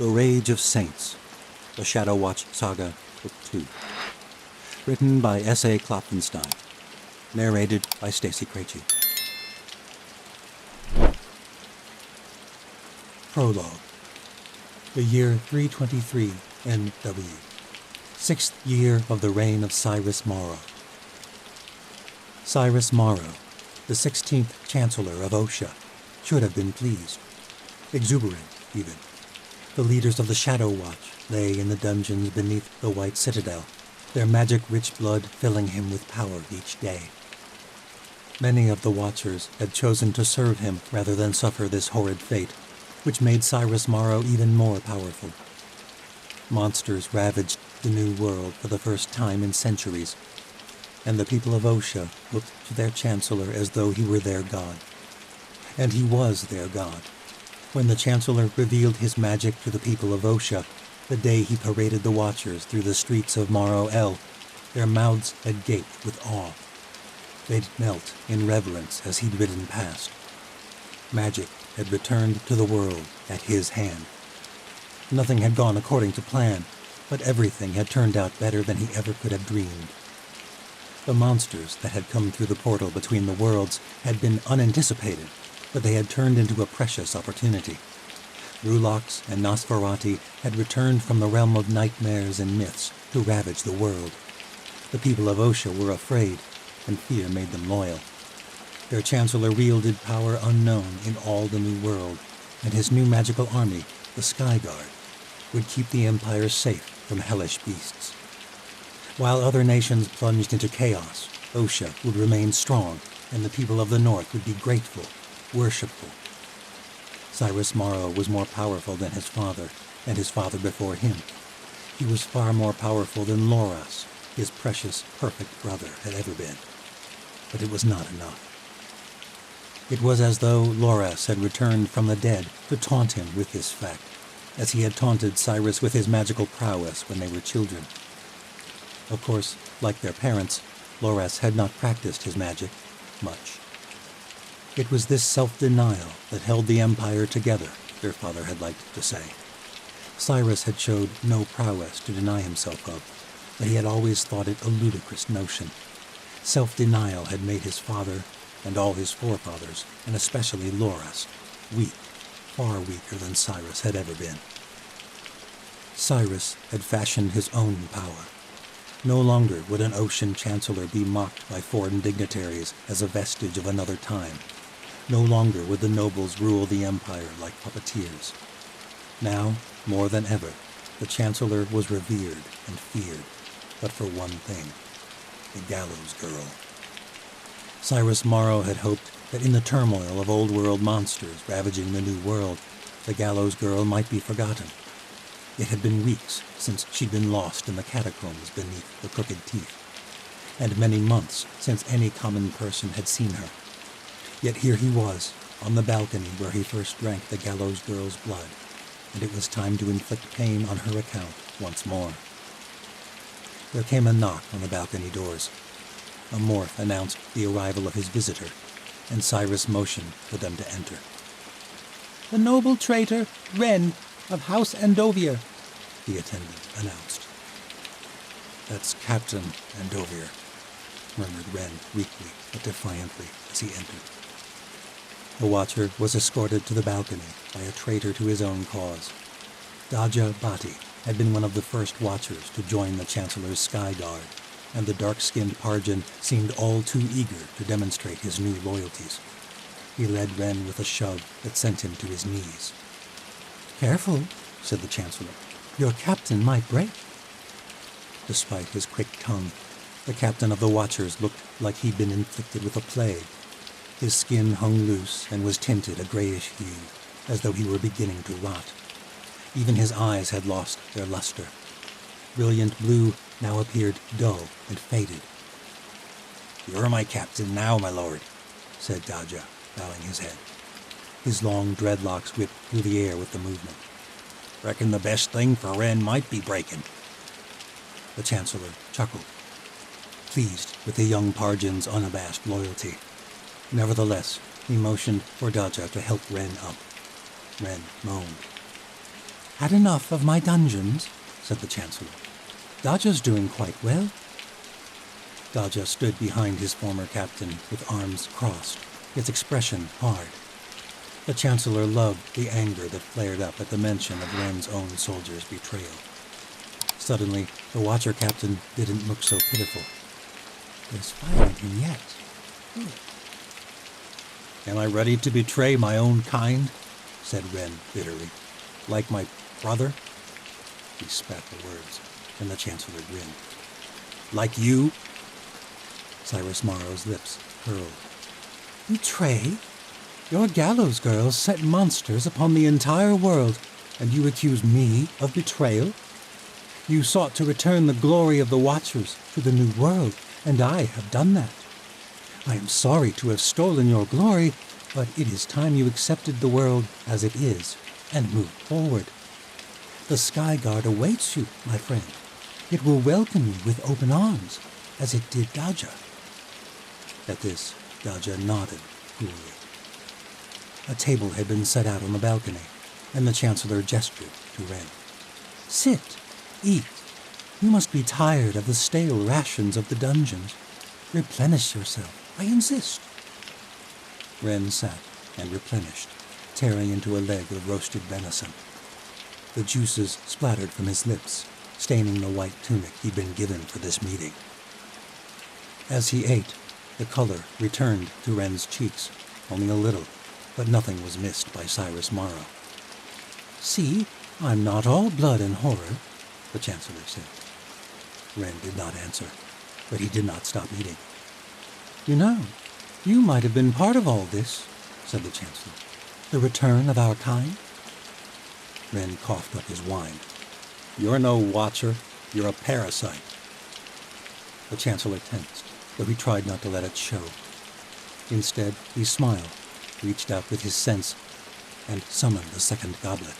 The Rage of Saints, The Shadow Watch Saga, Book 2. Written by S.A. Klopfenstein. Narrated by Stacey Krejci. Prologue. The year 323 N.W. 6th year of the reign of Cyrus Morrow. Cyrus Morrow, the 16th Chancellor of Osha, should have been pleased. Exuberant, even. The leaders of the Shadow Watch lay in the dungeons beneath the White Citadel, their magic-rich blood filling him with power each day. Many of the Watchers had chosen to serve him rather than suffer this horrid fate, which made Cyrus Morrow even more powerful. Monsters ravaged the New World for the first time in centuries, and the people of Osha looked to their Chancellor as though he were their god. And he was their god. When the Chancellor revealed his magic to the people of Osha, the day he paraded the Watchers through the streets of Morrow-El, their mouths had gaped with awe. They'd melt in reverence as he'd ridden past. Magic had returned to the world at his hand. Nothing had gone according to plan, but everything had turned out better than he ever could have dreamed. The monsters that had come through the portal between the worlds had been unanticipated, but they had turned into a precious opportunity. Rulox and Nosferati had returned from the realm of nightmares and myths to ravage the world. The people of Osha were afraid, and fear made them loyal. Their Chancellor wielded power unknown in all the New World, and his new magical army, the Sky Guard, would keep the Empire safe from hellish beasts. While other nations plunged into chaos, Osha would remain strong, and the people of the North would be grateful, worshipful. Cyrus Morrow was more powerful than his father, and his father before him. He was far more powerful than Loras, his precious, perfect brother, had ever been. But it was not enough. It was as though Loras had returned from the dead to taunt him with this fact, as he had taunted Cyrus with his magical prowess when they were children. Of course, like their parents, Loras had not practiced his magic much. It was this self-denial that held the Empire together, their father had liked to say. Cyrus had showed no prowess to deny himself of, but he had always thought it a ludicrous notion. Self-denial had made his father, and all his forefathers, and especially Loras, weak, far weaker than Cyrus had ever been. Cyrus had fashioned his own power. No longer would an ocean chancellor be mocked by foreign dignitaries as a vestige of another time. No longer would the nobles rule the empire like puppeteers. Now, more than ever, the chancellor was revered and feared, but for one thing, the gallows girl. Cyrus Morrow had hoped that in the turmoil of old-world monsters ravaging the New World, the gallows girl might be forgotten. It had been weeks since she'd been lost in the catacombs beneath the Crooked Teeth, and many months since any common person had seen her. Yet here he was, on the balcony where he first drank the gallows girl's blood, and it was time to inflict pain on her account once more. There came a knock on the balcony doors. A morph announced the arrival of his visitor, and Cyrus motioned for them to enter. "The noble traitor, Ren, of House Andovier," the attendant announced. "That's Captain Andovier," murmured Ren weakly but defiantly as he entered. The Watcher was escorted to the balcony by a traitor to his own cause. Daja Bati had been one of the first Watchers to join the Chancellor's Sky Guard, and the dark-skinned Parjan seemed all too eager to demonstrate his new loyalties. He led Ren with a shove that sent him to his knees. "Careful," said the Chancellor. "Your captain might break." Despite his quick tongue, the captain of the Watchers looked like he'd been inflicted with a plague. His skin hung loose and was tinted a grayish hue, as though he were beginning to rot. Even his eyes had lost their luster. Brilliant blue now appeared dull and faded. "You're my captain now, my lord," said Daja, bowing his head. His long dreadlocks whipped through the air with the movement. "Reckon the best thing for Ren might be breaking." The Chancellor chuckled, pleased with the young Parjan's unabashed loyalty. Nevertheless, he motioned for Daja to help Ren up. Ren moaned. had enough of my dungeons, said the Chancellor. Daja's doing quite well. Daja stood behind his former captain with arms crossed, its expression hard. The Chancellor loved the anger that flared up at the mention of Ren's own soldier's betrayal. Suddenly, the Watcher captain didn't look so pitiful. There's fire in him yet. Good. Am I ready to betray my own kind? Said Ren bitterly. Like my brother? He spat the words, and the Chancellor grinned. Like you? Cyrus Morrow's lips curled. Betray? Your gallows girls set monsters upon the entire world, and you accuse me of betrayal? You sought to return the glory of the Watchers to the New World, and I have done that. I am sorry to have stolen your glory, but it is time you accepted the world as it is and moved forward. The Sky Guard awaits you, my friend. It will welcome you with open arms, as it did Daja. At this, Daja nodded coolly. A table had been set out on the balcony, and the Chancellor gestured to Ren. Sit, eat. You must be tired of the stale rations of the dungeons. Replenish yourself, I insist. Ren sat and replenished, tearing into a leg of roasted venison. The juices splattered from his lips, staining the white tunic he'd been given for this meeting. As he ate, the color returned to Ren's cheeks, only a little, but nothing was missed by Cyrus Morrow. See, I'm not all blood and horror, the Chancellor said. Ren did not answer, but he did not stop eating. You know, you might have been part of all this, said the Chancellor. The return of our kind. Ren coughed up his wine. You're no Watcher, you're a parasite. The Chancellor tensed, though he tried not to let it show. Instead, he smiled, reached out with his sense, and summoned the second goblet.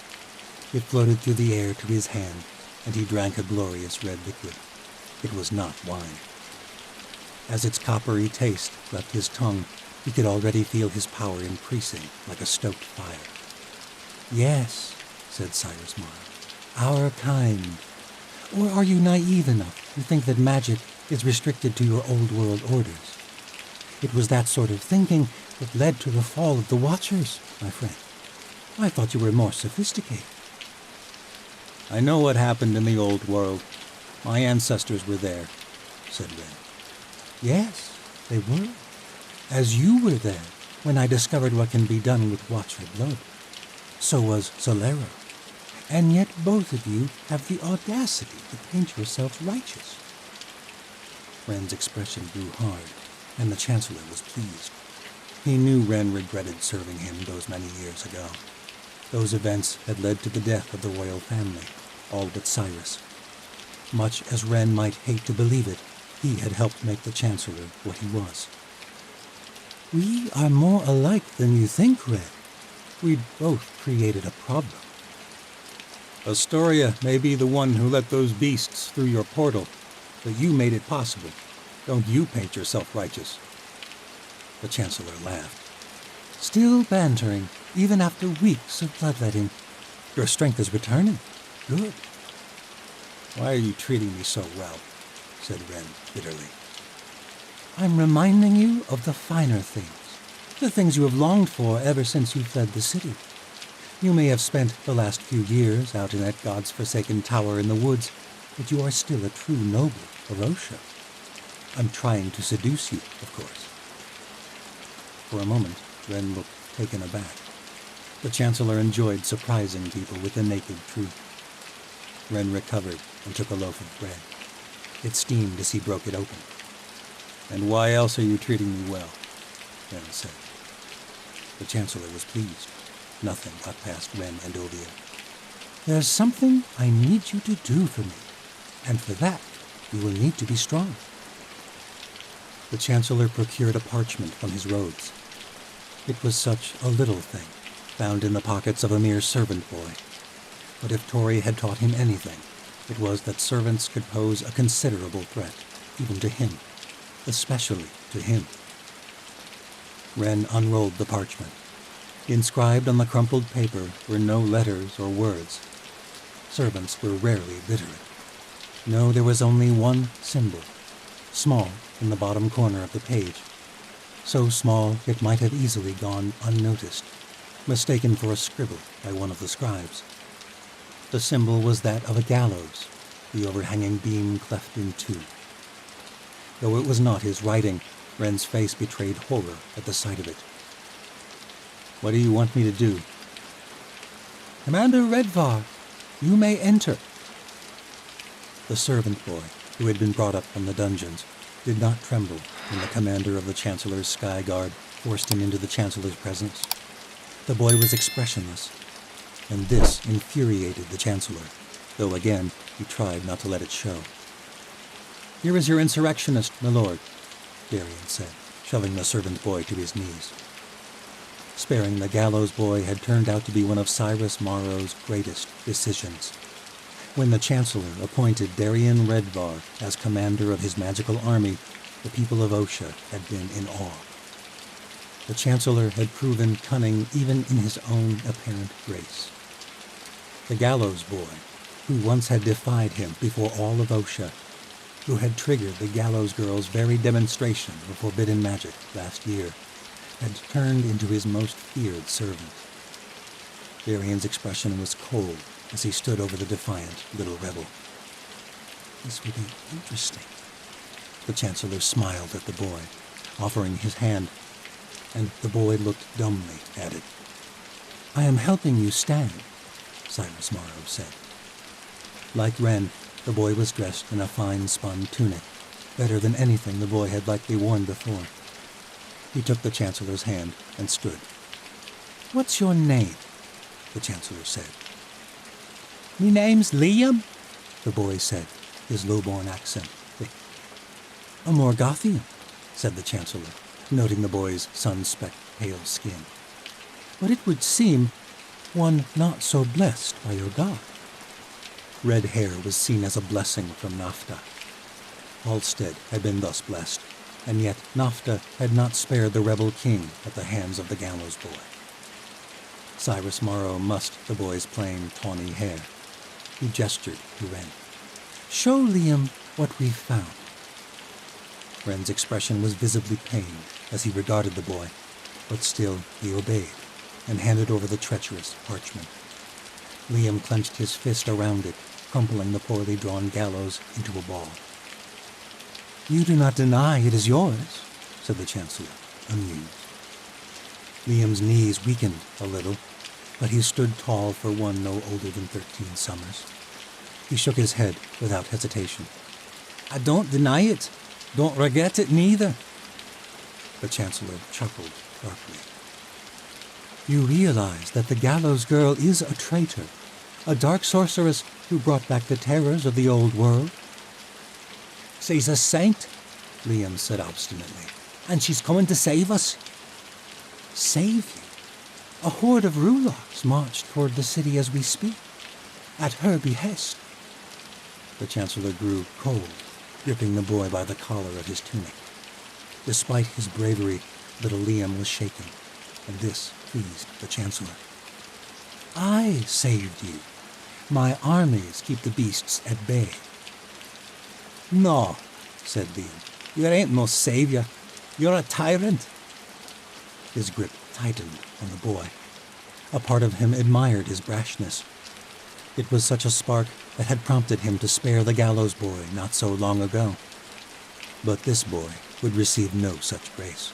It floated through the air to his hand, and he drank a glorious red liquid. It was not wine. As its coppery taste left his tongue, he could already feel his power increasing like a stoked fire. Yes, said Cyrus Morrow, our kind. Or are you naive enough to think that magic is restricted to your old world orders? It was that sort of thinking that led to the fall of the Watchers, my friend. I thought you were more sophisticated. I know what happened in the old world. My ancestors were there, said Ren. Yes, they were. As you were there when I discovered what can be done with Watcher blood. So was Solero. And yet both of you have the audacity to paint yourselves righteous. Ren's expression grew hard, and the Chancellor was pleased. He knew Ren regretted serving him those many years ago. Those events had led to the death of the royal family, all but Cyrus. Much as Ren might hate to believe it, he had helped make the Chancellor what he was. We are more alike than you think, Ren. We'd both created a problem. Astoria may be the one who let those beasts through your portal, but you made it possible. Don't you paint yourself righteous? The Chancellor laughed. Still bantering, even after weeks of bloodletting. Your strength is returning. Good. Why are you treating me so well? Said Ren bitterly. I'm reminding you of the finer things, the things you have longed for ever since you fled the city. You may have spent the last few years out in that God's forsaken tower in the woods, but you are still a true noble of Osha. I'm trying to seduce you, of course. For a moment, Ren looked taken aback. The Chancellor enjoyed surprising people with the naked truth. Ren recovered and took a loaf of bread. It steamed as he broke it open. And why else are you treating me well? Ren said. The Chancellor was pleased. Nothing got past Ren and Ovia. There's something I need you to do for me, and for that you will need to be strong. The Chancellor procured a parchment from his robes. It was such a little thing, found in the pockets of a mere servant boy. But if Tori had taught him anything, it was that servants could pose a considerable threat, even to him, especially to him. Ren unrolled the parchment. Inscribed on the crumpled paper were no letters or words, servants were rarely literate. No, there was only one symbol, small in the bottom corner of the page. So small it might have easily gone unnoticed, mistaken for a scribble by one of the scribes. The symbol was that of a gallows, the overhanging beam cleft in two. Though it was not his writing, Ren's face betrayed horror at the sight of it. "What do you want me to do?" "Commander Redvar, you may enter." The servant boy, who had been brought up from the dungeons, did not tremble when the commander of the Chancellor's Sky Guard forced him into the Chancellor's presence. The boy was expressionless, and this infuriated the Chancellor, though again he tried not to let it show. "Here is your insurrectionist, my lord," Darian said, shoving the servant boy to his knees. Sparing the gallows boy had turned out to be one of Cyrus Morrow's greatest decisions. When the Chancellor appointed Darian Redvar as commander of his magical army, the people of Osha had been in awe. The Chancellor had proven cunning even in his own apparent grace. The gallows boy, who once had defied him before all of Osha, who had triggered the gallows girl's very demonstration of forbidden magic last year, had turned into his most feared servant. Darian's expression was cold as he stood over the defiant little rebel. "This will be interesting." The Chancellor smiled at the boy, offering his hand, and the boy looked dumbly at it. "I am helping you stand," Cyrus Morrow said. Like Ren, the boy was dressed in a fine-spun tunic, better than anything the boy had likely worn before. He took the Chancellor's hand and stood. "What's your name?" the Chancellor said. "Me name's Liam," the boy said, his low-born accent thick. "A Morgothian," said the Chancellor, noting the boy's sun-specked pale skin. "But it would seem one not so blessed by your god." Red hair was seen as a blessing from Nafta. Halstead had been thus blessed, and yet Nafta had not spared the rebel king at the hands of the gallows boy. Cyrus Morrow mussed the boy's plain, tawny hair. He gestured to Ren. "Show Liam what we've found." Ren's expression was visibly pained as he regarded the boy, but still he obeyed and handed over the treacherous parchment. Liam clenched his fist around it, crumpling the poorly drawn gallows into a ball. "You do not deny it is yours," said the Chancellor, amused. Liam's knees weakened a little, but he stood tall for one no older than 13 summers. He shook his head without hesitation. "I don't deny it. Don't regret it neither." The Chancellor chuckled darkly. "You realize that the gallows girl is a traitor, a dark sorceress who brought back the terrors of the old world?" "She's a saint," Liam said obstinately, "and she's coming to save us." "Save you? A horde of Rulars march toward the city as we speak, at her behest." The Chancellor grew cold, gripping the boy by the collar of his tunic. Despite his bravery, little Liam was shaken, and this pleased the Chancellor. "I saved you. My armies keep the beasts at bay." "No," said Liam. "You ain't no savior. You're a tyrant." His grip tightened on the boy. A part of him admired his brashness. It was such a spark that had prompted him to spare the gallows boy not so long ago. But this boy would receive no such grace.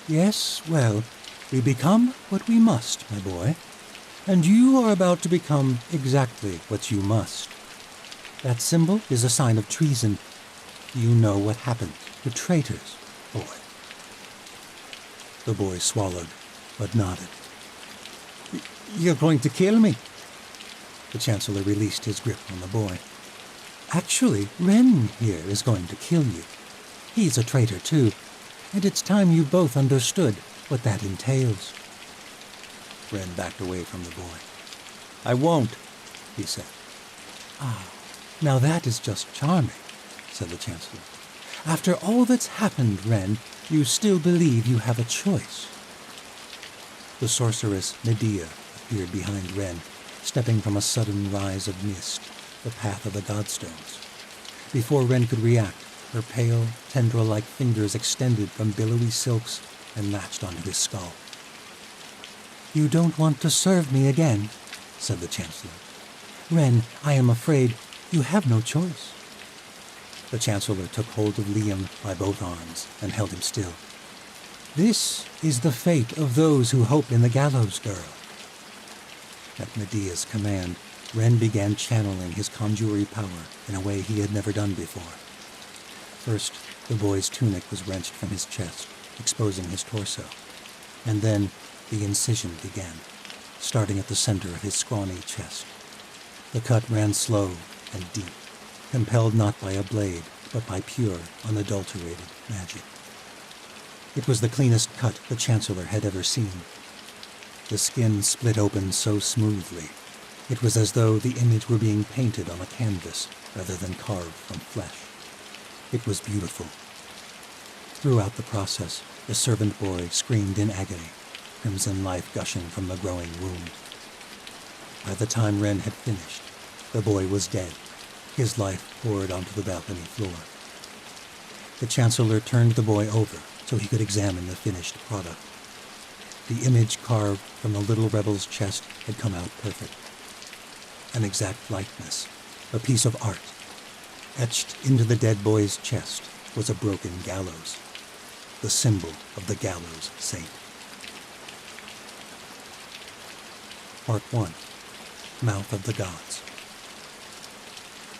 "Yes, well, we become what we must, my boy, and you are about to become exactly what you must. That symbol is a sign of treason. You know what happened to traitors, boy." The boy swallowed, but nodded. "You're going to kill me?" The Chancellor released his grip on the boy. "Actually, Ren here is going to kill you. He's a traitor too, and it's time you both understood what that entails." Ren backed away from the boy. "I won't," he said. "Ah, now that is just charming," said the Chancellor. "After all that's happened, Ren, you still believe you have a choice." The sorceress Medea appeared behind Ren, stepping from a sudden rise of mist, the path of the Godstones. Before Wren could react, her pale, tendril-like fingers extended from billowy silks and latched onto his skull. "You don't want to serve me again," said the Chancellor. "Wren, I am afraid you have no choice." The Chancellor took hold of Liam by both arms and held him still. "This is the fate of those who hope in the gallows, girl." At Medea's command, Wren began channeling his conjury power in a way he had never done before. First, the boy's tunic was wrenched from his chest, exposing his torso, and then the incision began, starting at the center of his scrawny chest. The cut ran slow and deep, compelled not by a blade, but by pure, unadulterated magic. It was the cleanest cut the Chancellor had ever seen. The skin split open so smoothly, it was as though the image were being painted on a canvas rather than carved from flesh. It was beautiful. Throughout the process, the servant boy screamed in agony, crimson life gushing from the growing wound. By the time Wren had finished, the boy was dead. His life poured onto the balcony floor. The Chancellor turned the boy over so he could examine the finished product. The image carved from the little rebel's chest had come out perfect. An exact likeness, a piece of art. Etched into the dead boy's chest was a broken gallows, the symbol of the gallows saint. Part 1. Mouth of the Gods.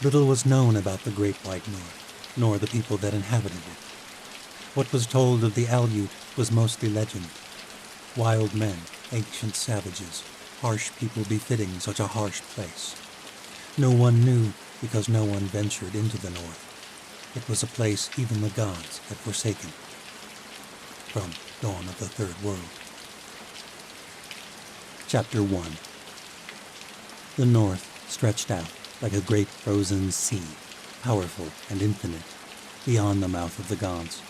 Little was known about the Great White North, nor the people that inhabited it. What was told of the Aleut was mostly legend. Wild men, ancient savages, harsh people befitting such a harsh place. No one knew because no one ventured into the north. It was a place even the gods had forsaken. From Dawn of the Third World. Chapter 1. The north stretched out like a great frozen sea, powerful and infinite, beyond the mouth of the gods.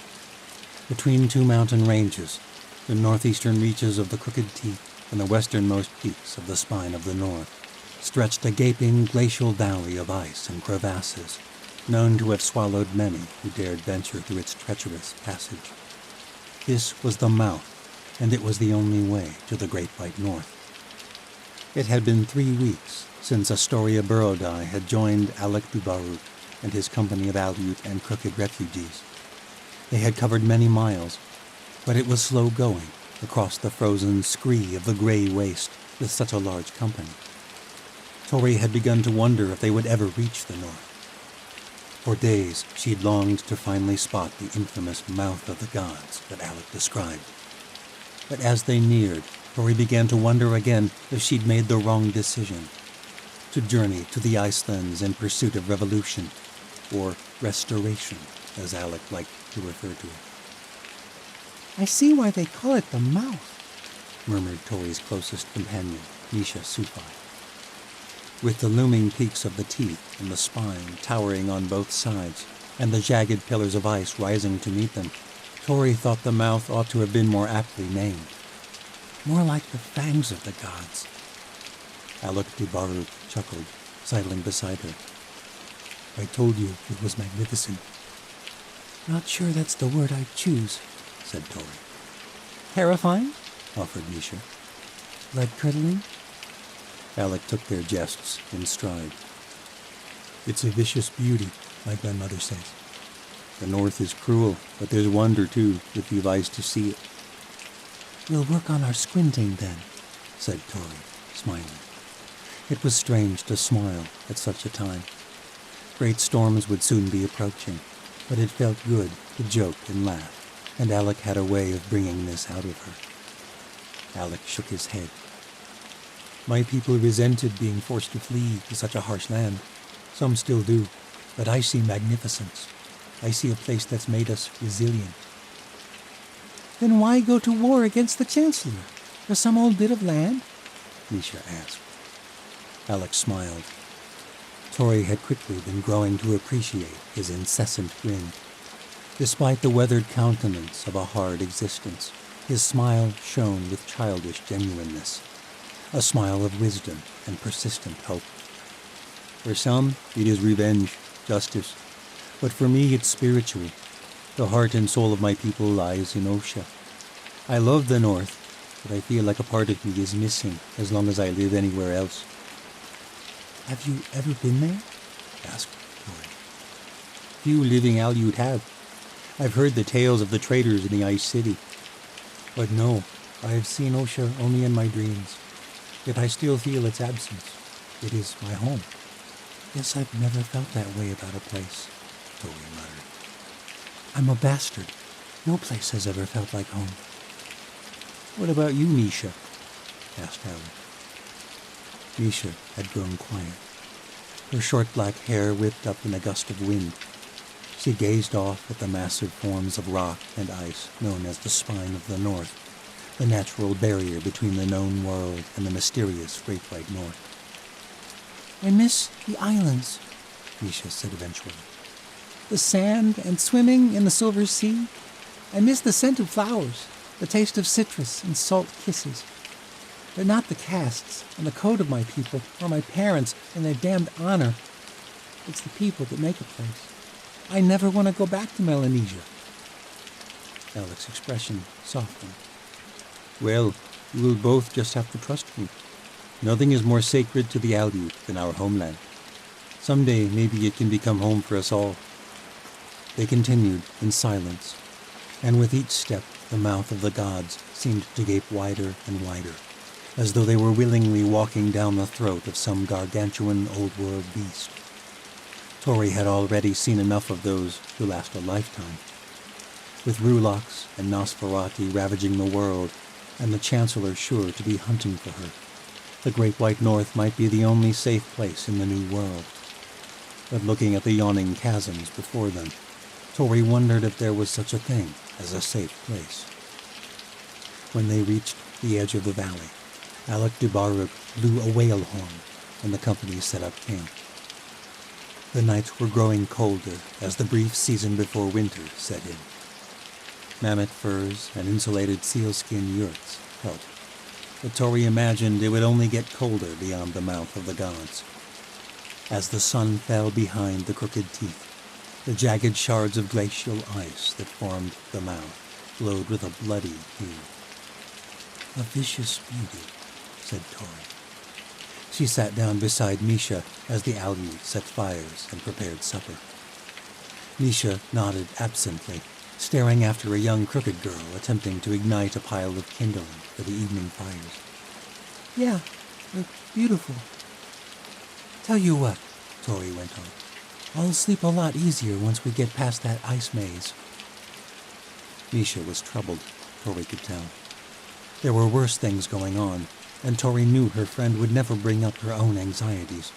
Between two mountain ranges, the northeastern reaches of the Crooked Teeth and the westernmost peaks of the Spine of the North, stretched a gaping glacial valley of ice and crevasses, known to have swallowed many who dared venture through its treacherous passage. This was the mouth, and it was the only way to the Great White North. It had been 3 weeks since Astoria Borodai had joined Alec Dubaruk and his company of Aleut and Crooked refugees. They had covered many miles, but it was slow going across the frozen scree of the gray waste with such a large company. Tori had begun to wonder if they would ever reach the north. For days she'd longed to finally spot the infamous mouth of the gods that Alec described. But as they neared, Tori began to wonder again if she'd made the wrong decision. To journey to the Icelands in pursuit of revolution, or restoration, as Alec liked to refer to it. "I see why they call it the mouth," murmured Tori's closest companion, Nisha Supai. With the looming peaks of the teeth and the spine towering on both sides, and the jagged pillars of ice rising to meet them, Tori thought the mouth ought to have been more aptly named. "More like the fangs of the gods." Alec Dubaruk chuckled, sidling beside her. "I told you it was magnificent." "Not sure that's the word I'd choose," said Tori. "Terrifying?" offered Nisha. "Blood-curdling?" Alec took their jests in stride. "It's a vicious beauty, my grandmother says. The north is cruel, but there's wonder too, if you've eyes to see it." "We'll work on our squinting then," said Tori, smiling. It was strange to smile at such a time. Great storms would soon be approaching, but it felt good to joke and laugh, and Alec had a way of bringing this out of her. Alec shook his head. "My people resented being forced to flee to such a harsh land. Some still do, but I see magnificence. I see a place that's made us resilient." "Then why go to war against the Chancellor? For some old bit of land?" Nisha asked. Alec smiled. Tori had quickly been growing to appreciate his incessant grin. Despite the weathered countenance of a hard existence, his smile shone with childish genuineness. a smile of wisdom and persistent hope. For some, it is revenge, justice, but for me it's spiritual. The heart and soul of my people lies in Osha. I love the North, but I feel like a part of me is missing as long as I live anywhere else. Have you ever been there? Asked Tori. Few living Aleut have. I've heard the tales of the traders in the Ice City. But no, I have seen Osha only in my dreams. Yet I still feel its absence. It is my home. Guess I've never felt that way about a place, Tori muttered. I'm a bastard. No place has ever felt like home. What about you, Misha? Asked Alec. Misha had grown quiet. Her short black hair whipped up in a gust of wind. She gazed off at the massive forms of rock and ice known as the Spine of the North, the natural barrier between the known world and the mysterious Great White North. I miss the islands, Misha said eventually. The sand and swimming in the silver sea. I miss the scent of flowers, the taste of citrus and salt kisses. But not the castes and the code of my people or my parents and their damned honor. It's the people that make a place. I never want to go back to Melanesia. Alec's expression softened. Well, we will both just have to trust me. Nothing is more sacred to the Aleut than our homeland. Someday, maybe it can become home for us all. They continued in silence, and with each step, the mouth of the gods seemed to gape wider and wider, as though they were willingly walking down the throat of some gargantuan old-world beast. Tori had already seen enough of those to last a lifetime. With Rulox and Nosferatu ravaging the world, and the Chancellor sure to be hunting for her, the Great White North might be the only safe place in the New World. But looking at the yawning chasms before them, Tori wondered if there was such a thing as a safe place. When they reached the edge of the valley, Alec de Baruk blew a whale horn, and the company set up camp. The nights were growing colder as the brief season before winter set in. Mammoth furs and insulated sealskin yurts helped, but Tori imagined it would only get colder beyond the mouth of the gods. As the sun fell behind the crooked teeth, the jagged shards of glacial ice that formed the mouth glowed with a bloody hue. A vicious beauty, said Tori. She sat down beside Misha as the Aleut set fires and prepared supper. Misha nodded absently, staring after a young crooked girl attempting to ignite a pile of kindling for the evening fires. Yeah, they're beautiful. Tell you what, Tori went on. I'll sleep a lot easier once we get past that ice maze. Misha was troubled, Tori could tell. There were worse things going on, and Tori knew her friend would never bring up her own anxieties.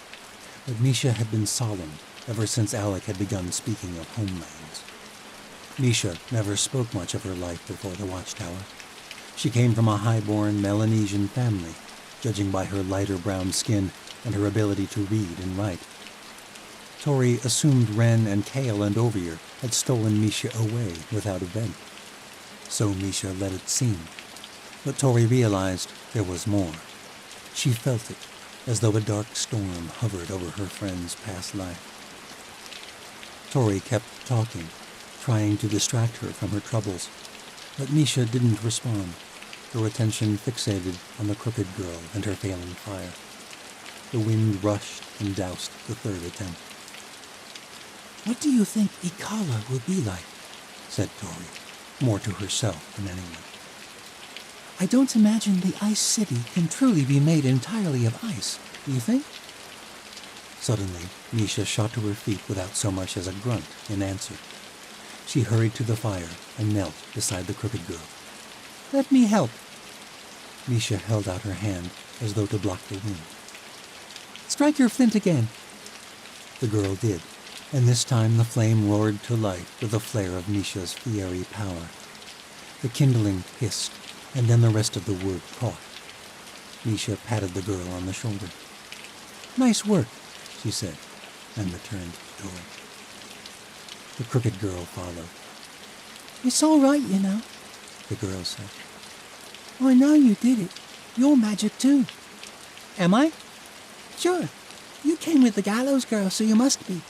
But Misha had been solemn ever since Alec had begun speaking of homelands. Misha never spoke much of her life before the Watchtower. She came from a high-born Melanesian family, judging by her lighter brown skin and her ability to read and write. Tori assumed Ren and Kale and Ovier had stolen Misha away without a vent. So Misha let it seem. But Tori realized there was more. She felt it, as though a dark storm hovered over her friend's past life. Tori kept talking, trying to distract her from her troubles, but Misha didn't respond, her attention fixated on the crooked girl and her failing fire. The wind rushed and doused the third attempt. What do you think Ikala will be like? Said Tori, more to herself than anyone. I don't imagine the Ice City can truly be made entirely of ice, do you think? Suddenly, Misha shot to her feet without so much as a grunt in answer. She hurried to the fire and knelt beside the crooked girl. Let me help. Misha held out her hand as though to block the wind. Strike your flint again. The girl did, and this time the flame roared to life with a flare of Misha's fiery power. The kindling hissed, and then the rest of the wood caught. Misha patted the girl on the shoulder. Nice work, she said, and returned to Tori. The crooked girl followed. It's all right, you know, the girl said. I know you did it. You're magic too. Am I? Sure. You came with the gallows girl, so you must be.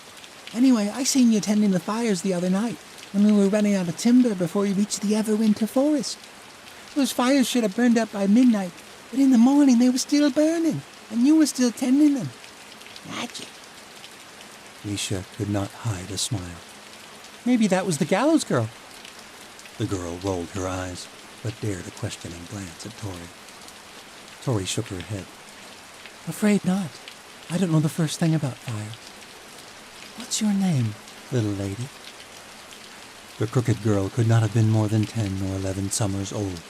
Anyway, I seen you tending the fires the other night when we were running out of timber before we reached the Everwinter forest. Those fires should have burned up by midnight, but in the morning they were still burning, and you were still tending them. Magic. Misha could not hide a smile. Maybe that was the gallows girl. The girl rolled her eyes, but dared a questioning glance at Tori. Tori shook her head. Afraid not. I don't know the first thing about fire. What's your name, little lady? The crooked girl could not have been more than 10 or 11 summers old,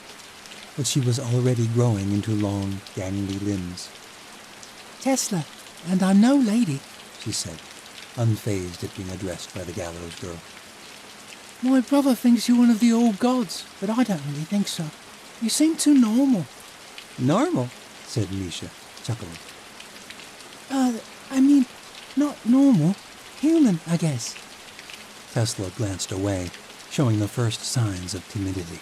but she was already growing into long, gangly limbs. Tesla, and I'm no lady, she said, unfazed at being addressed by the gallows girl. My brother thinks you're one of the old gods, but I don't really think so. You seem too normal. Normal? Said Misha, chuckling. I mean, not normal. Human, I guess. Tesla glanced away, showing the first signs of timidity.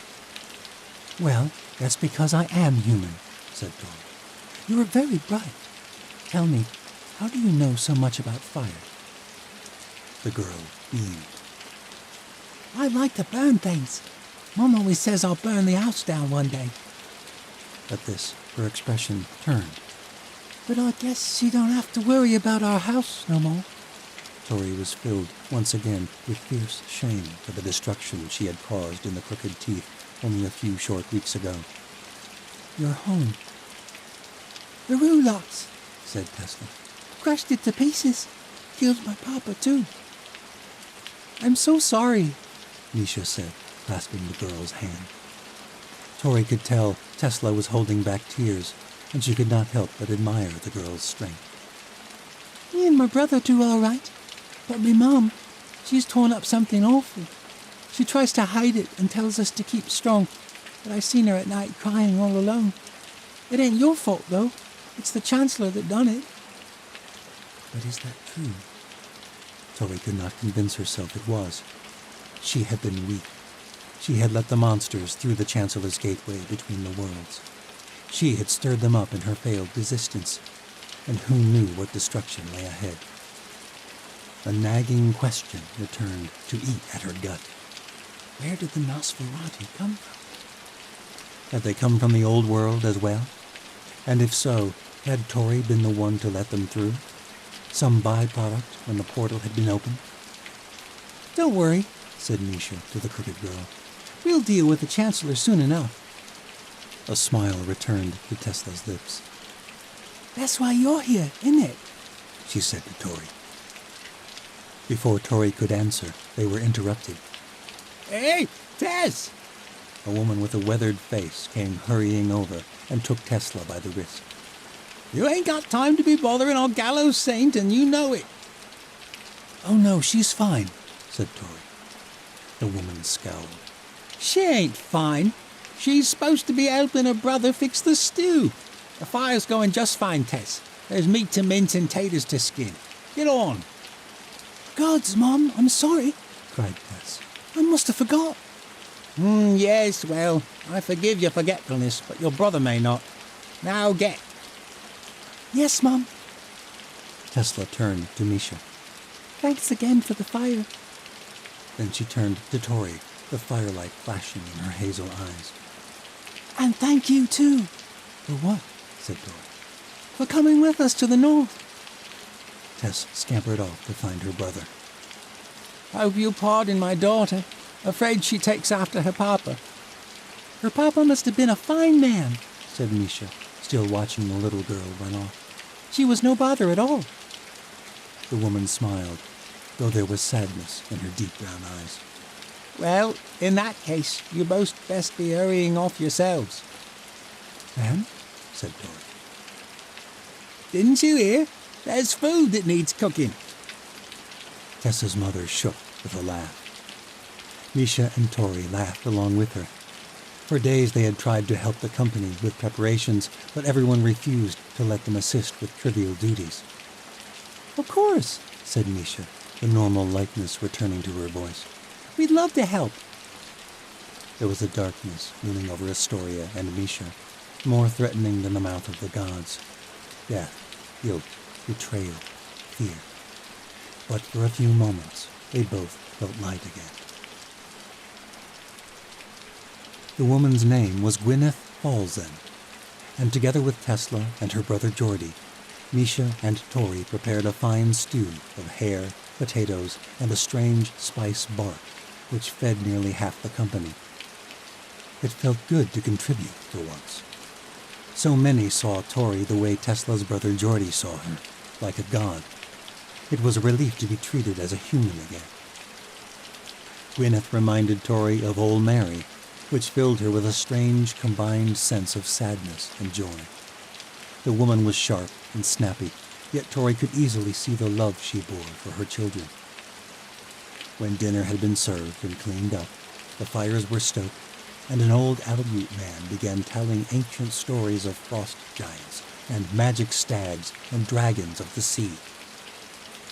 Well, that's because I am human, said Tori. You're very bright. Tell me, how do you know so much about fire? The girl beamed. I like to burn things. Mom always says I'll burn the house down one day. At this, her expression turned. But I guess you don't have to worry about our house no more. Tori was filled once again with fierce shame for the destruction she had caused in the crooked teeth only a few short weeks ago. You're home. The Rulots, said Tesla. Crushed it to pieces. Killed my papa, too. I'm so sorry, Misha said, clasping the girl's hand. Tori could tell Tesla was holding back tears, and she could not help but admire the girl's strength. Me and my brother do all right, but me mom, she's torn up something awful. She tries to hide it and tells us to keep strong, but I seen her at night crying all alone. It ain't your fault, though. It's the Chancellor that done it. But is that true? Tori could not convince herself it was. She had been weak. She had let the monsters through the Chancellor's gateway between the worlds. She had stirred them up in her failed resistance, and who knew what destruction lay ahead? A nagging question returned to eat at her gut. Where did the Nosferatu come from? Had they come from the old world as well? And if so, had Tori been the one to let them through? Some byproduct when the portal had been opened? Don't worry, said Misha to the crooked girl. We'll deal with the Chancellor soon enough. A smile returned to Tesla's lips. That's why you're here, isn't it? She said to Tori. Before Tori could answer, they were interrupted. Hey, Tess! A woman with a weathered face came hurrying over and took Tesla by the wrist. You ain't got time to be bothering our gallows saint, and you know it. Oh no, she's fine, said Tori. The woman scowled. She ain't fine. She's supposed to be helping her brother fix the stew. The fire's going just fine, Tess. There's meat to mince and taters to skin. Get on. Gods, Mom, I'm sorry, cried Tess. I must have forgot. Yes, well, I forgive your forgetfulness, but your brother may not. Now get. Yes, Mom. Tesla turned to Misha. Thanks again for the fire. Then she turned to Tori, the firelight flashing in her hazel eyes. And thank you, too. For what? Said Tori. For coming with us to the north. Tess scampered off to find her brother. Hope you pardon my daughter. Afraid she takes after her papa. Her papa must have been a fine man, said Misha, still watching the little girl run off. She was no bother at all. The woman smiled, though there was sadness in her deep brown eyes. Well, in that case, you both best be hurrying off yourselves. And? Said Tori. Didn't you hear? There's food that needs cooking. Tessa's mother shook with a laugh. Misha and Tori laughed along with her. For days they had tried to help the company with preparations, but everyone refused to let them assist with trivial duties. Of course, said Misha, the normal lightness returning to her voice. We'd love to help. There was a darkness looming over Astoria and Misha, more threatening than the mouth of the gods. Death, guilt, betrayal, fear. But for a few moments, they both felt light again. The woman's name was Gwyneth Vol2, and together with Tesla and her brother Geordie, Misha and Tori prepared a fine stew of hare, potatoes, and a strange spice bark, which fed nearly half the company. It felt good to contribute for once. So many saw Tori the way Tesla's brother Geordie saw her, like a god. It was a relief to be treated as a human again. Gwyneth reminded Tori of old Mary, which filled her with a strange combined sense of sadness and joy. The woman was sharp and snappy, yet Tori could easily see the love she bore for her children. When dinner had been served and cleaned up, the fires were stoked, and an old Aleut man began telling ancient stories of frost giants and magic stags and dragons of the sea.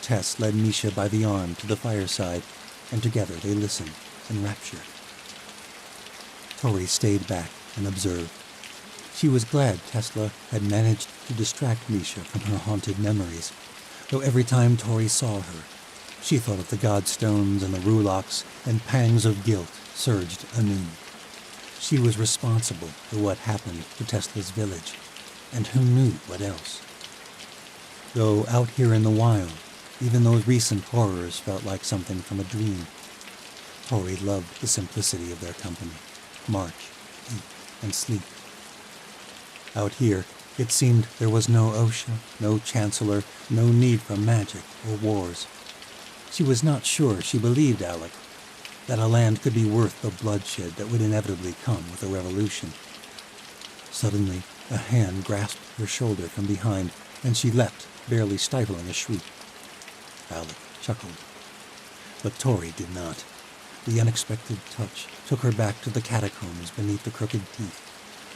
Tess led Misha by the arm to the fireside, and together they listened, enraptured. Tori stayed back and observed. She was glad Tesla had managed to distract Misha from her haunted memories, though every time Tori saw her, she thought of the godstones and the rulocks, and pangs of guilt surged anew. She was responsible for what happened to Tesla's village, and who knew what else? Though out here in the wild, even those recent horrors felt like something from a dream. Tori loved the simplicity of their company. March, eat, and sleep. Out here, it seemed there was no OSHA, no chancellor, no need for magic or wars. She was not sure she believed Alec, that a land could be worth the bloodshed that would inevitably come with a revolution. Suddenly, a hand grasped her shoulder from behind, and she leapt, barely stifling a shriek. Alec chuckled, but Tori did not. The unexpected touch took her back to the catacombs beneath the crooked teeth,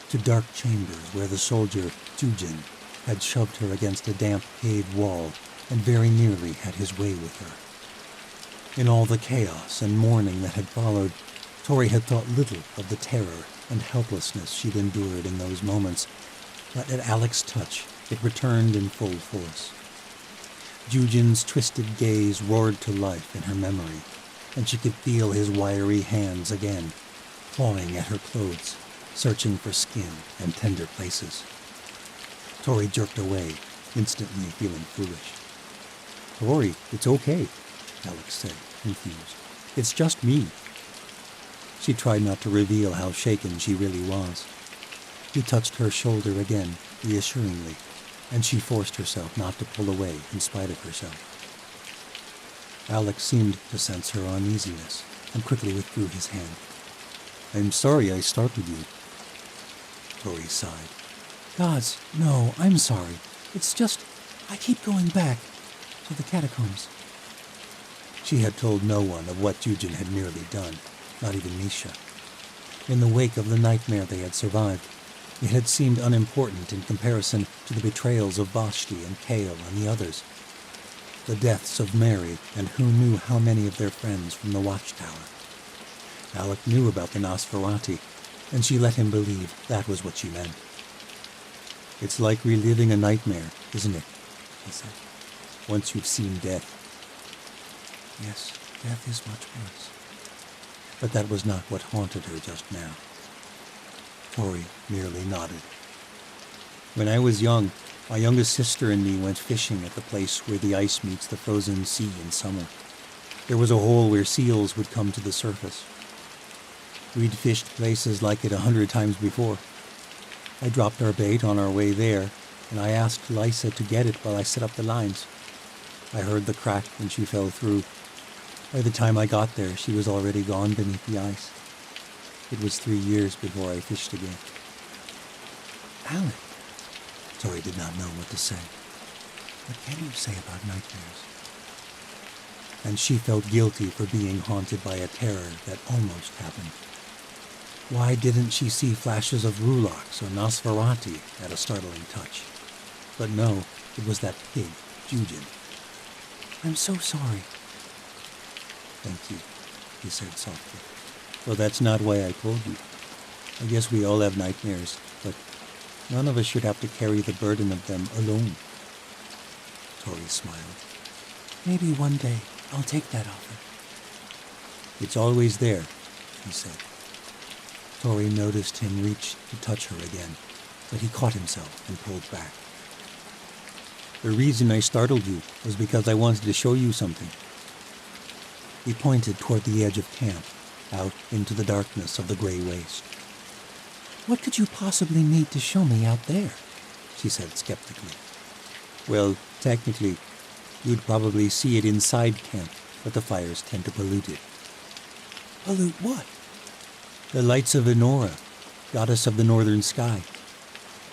to dark chambers where the soldier, Jujin, had shoved her against a damp cave wall and very nearly had his way with her. In all the chaos and mourning that had followed, Tori had thought little of the terror and helplessness she'd endured in those moments, but at Alec's touch it returned in full force. Jujin's twisted gaze roared to life in her memory, and she could feel his wiry hands again, clawing at her clothes, searching for skin and tender places. Tori jerked away, instantly feeling foolish. "Tori, it's okay," Alex said, confused. "It's just me." She tried not to reveal how shaken she really was. He touched her shoulder again, reassuringly, and she forced herself not to pull away in spite of herself. Alex seemed to sense her uneasiness and quickly withdrew his hand. "I'm sorry I startled you." Tori sighed. "Gods, no, I'm sorry. It's just, I keep going back to the catacombs." She had told no one of what Jujin had nearly done, not even Misha. In the wake of the nightmare they had survived, it had seemed unimportant in comparison to the betrayals of Vashti and Kale and the others, the deaths of Mary and who knew how many of their friends from the watchtower. Alec knew about the Nosferati, and she let him believe that was what she meant. "It's like reliving a nightmare, isn't it?" he said. "Once you've seen death." Yes, death is much worse. But that was not what haunted her just now. Tori merely nodded. "When I was young, my youngest sister and me went fishing at the place where the ice meets the frozen sea in summer. There was a hole where seals would come to the surface. We'd fished places like it 100 times before. I dropped our bait on our way there, and I asked Lysa to get it while I set up the lines. I heard the crack when she fell through. By the time I got there, she was already gone beneath the ice. It was 3 years before I fished again." "Alec," Tori did not know what to say. "What can you say about nightmares?" And she felt guilty for being haunted by a terror that almost happened. Why didn't she see flashes of Rulox or Nosferati at a startling touch? But no, it was that pig, Jujin. "I'm so sorry." "Thank you," he said softly. "Well, that's not why I told you. I guess we all have nightmares, but None of us should have to carry the burden of them alone. Tori smiled. Maybe one day I'll take that offer. It's always there, he said. Tori noticed him reach to touch her again, but he caught himself and pulled back. The reason I startled you was because I wanted to show you something. He pointed toward the edge of camp, out into the darkness of the gray waste. What could you possibly need to show me out there? She said skeptically. Well, technically, you'd probably see it inside camp, but the fires tend to pollute it. Pollute what? The lights of Enora, goddess of the northern sky.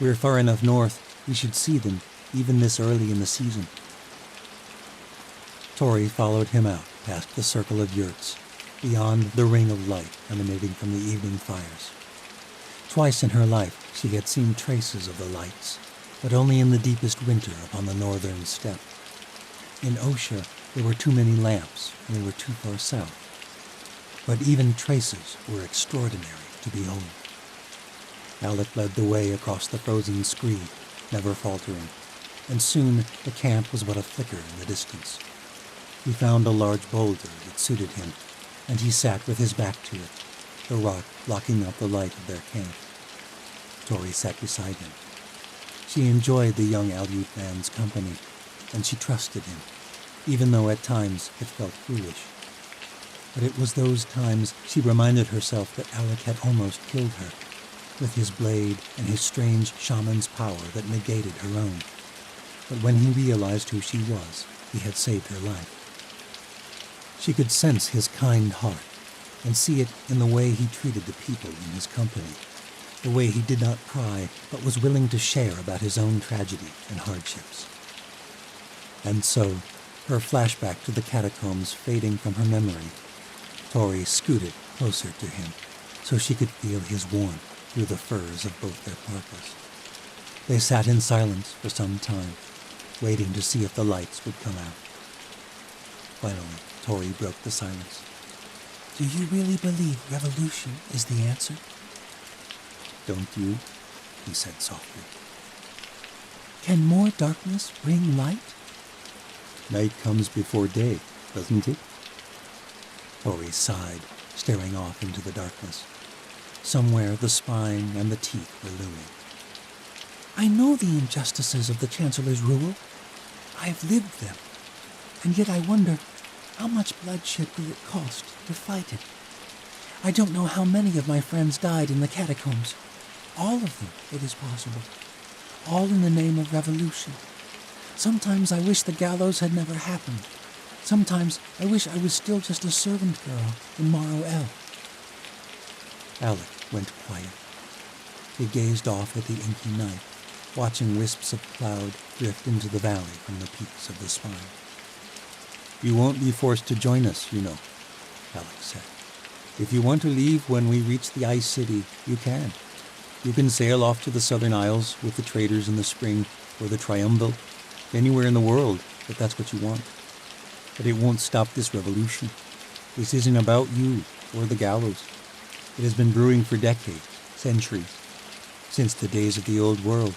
We're far enough north, we should see them, even this early in the season. Tori followed him out past the circle of yurts, beyond the ring of light emanating from the evening fires. Twice in her life she had seen traces of the lights, but only in the deepest winter upon the northern steppe. In Osha, there were too many lamps, and they were too far south. But even traces were extraordinary to behold. Alec led the way across the frozen scree, never faltering, and soon the camp was but a flicker in the distance. He found a large boulder that suited him, and he sat with his back to it, the rock blocking out the light of their camp. Tori sat beside him. She enjoyed the young Aleut man's company, and she trusted him, even though at times it felt foolish. But it was those times she reminded herself that Alec had almost killed her, with his blade and his strange shaman's power that negated her own. But when he realized who she was, he had saved her life. She could sense his kind heart, and see it in the way he treated the people in his company, the way he did not pry, but was willing to share about his own tragedy and hardships. And so, her flashback to the catacombs fading from her memory, Tori scooted closer to him, so she could feel his warmth through the furs of both their parkas. They sat in silence for some time, waiting to see if the lights would come out. Finally, Tori broke the silence. Do you really believe revolution is the answer? Don't you? He said softly. Can more darkness bring light? Night comes before day, doesn't it? Tori sighed, staring off into the darkness. Somewhere the spine and the teeth were looming. I know the injustices of the Chancellor's rule. I've lived them. And yet I wonder, how much bloodshed will it cost to fight it? I don't know how many of my friends died in the catacombs. All of them, it is possible. All in the name of revolution. Sometimes I wish the gallows had never happened. Sometimes I wish I was still just a servant girl in Maro El. Alec went quiet. He gazed off at the inky night, watching wisps of cloud drift into the valley from the peaks of the spine. You won't be forced to join us, you know, Alec said. If you want to leave when we reach the Ice City, you can. You can sail off to the Southern Isles with the traders in the spring, or the Triumvirate, anywhere in the world, if that's what you want. But it won't stop this revolution. This isn't about you or the gallows. It has been brewing for decades, centuries, since the days of the old world.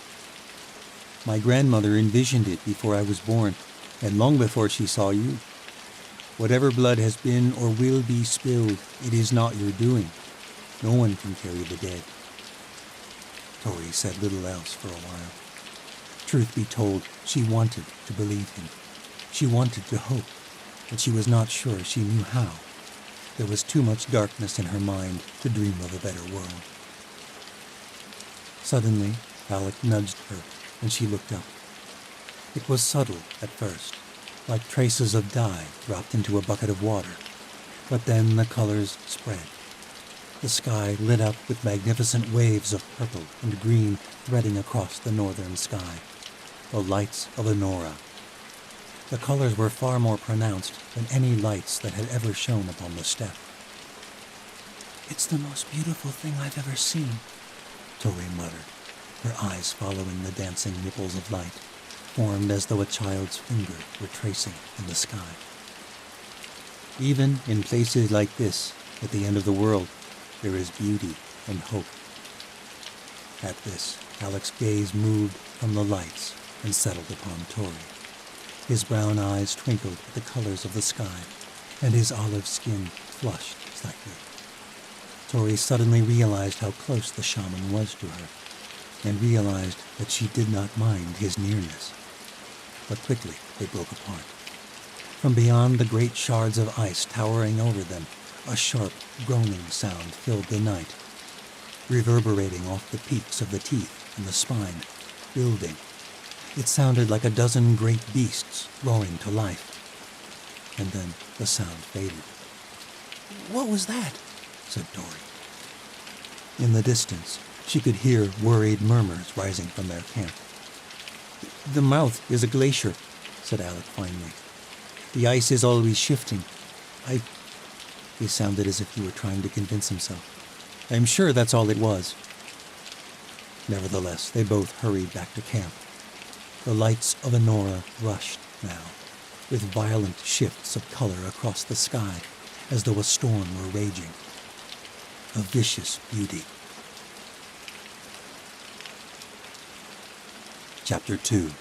My grandmother envisioned it before I was born, and long before she saw you. Whatever blood has been or will be spilled, it is not your doing. No one can carry the dead. Tori said little else for a while. Truth be told, she wanted to believe him. She wanted to hope, but she was not sure she knew how. There was too much darkness in her mind to dream of a better world. Suddenly, Alec nudged her, and she looked up. It was subtle at first, like traces of dye dropped into a bucket of water, but then the colors spread. The sky lit up with magnificent waves of purple and green threading across the northern sky, the lights of Enora. The colors were far more pronounced than any lights that had ever shone upon the steppe. It's the most beautiful thing I've ever seen, Tori muttered, her eyes following the dancing ripples of light, formed as though a child's finger were tracing in the sky. Even in places like this, at the end of the world, there is beauty and hope. At this, Alec's gaze moved from the lights and settled upon Tori. His brown eyes twinkled at the colors of the sky, and his olive skin flushed slightly. Tori suddenly realized how close the shaman was to her, and realized that she did not mind his nearness. But quickly they broke apart. From beyond the great shards of ice towering over them, a sharp, groaning sound filled the night, reverberating off the peaks of the teeth and the spine, building. It sounded like a dozen great beasts roaring to life. And then the sound faded. What was that? Said Tori. In the distance, she could hear worried murmurs rising from their camp. The mouth is a glacier, said Alec finally. The ice is always shifting. He sounded as if he were trying to convince himself. I'm sure that's all it was. Nevertheless, they both hurried back to camp. The lights of Enora rushed now, with violent shifts of color across the sky, as though a storm were raging. A vicious beauty. Chapter 2.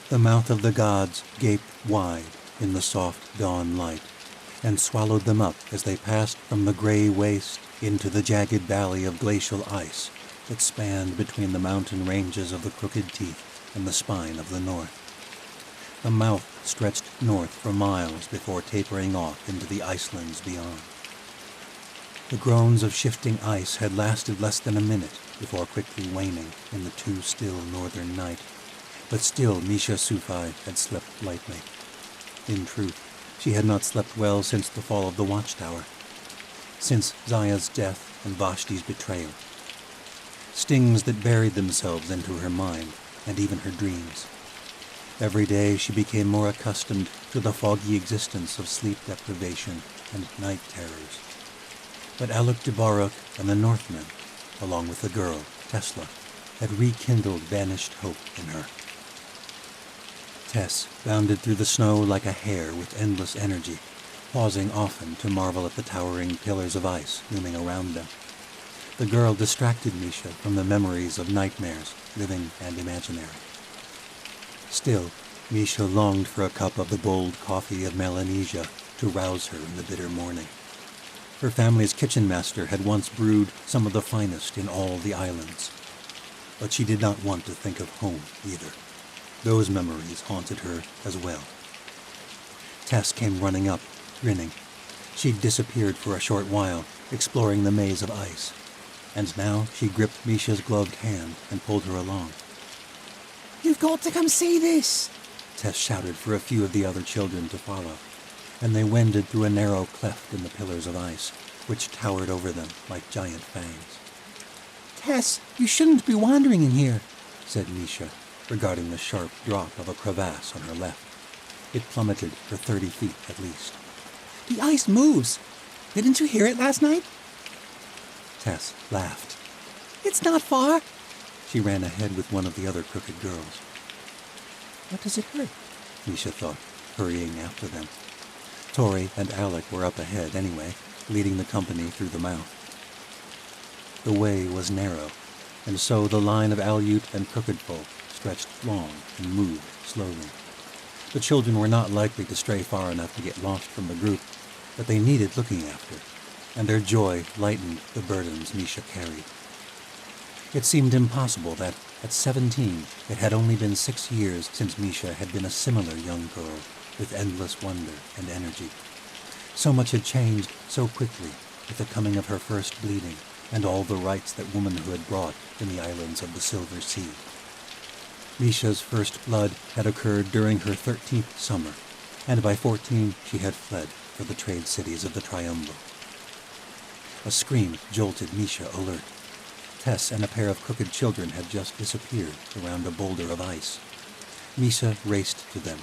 The mouth of the gods gaped wide in the soft dawn light, and swallowed them up as they passed from the gray waste into the jagged valley of glacial ice that spanned between the mountain ranges of the Crooked Teeth and the spine of the north. The mouth stretched north for miles before tapering off into the icelands beyond. The groans of shifting ice had lasted less than a minute before quickly waning in the too still northern night, but still Misha Sufai had slept lightly. In truth, she had not slept well since the fall of the watchtower, since Zaya's death and Vashti's betrayal. Stings that buried themselves into her mind and even her dreams. Every day she became more accustomed to the foggy existence of sleep deprivation and night terrors. But Alec de Baruch and the Northmen, along with the girl, Tesla, had rekindled vanished hope in her. Tess bounded through the snow like a hare with endless energy, pausing often to marvel at the towering pillars of ice looming around them. The girl distracted Misha from the memories of nightmares, living and imaginary. Still, Misha longed for a cup of the bold coffee of Melanesia to rouse her in the bitter morning. Her family's kitchen master had once brewed some of the finest in all the islands. But she did not want to think of home either. Those memories haunted her as well. Tess came running up, grinning. She'd disappeared for a short while, exploring the maze of ice. And now she gripped Misha's gloved hand and pulled her along. You've got to come see this, Tess shouted for a few of the other children to follow, and they wended through a narrow cleft in the pillars of ice, which towered over them like giant fangs. Tess, you shouldn't be wandering in here, said Misha, regarding the sharp drop of a crevasse on her left. It plummeted for 30 feet at least. The ice moves. Didn't you hear it last night? Tess laughed. It's not far. She ran ahead with one of the other crooked girls. What does it hurt? Misha thought, hurrying after them. Tori and Alec were up ahead anyway, leading the company through the mouth. The way was narrow, and so the line of Aleut and crooked folk stretched long and moved slowly. The children were not likely to stray far enough to get lost from the group, but they needed looking after, and their joy lightened the burdens Misha carried. It seemed impossible that, at 17, it had only been 6 years since Misha had been a similar young girl, with endless wonder and energy. So much had changed so quickly with the coming of her first bleeding and all the rites that womanhood brought in the islands of the Silver Sea. Misha's first blood had occurred during her 13th summer, and by 14 she had fled for the trade cities of the Triumvir. A scream jolted Misha alert. Tess and a pair of crooked children had just disappeared around a boulder of ice. Misha raced to them,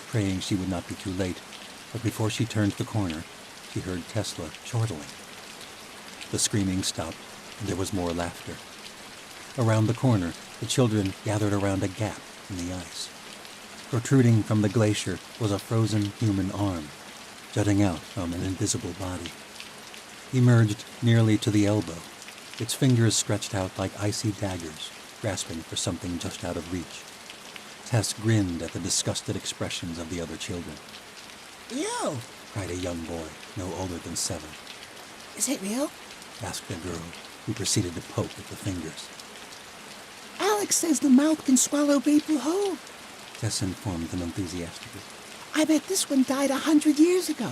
praying she would not be too late, but before she turned the corner, she heard Tesla chortling. The screaming stopped, and there was more laughter. Around the corner, the children gathered around a gap in the ice. Protruding from the glacier was a frozen human arm, jutting out from an invisible body. Emerged nearly to the elbow, its fingers stretched out like icy daggers, grasping for something just out of reach. Tess grinned at the disgusted expressions of the other children. Ew! Cried a young boy, no older than 7. Is it real? Asked a girl, who proceeded to poke at the fingers. Alex says the mouth can swallow people whole. Tess informed them enthusiastically. I bet this one died 100 years ago.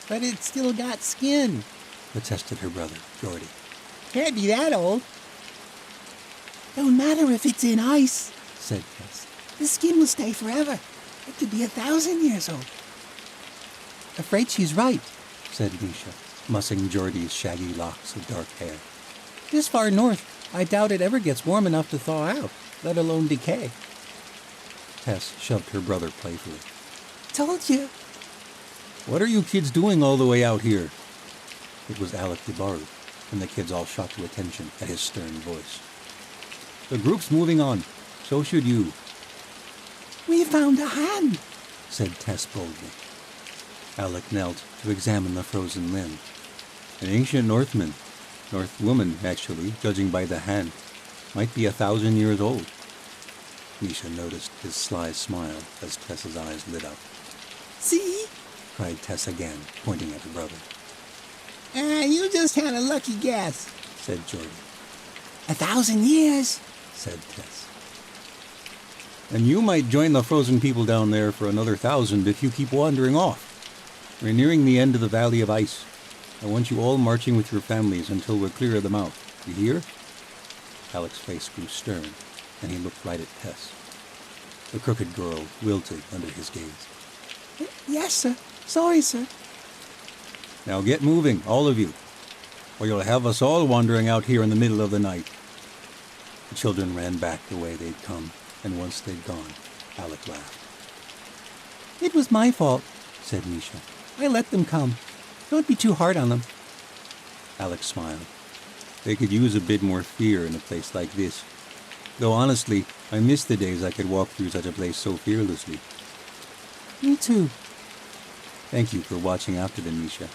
But it still got skin, protested her brother, Jordy. Can't be that old. Don't matter if it's in ice, said Tess. The skin will stay forever. It could be 1,000 years old. Afraid she's right, said Misha, mussing Jordy's shaggy locks of dark hair. This far north, I doubt it ever gets warm enough to thaw out, let alone decay. Tess shoved her brother playfully. Told you. What are you kids doing all the way out here? It was Alec DeBarru, and the kids all shot to attention at his stern voice. The group's moving on. So should you. We found a hand, said Tess boldly. Alec knelt to examine the frozen limb. An ancient Northman. Northwoman, actually, judging by the hand. Might be 1,000 years old. Misha noticed his sly smile as Tess's eyes lit up. See? Cried Tess again, pointing at her brother. You just had a lucky guess, said Jordy. 1,000 years, said Tess. And you might join the frozen people down there for another 1,000 if you keep wandering off. We're nearing the end of the Valley of Ice. I want you all marching with your families until we're clear of the mouth. You hear? Alec's face grew stern, and he looked right at Tess. The crooked girl wilted under his gaze. Yes, sir. Sorry, sir. Now get moving, all of you, or you'll have us all wandering out here in the middle of the night. The children ran back the way they'd come, and once they'd gone, Alec laughed. It was my fault, said Misha. I let them come. Don't be too hard on them. Alec smiled. They could use a bit more fear in a place like this. Though honestly, I miss the days I could walk through such a place so fearlessly. Me too. Thank you for watching after them, Misha.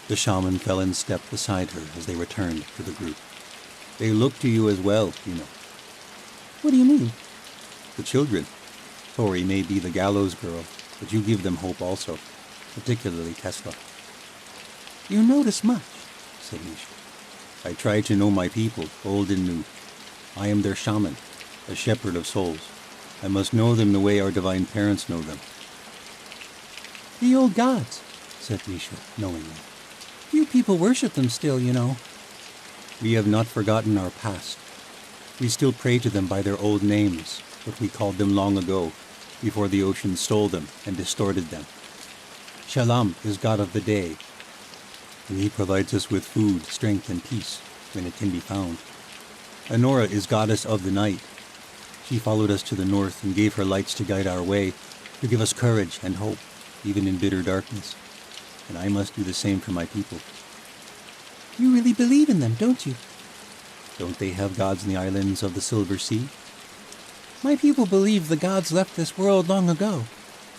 The shaman fell in step beside her as they returned to the group. They look to you as well, you know. What do you mean? The children. Tori may be the gallows girl, but you give them hope also, particularly Tesla. You notice much, said Misha. I try to know my people, old and new. I am their shaman, a shepherd of souls. I must know them the way our divine parents know them. The old gods, said Misha, knowingly. You people worship them still, you know. We have not forgotten our past. We still pray to them by their old names, what we called them long ago, before the ocean stole them and distorted them. Shalom is God of the day, and he provides us with food, strength, and peace when it can be found. Honora is goddess of the night. She followed us to the north and gave her lights to guide our way, to give us courage and hope, even in bitter darkness. And I must do the same for my people. You really believe in them, don't you? Don't they have gods in the islands of the Silver Sea? My people believe the gods left this world long ago.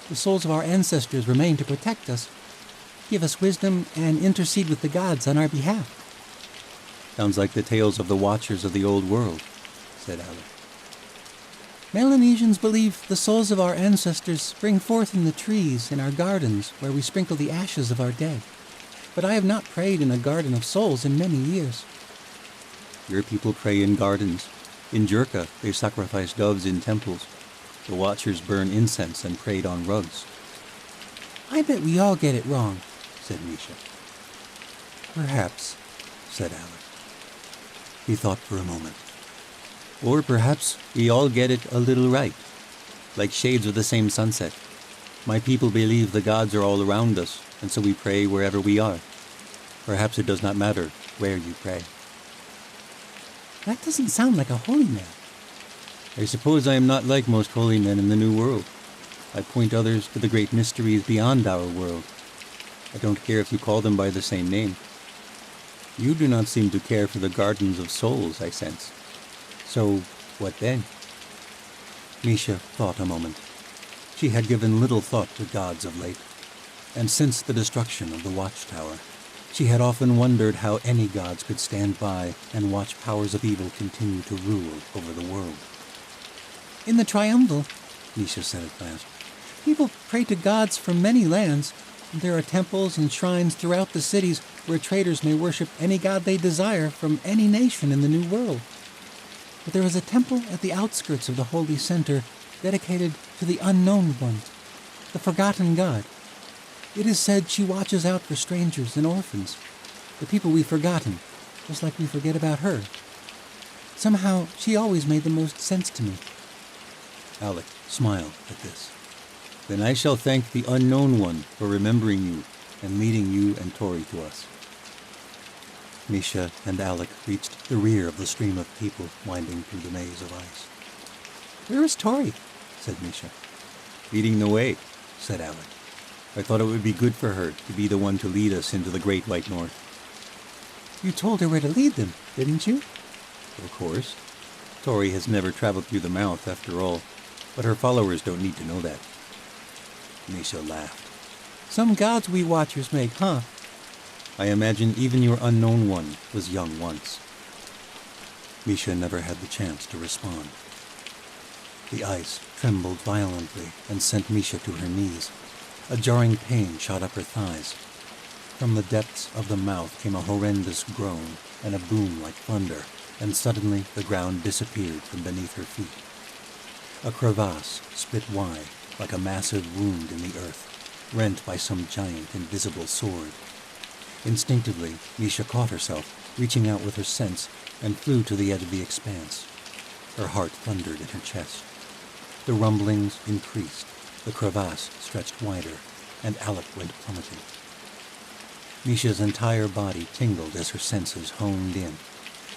The souls of our ancestors remain to protect us, give us wisdom, and intercede with the gods on our behalf. Sounds like the tales of the Watchers of the Old World, said Alec. Melanesians believe the souls of our ancestors spring forth in the trees in our gardens where we sprinkle the ashes of our dead. But I have not prayed in a garden of souls in many years. Your people pray in gardens. In Jerka, they sacrifice doves in temples. The Watchers burn incense and prayed on rugs. I bet we all get it wrong, said Misha. Perhaps, said Alec. He thought for a moment. Or perhaps we all get it a little right, like shades of the same sunset. My people believe the gods are all around us, and so we pray wherever we are. Perhaps it does not matter where you pray. That doesn't sound like a holy man. I suppose I am not like most holy men in the New World. I point others to the great mysteries beyond our world. I don't care if you call them by the same name. You do not seem to care for the gardens of souls, I sense. So, what then? Misha thought a moment. She had given little thought to gods of late, and since the destruction of the watchtower, She had often wondered how any gods could stand by and watch powers of evil continue to rule over the world. In the Triumval, Misha said at last, people pray to gods from many lands. There are temples and shrines throughout the cities where traders may worship any god they desire from any nation in the New World. But there is a temple at the outskirts of the Holy Center dedicated to the Unknown One, the Forgotten God. It is said she watches out for strangers and orphans, the people we've forgotten, just like we forget about her. Somehow, she always made the most sense to me. Alec smiled at this. Then I shall thank the Unknown One for remembering you and leading you and Tori to us. Misha and Alec reached the rear of the stream of people winding through the maze of ice. Where is Tori? Said Misha. Leading the way, said Alec. I thought it would be good for her to be the one to lead us into the Great White North. You told her where to lead them, didn't you? Of course. Tori has never traveled through the mouth, after all, but her followers don't need to know that. Misha laughed. Some gods we watchers make, huh? I imagine even your Unknown One was young once. Misha never had the chance to respond. The ice trembled violently and sent Misha to her knees. A jarring pain shot up her thighs. From the depths of the mouth came a horrendous groan and a boom like thunder, and suddenly the ground disappeared from beneath her feet. A crevasse split wide like a massive wound in the earth, rent by some giant invisible sword. Instinctively, Misha caught herself, reaching out with her sense, and flew to the edge of the expanse. Her heart thundered in her chest. The rumblings increased, the crevasse stretched wider, and Alec went plummeting. Misha's entire body tingled as her senses honed in.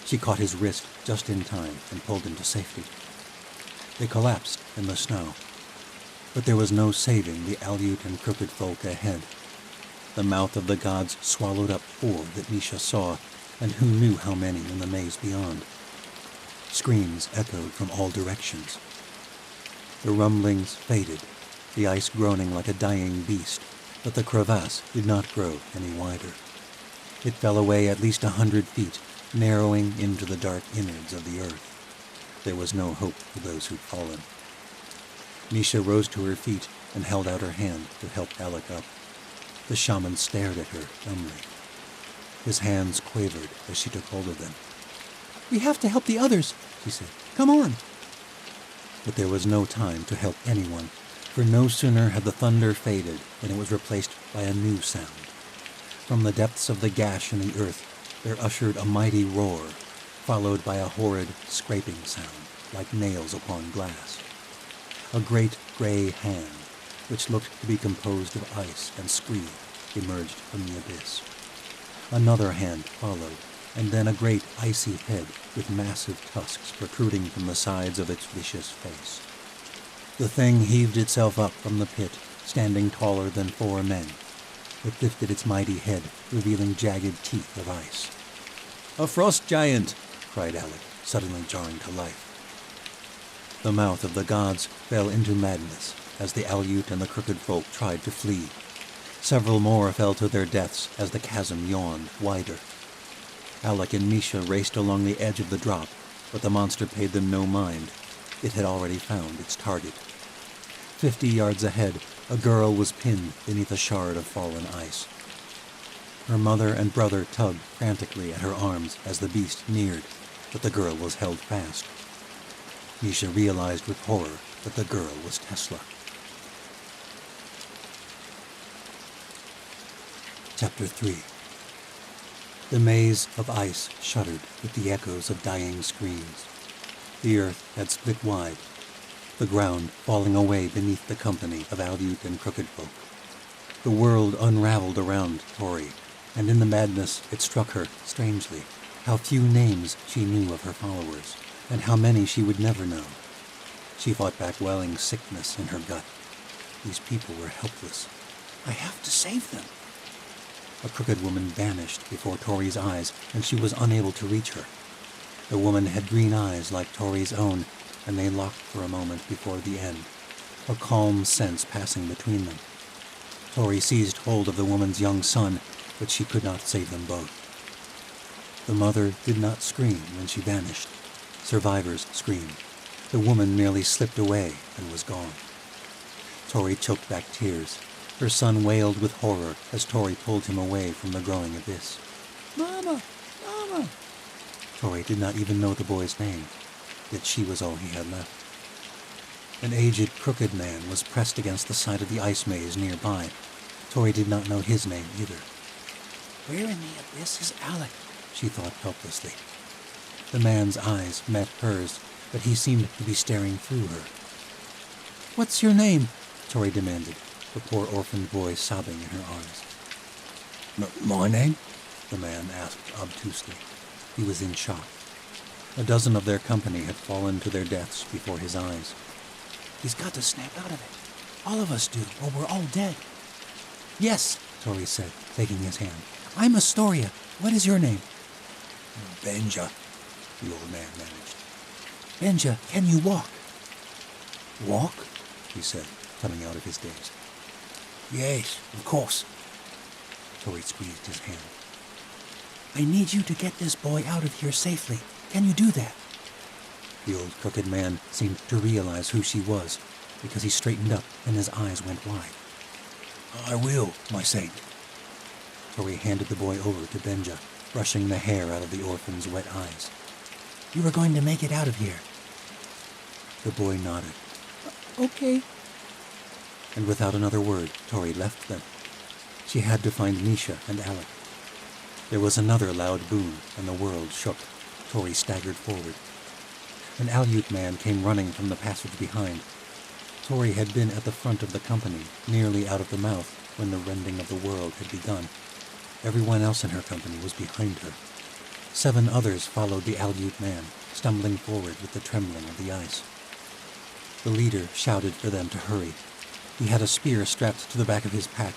She caught his wrist just in time and pulled him to safety. They collapsed in the snow. But there was no saving the Aleut and crooked folk ahead. The mouth of the gods swallowed up 4 that Misha saw, and who knew how many in the maze beyond. Screams echoed from all directions. The rumblings faded, the ice groaning like a dying beast, but the crevasse did not grow any wider. It fell away at least 100 feet, narrowing into the dark innards of the earth. There was no hope for those who'd fallen. Misha rose to her feet and held out her hand to help Alec up. The shaman stared at her dumbly. His hands quavered as she took hold of them. We have to help the others, she said. Come on. But there was no time to help anyone, for no sooner had the thunder faded than it was replaced by a new sound. From the depths of the gash in the earth, there ushered a mighty roar, followed by a horrid scraping sound, like nails upon glass. A great gray hand, which looked to be composed of ice and scree, emerged from the abyss. Another hand followed, and then a great icy head with massive tusks protruding from the sides of its vicious face. The thing heaved itself up from the pit, standing taller than 4 men. It lifted its mighty head, revealing jagged teeth of ice. "A frost giant!" cried Alec, suddenly jarring to life. The mouth of the gods fell into madness as the Aleut and the crooked folk tried to flee. Several more fell to their deaths as the chasm yawned wider. Alec and Misha raced along the edge of the drop, but the monster paid them no mind. It had already found its target. 50 yards ahead, a girl was pinned beneath a shard of fallen ice. Her mother and brother tugged frantically at her arms as the beast neared, but the girl was held fast. Misha realized with horror that the girl was Tesla. Chapter 3. The maze of ice shuddered with the echoes of dying screams. The earth had split wide, the ground falling away beneath the company of Aleut and crooked folk. The world unraveled around Tori, and in the madness it struck her, strangely, how few names she knew of her followers, and how many she would never know. She fought back welling sickness in her gut. These people were helpless. I have to save them. A crooked woman vanished before Tori's eyes, and she was unable to reach her. The woman had green eyes like Tori's own, and they locked for a moment before the end, a calm sense passing between them. Tori seized hold of the woman's young son, but she could not save them both. The mother did not scream when she vanished. Survivors screamed. The woman merely slipped away and was gone. Tori choked back tears. Her son wailed with horror as Tori pulled him away from the growing abyss. Mama! Mama! Tori did not even know the boy's name, yet she was all he had left. An aged, crooked man was pressed against the side of the ice maze nearby. Tori did not know his name either. Where in the abyss is Alec? She thought helplessly. The man's eyes met hers, but he seemed to be staring through her. What's your name? Tori demanded, the poor orphaned boy sobbing in her arms. My name? The man asked obtusely. He was in shock. A dozen of their company had fallen to their deaths before his eyes. He's got to snap out of it. All of us do, or we're all dead. Yes, Tori said, taking his hand. I'm Astoria. What is your name? Benja, the old man managed. Benja, can you walk? Walk? He said, coming out of his daze. Yes, of course. Tori squeezed his hand. I need you to get this boy out of here safely. Can you do that? The old crooked man seemed to realize who she was, because he straightened up and his eyes went wide. I will, my saint. Tori handed the boy over to Benja, brushing the hair out of the orphan's wet eyes. You are going to make it out of here. The boy nodded. Okay. And without another word, Tori left them. She had to find Misha and Alec. There was another loud boom, and the world shook. Tori staggered forward. An Aleut man came running from the passage behind. Tori had been at the front of the company, nearly out of the mouth, when the rending of the world had begun. Everyone else in her company was behind her. 7 others followed the Aleut man, stumbling forward with the trembling of the ice. The leader shouted for them to hurry. He had a spear strapped to the back of his pack,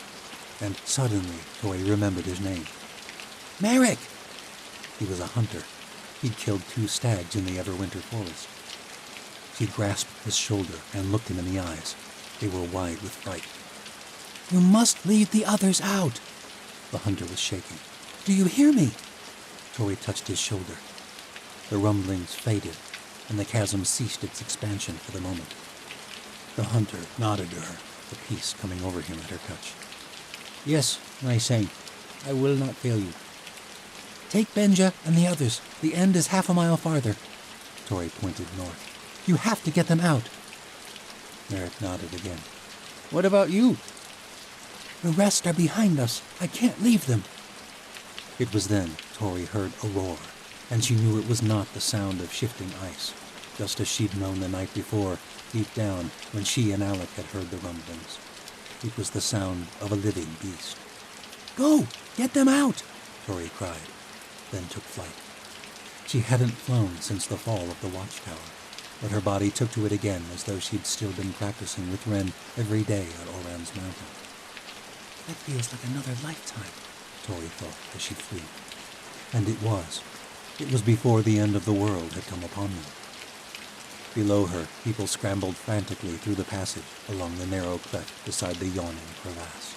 and suddenly Tori remembered his name. Merrick! He was a hunter. He'd killed 2 stags in the Everwinter forest. She grasped his shoulder and looked him in the eyes. They were wide with fright. You must lead the others out. The hunter was shaking. Do you hear me? Tori touched his shoulder. The rumblings faded, and the chasm ceased its expansion for the moment. The hunter nodded to her, the peace coming over him at her touch. Yes, my saint. I will not fail you. Take Benja and the others. The end is half a mile farther. Tori pointed north. You have to get them out. Merrick nodded again. What about you? The rest are behind us. I can't leave them. It was then Tori heard a roar, and she knew it was not the sound of shifting ice, just as she'd known the night before, deep down, when she and Alec had heard the rumblings. It was the sound of a living beast. Go! Get them out! Tori cried, then took flight. She hadn't flown since the fall of the watchtower, but her body took to it again as though she'd still been practicing with Ren every day at Oran's Mountain. That feels like another lifetime, Tori thought as she flew. And it was. It was before the end of the world had come upon them. Below her, people scrambled frantically through the passage along the narrow cleft beside the yawning crevasse.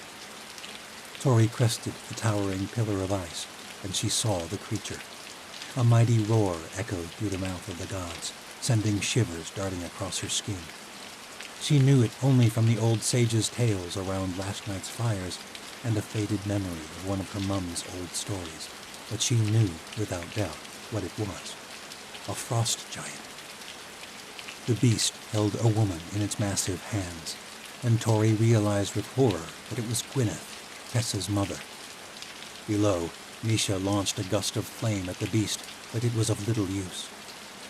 Tori crested the towering pillar of ice, and she saw the creature. A mighty roar echoed through the mouth of the gods, sending shivers darting across her skin. She knew it only from the old sages' tales around last night's fires and a faded memory of one of her mum's old stories, but she knew, without doubt, what it was. A frost giant. The beast held a woman in its massive hands, and Tori realized with horror that it was Gwyneth, Tessa's mother. Below, Misha launched a gust of flame at the beast, but it was of little use.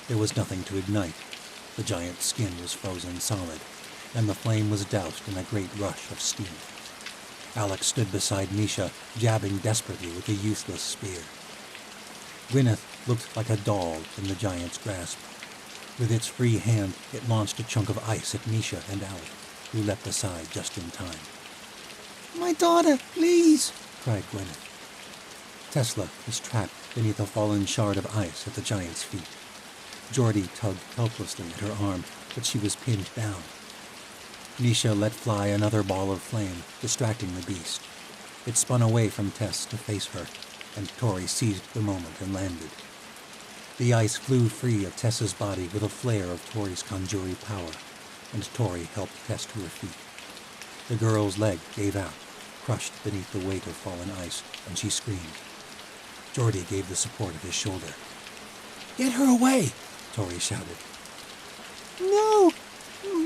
There was nothing to ignite. The giant's skin was frozen solid, and the flame was doused in a great rush of steam. Alec stood beside Misha, jabbing desperately with a useless spear. Gwyneth looked like a doll in the giant's grasp. With its free hand, it launched a chunk of ice at Misha and Alec, who leapt aside just in time. My daughter, please, cried Gwyneth. Tesla was trapped beneath a fallen shard of ice at the giant's feet. Geordie tugged helplessly at her arm, but she was pinned down. Misha let fly another ball of flame, distracting the beast. It spun away from Tess to face her, and Tori seized the moment and landed. The ice flew free of Tess's body with a flare of Tori's conjuring power, and Tori helped Tess to her feet. The girl's leg gave out, crushed beneath the weight of fallen ice, and she screamed. Jordy gave the support of his shoulder. "Get her away!" Tori shouted. No!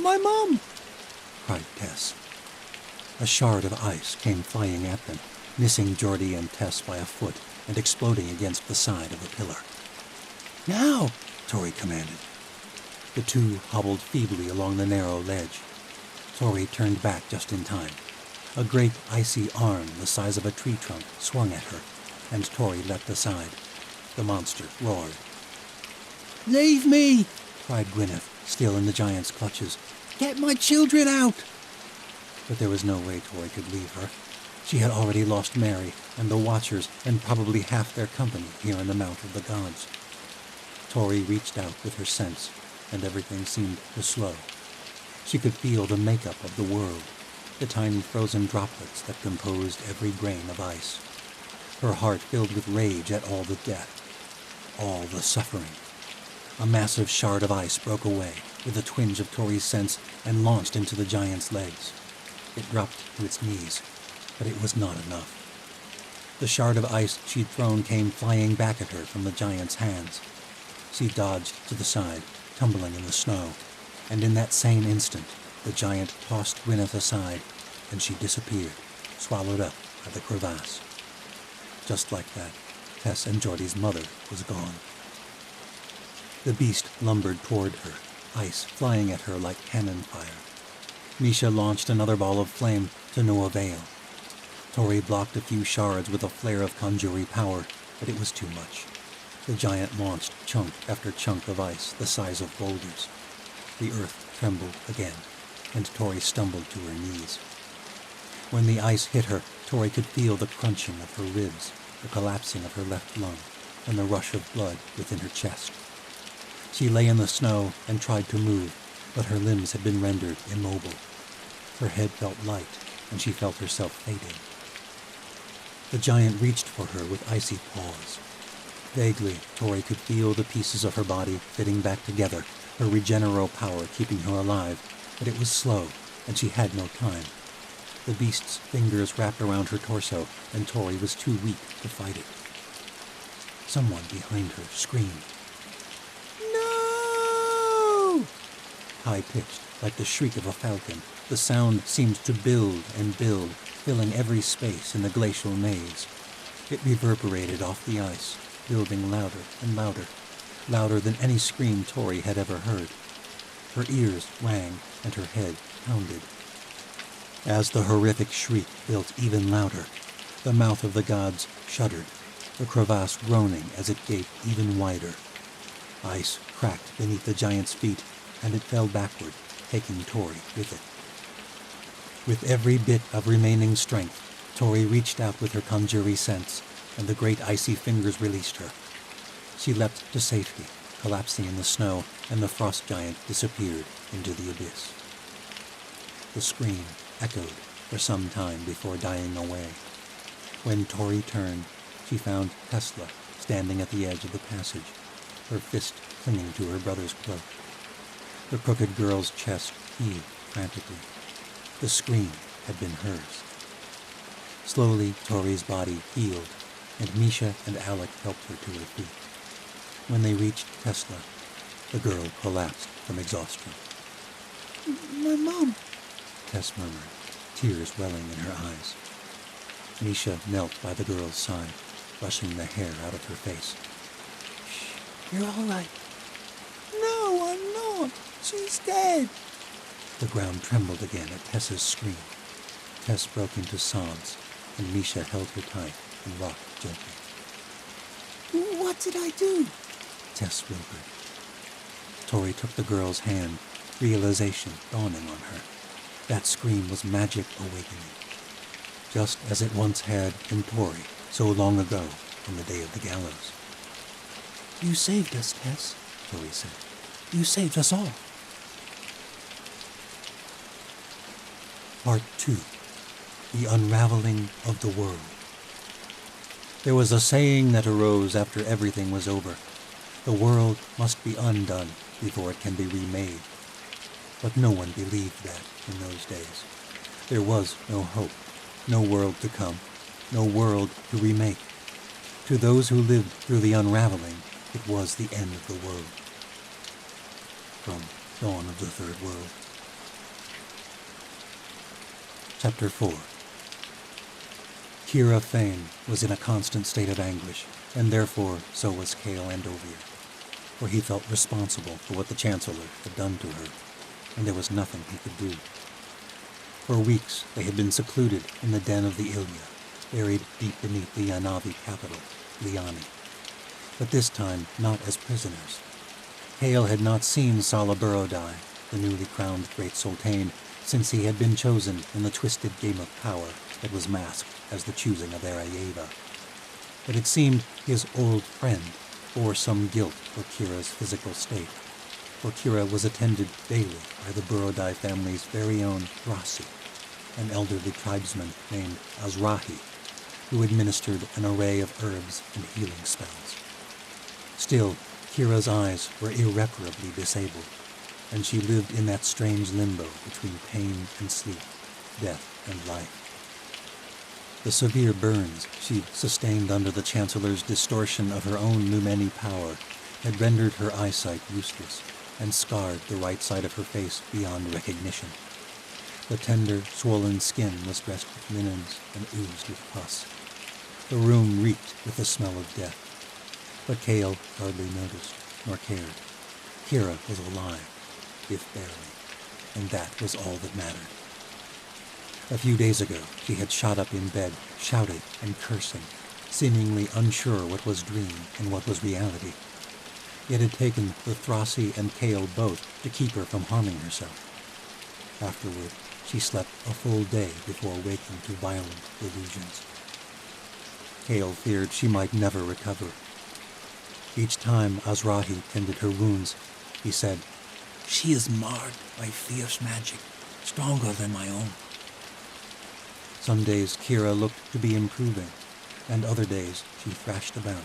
My mom! Cried Tess. A shard of ice came flying at them, missing Jordy and Tess by a foot and exploding against the side of the pillar. "Now!" Tori commanded. The two hobbled feebly along the narrow ledge. Tori turned back just in time. A great icy arm the size of a tree trunk swung at her, and Tori leapt aside. The monster roared. Leave me! Cried Gwyneth, still in the giant's clutches. Get my children out! But there was no way Tori could leave her. She had already lost Mary and the Watchers and probably half their company here in the Mount of the Gods. Tori reached out with her sense, and everything seemed to slow. She could feel the makeup of the world, the tiny frozen droplets that composed every grain of ice. Her heart filled with rage at all the death, all the suffering. A massive shard of ice broke away with a twinge of Tori's sense and launched into the giant's legs. It dropped to its knees, but it was not enough. The shard of ice she'd thrown came flying back at her from the giant's hands. She dodged to the side, tumbling in the snow, and in that same instant, the giant tossed Gwyneth aside, and she disappeared, swallowed up by the crevasse. Just like that, Tess and Jordy's mother was gone. The beast lumbered toward her, ice flying at her like cannon fire. Misha launched another ball of flame to no avail. Tori blocked a few shards with a flare of conjuring power, but it was too much. The giant launched chunk after chunk of ice the size of boulders. The earth trembled again, and Tori stumbled to her knees. When the ice hit her, Tori could feel the crunching of her ribs, the collapsing of her left lung, and the rush of blood within her chest. She lay in the snow and tried to move, but her limbs had been rendered immobile. Her head felt light, and she felt herself fading. The giant reached for her with icy paws. Vaguely, Tori could feel the pieces of her body fitting back together, her regenero power keeping her alive, but it was slow, and she had no time. The beast's fingers wrapped around her torso, and Tori was too weak to fight it. Someone behind her screamed. No! High-pitched, like the shriek of a falcon, the sound seemed to build and build, filling every space in the glacial maze. It reverberated off the ice, building louder and louder, louder than any scream Tori had ever heard. Her ears rang and her head pounded. As the horrific shriek built even louder, the mouth of the gods shuddered, the crevasse groaning as it gaped even wider. Ice cracked beneath the giant's feet, and it fell backward, taking Tori with it. With every bit of remaining strength, Tori reached out with her conjuring sense, and the great icy fingers released her. She leapt to safety, collapsing in the snow, and the frost giant disappeared into the abyss. The scream echoed for some time before dying away. When Tori turned, she found Tesla standing at the edge of the passage, her fist clinging to her brother's cloak. The crooked girl's chest heaved frantically. The scream had been hers. Slowly, Tori's body healed, and Misha and Alec helped her to her feet. When they reached Tesla, the girl collapsed from exhaustion. My mom! Tess murmured, tears welling in her eyes. Misha knelt by the girl's side, brushing the hair out of her face. Shh, you're all right. No, I'm not. She's dead. The ground trembled again at Tess's scream. Tess broke into sobs, and Misha held her tight and rocked gently. What did I do? Tess whimpered. Tori took the girl's hand, realization dawning on her. That scream was magic awakening, just as it once had in Tori so long ago on the day of the gallows. You saved us, Tess, Tori said. You saved us all. Part 2. the unraveling of the world. There was a saying that arose after everything was over. The world must be undone before it can be remade. But no one believed that in those days. There was no hope, no world to come, no world to remake. To those who lived through the unraveling, it was the end of the world. From Dawn of the Third World. Chapter 4. Kira Fane was in a constant state of anguish, and therefore so was Cale Andovier, for he felt responsible for what the Chancellor had done to her, and there was nothing he could do. For weeks they had been secluded in the den of the Ilya, buried deep beneath the Yanavi capital, Liani, but this time not as prisoners. Cale had not seen Sala Burodai, the newly crowned Great Sultane, since he had been chosen in the twisted game of power that was masked as the choosing of Arayeva. But it seemed his old friend bore some guilt for Kira's physical state, for Kira was attended daily by the Burodai family's very own Rasi, an elderly tribesman named Azrahi, who administered an array of herbs and healing spells. Still, Kira's eyes were irreparably disabled, and she lived in that strange limbo between pain and sleep, death and life. The severe burns she sustained under the Chancellor's distortion of her own Lumeni power had rendered her eyesight useless and scarred the right side of her face beyond recognition. The tender, swollen skin was dressed with linens and oozed with pus. The room reeked with the smell of death, but Cale hardly noticed nor cared. Kira was alive, if barely, and that was all that mattered. A few days ago, she had shot up in bed, shouting and cursing, seemingly unsure what was dream and what was reality. It had taken the Thrasi and Cale both to keep her from harming herself. Afterward, she slept a full day before waking to violent delusions. Cale feared she might never recover. Each time Azrahi tended her wounds, he said, "She is marred by fierce magic, stronger than my own." Some days Kira looked to be improving, and other days she thrashed about,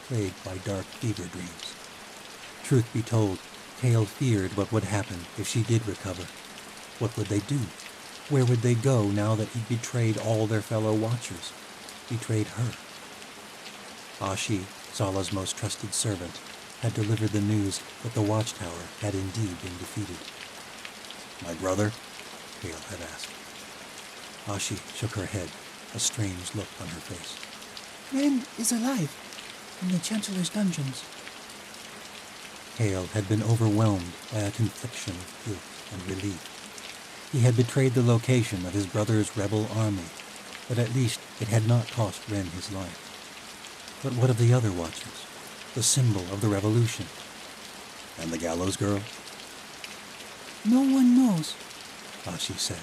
plagued by dark fever dreams. Truth be told, Cale feared what would happen if she did recover. What would they do? Where would they go now that he'd betrayed all their fellow Watchers? Betrayed her. Ashi, Sala's most trusted servant, had delivered the news that the Watchtower had indeed been defeated. "My brother?" Cale had asked. Ashi shook her head, a strange look on her face. Ren is alive, in the Chancellor's dungeons. Cale had been overwhelmed by a confliction of guilt and relief. He had betrayed the location of his brother's rebel army, but at least it had not cost Ren his life. But what of the other Watchers? The symbol of the revolution? And the gallows girl? No one knows. Ashi said.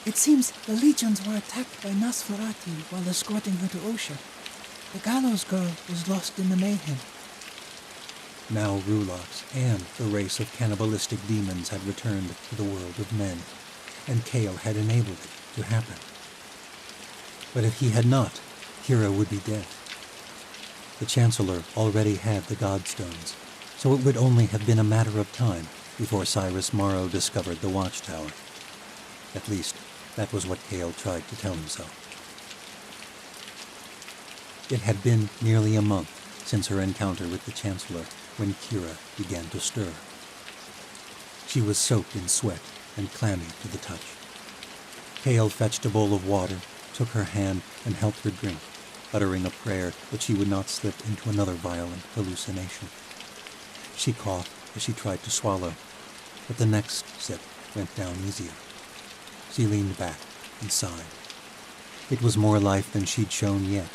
It seems the legions were attacked by Nosferatu while escorting her to Osha. The gallows girl was lost in the mayhem. Now Rulox and the race of cannibalistic demons had returned to the world of men, and Cale had enabled it to happen. But if he had not, Kira would be dead. The Chancellor already had the Godstones, so it would only have been a matter of time before Cyrus Morrow discovered the Watchtower. At least, that was what Cale tried to tell himself. It had been nearly a month since her encounter with the Chancellor when Kira began to stir. She was soaked in sweat and clammy to the touch. Cale fetched a bowl of water, took her hand, and helped her drink, uttering a prayer that she would not slip into another violent hallucination. She coughed as she tried to swallow, but the next sip went down easier. She leaned back and sighed. It was more life than she'd shown yet,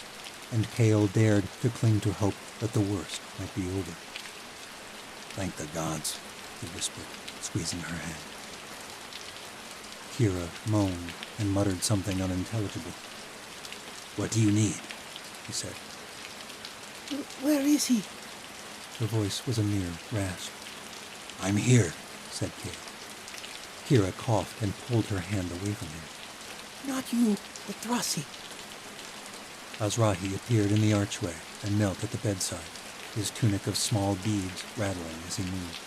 and Cale dared to cling to hope that the worst might be over. "Thank the gods," he whispered, squeezing her hand. Kira moaned and muttered something unintelligible. "What do you need?" he said. Where is he? Her voice was a mere rasp. "I'm here," said Cale. Kira coughed and pulled her hand away from him. Not you, the Throssi? Azrahi appeared in the archway and knelt at the bedside, his tunic of small beads rattling as he moved.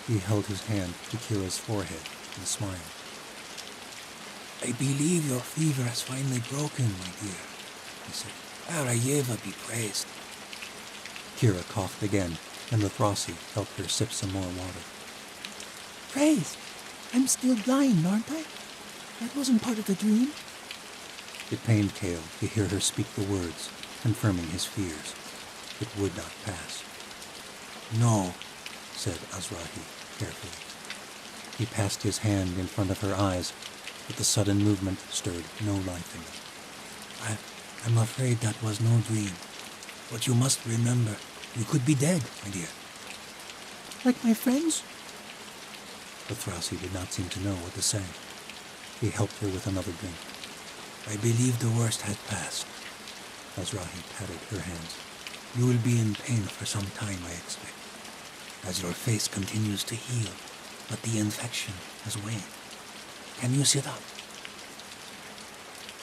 He held his hand to Kira's forehead and smiled. I believe your fever has finally broken, my dear, he said. Arayeva be praised. Kira coughed again, and the Throssi helped her sip some more water. Praised? I'm still blind, aren't I? That wasn't part of the dream. It pained Kale to hear her speak the words, confirming his fears. It would not pass. No, said Azrahi carefully. He passed his hand in front of her eyes, but the sudden movement stirred no life in them. I'm afraid that was no dream. But you must remember, you could be dead, my dear. Like my friends? The Throssi did not seem to know what to say. He helped her with another drink. I believe the worst has passed. Azrahi patted her hands. You will be in pain for some time, I expect, as your face continues to heal, but the infection has waned. Can you sit up?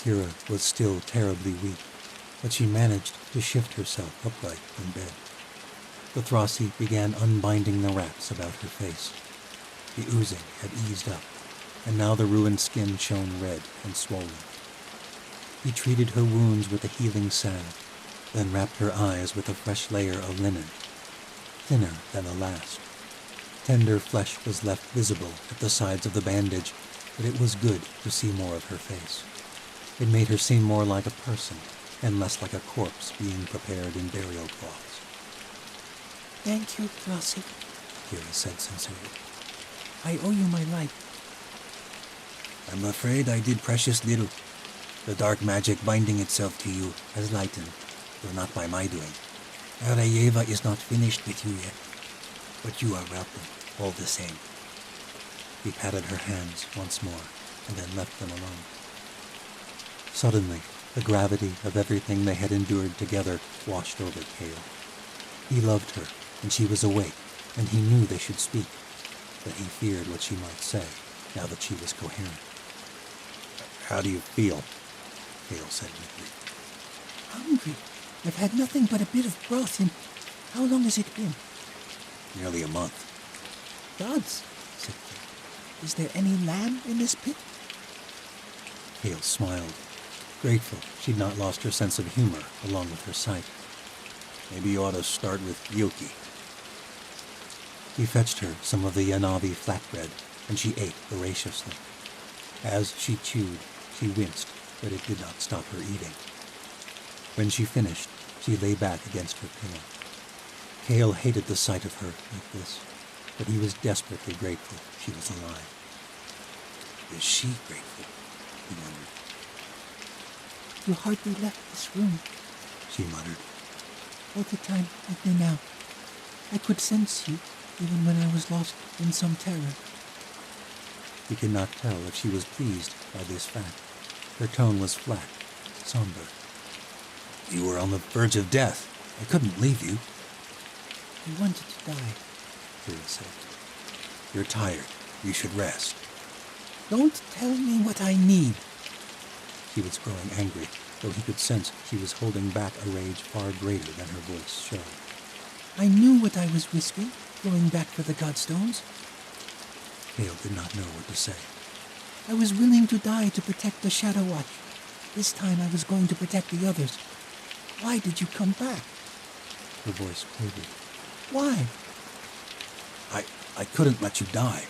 Kira was still terribly weak, but she managed to shift herself upright in bed. The Throssi began unbinding the wraps about her face. The oozing had eased up, and now the ruined skin shone red and swollen. He treated her wounds with a healing salve, then wrapped her eyes with a fresh layer of linen, thinner than the last. Tender flesh was left visible at the sides of the bandage, but it was good to see more of her face. It made her seem more like a person, and less like a corpse being prepared in burial cloths. Thank you, Throssi, Kira said sincerely. I owe you my life. I'm afraid I did precious little. The dark magic binding itself to you has lightened, though not by my doing. Arayeva is not finished with you yet, but you are welcome, all the same. He patted her hands once more, and then left them alone. Suddenly, the gravity of everything they had endured together washed over Kale. He loved her, and she was awake, and he knew they should speak, but he feared what she might say, now that she was coherent. How do you feel? Kale said weakly. Hungry. I've had nothing but a bit of broth in... How long has it been? Nearly a month. Gods, said Kale. Is there any lamb in this pit? Kale smiled, grateful she'd not lost her sense of humor along with her sight. Maybe you ought to start with Yoki. He fetched her some of the Yanavi flatbread, and she ate voraciously. As she chewed, she winced, but it did not stop her eating. When she finished, she lay back against her pillow. Kale hated the sight of her like this, but he was desperately grateful she was alive. Is she grateful? He wondered. You hardly left this room, she muttered. All the time I've been out. I could sense you, even when I was lost in some terror. He could not tell if she was pleased by this fact. Her tone was flat, somber. You were on the verge of death. I couldn't leave you. I wanted to die, Kira said. You're tired. You should rest. Don't tell me what I need. She was growing angry, though he could sense she was holding back a rage far greater than her voice showed. I knew what I was risking, going back for the Godstones. Kale did not know what to say. I was willing to die to protect the Shadow Watch. This time I was going to protect the others. Why did you come back? Her voice quavered. Why? I couldn't let you die.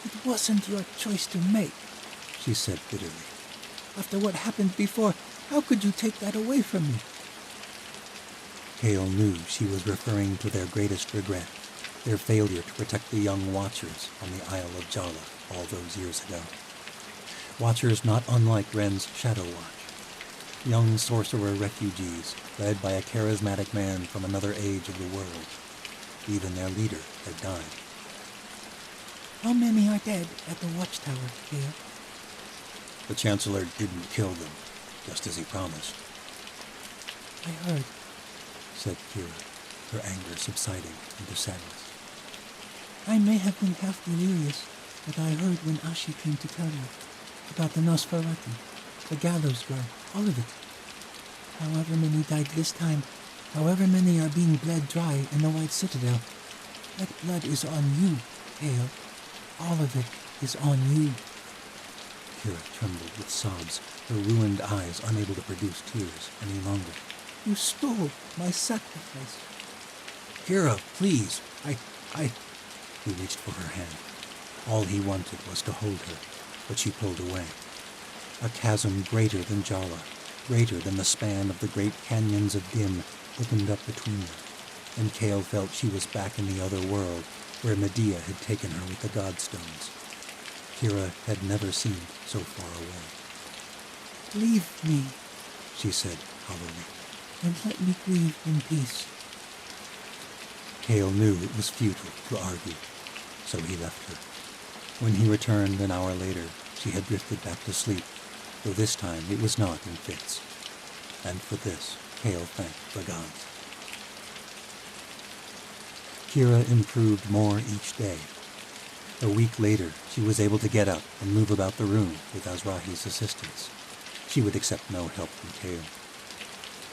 It wasn't your choice to make, she said bitterly. After what happened before, how could you take that away from me? Kale knew she was referring to their greatest regret, their failure to protect the young Watchers on the Isle of Jala all those years ago. Watchers not unlike Ren's Shadow Watch. Young sorcerer refugees led by a charismatic man from another age of the world. Even their leader had died. How many are dead at the watchtower, Kale? The Chancellor didn't kill them, just as he promised. I heard, said Kira, her anger subsiding into sadness. I may have been half delirious, but I heard when Ashi came to tell you. about the Nosferatu, the gallows girl, all of it. However many died this time, however many are being bled dry in the White Citadel, that blood is on you, Hale. All of it is on you. Kira trembled with sobs, her ruined eyes unable to produce tears any longer. You stole my sacrifice. Kira, please, I... He reached for her hand. All he wanted was to hold her, but she pulled away. A chasm greater than Jala, greater than the span of the great canyons of Dim, opened up between them, and Kale felt she was back in the other world, where Medea had taken her with the Godstones. Kira had never seemed so far away. Leave me, she said hollowly, and let me grieve in peace. Kale knew it was futile to argue, so he left her. When he returned an hour later, she had drifted back to sleep, though this time it was not in fits. And for this, Kale thanked the gods. Kira improved more each day. A week later, she was able to get up and move about the room with Azrahi's assistance. She would accept no help from Kale.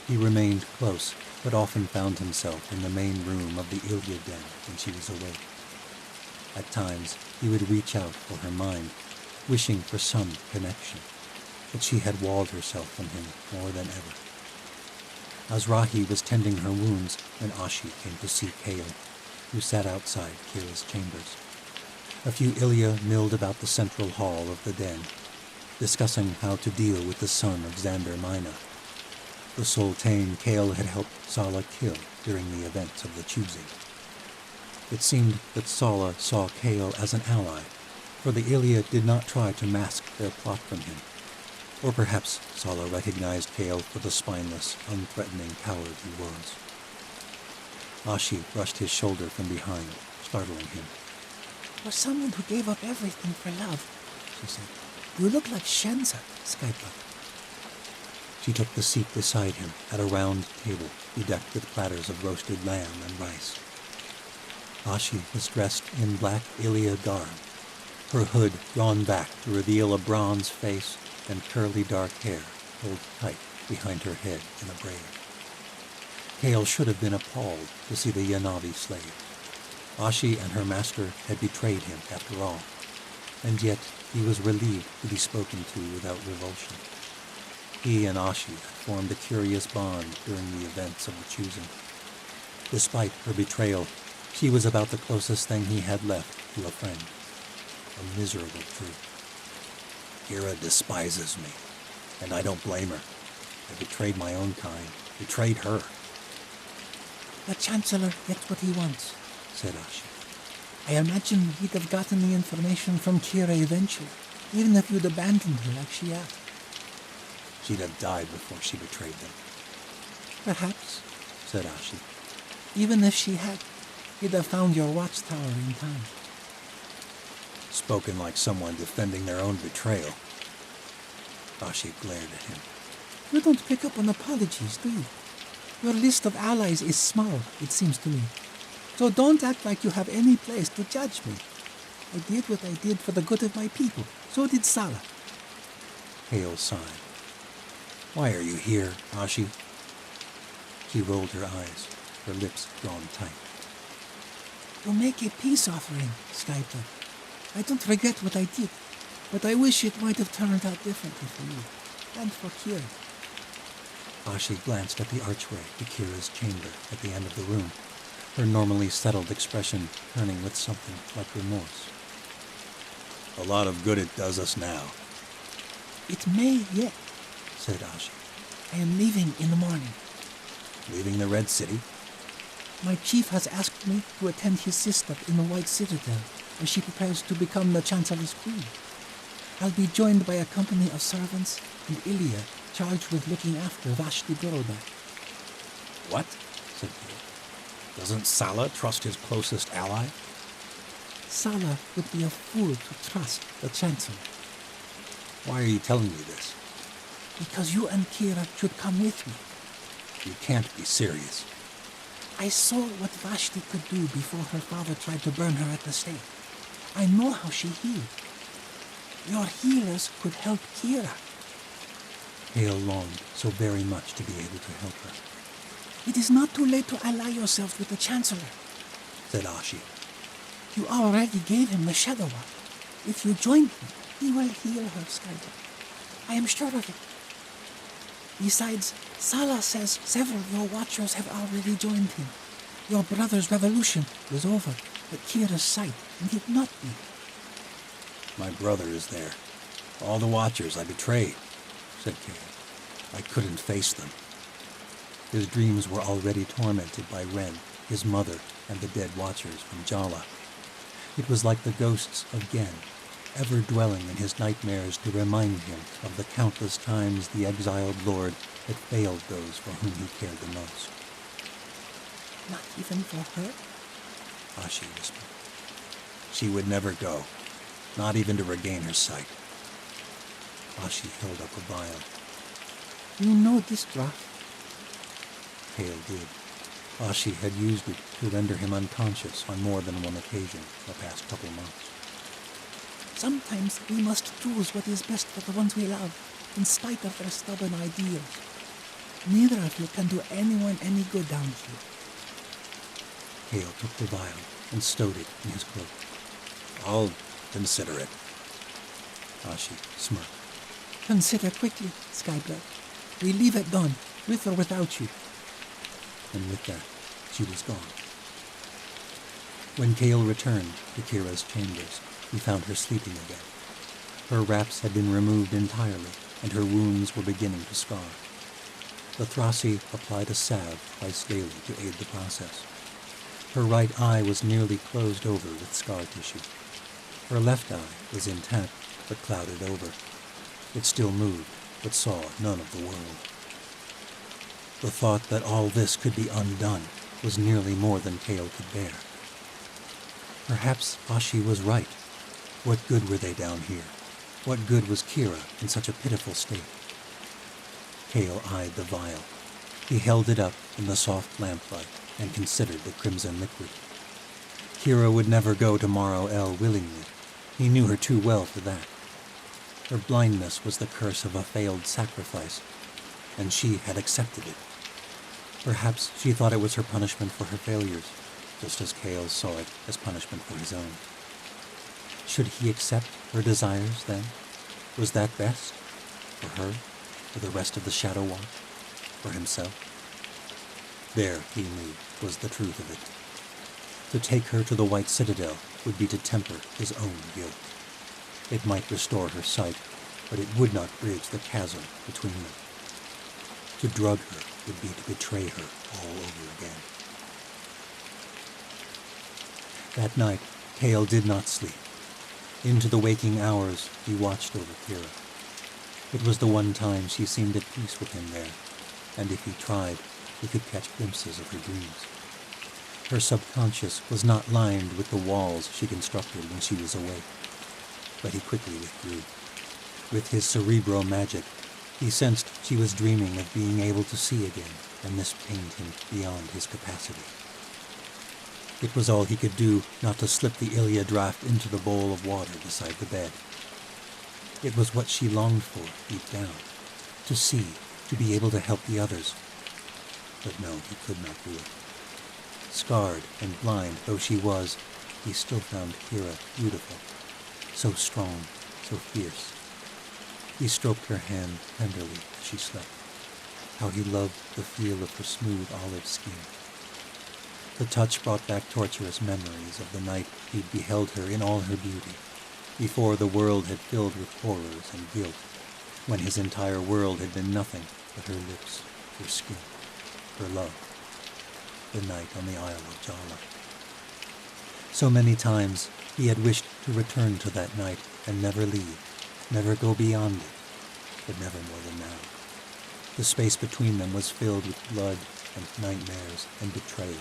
He remained close, but often found himself in the main room of the Ilya den when she was awake. At times, he would reach out for her mind, wishing for some connection, but she had walled herself from him more than ever. Azrahi was tending her wounds when Ashi came to see Kale, who sat outside Kira's chambers. A few Ilya milled about the central hall of the den, discussing how to deal with the son of Xander Mina, the Sultane Kale had helped Sala kill during the events of the choosing. It seemed that Sala saw Kale as an ally, for the Ilya did not try to mask their plot from him. Or perhaps Sala recognized Kale for the spineless, unthreatening coward he was. Ashi brushed his shoulder from behind, startling him. For someone who gave up everything for love, she said, you look like Shenza, Skypa. She took the seat beside him at a round table bedecked with platters of roasted lamb and rice. Ashi was dressed in black Ilya garb, her hood drawn back to reveal a bronze face and curly dark hair pulled tight behind her head in a braid. Kale should have been appalled to see the Yanavi slave. Ashi and her master had betrayed him after all, and yet he was relieved to be spoken to without revulsion. He and Ashi had formed a curious bond during the events of the choosing. Despite her betrayal, she was about the closest thing he had left to a friend. A miserable truth. Kira despises me, and I don't blame her. I betrayed my own kind, betrayed her. The Chancellor gets what he wants, said Ashi. I imagine he'd have gotten the information from Kira eventually, even if you'd abandoned her like she asked. She'd have died before she betrayed them. Perhaps, said Ashi. Even if she had, he'd have found your watchtower in time. Spoken like someone defending their own betrayal. Ashi glared at him. You don't pick up on apologies, do you? Your list of allies is small, it seems to me. So don't act like you have any place to judge me. I did what I did for the good of my people. So did Sala. Hale sighed. Why are you here, Ashi? She rolled her eyes, her lips drawn tight. To make a peace offering, Skype. I don't regret what I did, but I wish it might have turned out differently for you, and for Kira. Ashi glanced at the archway to Kira's chamber at the end of the room, her normally settled expression turning with something like remorse. A lot of good it does us now. It may yet, said Ashi. I am leaving in the morning. Leaving the Red City? My chief has asked me to attend his sister in the White Citadel as she prepares to become the Chancellor's queen. I'll be joined by a company of servants and Ilya charged with looking after Vashti Goroda. What? Said Kira. Doesn't Sala trust his closest ally? Sala would be a fool to trust the Chancellor. Why are you telling me this? Because you and Kira should come with me. You can't be serious. I saw what Vashti could do before her father tried to burn her at the stake. I know how she healed. Your healers could help Kira. Hale longed so very much to be able to help her. It is not too late to ally yourself with the Chancellor, said Ashi. You already gave him the Shadow Walk. If you join him, he will heal her, Skyblood. I am sure of it. Besides, Sala says several of your Watchers have already joined him. Your brother's revolution was over, but Kira's sight did not be. My brother is there. All the Watchers I betrayed, said Kale. I couldn't face them. His dreams were already tormented by Ren, his mother, and the dead Watchers from Jala. It was like the ghosts of Gen, ever dwelling in his nightmares to remind him of the countless times the exiled Lord had failed those for whom he cared the most. Not even for her? Ashi whispered. She would never go, not even to regain her sight. Ashi held up a vial. You know this draught? Hale did. Ashi had used it to render him unconscious on more than one occasion the past couple months. Sometimes we must choose what is best for the ones we love, in spite of their stubborn ideals. Neither of you can do anyone any good down here. Hale took the vial and stowed it in his cloak. I'll consider it. Ashi smirked. Consider quickly, Skyblood. We leave at dawn, with or without you. And with that, she was gone. When Kale returned to Kira's chambers, he found her sleeping again. Her wraps had been removed entirely, and her wounds were beginning to scar. The Thrasi applied a salve twice daily to aid the process. Her right eye was nearly closed over with scar tissue. Her left eye was intact, but clouded over. It still moved, but saw none of the world. The thought that all this could be undone was nearly more than Kale could bear. Perhaps Ashi was right. What good were they down here? What good was Kira in such a pitiful state? Kale eyed the vial. He held it up in the soft lamplight and considered the crimson liquid. Kira would never go to Morrow El willingly. He knew her too well for that. Her blindness was the curse of a failed sacrifice, and she had accepted it. Perhaps she thought it was her punishment for her failures, just as Kale saw it as punishment for his own. Should he accept her desires, then? Was that best? For her? For the rest of the Shadow Walk? For himself? There, he knew, was the truth of it. To take her to the White Citadel would be to temper his own guilt. It might restore her sight, but it would not bridge the chasm between them. To drug her would be to betray her all over again. That night, Kale did not sleep. Into the waking hours, he watched over Kira. It was the one time she seemed at peace with him there, and if he tried, he could catch glimpses of her dreams. Her subconscious was not lined with the walls she constructed when she was awake, but he quickly withdrew. With his cerebral magic, he sensed she was dreaming of being able to see again, and this pained him beyond his capacity. It was all he could do not to slip the Ilia draft into the bowl of water beside the bed. It was what she longed for deep down, to see, to be able to help the others. But no, he could not do it. Scarred and blind though she was, he still found Kira beautiful, so strong, so fierce. He stroked her hand tenderly as she slept. How he loved the feel of her smooth olive skin. The touch brought back torturous memories of the night he'd beheld her in all her beauty, before the world had filled with horrors and guilt, when his entire world had been nothing but her lips, her skin, her love. The night on the Isle of Jala. So many times he had wished to return to that night and never leave, never go beyond it, but never more than now. The space between them was filled with blood and nightmares and betrayal.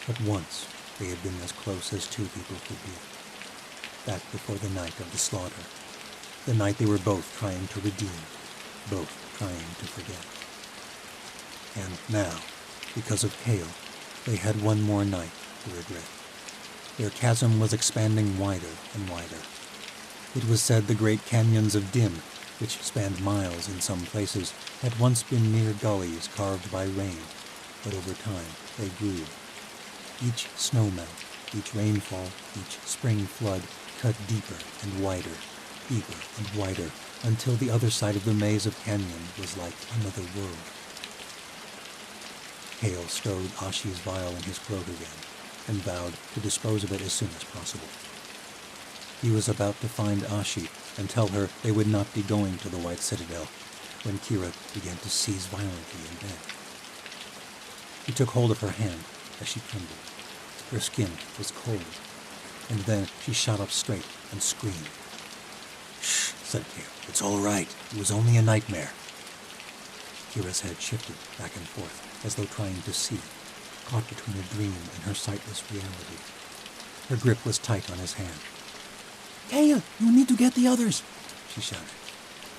But once they had been as close as two people could be. Back before the night of the slaughter. The night they were both trying to redeem, both trying to forget. And now, because of Kale, they had one more night to regret. Their chasm was expanding wider and wider. It was said the great canyons of Dim, which spanned miles in some places, had once been mere gullies carved by rain, but over time they grew. Each snowmelt, each rainfall, each spring flood cut deeper and wider, until the other side of the maze of canyon was like another world. Hale stowed Ashi's vial in his cloak again, and vowed to dispose of it as soon as possible. He was about to find Ashi and tell her they would not be going to the White Citadel when Kira began to seize violently in bed. He took hold of her hand as she trembled. Her skin was cold, and then she shot up straight and screamed. "Shh," said Kira. "It's all right. It was only a nightmare." Kira's head shifted back and forth, as though trying to see, caught between a dream and her sightless reality. Her grip was tight on his hand. Kale, you need to get the others, she shouted.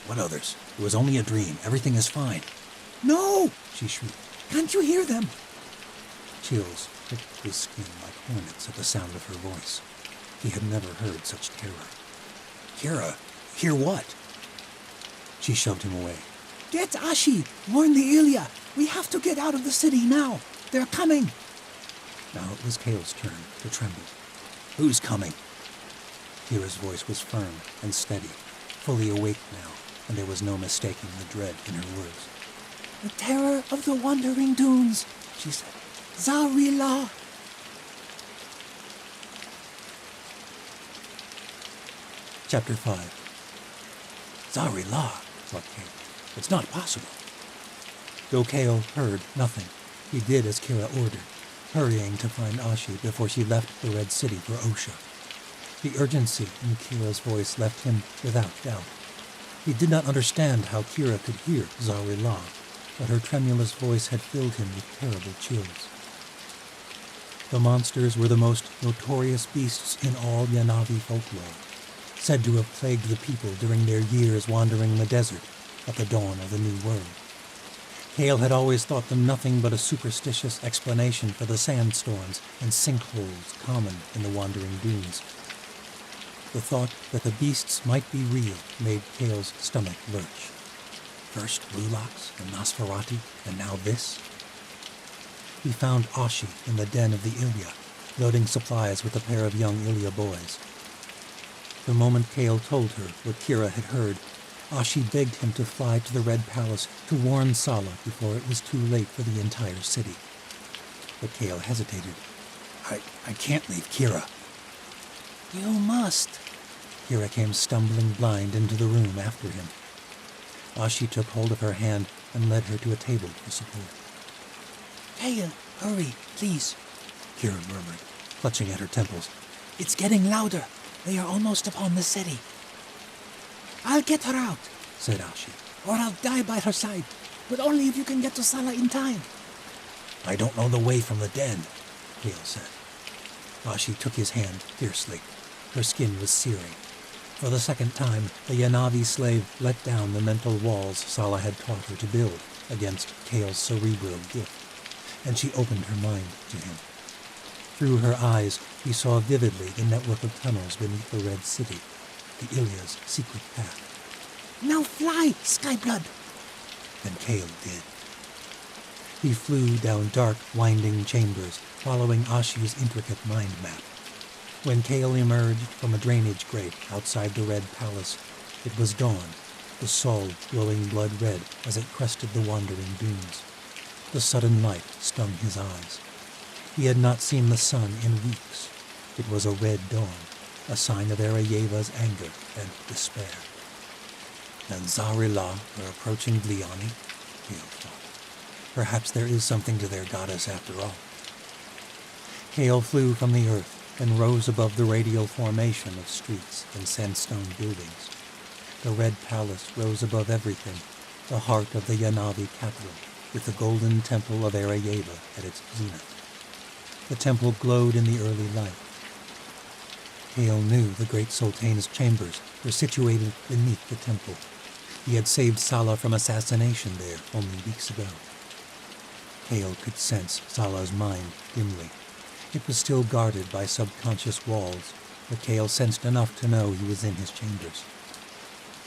"What others? It was only a dream. Everything is fine." No, she shrieked. Can't you hear them? Chills pricked his skin like hornets at the sound of her voice. He had never heard such terror. "Kira, hear what?" She shoved him away. Get Ashi! Warn the Ilya! We have to get out of the city now! They're coming! Now it was Kale's turn to tremble. "Who's coming?" Kira's voice was firm and steady, fully awake now, and there was no mistaking the dread in her words. The terror of the wandering dunes, she said. Zarila! Chapter 5. Zarila, thought Kale. It's not possible. Though Kale heard nothing, he did as Kira ordered, hurrying to find Ashi before she left the Red City for Osha. The urgency in Kira's voice left him without doubt. He did not understand how Kira could hear Zarila, but her tremulous voice had filled him with terrible chills. The monsters were the most notorious beasts in all Yanavi folklore, said to have plagued the people during their years wandering the desert at the dawn of the New World. Kale had always thought them nothing but a superstitious explanation for the sandstorms and sinkholes common in the wandering dunes. The thought that the beasts might be real made Kale's stomach lurch. First Rulaks and Nosferatu, and now this? He found Ashi in the den of the Ilya, loading supplies with a pair of young Ilya boys. The moment Kale told her what Kira had heard, Ashi begged him to fly to the Red Palace to warn Sala before it was too late for the entire city. But Kale hesitated. I can't leave Kira. You must. Kira came stumbling blind into the room after him. Ashi took hold of her hand and led her to a table for support. Kale, hurry, please, Kira murmured, clutching at her temples. It's getting louder. They are almost upon the city. I'll get her out, said Ashi. Or I'll die by her side, but only if you can get to Sala in time. I don't know the way from the den, Kale said. Ashi took his hand fiercely. Her skin was searing. For the second time, the Yanavi slave let down the mental walls Sala had taught her to build against Kale's cerebral gift, and she opened her mind to him. Through her eyes, he saw vividly the network of tunnels beneath the Red City, the Ilya's secret path. Now fly, Skyblood! And Kale did. He flew down dark, winding chambers, following Ashi's intricate mind map. When Kale emerged from a drainage grate outside the Red Palace, it was dawn, the sol glowing blood red as it crested the wandering dunes. The sudden light stung his eyes. He had not seen the sun in weeks. It was a red dawn, a sign of Arayeva's anger and despair. And Zarila are approaching Gliani, Kale thought. Perhaps there is something to their goddess after all. Kale flew from the earth and rose above the radial formation of streets and sandstone buildings. The Red Palace rose above everything, the heart of the Yanavi capital, with the golden temple of Arayeva at its zenith. The temple glowed in the early light. Kale knew the great Sultan's chambers were situated beneath the temple. He had saved Sala from assassination there only weeks ago. Kale could sense Sala's mind dimly. It was still guarded by subconscious walls, but Kale sensed enough to know he was in his chambers.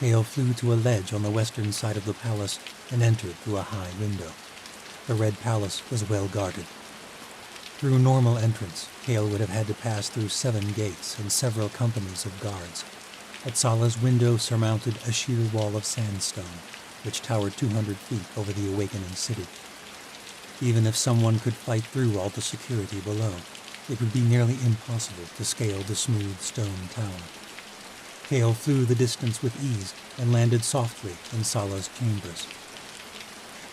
Kale flew to a ledge on the western side of the palace and entered through a high window. The Red Palace was well guarded. Through normal entrance, Kale would have had to pass through 7 gates and several companies of guards. But Sala's window surmounted a sheer wall of sandstone, which towered 200 feet over the awakening city. Even if someone could fight through all the security below, it would be nearly impossible to scale the smooth stone tower. Kale flew the distance with ease and landed softly in Sala's chambers.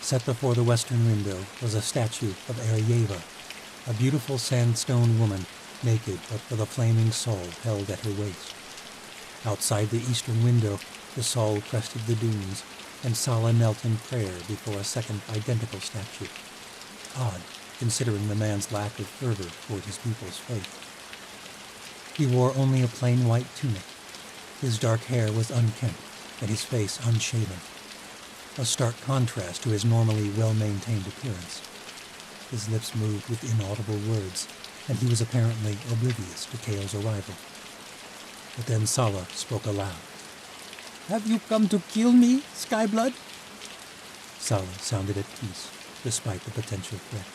Set before the western window was a statue of Aryeva, a beautiful sandstone woman, naked but with a flaming saul held at her waist. Outside the eastern window, the saul crested the dunes, and Sala knelt in prayer before a second identical statue. Odd, considering the man's lack of fervor toward his people's faith. He wore only a plain white tunic. His dark hair was unkempt, and his face unshaven, a stark contrast to his normally well-maintained appearance. His lips moved with inaudible words, and he was apparently oblivious to Kale's arrival. But then Sala spoke aloud. Have you come to kill me, Skyblood? Sala sounded at peace, despite the potential threat.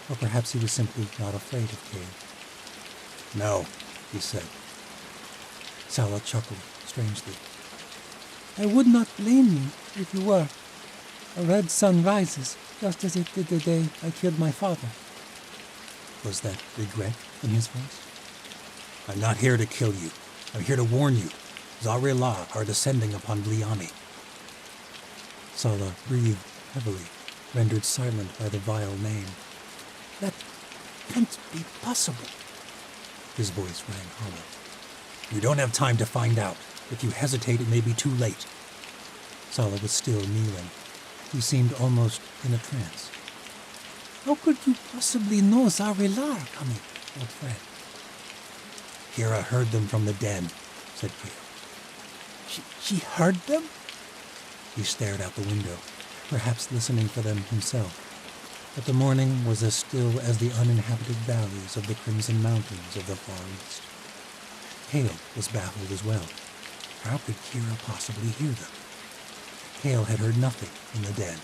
Or perhaps he was simply not afraid of Kale. No, he said. Sala chuckled strangely. I would not blame you if you were. A red sun rises, just as it did the day I killed my father. Was that regret in his voice? I'm not here to kill you. I'm here to warn you. Zarela are descending upon Bliani. Sala breathed heavily, rendered silent by the vile name. That can't be possible. His voice rang hollow. You don't have time to find out. If you hesitate, it may be too late. Sala was still kneeling. He seemed almost in a trance. How could you possibly know Zarela are coming, old friend? Kira heard them from the den, said Kale. She heard them? He stared out the window, perhaps listening for them himself. But the morning was as still as the uninhabited valleys of the Crimson Mountains of the Far East. Kale was baffled as well. How could Kira possibly hear them? Kale had heard nothing in the den.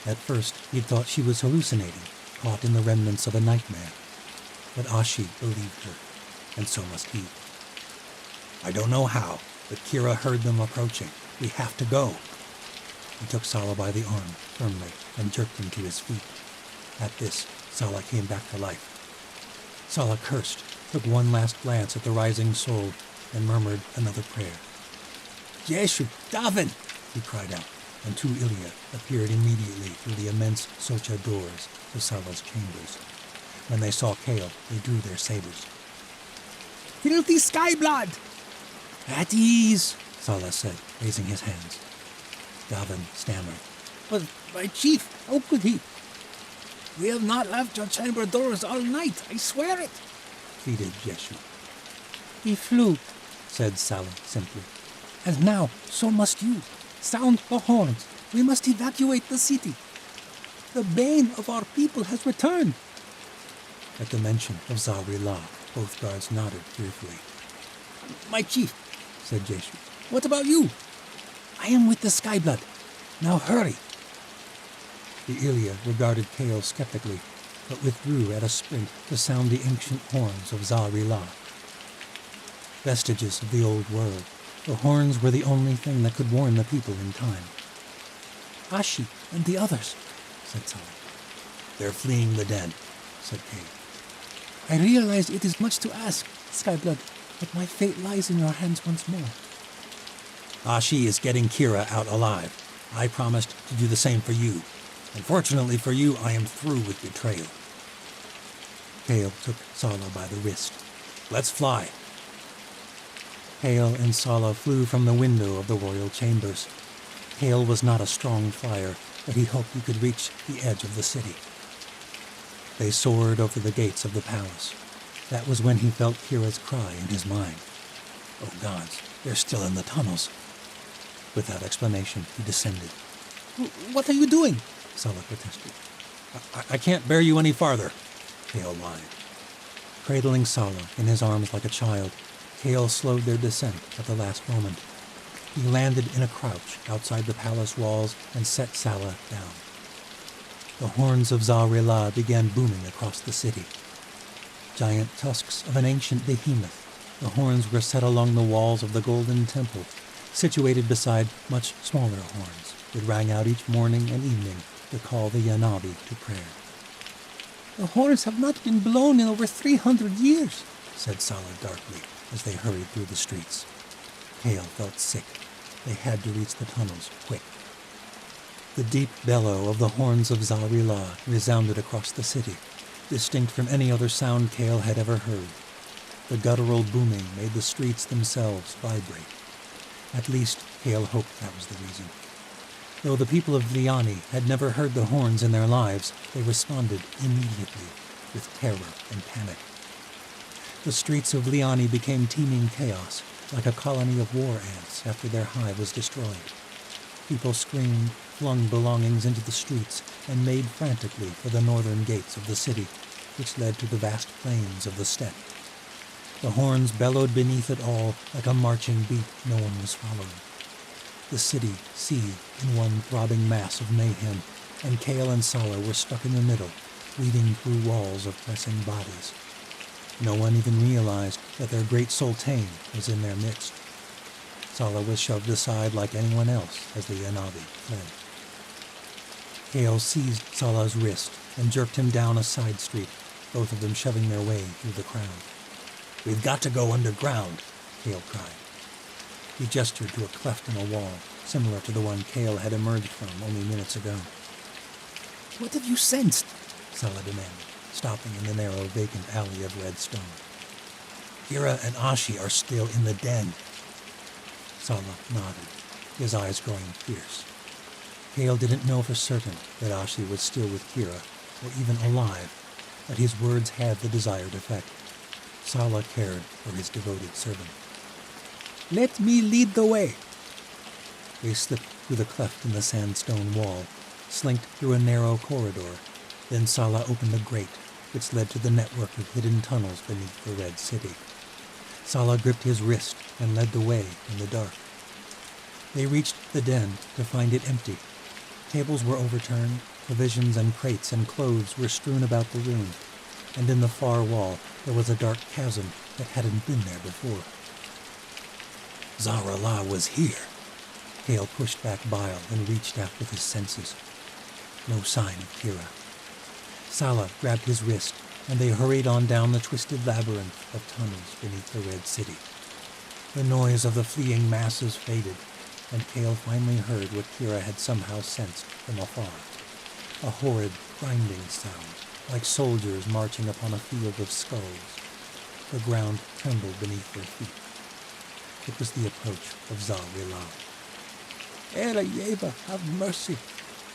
At first, he'd thought she was hallucinating, caught in the remnants of a nightmare. But Ashi believed her, and so must he. I don't know how, but Kira heard them approaching. We have to go. He took Sala by the arm, firmly, and jerked him to his feet. At this, Sala came back to life. Sala cursed, took one last glance at the rising soul, and murmured another prayer. Jeshu, Davin! He cried out, and 2 Ilya appeared immediately through the immense Socha doors of Sala's chambers. When they saw Kale, they drew their sabers. Filthy Skyblood! At ease, Sala said, raising his hands. Davin stammered. But my chief, how could he? We have not left your chamber doors all night, I swear it, pleaded Jeshu. He flew, said Sala simply. And now, so must you. Sound the horns. We must evacuate the city. The bane of our people has returned. At the mention of Zarela, both guards nodded fearfully. My chief, said Jeshu. What about you? I am with the Skyblood. Now hurry. The Ilya regarded Kale skeptically, but withdrew at a sprint to sound the ancient horns of Zarela. Vestiges of the old world, the horns were the only thing that could warn the people in time. Ashi and the others, said Sala. They're fleeing the den, said Kale. I realize it is much to ask, Skyblood, but my fate lies in your hands once more. Ashi is getting Kira out alive. I promised to do the same for you. Unfortunately for you, I am through with betrayal. Kale took Sala by the wrist. Let's fly. Kale and Sala flew from the window of the royal chambers. Kale was not a strong flyer, but he hoped he could reach the edge of the city. They soared over the gates of the palace. That was when he felt Kira's cry in his mind. Oh gods, they're still in the tunnels. Without explanation, he descended. What are you doing? Sala protested. I can't bear you any farther, Kale whined. Cradling Sala in his arms like a child, Kale slowed their descent at the last moment. He landed in a crouch outside the palace walls and set Sala down. The horns of Za-Rila began booming across the city. Giant tusks of an ancient behemoth, the horns were set along the walls of the Golden Temple, situated beside much smaller horns that rang out each morning and evening to call the Yanabi to prayer. The horns have not been blown in over 300 years, said Sala darkly as they hurried through the streets. Kale felt sick. They had to reach the tunnels quick. The deep bellow of the horns of Za-Rila resounded across the city, distinct from any other sound Kale had ever heard. The guttural booming made the streets themselves vibrate. At least, Kale hoped that was the reason. Though the people of Liani had never heard the horns in their lives, they responded immediately with terror and panic. The streets of Liani became teeming chaos, like a colony of war ants after their hive was destroyed. People screamed, flung belongings into the streets, and made frantically for the northern gates of the city, which led to the vast plains of the steppe. The horns bellowed beneath it all like a marching beat no one was following. The city seethed in one throbbing mass of mayhem, and Kale and Sala were stuck in the middle, weaving through walls of pressing bodies. No one even realized that their great sultan was in their midst. Sala was shoved aside like anyone else as the Yanabi fled. Kale seized Sala's wrist and jerked him down a side street, both of them shoving their way through the crowd. "We've got to go underground," Kale cried. He gestured to a cleft in a wall, similar to the one Kale had emerged from only minutes ago. What have you sensed? Sala demanded, stopping in the narrow, vacant alley of red stone. "Kira and Ashi are still in the den." Sala nodded, his eyes growing fierce. Kale didn't know for certain that Ashi was still with Kira, or even alive, but his words had the desired effect. Sala cared for his devoted servant. "Let me lead the way." They slipped through the cleft in the sandstone wall, slinked through a narrow corridor. Then Sala opened a grate, which led to the network of hidden tunnels beneath the Red City. Sala gripped his wrist and led the way in the dark. They reached the den to find it empty. Tables were overturned, provisions and crates and clothes were strewn about the room, and in the far wall there was a dark chasm that hadn't been there before. Za-Rila was here. Kale pushed back bile and reached out with his senses. No sign of Kira. Sala grabbed his wrist, and they hurried on down the twisted labyrinth of tunnels beneath the Red City. The noise of the fleeing masses faded, and Kale finally heard what Kira had somehow sensed from afar. A horrid, grinding sound, like soldiers marching upon a field of skulls. The ground trembled beneath their feet. It was the approach of Za-Rila. "Ela Yeva, have mercy,"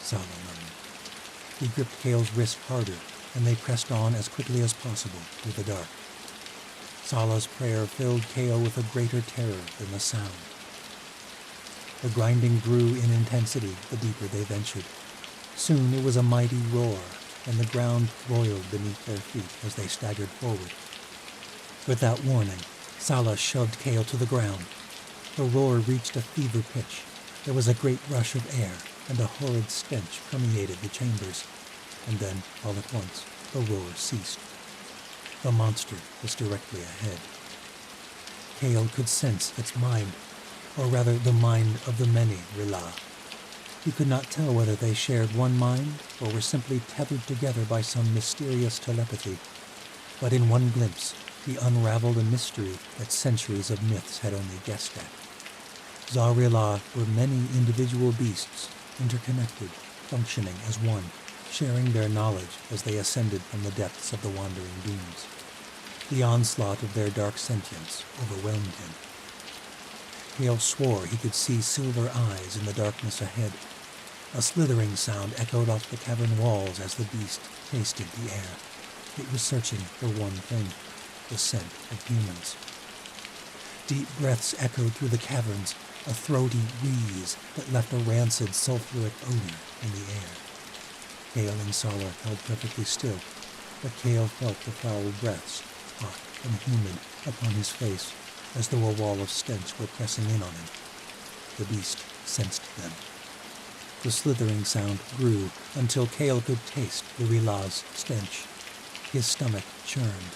Sala murmured. He gripped Kale's wrist harder, and they pressed on as quickly as possible through the dark. Sala's prayer filled Kale with a greater terror than the sound. The grinding grew in intensity the deeper they ventured. Soon it was a mighty roar, and the ground roiled beneath their feet as they staggered forward. Without warning, Sala shoved Kale to the ground. The roar reached a fever pitch. There was a great rush of air, and a horrid stench permeated the chambers. And then, all at once, the roar ceased. The monster was directly ahead. Kale could sense its mind, or rather the mind of the many Rila. He could not tell whether they shared one mind, or were simply tethered together by some mysterious telepathy. But in one glimpse, he unraveled a mystery that centuries of myths had only guessed at. Za-Rila were many individual beasts, interconnected, functioning as one, sharing their knowledge as they ascended from the depths of the wandering dunes. The onslaught of their dark sentience overwhelmed him. Kale swore he could see silver eyes in the darkness ahead. A slithering sound echoed off the cavern walls as the beast tasted the air. It was searching for one thing, the scent of humans. Deep breaths echoed through the caverns, a throaty wheeze that left a rancid sulfuric odor in the air. Kale and Sala held perfectly still, but Kale felt the foul breaths, hot and humid upon his face as though a wall of stench were pressing in on him. The beast sensed them. The slithering sound grew until Kale could taste the Rilah's stench. His stomach churned.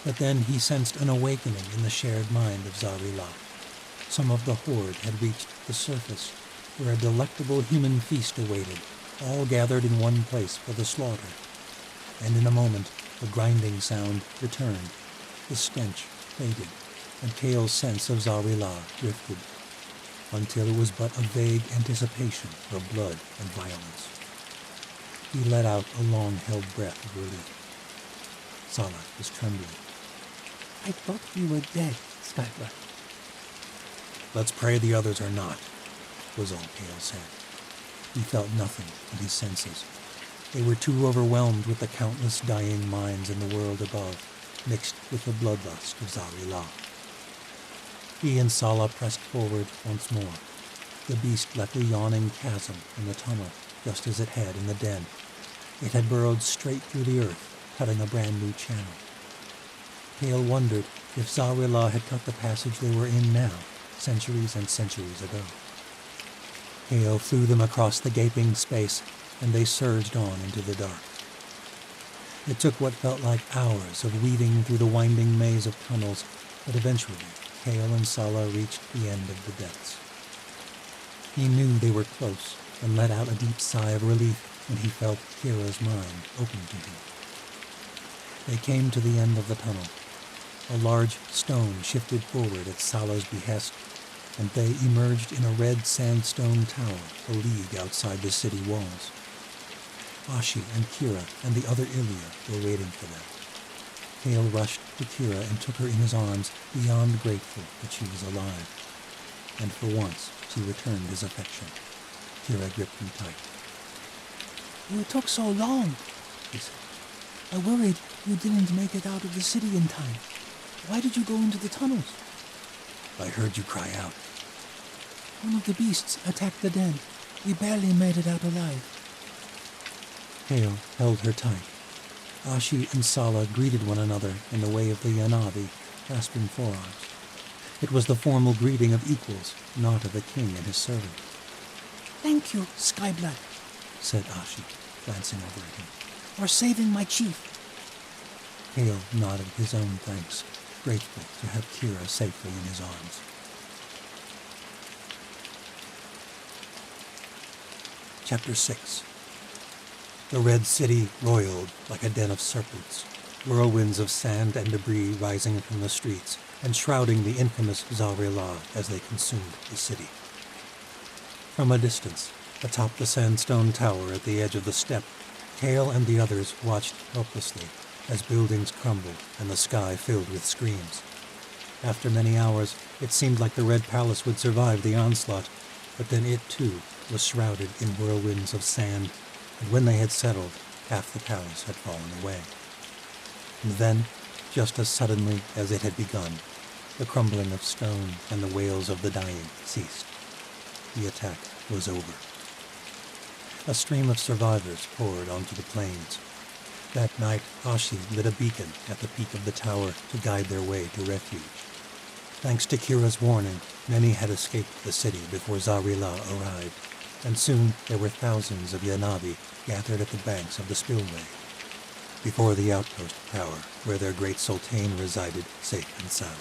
But then he sensed an awakening in the shared mind of Zarilah. Some of the horde had reached the surface, where a delectable human feast awaited, all gathered in one place for the slaughter. And in a moment, the grinding sound returned. The stench faded, and Kale's sense of Zarilah drifted, until it was but a vague anticipation of blood and violence. He let out a long-held breath of relief. Saga was trembling. I thought we were dead, Skyblack. Let's pray the others are not, was all Kale said. He felt nothing in his senses. They were too overwhelmed with the countless dying minds in the world above, mixed with the bloodlust of Zarilah. He and Sala pressed forward once more. The beast left a yawning chasm in the tunnel, just as it had in the den. It had burrowed straight through the earth, cutting a brand new channel. Kale wondered if Zarilah had cut the passage they were in now, centuries and centuries ago. Kale flew them across the gaping space, and they surged on into the dark. It took what felt like hours of weaving through the winding maze of tunnels, but eventually Kale and Sala reached the end of the depths. He knew they were close, and let out a deep sigh of relief when he felt Kira's mind open to him. They came to the end of the tunnel. A large stone shifted forward at Sala's behest, and they emerged in a red sandstone tower a league outside the city walls. Ashi and Kira and the other Ilya were waiting for them. Kale rushed to Kira and took her in his arms, beyond grateful that she was alive. And for once, she returned his affection. Kira gripped him tight. You took so long, he said. I worried you didn't make it out of the city in time. Why did you go into the tunnels? I heard you cry out. One of the beasts attacked the den. We barely made it out alive. Kale held her tight. Ashi and Sala greeted one another in the way of the Yanavi, clasping forearms. It was the formal greeting of equals, not of a king and his servant. Thank you, Skyblack, said Ashi, glancing over at him. For saving my chief. Kale nodded his own thanks, grateful to have Kira safely in his arms. Chapter 6. The Red City roiled like a den of serpents, whirlwinds of sand and debris rising from the streets and shrouding the infamous Zarilah as they consumed the city. From a distance, atop the sandstone tower at the edge of the steppe, Kale and the others watched helplessly as buildings crumbled and the sky filled with screams. After many hours, it seemed like the Red Palace would survive the onslaught, but then it too was shrouded in whirlwinds of sand, and when they had settled, half the palace had fallen away. And then, just as suddenly as it had begun, the crumbling of stone and the wails of the dying ceased. The attack was over. A stream of survivors poured onto the plains. That night, Ashi lit a beacon at the peak of the tower to guide their way to refuge. Thanks to Kira's warning, many had escaped the city before Zarilah arrived, and soon there were thousands of Yanavi gathered at the banks of the spillway, before the outpost tower where their great sultan resided safe and sound.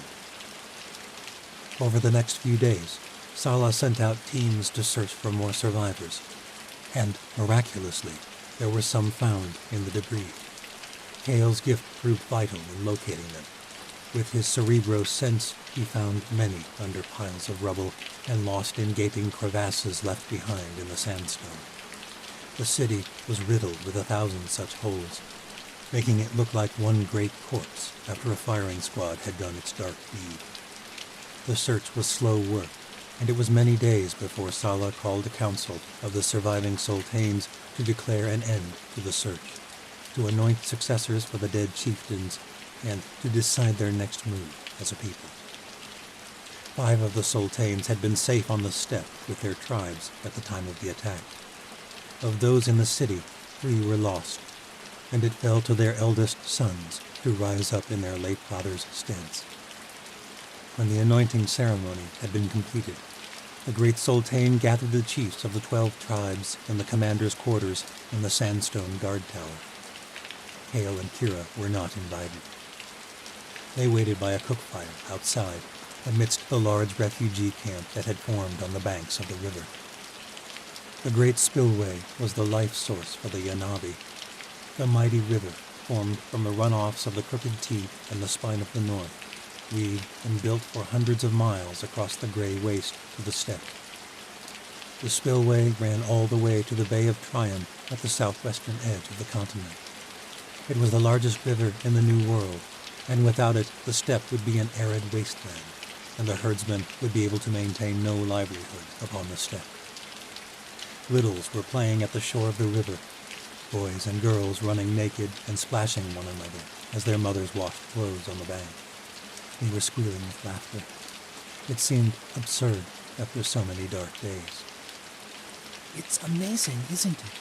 Over the next few days, Sala sent out teams to search for more survivors, and miraculously, there were some found in the debris. Kale's gift proved vital in locating them. With his cerebro sense, he found many under piles of rubble and lost in gaping crevasses left behind in the sandstone. The city was riddled with 1,000 such holes, making it look like one great corpse after a firing squad had done its dark deed. The search was slow work, and it was many days before Sala called a council of the surviving sultans to declare an end to the search, to anoint successors for the dead chieftains, and to decide their next move as a people. 5 of the sultans had been safe on the steppe with their tribes at the time of the attack. Of those in the city, 3 were lost. and it fell to their eldest sons to rise up in their late father's steads. When the anointing ceremony had been completed, the great sultan gathered the chiefs of the 12 tribes in the commander's quarters in the sandstone guard tower. Hale and Kira were not invited. They waited by a cook fire outside, amidst the large refugee camp that had formed on the banks of the river. The great spillway was the life source for the Yanavi. The mighty river, formed from the runoffs of the Crooked T and the Spine of the North, weaved and built for hundreds of miles across the gray waste to the steppe. The spillway ran all the way to the Bay of Tryon at the southwestern edge of the continent. It was the largest river in the New World, and without it the steppe would be an arid wasteland, and the herdsmen would be able to maintain no livelihood upon the steppe. Littles were playing at the shore of the river, boys and girls running naked and splashing one another as their mothers washed clothes on the bank. They were squealing with laughter. It seemed absurd after so many dark days. It's amazing, isn't it,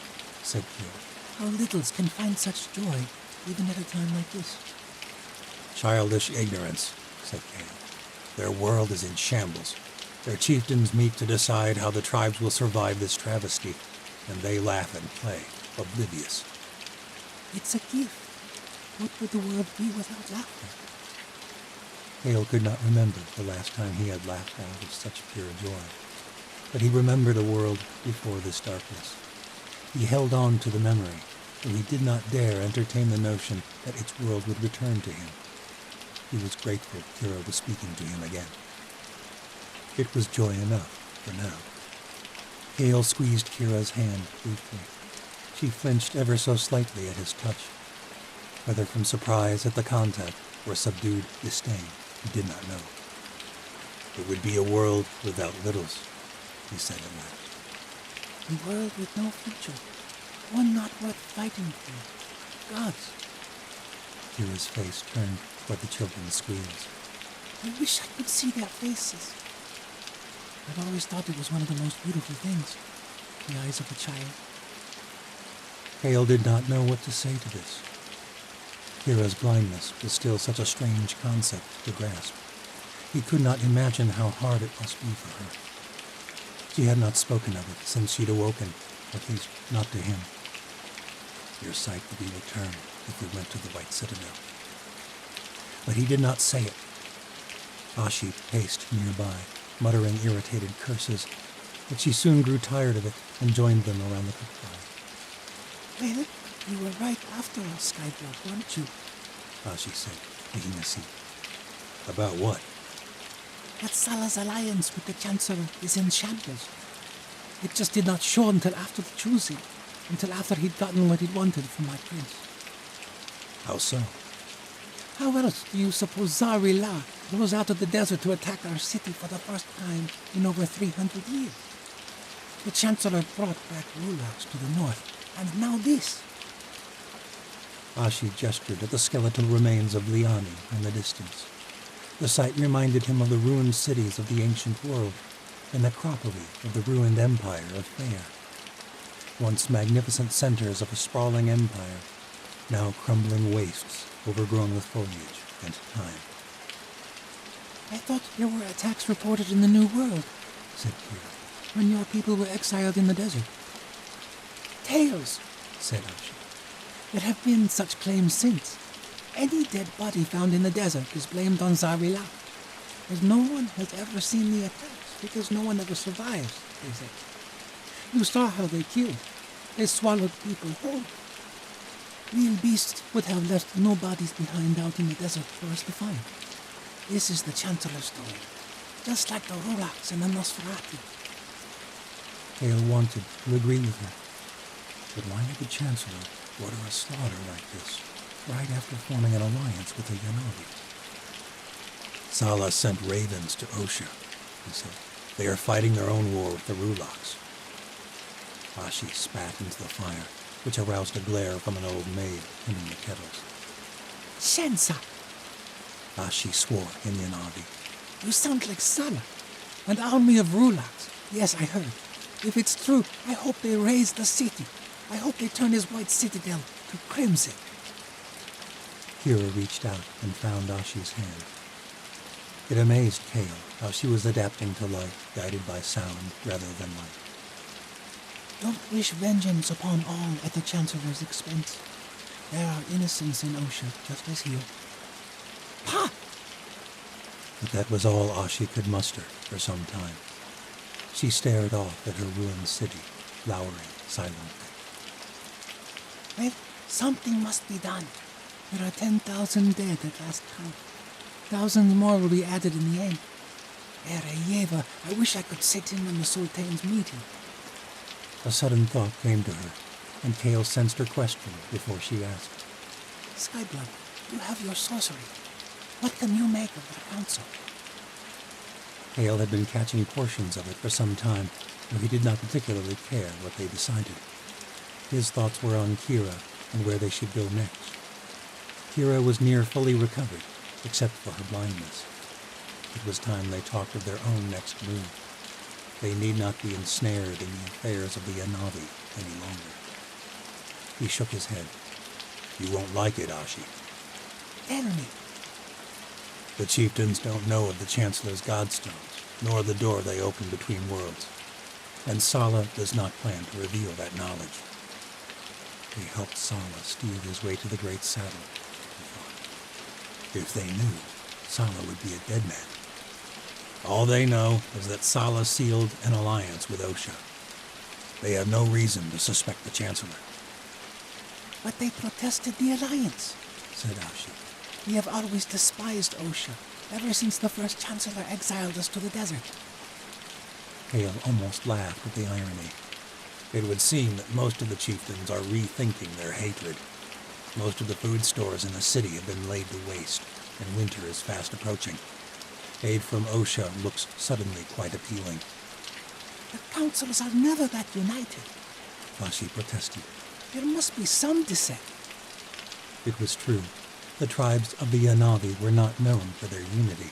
said Kira, how littles can find such joy even at a time like this. Childish ignorance, said Kale. Their world is in shambles. Their chieftains meet to decide how the tribes will survive this travesty, and they laugh and play, oblivious. It's a gift. What would the world be without laughter? Hale could not remember the last time he had laughed out of such pure joy, but he remembered a world before this darkness. He held on to the memory, though he did not dare entertain the notion that its world would return to him. He was grateful Kira was speaking to him again. It was joy enough for now. Hale squeezed Kira's hand briefly. She flinched ever so slightly at his touch, whether from surprise at the contact or subdued disdain, he did not know. It would be a world without littles, he said at last. A world with no future, one not worth fighting for. Gods. Kira's face turned toward the children's squeals. I wish I could see their faces. I've always thought it was one of the most beautiful things, the eyes of a child. Hale did not know what to say to this. Kira's blindness was still such a strange concept to grasp. He could not imagine how hard it must be for her. She had not spoken of it since she'd awoken, at least not to him. Your sight would be returned if we went to the White Citadel. But he did not say it. Ashi paced nearby, muttering irritated curses, but she soon grew tired of it and joined them around the cookfire. Well, you were right after all, Skyblood, weren't you? Ashi said, taking a seat. About what? That Sala's alliance with the Chancellor is in shambles. It just did not show until after the choosing, until after he'd gotten what he'd wanted from my prince. How so? How else do you suppose Zari-La rose out of the desert to attack our city for the first time in over 300 years? The Chancellor brought back rulers to the north, and now this. Ashi gestured at the skeletal remains of Liani in the distance. The sight reminded him of the ruined cities of the ancient world, the necropoly of the ruined empire of Fair. Once magnificent centers of a sprawling empire, now crumbling wastes overgrown with foliage and time. I thought there were attacks reported in the New World, said Kira, when your people were exiled in the desert. Tales, said Ashi. There have been such claims since. Any dead body found in the desert is blamed on Zari-La. As no one has ever seen the attacks, because no one ever survives, they say. You saw how they killed. They swallowed people whole. Real beasts would have left no bodies behind out in the desert for us to find. This is the Chancellor's story, just like the Roraks and the Nosferatu. Hale wanted to agree with her, but why would the Chancellor order a slaughter like this, right after forming an alliance with the Yanavi? Sala sent ravens to Osha, he said. They are fighting their own war with the Rulaks. Ashi spat into the fire, which aroused a glare from an old maid tending the kettles. Shensa! Ashi swore in Yanavi. You sound like Sala. An army of Rulaks. Yes, I heard. If it's true, I hope they raise the city. I hope they turn his white citadel to crimson. Kira reached out and found Ashi's hand. It amazed Kale how she was adapting to life guided by sound rather than light. Don't wish vengeance upon all at the Chancellor's expense. There are innocents in Osha, just as here. Ha! But that was all Ashi could muster for some time. She stared off at her ruined city, lowering silently. Well, something must be done. There are 10,000 dead at last count. Thousands more will be added in the end. Ere Yeva, I wish I could sit in on the Sultan's meeting. A sudden thought came to her, and Kale sensed her question before she asked. Skyblood, you have your sorcery. What can you make of the council? Kale had been catching portions of it for some time, though he did not particularly care what they decided. His thoughts were on Kira and where they should go next. Kira was near fully recovered, except for her blindness. It was time they talked of their own next move. They need not be ensnared in the affairs of the Anavi any longer. He shook his head. You won't like it, Ashi. Tell me. The chieftains don't know of the Chancellor's Godstones, nor the door they open between worlds. And Sala does not plan to reveal that knowledge. They helped Sala steal his way to the Great Saddle, he thought. If they knew, Sala would be a dead man. All they know is that Sala sealed an alliance with Osha. They have no reason to suspect the Chancellor. But they protested the alliance, said Ashi. We have always despised Osha, ever since the first Chancellor exiled us to the desert. Kale almost laughed at the irony. It would seem that most of the chieftains are rethinking their hatred. Most of the food stores in the city have been laid to waste, and winter is fast approaching. Aid from Osha looks suddenly quite appealing. The councils are never that united, Ashi protested. There must be some dissent. It was true. The tribes of the Anavi were not known for their unity.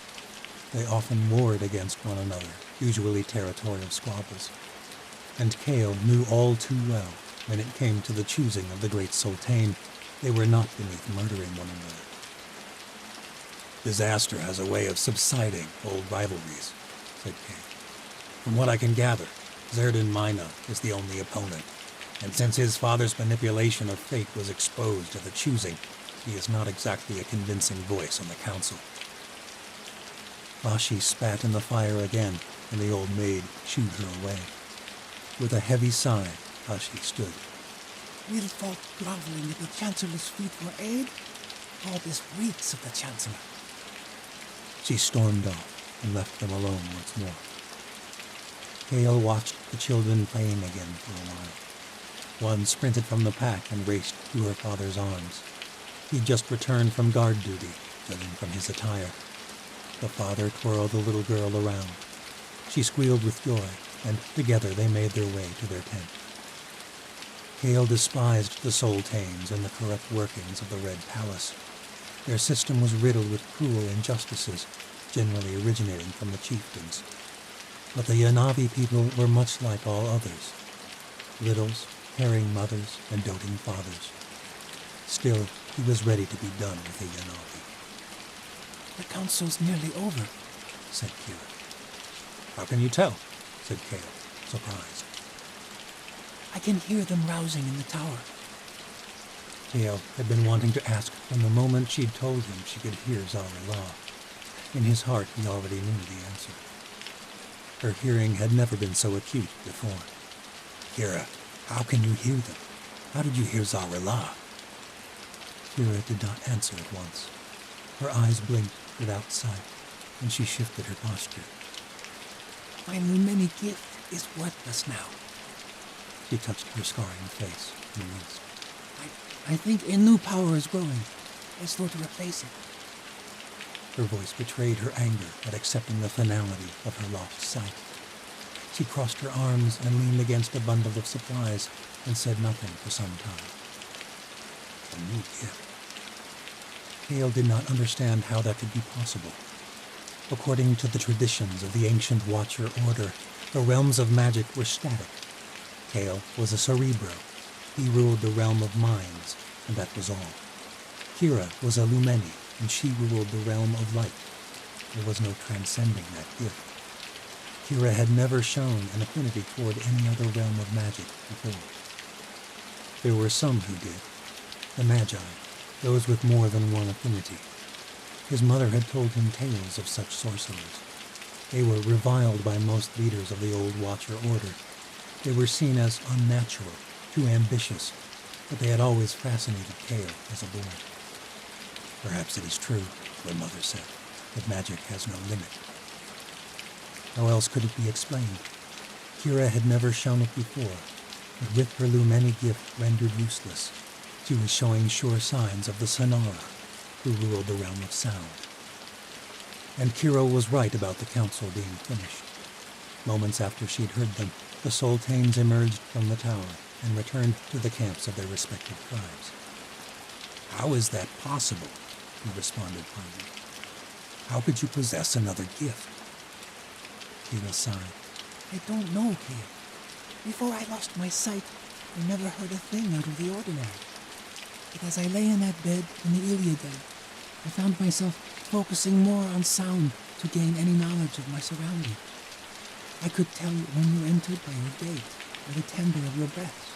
They often warred against one another, usually territorial squabbles. And Kale knew all too well, when it came to the choosing of the great Sultan, they were not beneath murdering one another. Disaster has a way of subsiding old rivalries, said Kale. From what I can gather, Zerdin Mina is the only opponent, and since his father's manipulation of fate was exposed at the choosing, he is not exactly a convincing voice on the council. Ashi spat in the fire again, and the old maid shooed her away. With a heavy sigh, Ashi stood. Will folk groveling at the Chancellor's feet for aid? All this reeks of the Chancellor. She stormed off and left them alone once more. Kale watched the children playing again for a while. One sprinted from the pack and raced to her father's arms. He'd just returned from guard duty, judging from his attire. The father twirled the little girl around. She squealed with joy, and together they made their way to their tent. Kale despised the Sultans and the corrupt workings of the Red Palace. Their system was riddled with cruel injustices, generally originating from the chieftains. But the Anavi people were much like all others. Littles, caring mothers, and doting fathers. Still, he was ready to be done with the Anavi. The council's nearly over, said Kira. How can you tell? Said Kale, surprised. I can hear them rousing in the tower. Kale had been wanting to ask from the moment she'd told him she could hear Zara-La. In his heart, he already knew the answer. Her hearing had never been so acute before. Kira, how can you hear them? How did you hear Zara-La? Kira did not answer at once. Her eyes blinked without sight, and she shifted her posture. My many gift is worthless now. She touched her scarring face and winced. I think a new power is growing, as though to replace it. Her voice betrayed her anger at accepting the finality of her lost sight. She crossed her arms and leaned against a bundle of supplies and said nothing for some time. A new gift. Kale did not understand how that could be possible. According to the traditions of the ancient Watcher Order, the realms of magic were static. Kale was a cerebro. He ruled the realm of minds, and that was all. Kira was a Lumeni, and she ruled the realm of light. There was no transcending that gift. Kira had never shown an affinity toward any other realm of magic before. There were some who did. The Magi, those with more than one affinity. His mother had told him tales of such sorcerers. They were reviled by most leaders of the old Watcher Order. They were seen as unnatural, too ambitious, but they had always fascinated Kale as a boy. Perhaps it is true, their mother said, that magic has no limit. How else could it be explained? Kira had never shown it before, but with her Lumeni gift rendered useless, she was showing sure signs of the Sonara, who ruled the realm of sound. And Kira was right about the council being finished. Moments after she'd heard them, the Sultanes emerged from the tower and returned to the camps of their respective tribes. "How is that possible?" he responded finally. "How could you possess another gift?" Kira sighed. I don't know, Kale. Before I lost my sight, I never heard a thing out of the ordinary. But as I lay in that bed in the Iliadel, I found myself focusing more on sound to gain any knowledge of my surroundings. I could tell when you entered by your gate or the timbre of your breaths.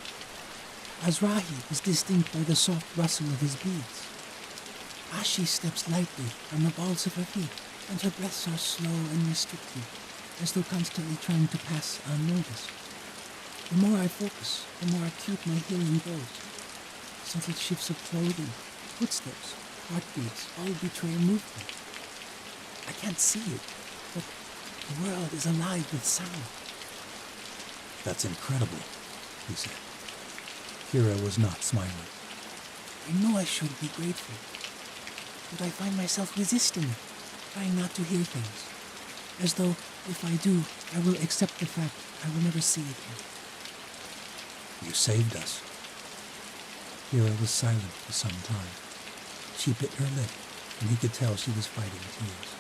Azrahi is distinct by the soft rustle of his beads. Ashi steps lightly on the balls of her feet, and her breaths are slow and restricted, as though constantly trying to pass unnoticed. The more I focus, the more acute my hearing grows. Subtle shifts of clothing, footsteps, heartbeats all betray movement. I can't see it, but the world is alive with sound. "That's incredible," he said. Kira was not smiling. I know I should be grateful, but I find myself resisting it, trying not to hear things, as though if I do, I will accept the fact I will never see it again. "You saved us." Kira was silent for some time. She bit her lip, and he could tell she was fighting tears.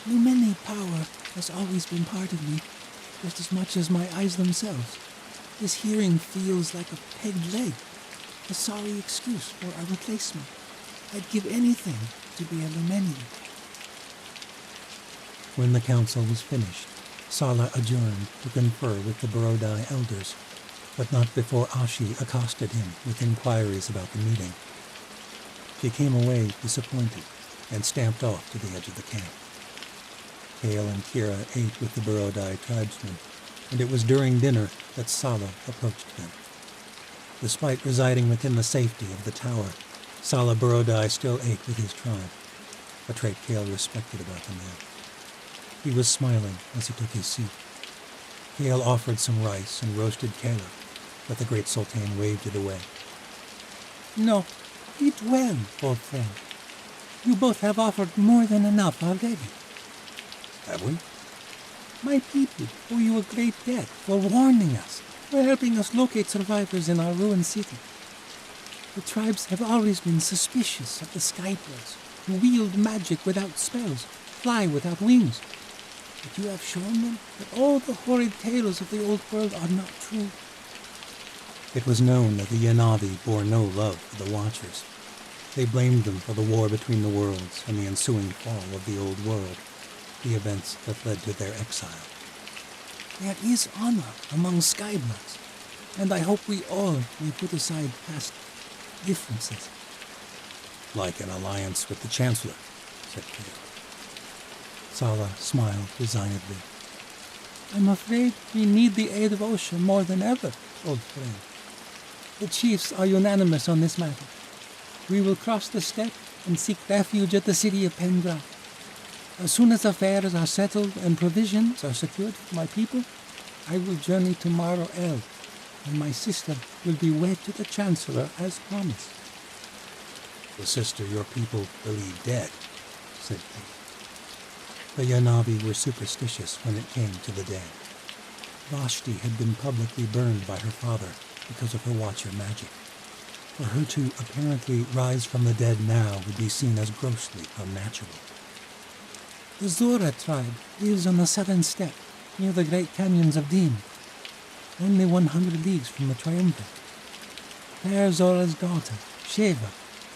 Lumeni power has always been part of me, just as much as my eyes themselves. This hearing feels like a pegged leg, a sorry excuse for a replacement. I'd give anything to be a Lumeni. When the council was finished, Sala adjourned to confer with the Barodai elders, but not before Ashi accosted him with inquiries about the meeting. She came away disappointed and stamped off to the edge of the camp. Kale and Kira ate with the Barodai tribesmen, and it was during dinner that Sala approached them. Despite residing within the safety of the tower, Sala Barodai still ate with his tribe, a trait Kale respected about the man. He was smiling as he took his seat. Kale offered some rice and roasted kala, but the great sultan waved it away. No, eat well, old friend. You both have offered more than enough already. Have we? My people owe you a great debt for warning us, for helping us locate survivors in our ruined city. The tribes have always been suspicious of the Skybirds, who wield magic without spells, fly without wings. But you have shown them that all the horrid tales of the old world are not true. It was known that the Yanavi bore no love for the Watchers. They blamed them for the war between the worlds and the ensuing fall of the old world, the events that led to their exile. There is honor among Skybloods, and I hope we all may put aside past differences. Like an alliance with the Chancellor, said Kale. Sala smiled resignedly. I'm afraid we need the aid of Osha more than ever, old friend. The chiefs are unanimous on this matter. We will cross the steppe and seek refuge at the city of Pengra. As soon as affairs are settled and provisions are secured for my people, I will journey to Maro El, and my sister will be wed to the Chancellor as promised. The sister your people believe dead, said Kate. The Yanavi were superstitious when it came to the dead. Vashti had been publicly burned by her father because of her Watcher magic. For her to apparently rise from the dead now would be seen as grossly unnatural. The Zora tribe lives on the southern steppe, near the great canyons of Dim, only 100 leagues from the Triumvirate. Fair Zora's daughter, Sheva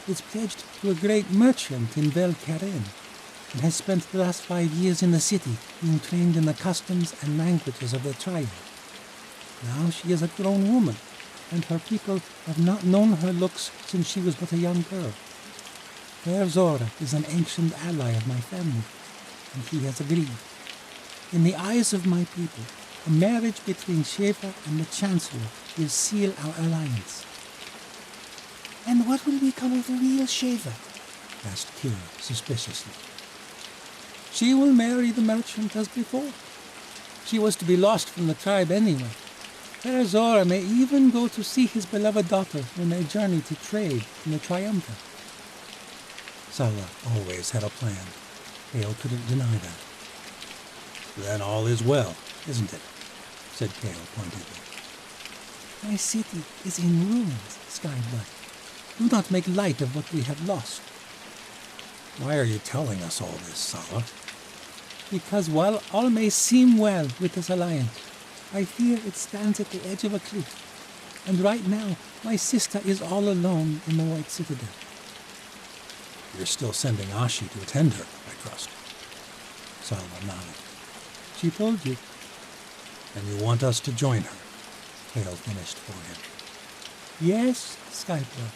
is pledged to a great merchant in Vel-Karen and has spent the last 5 years in the city being trained in the customs and languages of the tribe. Now she is a grown woman, and her people have not known her looks since she was but a young girl. Fair Zora is an ancient ally of my family, and he has agreed. In the eyes of my people, a marriage between Sheva and the Chancellor will seal our alliance. And what will become of the real Sheva? Asked Kira suspiciously. She will marry the merchant as before. She was to be lost from the tribe anyway. Fair Zora may even go to see his beloved daughter when they journey to trade in the Triumvirate. Saga always had a plan. Kale couldn't deny that. Then all is well, isn't it? Said Kale pointedly. My city is in ruins, Skyblood. Do not make light of what we have lost. Why are you telling us all this, Saga? Because while all may seem well with this alliance, I fear it stands at the edge of a cliff. And right now, my sister is all alone in the White Citadel. You're still sending Ashi to attend her, I trust. Saga nodded. She told you. And you want us to join her? Kale finished for him. Yes, Skyblood.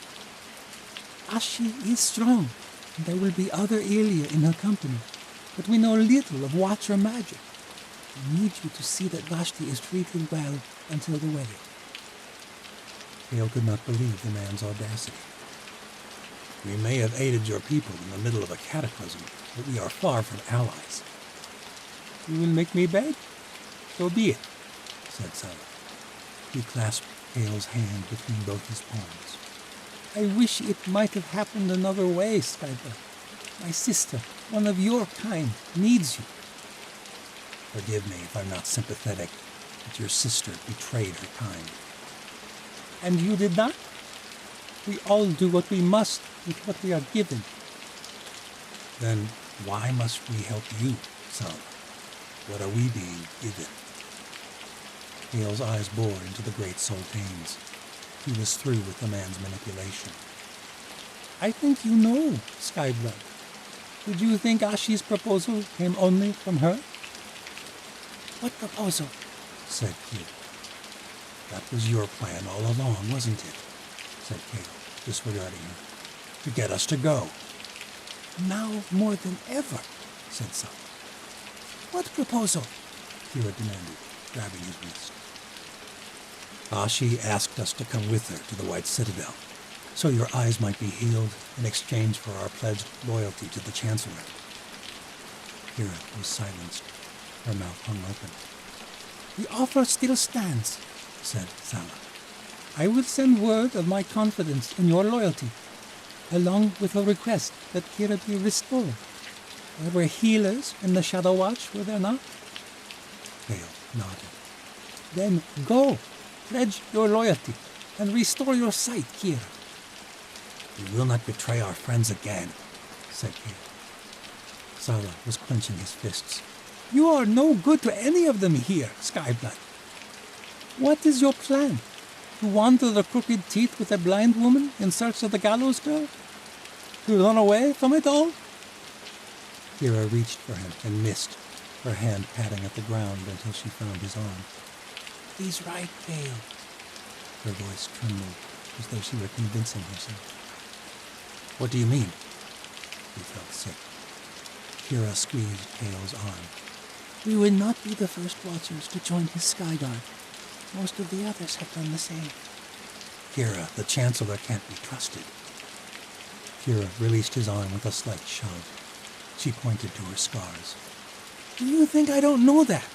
Ashi is strong, and there will be other Elia in her company, but we know little of Watcher magic. I need you to see that Vashti is treated well until the wedding. Kale could not believe the man's audacity. We may have aided your people in the middle of a cataclysm, but we are far from allies. You will make me beg? So be it, said Saga. He clasped Kale's hand between both his palms. I wish it might have happened another way, Skyper. My sister, one of your kind, needs you. Forgive me if I'm not sympathetic, but your sister betrayed her kind. And you did not? We all do what we must with what we are given. Then why must we help you, son? What are we being given? Hale's eyes bored into the great sultanes. He was through with the man's manipulation. I think you know, Skyblood. Did you think Ashi's proposal came only from her? What proposal? Said Kale. That was your plan all along, wasn't it? Said Kale, disregarding her. To get us to go. Now more than ever, said Saga. What proposal? Kira demanded, grabbing his wrist. Ashi asked us to come with her to the White Citadel, so your eyes might be healed in exchange for our pledged loyalty to the Chancellor. Kira was silenced, her mouth hung open. The offer still stands, said Saga. I will send word of my confidence in your loyalty, along with a request that Kira be restored. There were healers in the Shadow Watch, were there not? Kale nodded. Then go, pledge your loyalty, and restore your sight, Kira. We will not betray our friends again, said Kale. Saga was clenching his fists. You are no good to any of them here, Skyblood. What is your plan? To wander the crooked teeth with a blind woman in search of the gallows girl? To run away from it all? Kira reached for him and missed, her hand patting at the ground until she found his arm. He's right, Kale. Her voice trembled, as though she were convincing herself. What do you mean? He felt sick. Kira squeezed Kale's arm. We will not be the first Watchers to join his sky guard. Most of the others have done the same. Kira, the Chancellor can't be trusted. Kira released his arm with a slight shove. She pointed to her scars. Do you think I don't know that?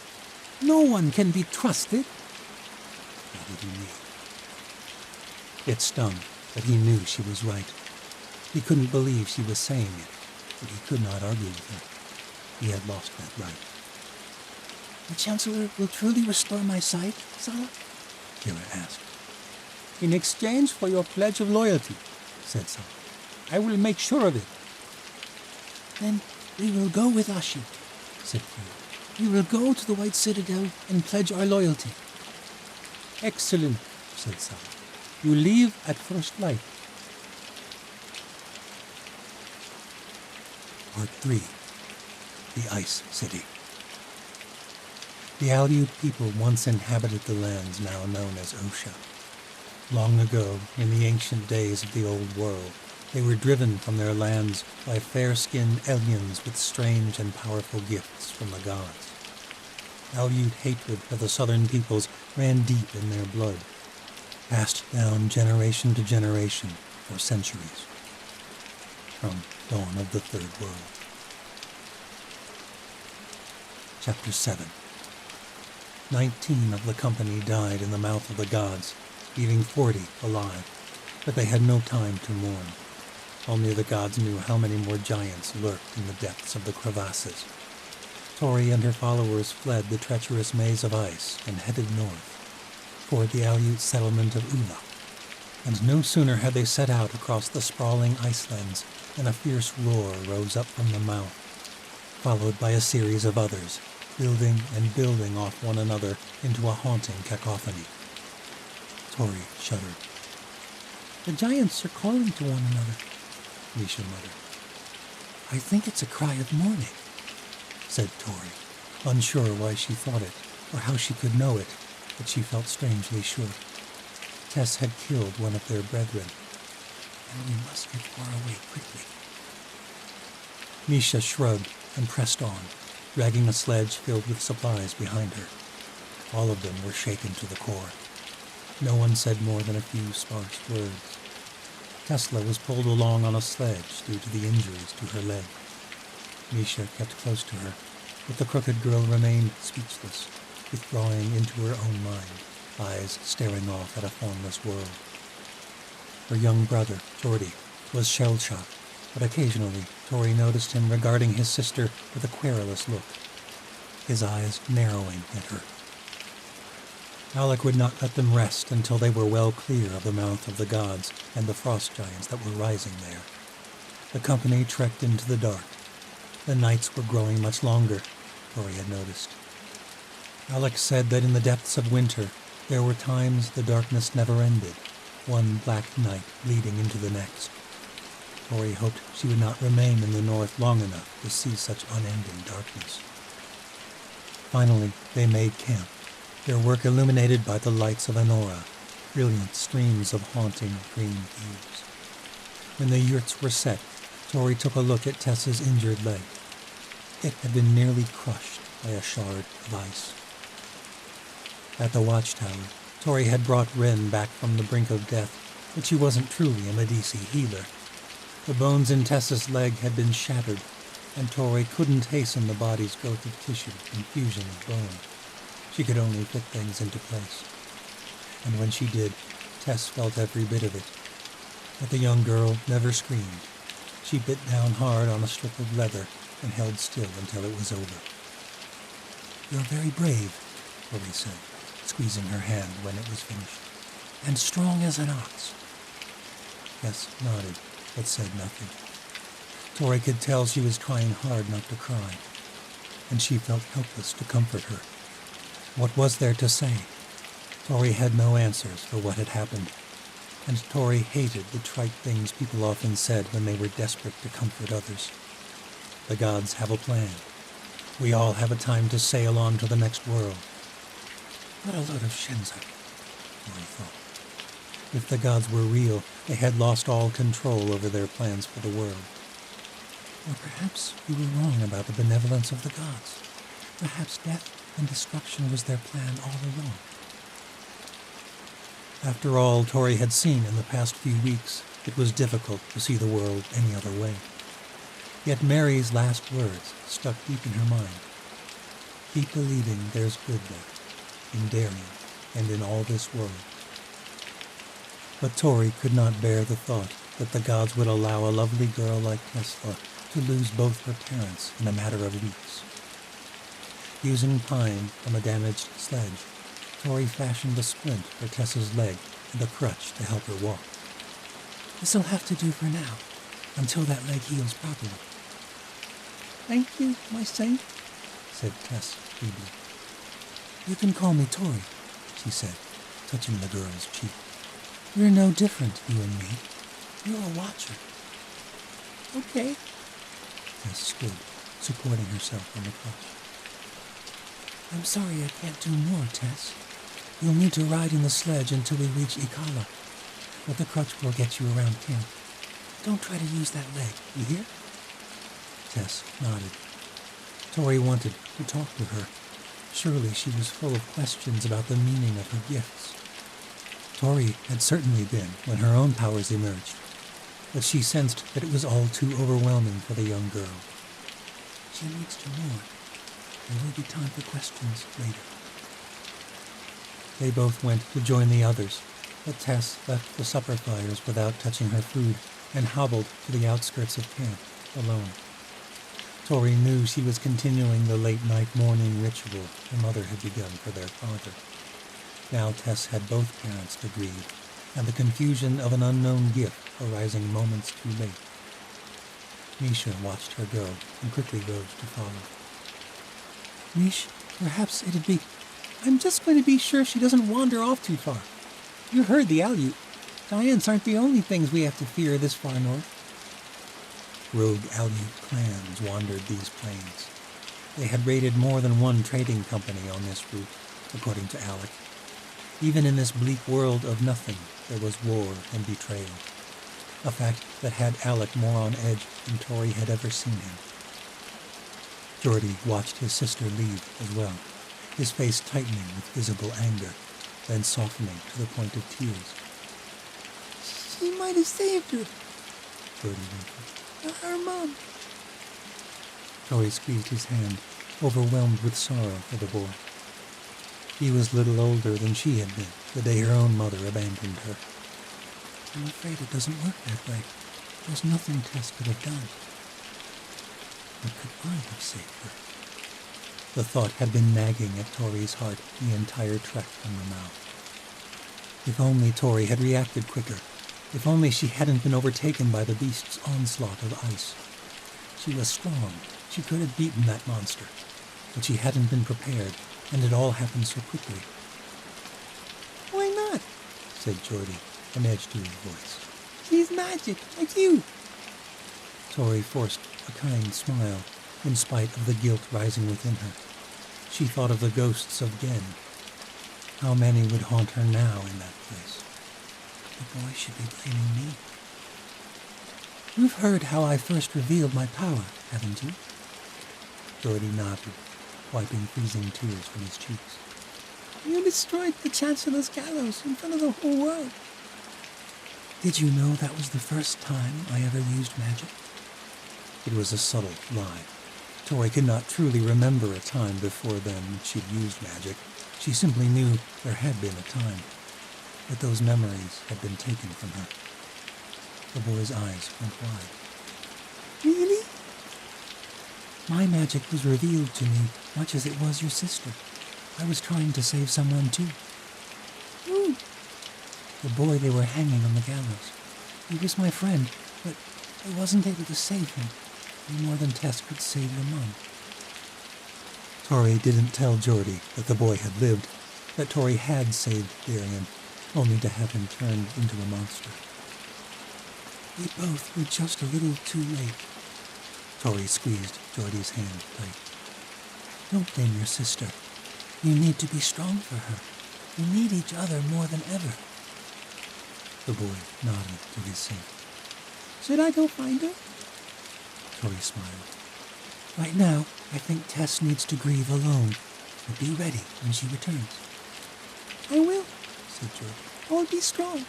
No one can be trusted. What did he mean? It stung, but he knew she was right. He couldn't believe she was saying it, but he could not argue with her. He had lost that right. The Chancellor will truly restore my sight, Saga? Kira asked. In exchange for your pledge of loyalty, said Saga. I will make sure of it. Then we will go with Ashi, said Kira. We will go to the White Citadel and pledge our loyalty. Excellent, said Saga. You leave at first light. Part 3. The Ice City. The Aleut people once inhabited the lands now known as Osha. Long ago, in the ancient days of the Old World, they were driven from their lands by fair-skinned aliens with strange and powerful gifts from the gods. Aleut hatred for the southern peoples ran deep in their blood, passed down generation to generation for centuries. From Dawn of the Third World. Chapter 7. 19 of the company died in the mouth of the gods, leaving 40 alive, but they had no time to mourn. Only the gods knew how many more giants lurked in the depths of the crevasses. Tori and her followers fled the treacherous maze of ice and headed north, toward the Aleut settlement of Ula. And no sooner had they set out across the sprawling icelands than a fierce roar rose up from the mouth, followed by a series of others, building and building off one another into a haunting cacophony. Tori shuddered. The giants are calling to one another, Misha muttered. I think it's a cry of mourning, said Tori, unsure why she thought it, or how she could know it, but she felt strangely sure. Tess had killed one of their brethren, and we must get far away quickly. Misha shrugged and pressed on, dragging a sledge filled with supplies behind her. All of them were shaken to the core. No one said more than a few sparse words. Tesla was pulled along on a sledge due to the injuries to her leg. Misha kept close to her, but the crooked girl remained speechless, withdrawing into her own mind, eyes staring off at a formless world. Her young brother, Jordy, was shell-shocked, but occasionally Tori noticed him regarding his sister with a querulous look, his eyes narrowing at her. Alec would not let them rest until they were well clear of the mouth of the gods and the frost giants that were rising there. The company trekked into the dark. The nights were growing much longer, Tori had noticed. Alec said that in the depths of winter, there were times the darkness never ended, one black night bleeding into the next. Tori hoped she would not remain in the north long enough to see such unending darkness. Finally, they made camp, their work illuminated by the lights of Anora, brilliant streams of haunting green hues. When the yurts were set, Tori took a look at Tessa's injured leg. It had been nearly crushed by a shard of ice. At the watchtower, Tori had brought Ren back from the brink of death, but she wasn't truly a Medici healer. The bones in Tessa's leg had been shattered, and Tori couldn't hasten the body's growth of tissue and fusion of bone. She could only fit things into place. And when she did, Tess felt every bit of it. But the young girl never screamed. She bit down hard on a strip of leather and held still until it was over. You're very brave, Tori said, squeezing her hand when it was finished. And strong as an ox. Tess nodded, but said nothing. Tori could tell she was trying hard not to cry, and she felt helpless to comfort her. What was there to say? Tori had no answers for what had happened, and Tori hated the trite things people often said when they were desperate to comfort others. The gods have a plan. We all have a time to sail on to the next world. What a load of shenzak, Tori thought. If the gods were real, they had lost all control over their plans for the world. Or perhaps we were wrong about the benevolence of the gods. Perhaps death and destruction was their plan all along. After all Tori had seen in the past few weeks, it was difficult to see the world any other way. Yet Mary's last words stuck deep in her mind. Keep believing there's good there, in Darien and in all this world. But Tori could not bear the thought that the gods would allow a lovely girl like Tesla to lose both her parents in a matter of weeks. Using pine from a damaged sledge, Tori fashioned a splint for Tessa's leg and a crutch to help her walk. This'll have to do for now, until that leg heals properly. Thank you, my saint, said Tess feebly. You can call me Tori, she said, touching the girl's cheek. We're no different, you and me. You're a watcher. Okay. Tess stood, supporting herself on the crutch. I'm sorry I can't do more, Tess. You'll need to ride in the sledge until we reach Ikala, but the crutch will get you around camp. Don't try to use that leg, you hear? Tess nodded. Tori wanted to talk to her. Surely she was full of questions about the meaning of her gifts. Tori had certainly been when her own powers emerged, but she sensed that it was all too overwhelming for the young girl. She needs to mourn. There will be time for questions later. They both went to join the others, but Tess left the supper fires without touching her food and hobbled to the outskirts of camp, alone. Tori knew she was continuing the late-night mourning ritual her mother had begun for their father. Now Tess had both parents to grieve, and the confusion of an unknown gift arising moments too late. Misha watched her go and quickly rose to follow. Mish, perhaps it'd be... I'm just going to be sure she doesn't wander off too far. You heard the Aleut. Giants aren't the only things we have to fear this far north. Rogue Aleut clans wandered these plains. They had raided more than one trading company on this route, according to Alec. Even in this bleak world of nothing, there was war and betrayal. A fact that had Alec more on edge than Tori had ever seen him. Geordie watched his sister leave as well, his face tightening with visible anger, then softening to the point of tears. She might have saved her. Geordie whimpered. Her mom. Tori squeezed his hand, overwhelmed with sorrow for the boy. He was little older than she had been the day her own mother abandoned her. I'm afraid it doesn't work that way. There's nothing Tess could have done. But could I have saved her? The thought had been nagging at Tori's heart the entire trek from the mouth. If only Tori had reacted quicker. If only she hadn't been overtaken by the beast's onslaught of ice. She was strong. She could have beaten that monster. But she hadn't been prepared, and it all happened so quickly. Why not? Said Geordie, an edge to his voice. She's magic, like you. Tori forced a kind smile, in spite of the guilt rising within her. She thought of the ghosts of Gen. How many would haunt her now in that place? The boy should be blaming me. You've heard how I first revealed my power, haven't you? Geordie nodded, wiping freezing tears from his cheeks. You destroyed the Chancellor's gallows in front of the whole world. Did you know that was the first time I ever used magic? It was a subtle lie. Tori could not truly remember a time before then she'd used magic. She simply knew there had been a time, but those memories had been taken from her. The boy's eyes went wide. Really? My magic was revealed to me much as it was your sister. I was trying to save someone too. Who? The boy they were hanging on the gallows. He was my friend, but I wasn't able to save him, any more than Tess could save your mom. Tori didn't tell Geordie that the boy had lived, that Tori had saved Darian, only to have him turned into a monster. We both were just a little too late. Tori squeezed Geordie's hand tight. Don't blame your sister. You need to be strong for her. You need each other more than ever. The boy nodded to his sink. Should I go find her? Tori smiled. Right now, I think Tess needs to grieve alone, but be ready when she returns. I will, said Geordie. I'll be strong.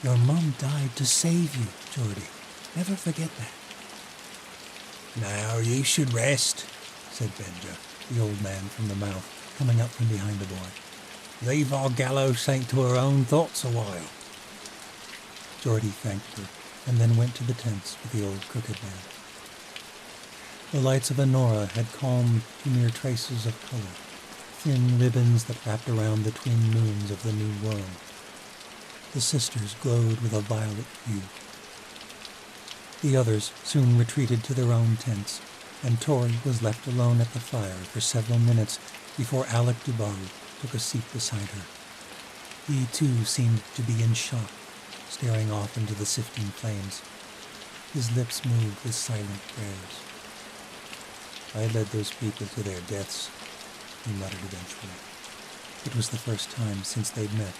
Your mom died to save you, Geordie. Never forget that. Now you should rest, said Benja, the old man from the mouth, coming up from behind the boy. Leave our gallows sank to her own thoughts a while. Geordie thanked her, and then went to the tents with the old crooked man. The lights of Enora had calmed to mere traces of color, thin ribbons that wrapped around the twin moons of the new world. The sisters glowed with a violet hue. The others soon retreated to their own tents, and Tori was left alone at the fire for several minutes before Alec Dubaru took a seat beside her. He, too, seemed to be in shock, staring off into the sifting flames. His lips moved with silent prayers. I led those people to their deaths, he muttered eventually. It was the first time since they'd met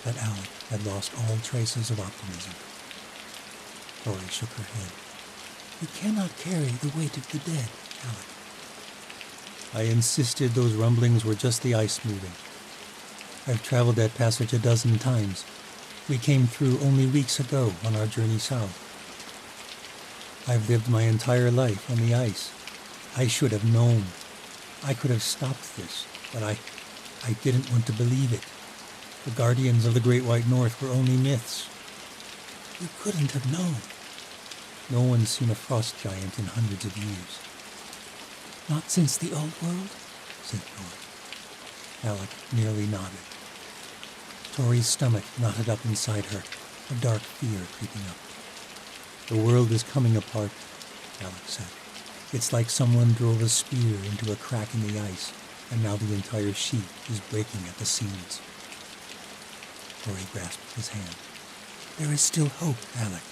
that Alec had lost all traces of optimism. Tori shook her head. You cannot carry the weight of the dead, Alec. I insisted those rumblings were just the ice moving. I've traveled that passage a dozen times. We came through only weeks ago on our journey south. I've lived my entire life on the ice. I should have known. I could have stopped this, but I didn't want to believe it. The guardians of the Great White North were only myths. You couldn't have known. No one's seen a frost giant in hundreds of years. Not since the old world? Said Tori. Alec merely nodded. Tori's stomach knotted up inside her, a dark fear creeping up. The world is coming apart, Alec said. It's like someone drove a spear into a crack in the ice, and now the entire sheet is breaking at the seams. Tori grasped his hand. There is still hope, Alec.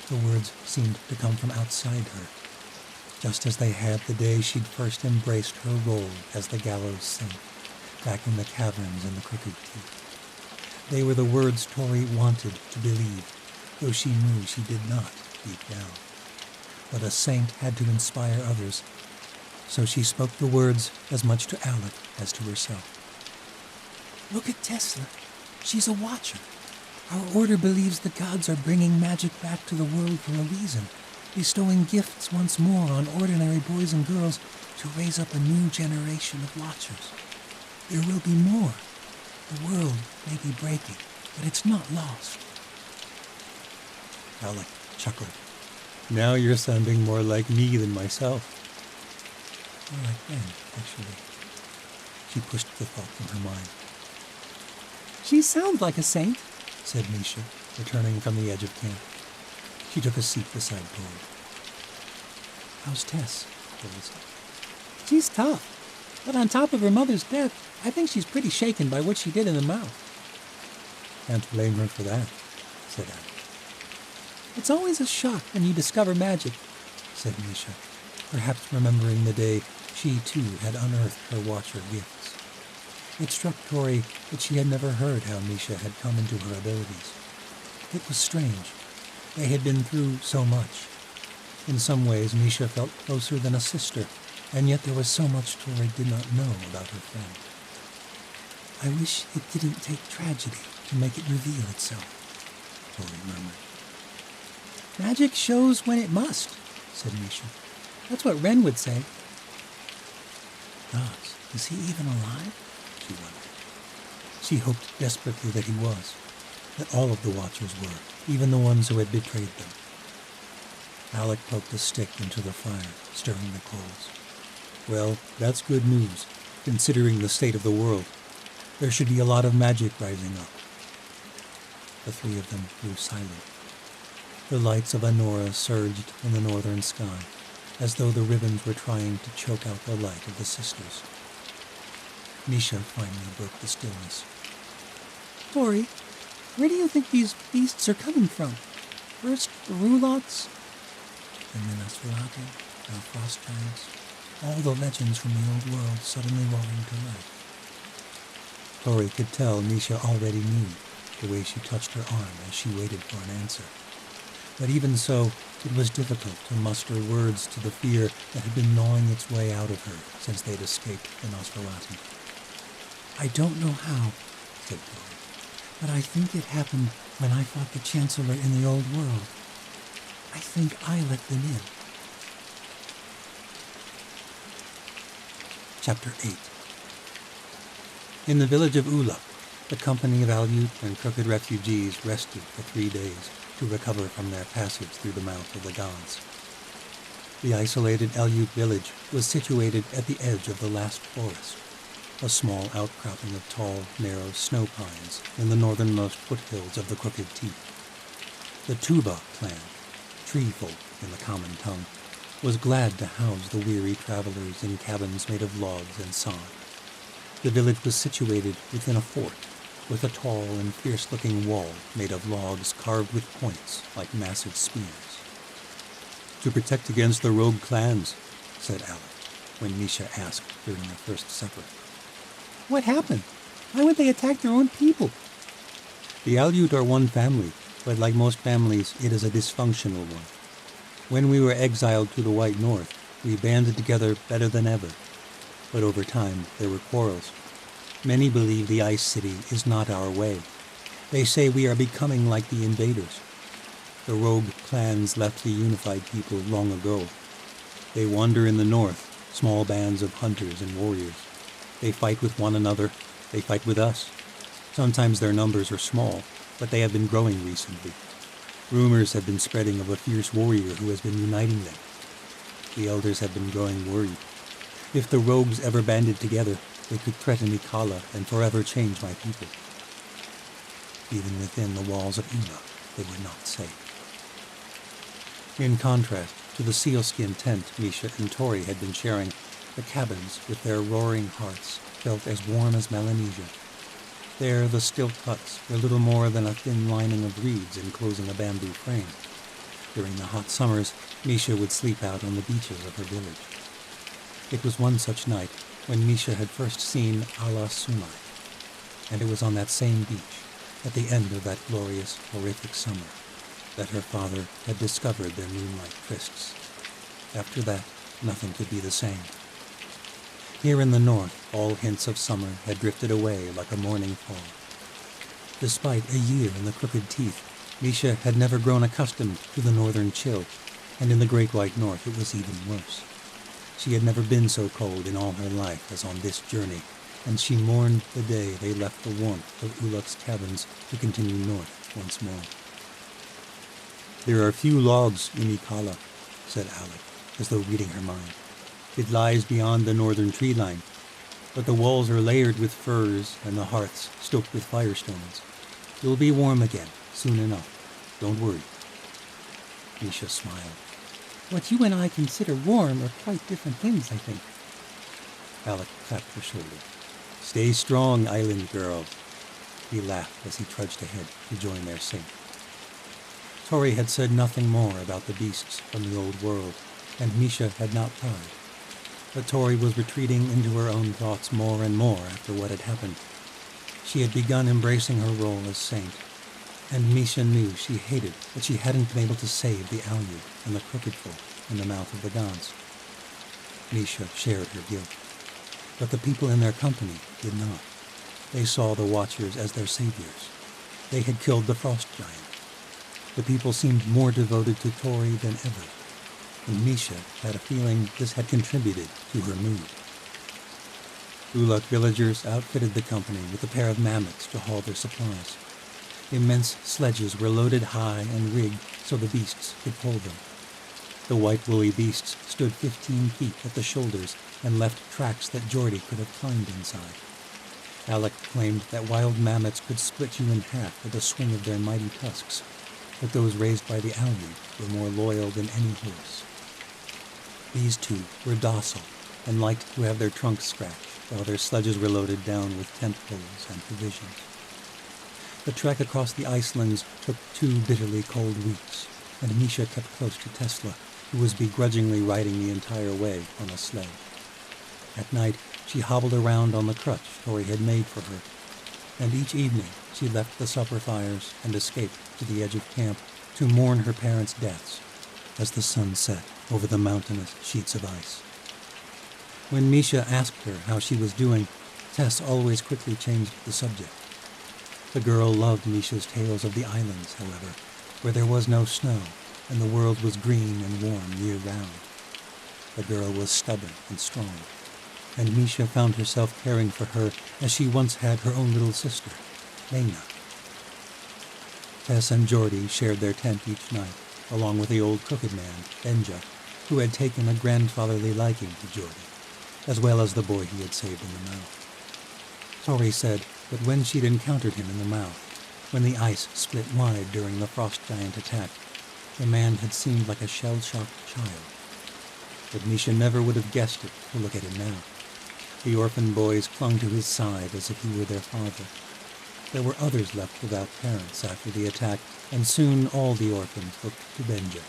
The words seemed to come from outside her, just as they had the day she'd first embraced her role as the gallows saint, back in the caverns in the Crooked Teeth. They were the words Tori wanted to believe, though she knew she did not deep down. But a saint had to inspire others, so she spoke the words as much to Alec as to herself. Look at Tesla. She's a watcher. Our order believes the gods are bringing magic back to the world for a reason, bestowing gifts once more on ordinary boys and girls to raise up a new generation of watchers. There will be more. The world may be breaking, but it's not lost. Alec chuckled. Now you're sounding more like me than myself. More like Ben, actually. She pushed the thought from her mind. She sounds like a saint, said Misha, returning from the edge of camp. She took a seat beside Tori. How's Tess? Tori said. She's tough, but on top of her mother's death, I think she's pretty shaken by what she did in the mouth. Can't blame her for that, said Alec. It's always a shock when you discover magic, said Misha, perhaps remembering the day she too had unearthed her watcher gifts. It struck Tori that she had never heard how Misha had come into her abilities. It was strange. They had been through so much. In some ways, Misha felt closer than a sister, and yet there was so much Tori did not know about her friend. I wish it didn't take tragedy to make it reveal itself, Tori murmured. Magic shows when it must, said Misha. That's what Ren would say. Gods, is he even alive? She wondered. She hoped desperately that he was, that all of the Watchers were, even the ones who had betrayed them. Alec poked a stick into the fire, stirring the coals. Well, that's good news, considering the state of the world. There should be a lot of magic rising up. The three of them grew silent. The lights of Anora surged in the northern sky, as though the ribbons were trying to choke out the light of the sisters. Misha finally broke the stillness. Tori, where do you think these beasts are coming from? First the Rulots, and then Nosferatu, now frost giants, all the legends from the old world suddenly roaring to life. Tori could tell Misha already knew, the way she touched her arm as she waited for an answer. But even so, it was difficult to muster words to the fear that had been gnawing its way out of her since they'd escaped the Nosferatu. I don't know how, said Tori, but I think it happened when I fought the Chancellor in the old world. I think I let them in. Chapter 8. In the village of Uluk, the company of Aleut and Crooked refugees rested for 3 days to recover from their passage through the mouth of the gods. The isolated Aleut village was situated at the edge of the last forest, a small outcropping of tall, narrow snow pines in the northernmost foothills of the Crooked Teeth. The Tuba clan, tree folk in the common tongue, was glad to house the weary travelers in cabins made of logs and sod. The village was situated within a fort, with a tall and fierce-looking wall made of logs carved with points like massive spears. "To protect against the rogue clans," said Alec, when Misha asked during their first supper. What happened? Why would they attack their own people? "The Aleut are one family, but like most families, it is a dysfunctional one. When we were exiled to the White North, we banded together better than ever. But over time, there were quarrels. Many believe the Ice City is not our way. They say we are becoming like the invaders. The rogue clans left the unified people long ago. They wander in the north, small bands of hunters and warriors. They fight with one another. They fight with us. Sometimes their numbers are small, but they have been growing recently. Rumors have been spreading of a fierce warrior who has been uniting them. The elders have been growing worried. If the rogues ever banded together, they could threaten Ikala and forever change my people. Even within the walls of Ila, they were not safe." In contrast to the sealskin tent Misha and Tori had been sharing, the cabins, with their roaring hearths, felt as warm as Melanesia. There, the stilt huts were little more than a thin lining of reeds enclosing a bamboo frame. During the hot summers, Misha would sleep out on the beaches of her village. It was one such night when Misha had first seen Ala Sunai, and it was on that same beach, at the end of that glorious, horrific summer, that her father had discovered their moonlight trysts. After that, nothing could be the same. Here in the north, all hints of summer had drifted away like a morning fall. Despite a year in the Crooked Teeth, Misha had never grown accustomed to the northern chill, and in the Great White North it was even worse. She had never been so cold in all her life as on this journey, and she mourned the day they left the warmth of Uluk's cabins to continue north once more. "There are few logs in Ikala," said Alec, as though reading her mind. "It lies beyond the northern tree line, but the walls are layered with firs and the hearths stoked with firestones. You'll be warm again, soon enough. Don't worry." Misha smiled. What you and I consider warm are quite different things, I think. Alec clapped her shoulder. "Stay strong, island girl." He laughed as he trudged ahead to join their sink. Tori had said nothing more about the beasts from the old world, and Misha had not tried. But Tori was retreating into her own thoughts more and more after what had happened. She had begun embracing her role as saint, and Misha knew she hated that she hadn't been able to save the Aleut and the Crooked Folk in the mouth of the gods. Misha shared her guilt, but the people in their company did not. They saw the Watchers as their saviors. They had killed the Frost Giant. The people seemed more devoted to Tori than ever, and Misha had a feeling this had contributed to her mood. Uluk villagers outfitted the company with a pair of mammoths to haul their supplies. Immense sledges were loaded high and rigged so the beasts could pull them. The white woolly beasts stood 15 feet at the shoulders and left tracks that Geordie could have climbed inside. Alec claimed that wild mammoths could split you in half with a swing of their mighty tusks, but those raised by the Aleut were more loyal than any horse. These two were docile and liked to have their trunks scratched while their sledges were loaded down with tent poles and provisions. The trek across the icelands took 2 bitterly cold weeks, and Misha kept close to Tesla, who was begrudgingly riding the entire way on a sled. At night, she hobbled around on the crutch Tori had made for her, and each evening she left the supper fires and escaped to the edge of camp to mourn her parents' deaths as the sun set over the mountainous sheets of ice. When Misha asked her how she was doing, Tess always quickly changed the subject. The girl loved Misha's tales of the islands, however, where there was no snow and the world was green and warm year-round. The girl was stubborn and strong, and Misha found herself caring for her as she once had her own little sister, Lena. Tess and Geordie shared their tent each night, along with the old crooked man, Benja, who had taken a grandfatherly liking to Geordie, as well as the boy he had saved in the mouth. Tori said that when she'd encountered him in the mouth, when the ice split wide during the frost giant attack, the man had seemed like a shell-shocked child. But Misha never would have guessed it to look at him now. The orphan boys clung to his side as if he were their father. There were others left without parents after the attack, and soon all the orphans looked to Benja.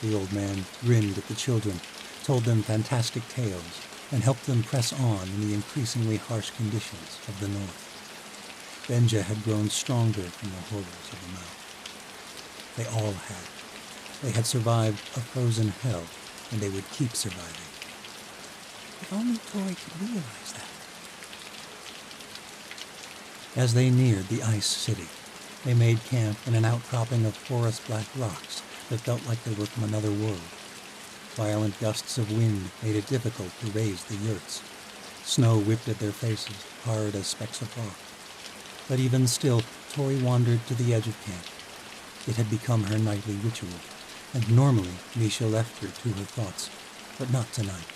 The old man grinned at the children, told them fantastic tales, and helped them press on in the increasingly harsh conditions of the north. Benja had grown stronger from the horrors of the mouth. They all had. They had survived a frozen hell, and they would keep surviving. If only Tori could realize that. As they neared the ice city, they made camp in an outcropping of porous black rocks that felt like they were from another world. Violent gusts of wind made it difficult to raise the yurts. Snow whipped at their faces, hard as specks of rock. But even still, Tori wandered to the edge of camp. It had become her nightly ritual, and normally Misha left her to her thoughts, but not tonight.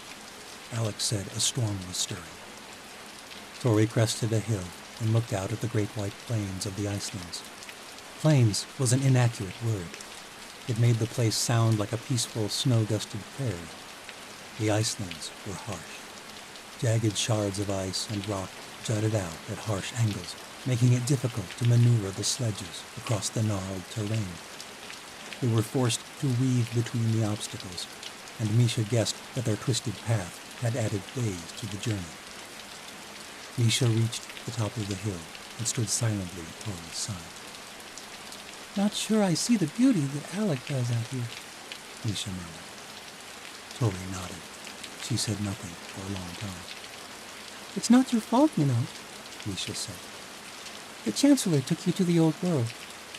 Alex said a storm was stirring. Tori crested a hill and looked out at the great white plains of the Icelands. Plains was an inaccurate word. It made the place sound like a peaceful, snow-dusted prairie. The Icelands were harsh. Jagged shards of ice and rock jutted out at harsh angles, making it difficult to maneuver the sledges across the gnarled terrain. They were forced to weave between the obstacles, and Misha guessed that their twisted path had added days to the journey. Misha reached the top of the hill and stood silently at Tori's side. Not sure I see the beauty that Alec does out here, Misha murmured. Tori nodded. She said nothing for a long time. It's not your fault, you know, Misha said. The Chancellor took you to the old world.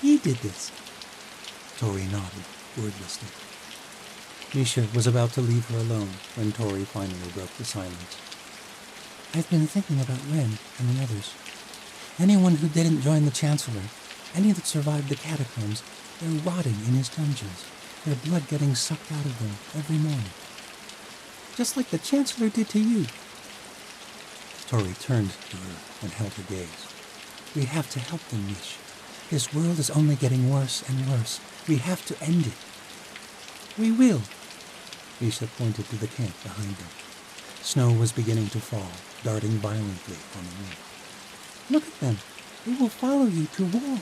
He did this. Tori nodded, wordlessly. Misha was about to leave her alone when Tori finally broke the silence. I've been thinking about Ren and the others. Anyone who didn't join the Chancellor, any that survived the catacombs, they're rotting in his dungeons, their blood getting sucked out of them every morning. Just like the Chancellor did to you. Tori turned to her and held her gaze. We have to help them, Mish. This world is only getting worse and worse. We have to end it. We will. Misha pointed to the camp behind them. Snow was beginning to fall, darting violently on the wind. Look at them. They will follow you to war.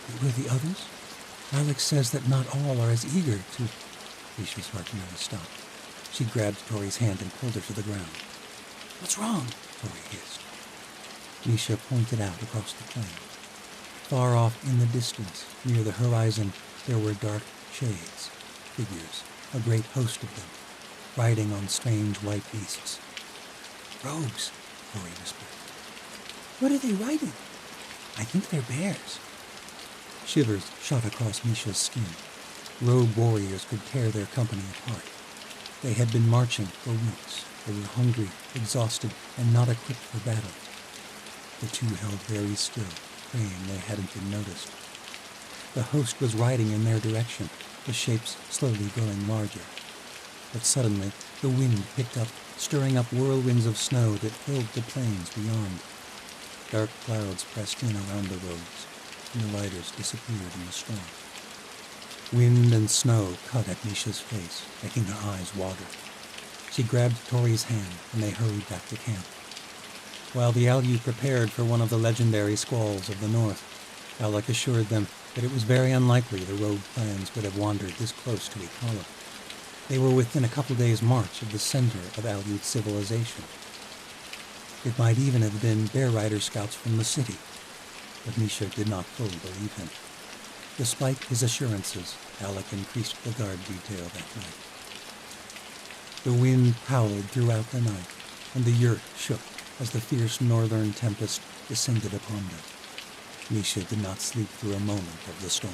But will the others? Alex says that not all are as eager to... Misha's heart nearly stopped. She grabbed Tori's hand and pulled her to the ground. What's wrong? Tori hissed. Misha pointed out across the plain. Far off in the distance, near the horizon, there were dark shades, figures, a great host of them, riding on strange white beasts. Rogues, Tori whispered. What are they riding? I think they're bears. Shivers shot across Misha's skin. Rogue warriors could tear their company apart. They had been marching for weeks. They were hungry, exhausted, and not equipped for battle. The two held very still, praying they hadn't been noticed. The host was riding in their direction, the shapes slowly growing larger. But suddenly, the wind picked up, stirring up whirlwinds of snow that filled the plains beyond. Dark clouds pressed in around the roads, and the riders disappeared in the storm. Wind and snow cut at Misha's face, making her eyes water. She grabbed Tori's hand, and they hurried back to camp. While the Aleu prepared for one of the legendary squalls of the north, Alec assured them that it was very unlikely the rogue clans would have wandered this close to Ikala. They were within a couple days' march of the center of Aleu's civilization. It might even have been bear rider scouts from the city, but Misha did not fully believe him. Despite his assurances, Alec increased the guard detail that night. The wind howled throughout the night, and the yurt shook as the fierce northern tempest descended upon them. Misha did not sleep through a moment of the storm.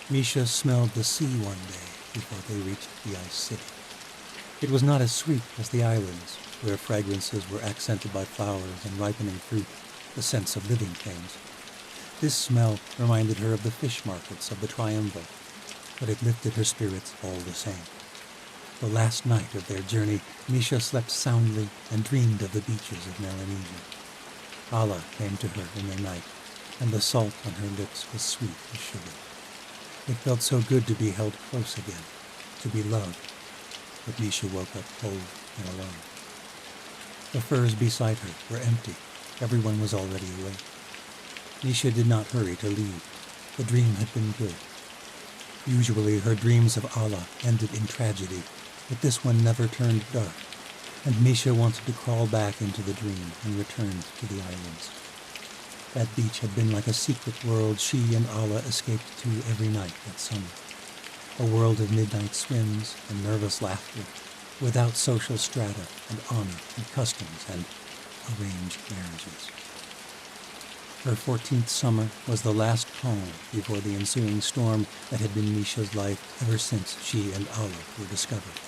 Misha smelled the sea one day before they reached the ice city. It was not as sweet as the islands, where fragrances were accented by flowers and ripening fruit, the sense of living things. This smell reminded her of the fish markets of the Triumvirate, but it lifted her spirits all the same. The last night of their journey, Misha slept soundly and dreamed of the beaches of Melanesia. Allah came to her in the night, and the salt on her lips was sweet as sugar. It felt so good to be held close again, to be loved, but Misha woke up cold and alone. The furs beside her were empty. Everyone was already awake. Misha did not hurry to leave. The dream had been good. Usually her dreams of Allah ended in tragedy, but this one never turned dark, and Misha wanted to crawl back into the dream and return to the islands. That beach had been like a secret world she and Allah escaped to every night that summer. A world of midnight swims and nervous laughter, without social strata and honor and customs and arranged marriages. Her 14th summer was the last calm before the ensuing storm that had been Misha's life ever since she and Allah were discovered.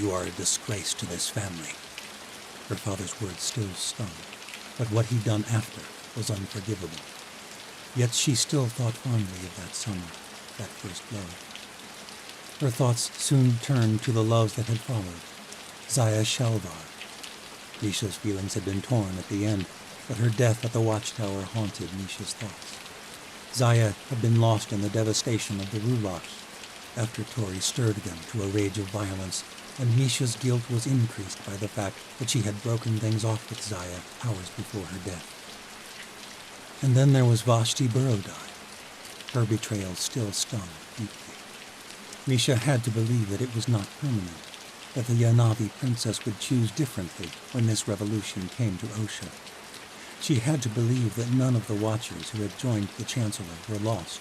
"You are a disgrace to this family." Her father's words still stung, but what he'd done after was unforgivable. Yet she still thought fondly of that summer, that first love. Her thoughts soon turned to the loves that had followed. Zaya Shalvar. Misha's feelings had been torn at the end, but her death at the watchtower haunted Misha's thoughts. Zaya had been lost in the devastation of the Rulars, after Tori stirred them to a rage of violence, and Misha's guilt was increased by the fact that she had broken things off with Zaya hours before her death. And then there was Vashti Borodai. Her betrayal still stung deeply. Misha had to believe that it was not permanent, that the Yanavi princess would choose differently when this revolution came to Osha. She had to believe that none of the Watchers who had joined the Chancellor were lost.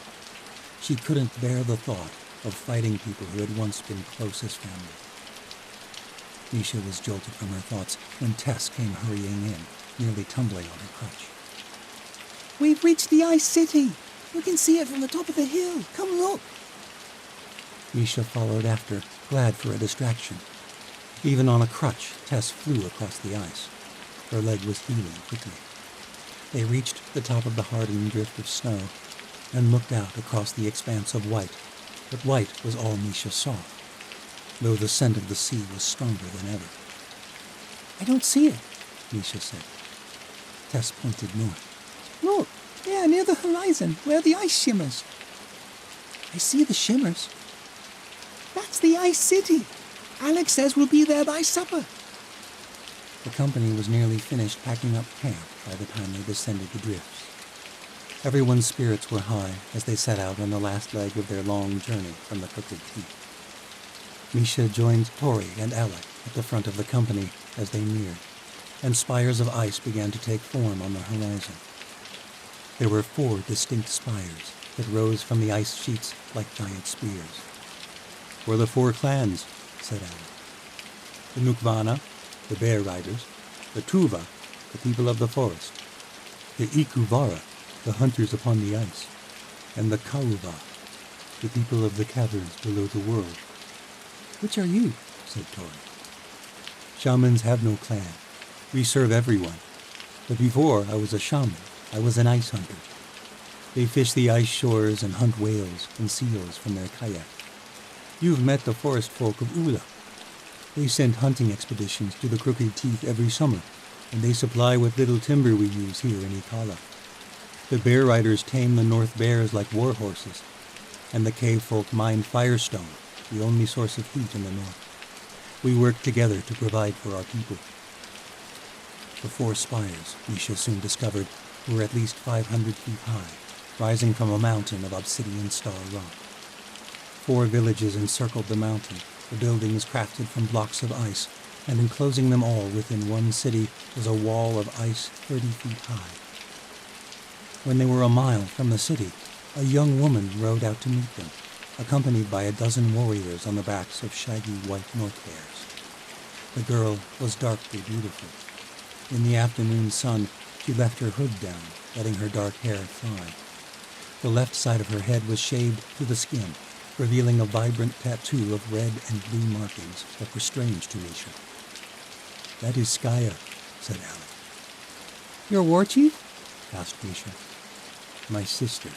She couldn't bear the thought of fighting people who had once been close as family. Misha was jolted from her thoughts when Tess came hurrying in, nearly tumbling on her crutch. "We've reached the Ice City! You can see it from the top of the hill! Come look!" Misha followed after, glad for a distraction. Even on a crutch, Tess flew across the ice. Her leg was healing quickly. They reached the top of the hardened drift of snow and looked out across the expanse of white, but white was all Misha saw, though the scent of the sea was stronger than ever. "I don't see it," Misha said. Tess pointed north. "Look, there near the horizon, where the ice shimmers." "I see the shimmers." "That's the Ice City. Alex says we'll be there by supper." The company was nearly finished packing up camp by the time they descended the drifts. Everyone's spirits were high as they set out on the last leg of their long journey from the Crooked Teeth. Misha joined Tori and Alec at the front of the company as they neared, and spires of ice began to take form on the horizon. There were 4 distinct spires that rose from the ice sheets like giant spears. "We're the 4 clans," said Alec. "The Nukvana, the Bear Riders, the Tuva, the people of the forest, the Ikuvara, the hunters upon the ice, and the Kauva, the people of the caverns below the world." "Which are you?" said Tori. "Shamans have no clan. We serve everyone. But before I was a shaman, I was an ice hunter. They fish the ice shores and hunt whales and seals from their kayak. You've met the forest folk of Ula. They send hunting expeditions to the Crooked Teeth every summer, and they supply what little timber we use here in Ikala. The Bear Riders tame the North Bears like war horses, and the cave folk mine firestone, the only source of heat in the north. We work together to provide for our people." The 4 spires, Misha soon discovered, were at least 500 feet high, rising from a mountain of obsidian star rock. 4 villages encircled the mountain, the buildings crafted from blocks of ice, and enclosing them all within one city was a wall of ice 30 feet high. When they were a mile from the city, a young woman rode out to meet them, accompanied by a dozen warriors on the backs of shaggy white North Bears. The girl was darkly beautiful. In the afternoon sun, she left her hood down, letting her dark hair fly. The left side of her head was shaved to the skin, revealing a vibrant tattoo of red and blue markings that were strange to Misha. "That is Skaya," said Alec. "Your war chief?" asked Misha. "My sister."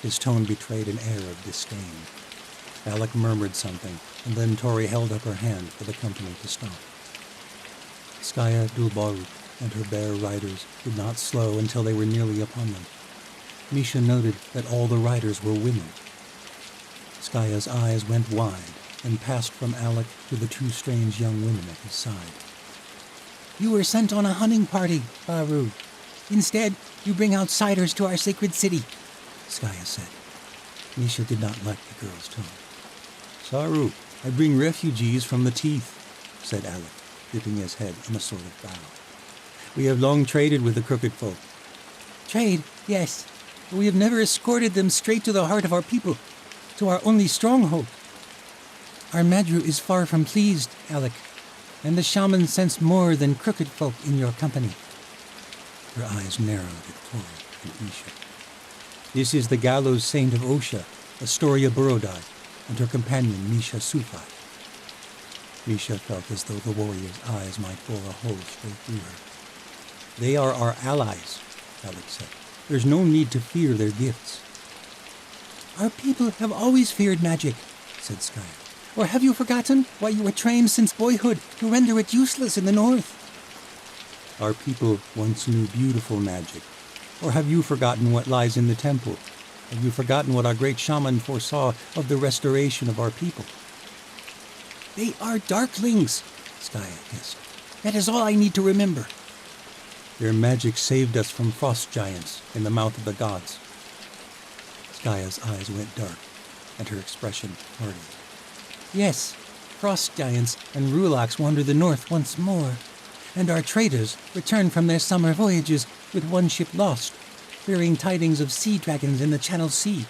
His tone betrayed an air of disdain. Alec murmured something, and then Tori held up her hand for the company to stop. Skaya Dulbaruk and her bear riders did not slow until they were nearly upon them. Misha noted that all the riders were women. Skaya's eyes went wide and passed from Alec to the 2 strange young women at his side. You were sent on a hunting party, Baru. Instead, you bring outsiders to our sacred city, Skaya said. Misha did not like the girl's tone. Saru, I bring refugees from the Teeth, said Alec, dipping his head in a sort of bow. We have long traded with the Crooked Folk. Trade, yes, but we have never escorted them straight to the heart of our people, to our only stronghold. Our Madru is far from pleased, Alec, and the shaman sense more than Crooked Folk in your company. Her eyes narrowed at Tori and Misha. This is the gallows saint of Osha, Astoria Borodai, and her companion Misha Sufai. Misha felt as though the warrior's eyes might bore a hole straight through her. They are our allies, Alec said. There's no need to fear their gifts. Our people have always feared magic, said Skaya. Or have you forgotten why you were trained since boyhood to render it useless in the north? Our people once knew beautiful magic. Or have you forgotten what lies in the temple? Have you forgotten what our great shaman foresaw of the restoration of our people? They are darklings, Skaya hissed. That is all I need to remember. Their magic saved us from frost giants in the mouth of the gods. Skaya's eyes went dark, and her expression hardened. Yes, frost giants and Rulaks wander the north once more, and our traders return from their summer voyages with one ship lost, bearing tidings of sea dragons in the Channel Sea.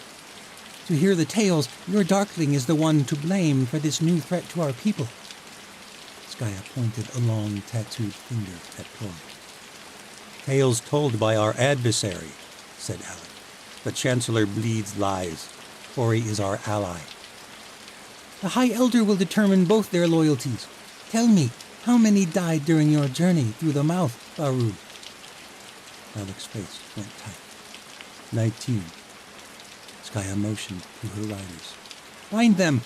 To hear the tales, your darkling is the one to blame for this new threat to our people. Skaya pointed a long, tattooed finger at Tori. Tales told by our adversary, said Alec. The Chancellor bleeds lies. Tori is our ally. The High Elder will determine both their loyalties. Tell me, how many died during your journey through the mouth, Baru? Alec's face went tight. 19. Skaya motioned to her riders. Find them!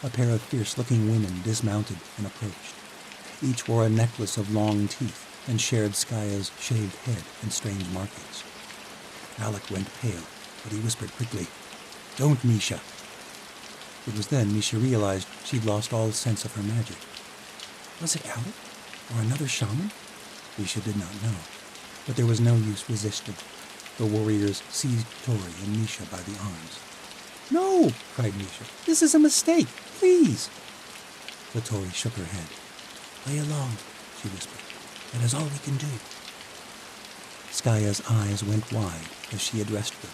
A pair of fierce-looking women dismounted and approached. Each wore a necklace of long teeth and shared Skaya's shaved head and strange markings. Alec went pale, but he whispered quickly, Don't, Misha. It was then Misha realized she'd lost all sense of her magic. Was it Alec? Or another shaman? Misha did not know, but there was no use resisting. The warriors seized Tori and Misha by the arms. No, cried Misha. This is a mistake. Please. But Tori shook her head. Play along, she whispered. That is all we can do. Skaya's eyes went wide as she addressed them.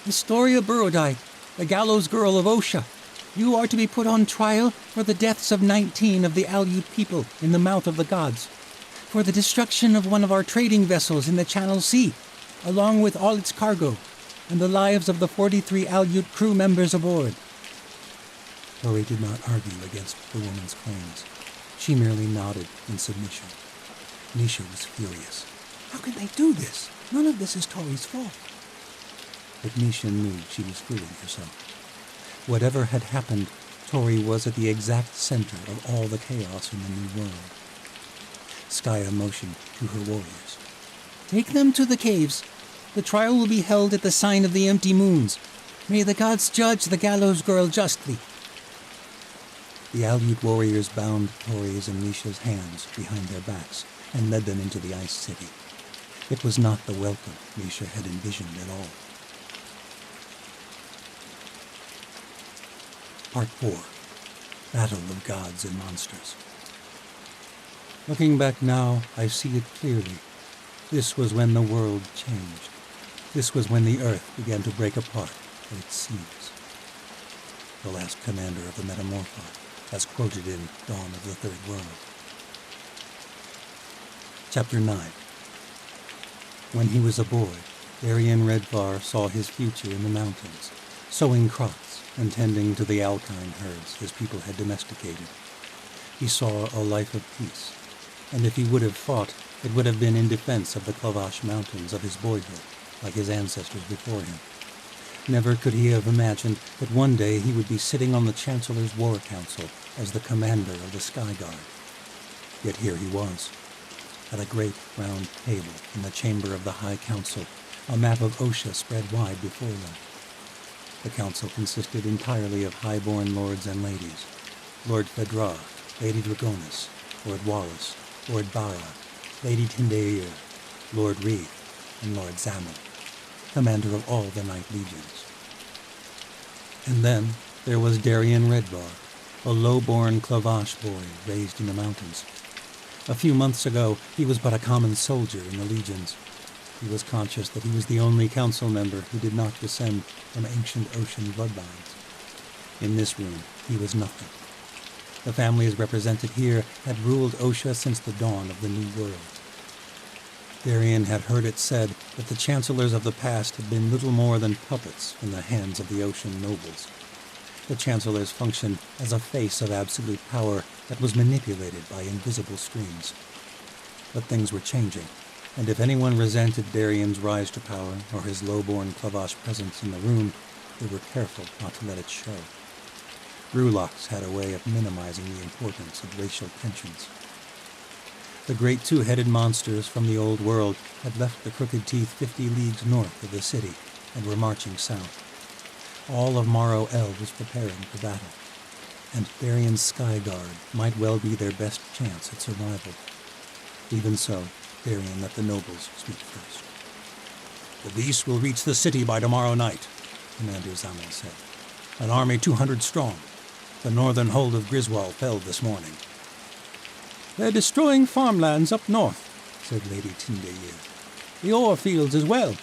Astoria Borodai, the gallows girl of Osha. You are to be put on trial for the deaths of 19 of the Aleut people in the mouth of the gods, for the destruction of one of our trading vessels in the Channel Sea, along with all its cargo, and the lives of the 43 Aleut crew members aboard. Tori did not argue against the woman's claims. She merely nodded in submission. Misha was furious. How can they do this? None of this is Tori's fault. But Misha knew she was fooling herself. Whatever had happened, Tori was at the exact center of all the chaos in the new world. Skaya motioned to her warriors. Take them to the caves. The trial will be held at the sign of the empty moons. May the gods judge the gallows girl justly. The Aleut warriors bound Tori's and Misha's hands behind their backs and led them into the ice city. It was not the welcome Misha had envisioned at all. Part 4. Battle of Gods and Monsters. Looking back now, I see it clearly. This was when the world changed. This was when the earth began to break apart at its seams. The last commander of the Metamorphi, as quoted in Dawn of the Third World. Chapter 9. When he was a boy, Darien Redvar saw his future in the mountains, sowing crops and tending to the alpine herds his people had domesticated. He saw a life of peace, and if he would have fought, it would have been in defense of the Klavash mountains of his boyhood, like his ancestors before him. Never could he have imagined that one day he would be sitting on the Chancellor's War Council as the commander of the Sky Guard. Yet here he was, at a great round table in the chamber of the High Council, a map of Osha spread wide before them. The council consisted entirely of high-born lords and ladies. Lord Fedra, Lady Dragonis, Lord Wallace, Lord Bara, Lady Tindair, Lord Reed, and Lord Zamel, commander of all the Night Legions. And then there was Darien Redbar, a low-born Clavash boy raised in the mountains. A few months ago, he was but a common soldier in the legions. He was conscious that he was the only council member who did not descend from ancient ocean bloodlines. In this room, he was nothing. The families represented here had ruled Osha since the dawn of the New World. Darien had heard it said that the chancellors of the past had been little more than puppets in the hands of the ocean nobles. The chancellors functioned as a face of absolute power that was manipulated by invisible strings. But things were changing, and if anyone resented Darien's rise to power or his low-born Clavash presence in the room, they were careful not to let it show. Rulox had a way of minimizing the importance of racial tensions. The great two-headed monsters from the old world had left the Crooked Teeth 50 leagues north of the city and were marching south. All of Morrow El was preparing for battle, and Darien's Sky Guard might well be their best chance at survival. Even so, Darien let the nobles speak first. "The beasts will reach the city by tomorrow night," Commander Zamel said. "An army 200 strong. The northern hold of Griswold fell this morning." "They're destroying farmlands up north," said Lady Tindair. "The ore fields as well."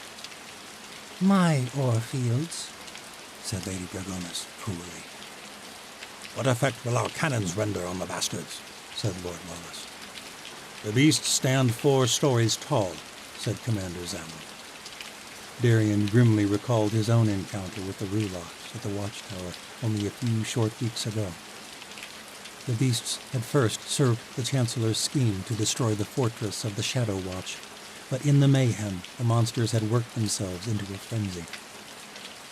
My ore fields, said Lady Dragonis coolly. "What effect will our cannons render on the bastards?" said Lord Wallace. "The beasts stand 4 stories tall," said Commander Zamel. Darien grimly recalled his own encounter with the Rulox at the watchtower only a few short weeks ago. The beasts had first served the Chancellor's scheme to destroy the fortress of the Shadow Watch, but in the mayhem, the monsters had worked themselves into a frenzy.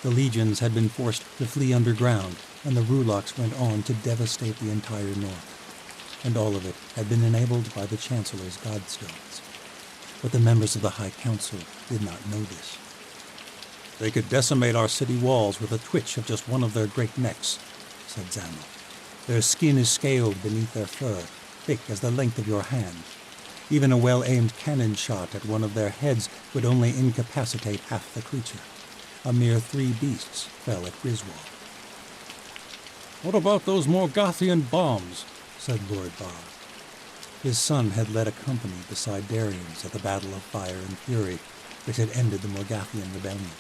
The legions had been forced to flee underground, and the Rulox went on to devastate the entire north. And all of it had been enabled by the Chancellor's godstones. But the members of the High Council did not know this. "They could decimate our city walls with a twitch of just one of their great necks," said Zamel. "Their skin is scaled beneath their fur, thick as the length of your hand. Even a well-aimed cannon shot at one of their heads would only incapacitate half the creature. A mere 3 beasts fell at Griswold." "What about those Morgathian bombs?" said Lord Barr. His son had led a company beside Darien's at the Battle of Fire and Fury, which had ended the Morgathian rebellion.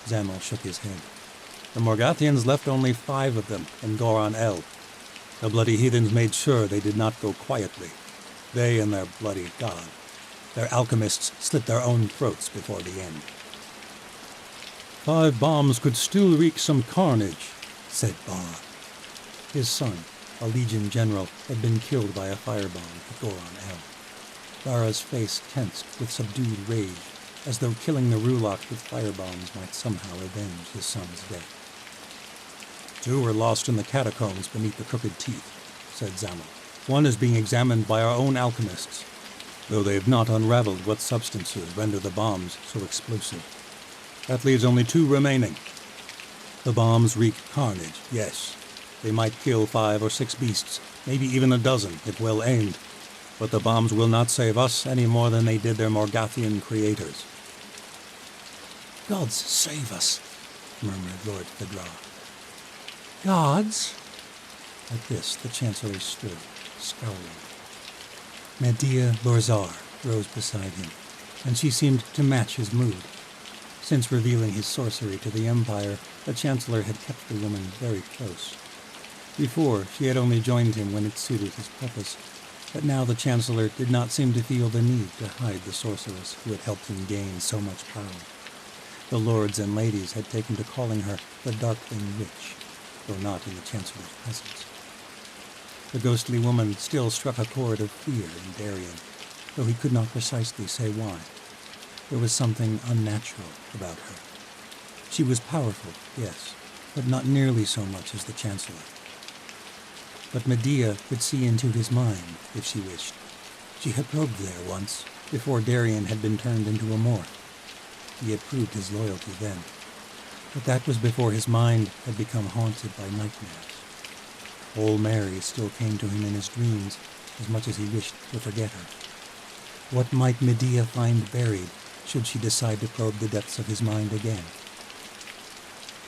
Zamel shook his head. "The Morgathians left only 5 of them in Goron El. The bloody heathens made sure they did not go quietly. They and their bloody god. Their alchemists slit their own throats before the end." "5 bombs could still wreak some carnage," said Barr. His son, a Legion general, had been killed by a firebomb at Goron El. Barra's face tensed with subdued rage, as though killing the Rulox with firebombs might somehow avenge his son's death. "2 were lost in the catacombs beneath the Crooked Teeth," said Zamel. "1 is being examined by our own alchemists, though they have not unraveled what substances render the bombs so explosive. That leaves only 2 remaining. The bombs wreak carnage, yes. They might kill 5 or 6 beasts, maybe even a dozen, if well aimed. But the bombs will not save us any more than they did their Morgathian creators." "Gods save us," murmured Lord Fedra. "Gods?" At this, the Chancellor stood, scowling. Medea Lorzar rose beside him, and she seemed to match his mood. Since revealing his sorcery to the Empire, the Chancellor had kept the woman very close. Before, she had only joined him when it suited his purpose, but now the Chancellor did not seem to feel the need to hide the sorceress who had helped him gain so much power. The lords and ladies had taken to calling her the Darkling Witch, though not in the Chancellor's presence. The ghostly woman still struck a chord of fear in Darien, though he could not precisely say why. There was something unnatural about her. She was powerful, yes, but not nearly so much as the Chancellor. But Medea could see into his mind, if she wished. She had probed there once, before Darien had been turned into a morph. He had proved his loyalty then. But that was before his mind had become haunted by nightmares. Old Mary still came to him in his dreams, as much as he wished to forget her. What might Medea find buried, should she decide to probe the depths of his mind again?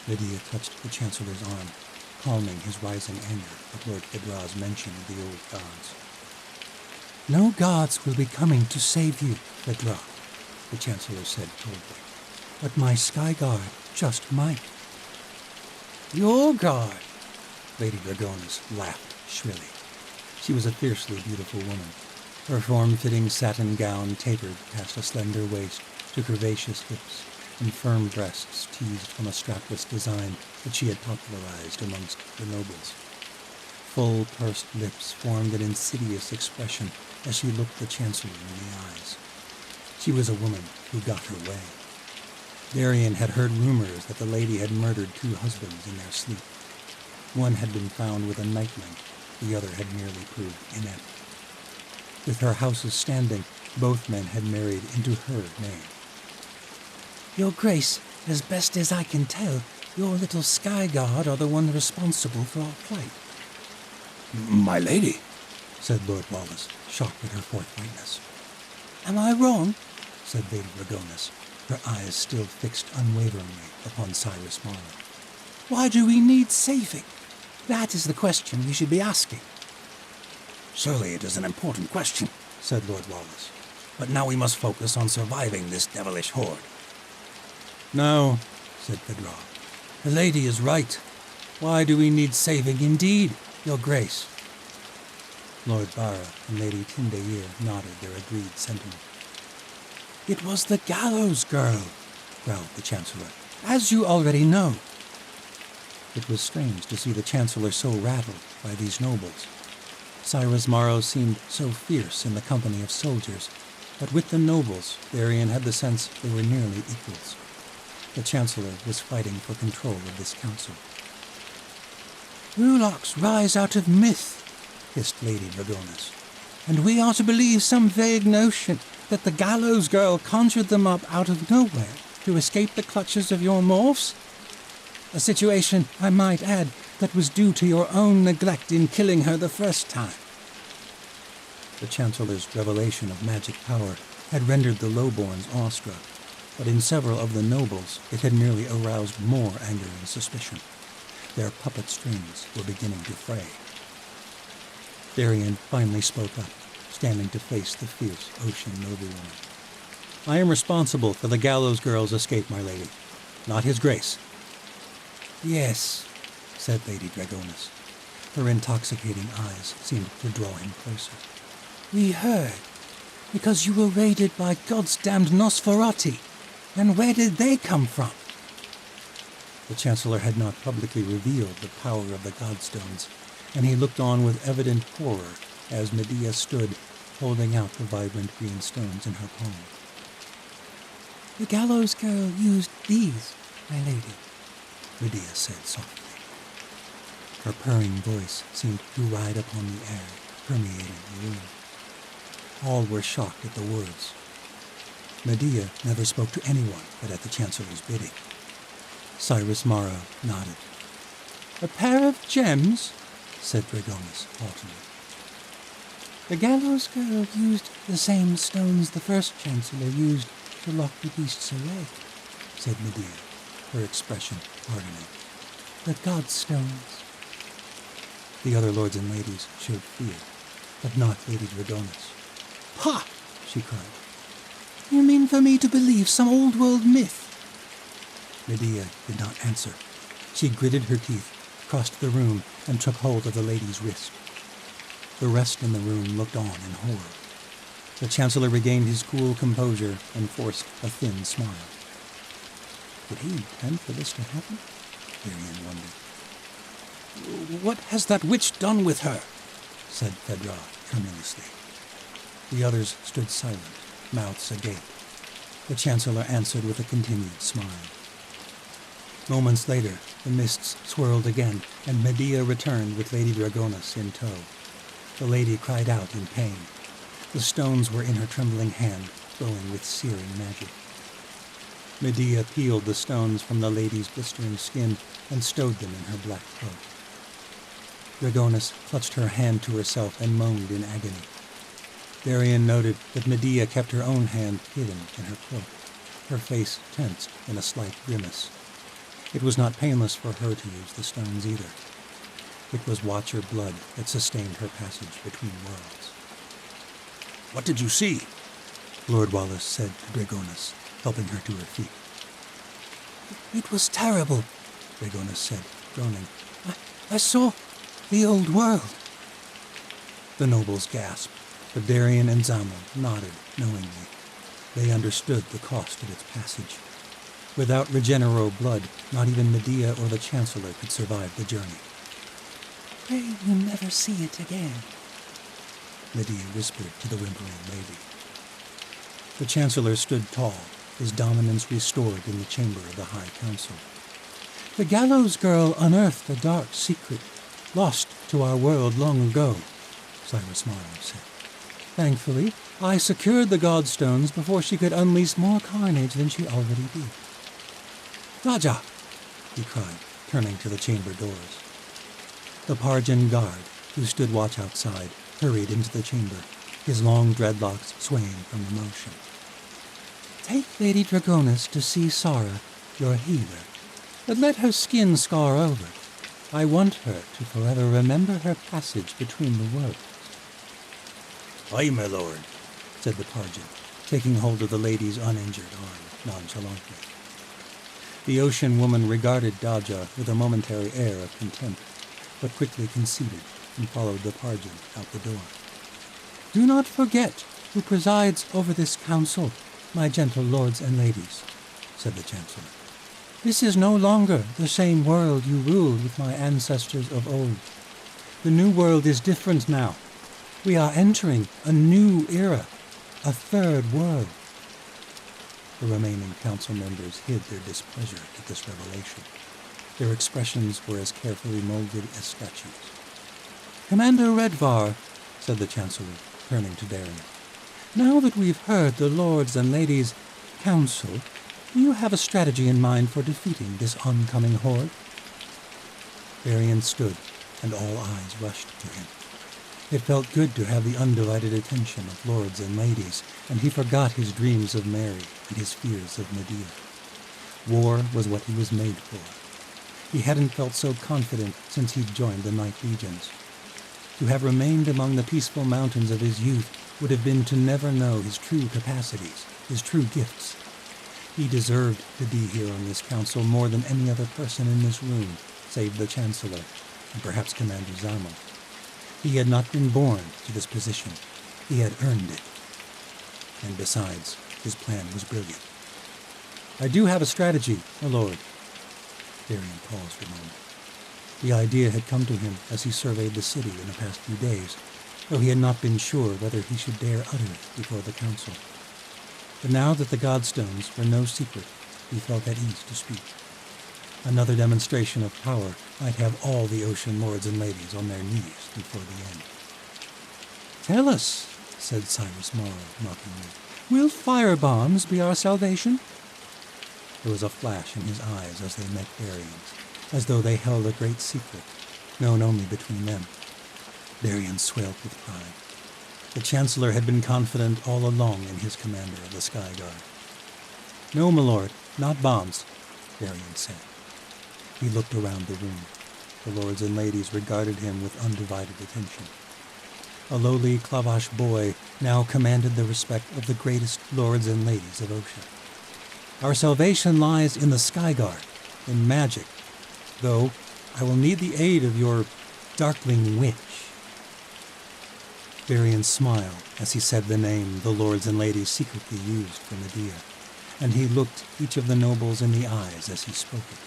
Medea touched the Chancellor's arm, calming his rising anger at Lord Phaedra's mention of the old gods. "No gods will be coming to save you, Phaedra," the Chancellor said coldly. "But my sky guard just might." "Your guard?" Lady Dragonis laughed shrilly. She was a fiercely beautiful woman. Her form-fitting satin gown tapered past a slender waist to curvaceous hips and firm breasts teased from a strapless design that she had popularized amongst the nobles. Full, pursed lips formed an insidious expression as she looked the Chancellor in the eyes. She was a woman who got her way. Darian had heard rumors that the lady had murdered 2 husbands in their sleep. One had been found with a knightling, the other had merely proved inept. With her houses standing, both men had married into her name. "Your Grace, as best as I can tell, your little sky guard are the one responsible for our plight." "My lady," said Lord Wallace, shocked at her forthrightness. "Am I wrong?" said Lady Dragonis, her eyes still fixed unwaveringly upon Cyrus Marlowe. "Why do we need saving? That is the question we should be asking." "Surely it is an important question," said Lord Wallace. "But now we must focus on surviving this devilish horde." "No," said Phaedra. "The lady is right. Why do we need saving indeed, Your Grace?" Lord Barra and Lady Tyndair nodded their agreed sentiment. "It was the gallows girl," growled the Chancellor, "as you already know." It was strange to see the Chancellor so rattled by these nobles. Cyrus Marlowe seemed so fierce in the company of soldiers, but with the nobles, Darian had the sense they were nearly equals. The Chancellor was fighting for control of this council. "Rulocks rise out of myth," hissed Lady Dragonis, "and we are to believe some vague notion that the gallows girl conjured them up out of nowhere to escape the clutches of your morphs? A situation, I might add, that was due to your own neglect in killing her the first time." The Chancellor's revelation of magic power had rendered the lowborns awestruck, but in several of the nobles it had merely aroused more anger and suspicion. Their puppet strings were beginning to fray. Darian finally spoke up, standing to face the fierce ocean noblewoman. "I am responsible for the gallows girl's escape, my lady, not his grace." "Yes," said Lady Dragonis. Her intoxicating eyes seemed to draw him closer. "We heard, because you were raided by God's damned Nosferati. And where did they come from?" The Chancellor had not publicly revealed the power of the Godstones, and he looked on with evident horror as Medea stood, holding out the vibrant green stones in her palm. "The gallows girl used these, my lady," Medea said softly. Her purring voice seemed to ride upon the air, permeating the room. All were shocked at the words. Medea never spoke to anyone but at the Chancellor's bidding. Cyrus Marlowe nodded. "A pair of gems?" said Dragonis haughtily. "The gallows girl used the same stones the first Chancellor used to lock the beasts away," said Medea, her expression hardening. "The Godstones." The other lords and ladies showed fear, but not Lady Dragonis. "Ha!" she cried. "You mean for me to believe some old-world myth?" Medea did not answer. She gritted her teeth, crossed the room, and took hold of the lady's wrist. The rest in the room looked on in horror. The Chancellor regained his cool composure and forced a thin smile. Did he intend for this to happen? Darian wondered. "What has that witch done with her?" said Phaedra tremulously. The others stood silent, mouths agape. The Chancellor answered with a continued smile. Moments later, the mists swirled again, and Medea returned with Lady Dragonis in tow. The lady cried out in pain. The stones were in her trembling hand, glowing with searing magic. Medea peeled the stones from the lady's blistering skin and stowed them in her black cloak. Dragonis clutched her hand to herself and moaned in agony. Darian noted that Medea kept her own hand hidden in her cloak, her face tensed in a slight grimace. It was not painless for her to use the stones either. It was Watcher blood that sustained her passage between worlds. "What did you see?" Lord Wallace said to Dragonis, helping her to her feet. It was terrible, Dragonis said, groaning. I saw the old world. The nobles gasped, but Darian and Zamal nodded knowingly. They understood the cost of its passage. Without Regenero blood, not even Medea or the Chancellor could survive the journey. "Pray you never see it again," Medea whispered to the whimpering lady. The Chancellor stood tall, his dominance restored in the chamber of the High Council. "The Gallows Girl unearthed a dark secret, lost to our world long ago," Cyrus Morrow said. "Thankfully, I secured the Godstones before she could unleash more carnage than she already did." "Raja!" he cried, turning to the chamber doors. The Parjan guard, who stood watch outside, hurried into the chamber, his long dreadlocks swaying from emotion. "Take Lady Dragonis to see Sara, your healer, but let her skin scar over. I want her to forever remember her passage between the worlds." "Aye, my lord," said the Parjan, taking hold of the lady's uninjured arm nonchalantly. The ocean woman regarded Daja with a momentary air of contempt, but quickly conceded and followed the Parjan out the door. "Do not forget who presides over this council, my gentle lords and ladies," said the Chancellor. "This is no longer the same world you ruled with my ancestors of old. The new world is different now. We are entering a new era, a third world." The remaining council members hid their displeasure at this revelation. Their expressions were as carefully molded as statues. "Commander Redvar," said the Chancellor, turning to Darian, "now that we've heard the lords and ladies' council, do you have a strategy in mind for defeating this oncoming horde?" Darian stood, and all eyes rushed to him. It felt good to have the undivided attention of lords and ladies, and he forgot his dreams of Mary and his fears of Medea. War was what he was made for. He hadn't felt so confident since he'd joined the Night Legions. To have remained among the peaceful mountains of his youth would have been to never know his true capacities, his true gifts. He deserved to be here on this council more than any other person in this room, save the Chancellor, and perhaps Commander Zamal. He had not been born to this position. He had earned it. And besides, his plan was brilliant. "I do have a strategy, my lord." Darian paused for a moment. The idea had come to him as he surveyed the city in the past few days, though he had not been sure whether he should dare utter it before the council. But now that the Godstones were no secret, he felt at ease to speak. Another demonstration of power might have all the ocean lords and ladies on their knees before the end. "Tell us," said Cyrus Morrow mockingly, "will firebombs be our salvation?" There was a flash in his eyes as they met Darian's, as though they held a great secret, known only between them. Darian swelled with pride. The Chancellor had been confident all along in his commander of the Sky Guard. "No, my lord, not bombs," Darian said. He looked around the room. The lords and ladies regarded him with undivided attention. A lowly Klavash boy now commanded the respect of the greatest lords and ladies of Osha. "Our salvation lies in the Sky Guard, in magic, though I will need the aid of your darkling witch." Darian smiled as he said the name the lords and ladies secretly used for Medea, and he looked each of the nobles in the eyes as he spoke it.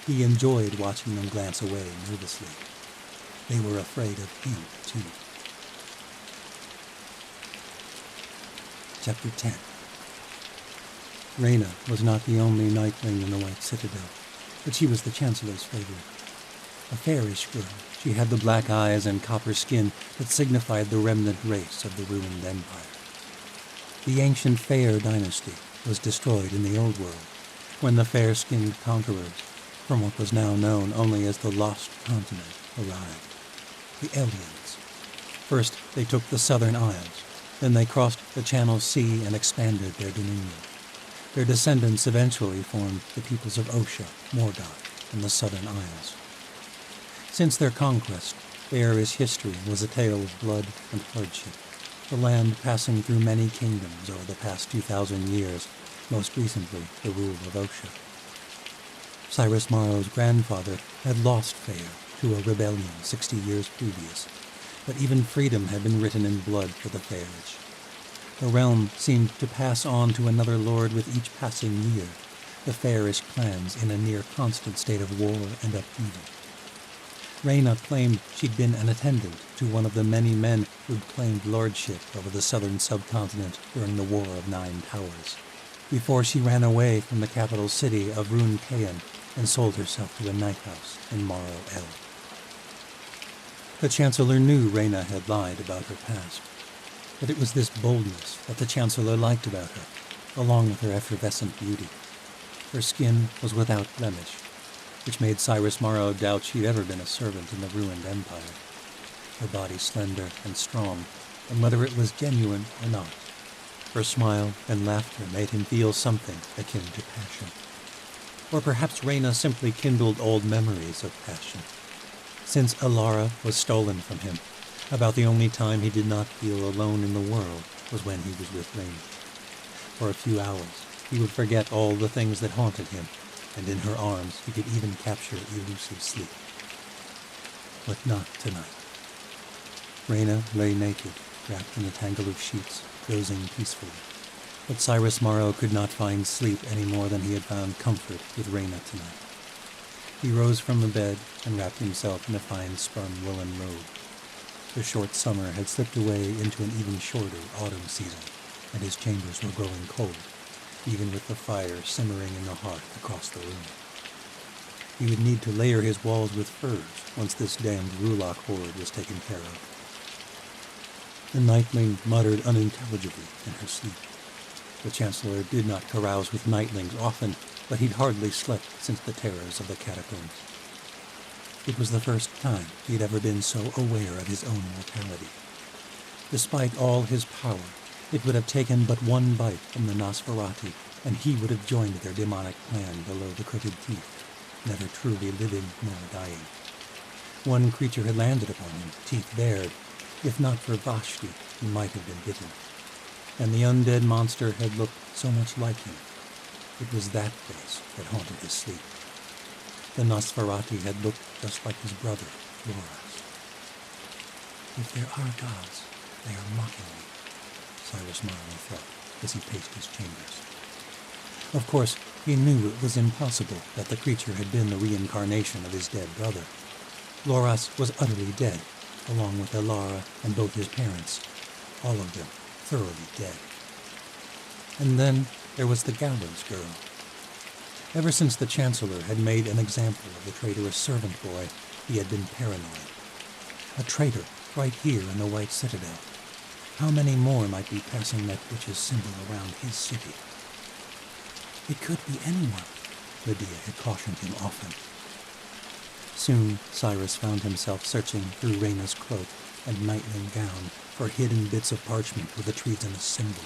He enjoyed watching them glance away nervously. They were afraid of him, too. Chapter 10. Reyna was not the only Nightling in the White Citadel, but she was the Chancellor's favorite. A fairish girl, she had the black eyes and copper skin that signified the remnant race of the ruined empire. The ancient Fair dynasty was destroyed in the Old World, when the fair-skinned conquerors, from what was now known only as the Lost Continent, arrived. the aliens. First, they took the southern isles. Then they crossed the Channel Sea and expanded their dominion. Their descendants eventually formed the peoples of Osha, Morgoth, and the southern isles. Since their conquest, the area's history was a tale of blood and hardship, the land passing through many kingdoms over the past 2,000 years, most recently the rule of Osha. Cyrus Morrow's grandfather had lost Fëa to a rebellion 60 years previous, but even freedom had been written in blood for the Fëanor. The realm seemed to pass on to another lord with each passing year, the Fëanor clans in a near-constant state of war and upheaval. Rhaena claimed she'd been an attendant to one of the many men who'd claimed lordship over the southern subcontinent during the War of Nine Towers, before she ran away from the capital city of Rune Cain and sold herself to a night house in Morrow El. The Chancellor knew Rhaena had lied about her past, but it was this boldness that the Chancellor liked about her, along with her effervescent beauty. Her skin was without blemish, which made Cyrus Morrow doubt she'd ever been a servant in the ruined empire. Her body slender and strong, and whether it was genuine or not, her smile and laughter made him feel something akin to passion. Or perhaps Rhaena simply kindled old memories of passion. Since Alara was stolen from him, about the only time he did not feel alone in the world was when he was with Rhaena. For a few hours, he would forget all the things that haunted him, and in her arms he could even capture elusive sleep. But not tonight. Rhaena lay naked, wrapped in a tangle of sheets, dozing peacefully. But Cyrus Morrow could not find sleep any more than he had found comfort with Rhaena tonight. He rose from the bed and wrapped himself in a fine spun woolen robe. The short summer had slipped away into an even shorter autumn season, and his chambers were growing cold, even with the fire simmering in the hearth across the room. He would need to layer his walls with furs once this damned Rulok horde was taken care of. The nightling muttered unintelligibly in her sleep. The Chancellor did not carouse with nightlings often, but he'd hardly slept since the terrors of the catacombs. It was the first time he'd ever been so aware of his own mortality. Despite all his power, it would have taken but one bite from the Nosferatu, and he would have joined their demonic clan below the crooked teeth, never truly living nor dying. One creature had landed upon him, teeth bared. If not for Vashti, he might have been bitten. And the undead monster had looked so much like him. It was that face that haunted his sleep. The Nosferatu had looked just like his brother, Loras. If there are gods, they are mocking me, Cyrus Morrow thought as he paced his chambers. Of course, he knew it was impossible that the creature had been the reincarnation of his dead brother. Loras was utterly dead, along with Alara and both his parents, all of them thoroughly dead. And then there was the gallows girl. Ever since the Chancellor had made an example of the traitorous servant boy, he had been paranoid. A traitor right here in the White Citadel. How many more might be passing that witch's symbol around his city? It could be anyone, Lydia had cautioned him often. Soon, Cyrus found himself searching through Rhaena's cloak and nightling gown for hidden bits of parchment with a treasonous symbol.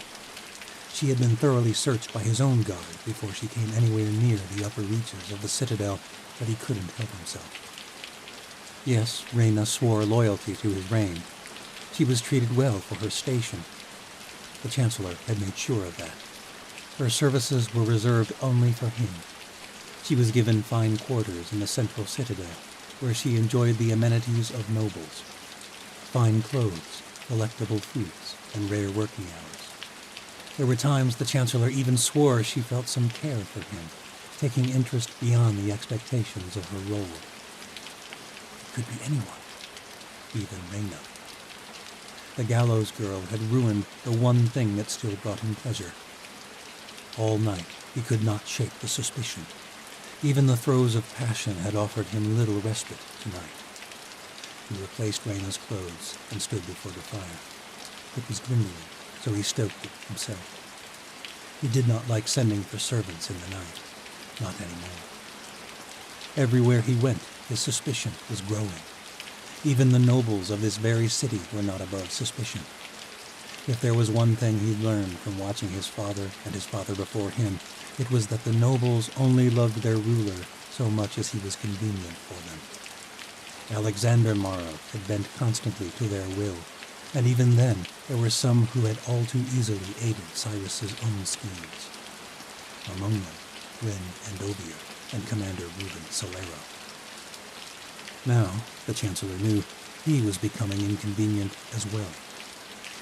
She had been thoroughly searched by his own guard before she came anywhere near the upper reaches of the citadel, but he couldn't help himself. Yes, Rhaena swore loyalty to his reign. She was treated well for her station. The Chancellor had made sure of that. Her services were reserved only for him. She was given fine quarters in the central citadel, where she enjoyed the amenities of nobles. Fine clothes, delectable foods, and rare working hours. There were times the Chancellor even swore she felt some care for him, taking interest beyond the expectations of her role. It could be anyone, even Rhaena. The gallows girl had ruined the one thing that still brought him pleasure. All night he could not shake the suspicion. Even the throes of passion had offered him little respite tonight. He replaced Rhaena's clothes and stood before the fire. It was dwindling, so he stoked it himself. He did not like sending for servants in the night. Not anymore. Everywhere he went, his suspicion was growing. Even the nobles of this very city were not above suspicion. If there was one thing he'd learned from watching his father and his father before him, it was that the nobles only loved their ruler so much as he was convenient for them. Alexander Morrow had bent constantly to their will, and even then there were some who had all too easily aided Cyrus's own schemes. Among them, Ren and Ovia and Commander Reuben Solero. Now, the Chancellor knew, he was becoming inconvenient as well.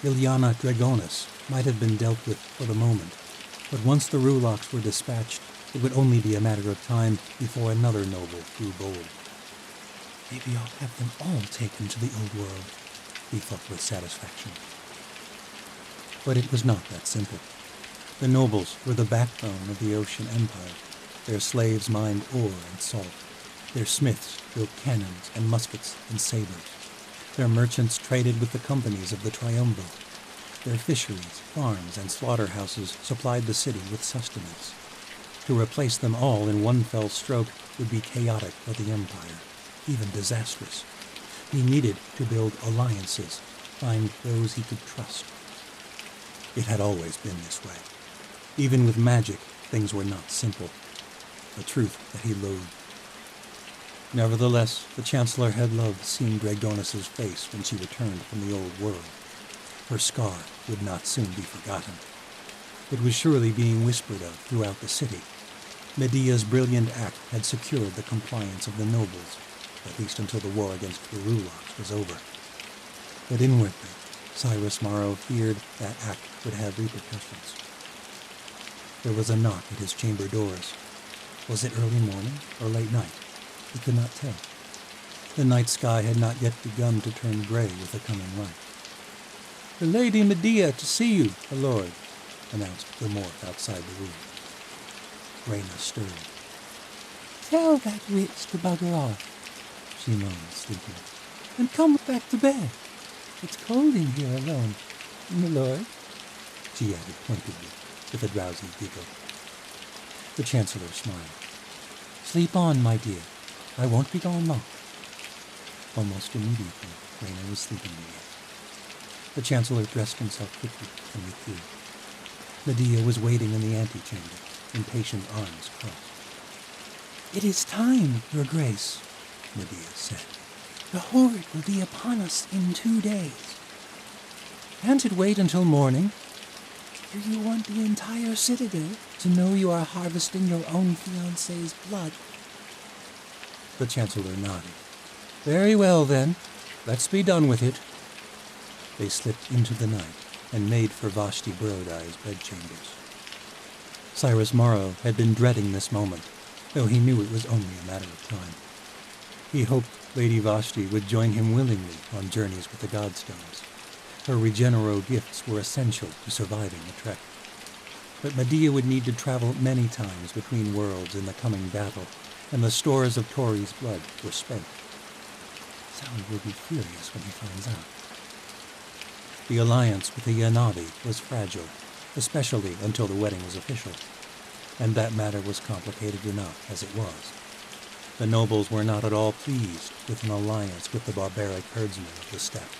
Ilyana Dragonis might have been dealt with for the moment, but once the Rulocks were dispatched, it would only be a matter of time before another noble grew bold. Maybe I'll have them all taken to the old world, he thought with satisfaction. But it was not that simple. The nobles were the backbone of the Ocean Empire. Their slaves mined ore and salt. Their smiths built cannons and muskets and sabers. Their merchants traded with the companies of the Triumvirate. Their fisheries, farms, and slaughterhouses supplied the city with sustenance. To replace them all in one fell stroke would be chaotic for the Empire, even disastrous. He needed to build alliances, find those he could trust. It had always been this way. Even with magic, things were not simple, a truth that he loathed. Nevertheless, the Chancellor had loved seeing Dragonis's face when she returned from the old world. Her scar would not soon be forgotten. It was surely being whispered of throughout the city. Medea's brilliant act had secured the compliance of the nobles, at least until the war against the Rulocks was over. But inwardly, Cyrus Morrow feared that act would have repercussions. There was a knock at his chamber doors. Was it early morning or late night? He could not tell. The night sky had not yet begun to turn gray with the coming light. "The Lady Medea to see you, my lord," announced the Morph outside the room. Reyna stirred. "Tell that witch to bugger off," she moaned sleepily, "and come back to bed. It's cold in here alone, my lord," she added pointedly, with a drowsy giggle. The Chancellor smiled. "Sleep on, my dear. I won't be gone long." Almost immediately, Reyna was sleeping again. The Chancellor dressed himself quickly and withdrew. Medea was waiting in the antechamber, impatient arms crossed. "It is time, Your Grace," Medea said. "The horde will be upon us in 2 days." "Can't it wait until morning?" "Do you want the entire citadel to know you are harvesting your own fiancé's blood?" The Chancellor nodded. "Very well, then. Let's be done with it." They slipped into the night and made for Vashti Brodeye's bedchambers. Cyrus Morrow had been dreading this moment, though he knew it was only a matter of time. He hoped Lady Vashti would join him willingly on journeys with the Godstones. Her Regenero gifts were essential to surviving the trek. But Medea would need to travel many times between worlds in the coming battle, and the stores of Tori's blood were spent. Sally will be furious when he finds out. The alliance with the Yanavi was fragile, especially until the wedding was official, and that matter was complicated enough as it was. The nobles were not at all pleased with an alliance with the barbaric herdsmen of the steppe.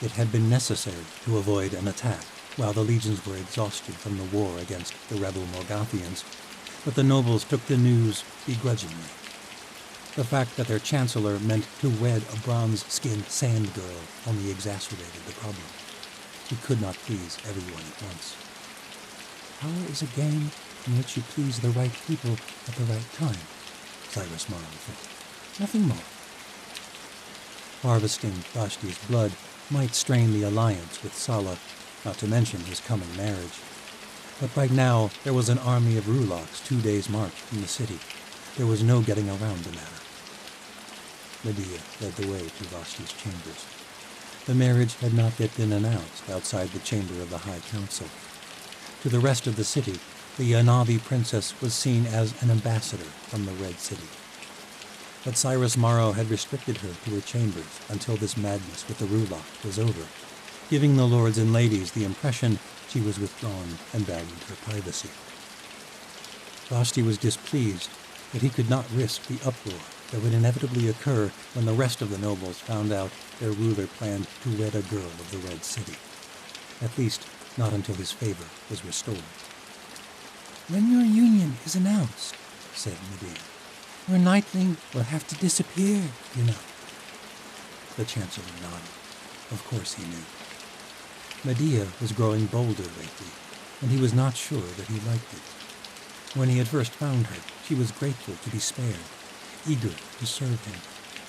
It had been necessary to avoid an attack while the legions were exhausted from the war against the rebel Morgathians, but the nobles took the news begrudgingly. The fact that their chancellor meant to wed a bronze-skinned sand girl only exacerbated the problem. He could not please everyone at once. Power is a game in which you please the right people at the right time, Cyrus Morrow thought. Nothing more. Harvesting Vashti's blood might strain the alliance with Sala, not to mention his coming marriage. But right now there was an army of Rulocks 2 days' march from the city. There was no getting around the matter. Medea led the way to Vashti's chambers. The marriage had not yet been announced outside the chamber of the High Council. To the rest of the city, the Yanavi princess was seen as an ambassador from the Red City. But Cyrus Morrow had restricted her to her chambers until this madness with the Rulocks was over, giving the lords and ladies the impression she was withdrawn and valued her privacy. Vashti was displeased, but he could not risk the uproar that would inevitably occur when the rest of the nobles found out their ruler planned to wed a girl of the Red City. At least, not until his favor was restored. When your union is announced, said Medea, your knightling will have to disappear, you know. The Chancellor nodded. Of course he knew. Medea was growing bolder lately, and he was not sure that he liked it. When he had first found her, she was grateful to be spared, eager to serve him,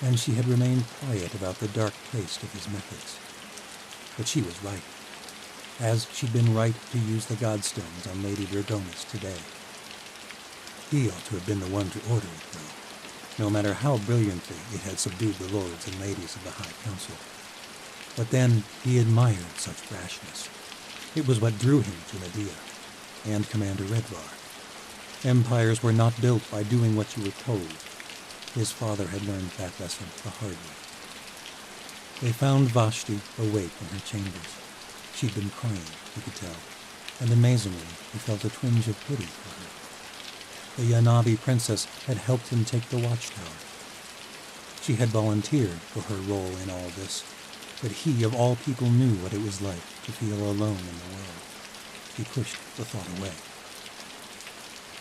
and she had remained quiet about the dark taste of his methods. But she was right, as she'd been right to use the godstones on Lady Dragonis today. He ought to have been the one to order it, though, no matter how brilliantly it had subdued the lords and ladies of the High Council. But then he admired such rashness. It was what drew him to Medea, and Commander Redvar. Empires were not built by doing what you were told. His father had learned that lesson the hard way. They found Vashti awake in her chambers. She'd been crying, he could tell, and amazingly he felt a twinge of pity for her. The Yanavi princess had helped him take the watchtower. She had volunteered for her role in all this, but he of all people knew what it was like to feel alone in the world. He pushed the thought away.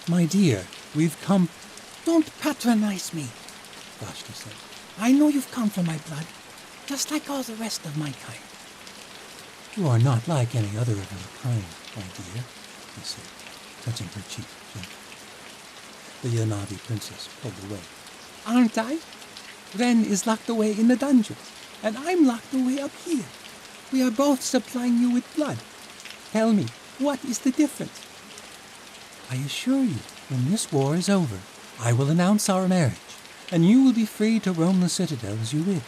My dear, we've come... Don't patronize me, Vashti said. I know you've come for my blood, just like all the rest of my kind. You are not like any other of your kind, my dear, he said, touching her cheek gently. The Yanavi princess pulled away. Aren't I? Ren is locked away in the dungeon, and I'm locked away up here. We are both supplying you with blood. Tell me, what is the difference? I assure you, when this war is over, I will announce our marriage, and you will be free to roam the citadel as you wish.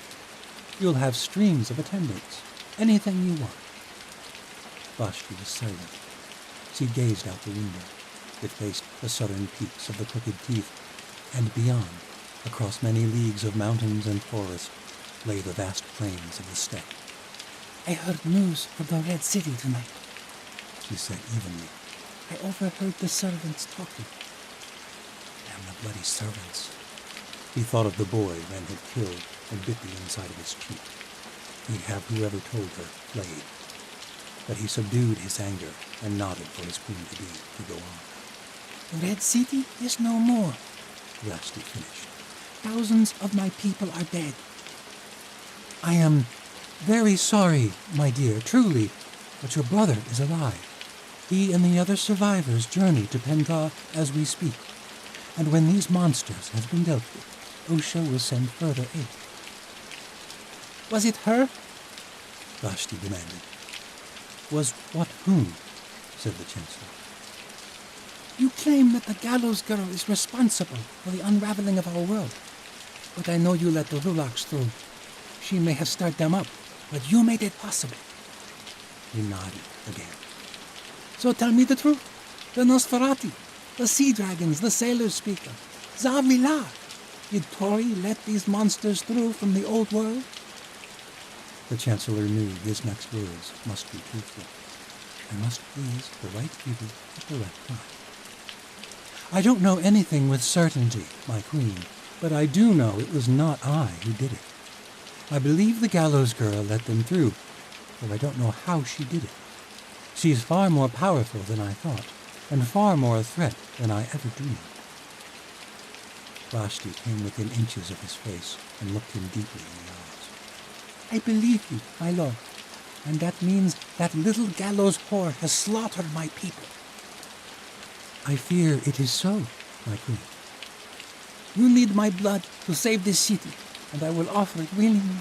You'll have streams of attendants, anything you want. Vashti was silent. She gazed out the window. It faced the southern peaks of the Crooked Teeth, and beyond, across many leagues of mountains and forest, lay the vast plains of the steppe. I heard news from the Red City tonight, she said evenly. I overheard the servants talking. Damn the bloody servants. He thought of the boy Ren had killed and bit the inside of his cheek. He'd have whoever told her flayed. But he subdued his anger and nodded for his queen-to-be to go on. The Red City is no more, Vashti finished. Thousands of my people are dead. I am very sorry, my dear, truly, but your brother is alive. He and the other survivors journey to Pendra as we speak, and when these monsters have been dealt with, Osha will send further aid. Was it her? Vashti demanded. Was what whom? Said the Chancellor. You claim that the Gallows Girl is responsible for the unraveling of our world, but I know you let the Rulaks through. She may have stirred them up, but you made it possible. He nodded again. So tell me the truth. The Nosferati, the Sea Dragons, the Sailors Speaker, Zavila. Did Tori let these monsters through from the old world? The Chancellor knew his next words must be truthful. I must please the right people at the right time. I don't know anything with certainty, my queen, but I do know it was not I who did it. I believe the Gallows Girl let them through, but I don't know how she did it. She's far more powerful than I thought, and far more a threat than I ever dreamed. Vashti came within inches of his face and looked him deeply in the eyes. I believe you, my lord, and that means that little gallows whore has slaughtered my people. I fear it is so, my queen. You need my blood to save this city, and I will offer it willingly.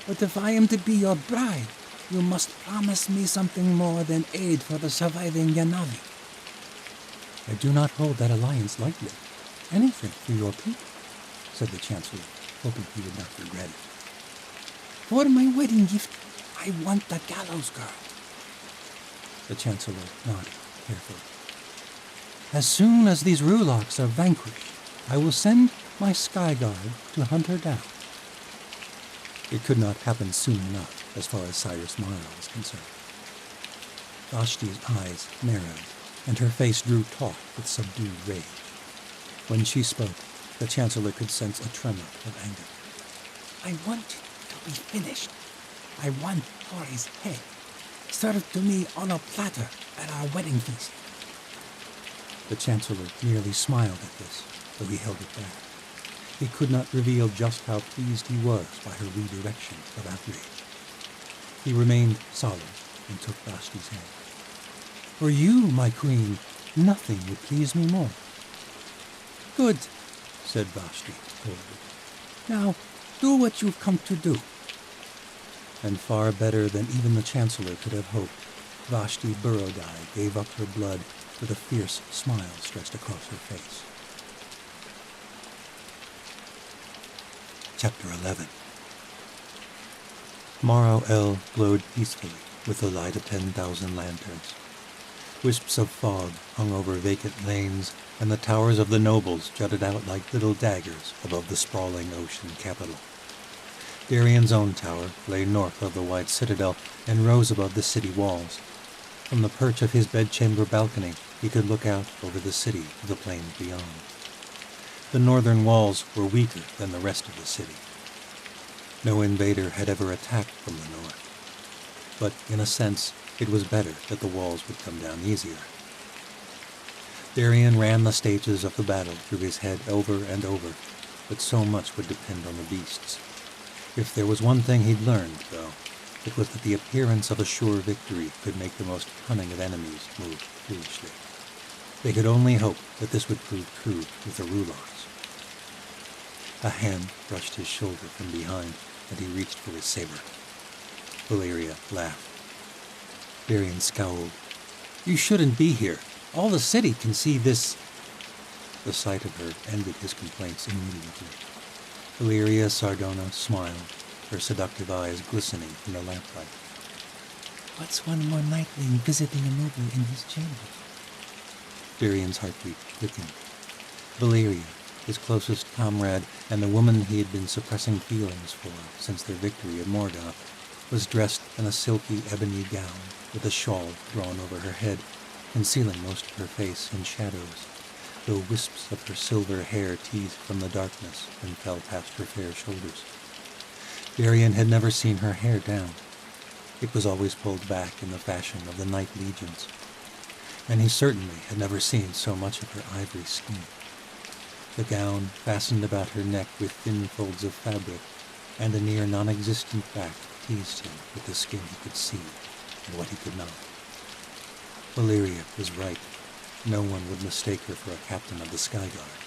But if I am to be your bride, you must promise me something more than aid for the surviving Yanavi. I do not hold that alliance lightly. Anything for your people, said the Chancellor, hoping he would not regret it. For my wedding gift, I want the Gallows Girl. The Chancellor nodded carefully. As soon as these Rulaks are vanquished, I will send my Sky Guard to hunt her down. It could not happen soon enough, as far as Cyrus Mara was concerned. Vashti's eyes narrowed, and her face grew taut with subdued rage. When she spoke, The Chancellor could sense a tremor of anger. I want it to be finished. I want Tori's head served to me on a platter at our wedding feast. The Chancellor merely smiled at this, though he held it back. He could not reveal just how pleased he was by her redirection of outrage. He remained solid and took Vashti's hand. For you, my queen, nothing would please me more. Good, said Vashti coldly. Now, do what you've come to do. And far better than even the Chancellor could have hoped, Vashti Borodai gave up her blood with a fierce smile stretched across her face. Chapter 11. Maro El glowed peacefully with the light of 10,000 lanterns. Wisps of fog hung over vacant lanes, and the towers of the nobles jutted out like little daggers above the sprawling ocean capital. Darian's own tower lay north of the white citadel and rose above the city walls. From the perch of his bedchamber balcony, he could look out over the city to the plains beyond. The northern walls were weaker than the rest of the city. No invader had ever attacked from the north. But in a sense, it was better that the walls would come down easier. Darian ran the stages of the battle through his head over and over, but so much would depend on the beasts. If there was one thing he'd learned, though, it was that the appearance of a sure victory could make the most cunning of enemies move foolishly. They could only hope that this would prove true with the Rulars. A hand brushed his shoulder from behind, and he reached for his saber. Valeria laughed. Darian scowled. You shouldn't be here. All the city can see this. The sight of her ended his complaints immediately. Valeria Sardona smiled, her seductive eyes glistening in the lamplight. What's one more nightling visiting a noble in his chamber? Darian's heartbeat quickened. Valeria, his closest comrade and the woman he had been suppressing feelings for since their victory at Morgoth, was dressed in a silky ebony gown with a shawl drawn over her head, concealing most of her face in shadows, though wisps of her silver hair teased from the darkness and fell past her fair shoulders. Darian had never seen her hair down. It was always pulled back in the fashion of the Night Legions, and he certainly had never seen so much of her ivory skin. The gown fastened about her neck with thin folds of fabric, and a near non-existent back teased him with the skin he could see and what he could not. Valeria was right. No one would mistake her for a captain of the Sky Guard.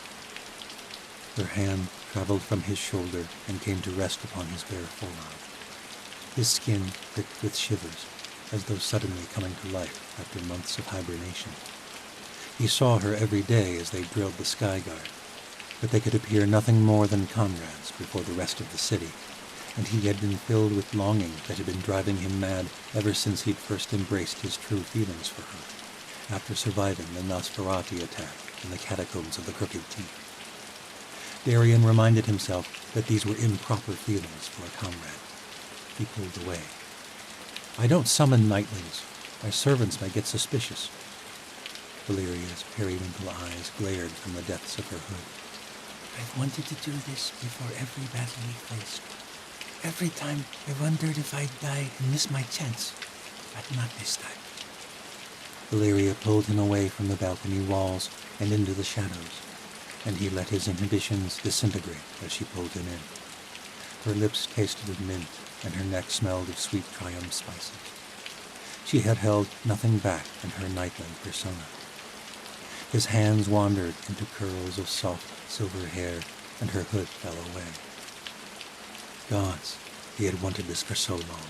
Her hand traveled from his shoulder and came to rest upon his bare forearm. His skin pricked with shivers, as though suddenly coming to life after months of hibernation. He saw her every day as they drilled the Sky Guard, but they could appear nothing more than comrades before the rest of the city, and he had been filled with longing that had been driving him mad ever since he'd first embraced his true feelings for her, after surviving the Nosferatu attack in the catacombs of the Crooked Teeth. Darian reminded himself that these were improper feelings for a comrade. He pulled away. I don't summon nightlings. My servants may get suspicious. Valeria's periwinkle eyes glared from the depths of her hood. I've wanted to do this before every battle we faced. Every time I wondered if I'd die and miss my chance, but not this time. Valeria pulled him away from the balcony walls and into the shadows, and he let his inhibitions disintegrate as she pulled him in. Her lips tasted of mint, and her neck smelled of sweet triumph spices. She had held nothing back in her nightling persona. His hands wandered into curls of soft silver hair, and her hood fell away. Gods, he had wanted this for so long.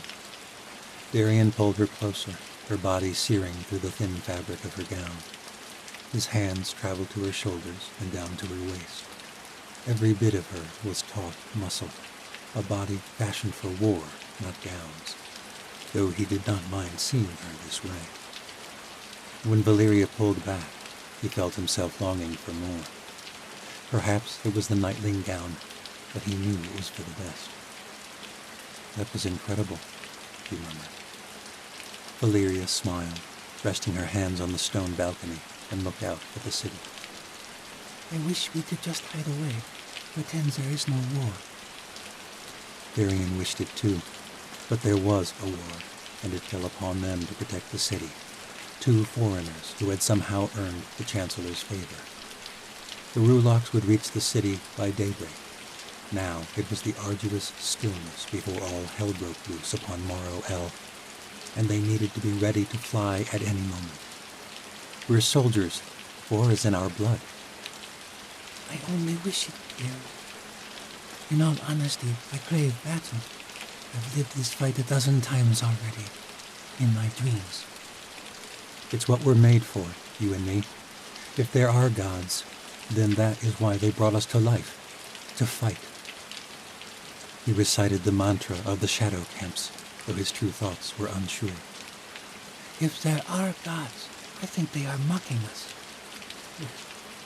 Darian pulled her closer, her body searing through the thin fabric of her gown. His hands traveled to her shoulders and down to her waist. Every bit of her was taut muscle, a body fashioned for war, not gowns, though he did not mind seeing her this way. When Valeria pulled back, he felt himself longing for more. Perhaps it was the nightling gown, but he knew it was for the best. That was incredible, he murmured. Valeria smiled, resting her hands on the stone balcony, and looked out at the city. I wish we could just hide away, pretends there is no war. Varian wished it too, but there was a war, and it fell upon them to protect the city. 2 foreigners who had somehow earned the Chancellor's favor. The Rulocks would reach the city by daybreak. Now it was the arduous stillness before all hell broke loose upon Morrow El, and they needed to be ready to fly at any moment. We're soldiers. War is in our blood. I only wish it, dear. In all honesty, I crave battle. I've lived this fight 1,000 times already, in my dreams. It's what we're made for, you and me. If there are gods, then that is why they brought us to life, to fight. He recited the mantra of the shadow camps, though his true thoughts were unsure. If there are gods, I think they are mocking us.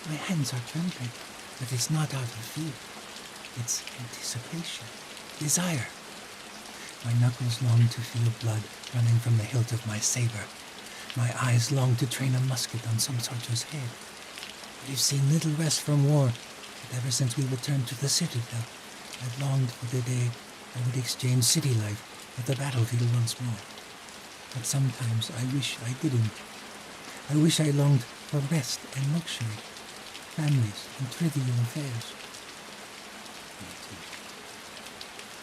My hands are trembling, but it's not out of fear. It's anticipation, desire. My knuckles long to feel blood running from the hilt of my saber. My eyes long to train a musket on some soldier's head. We've seen little rest from war, but ever since we returned to the citadel, I've longed for the day I would exchange city life at the battlefield once more. But sometimes I wish I didn't. I wish I longed for rest and luxury, families and trivial affairs.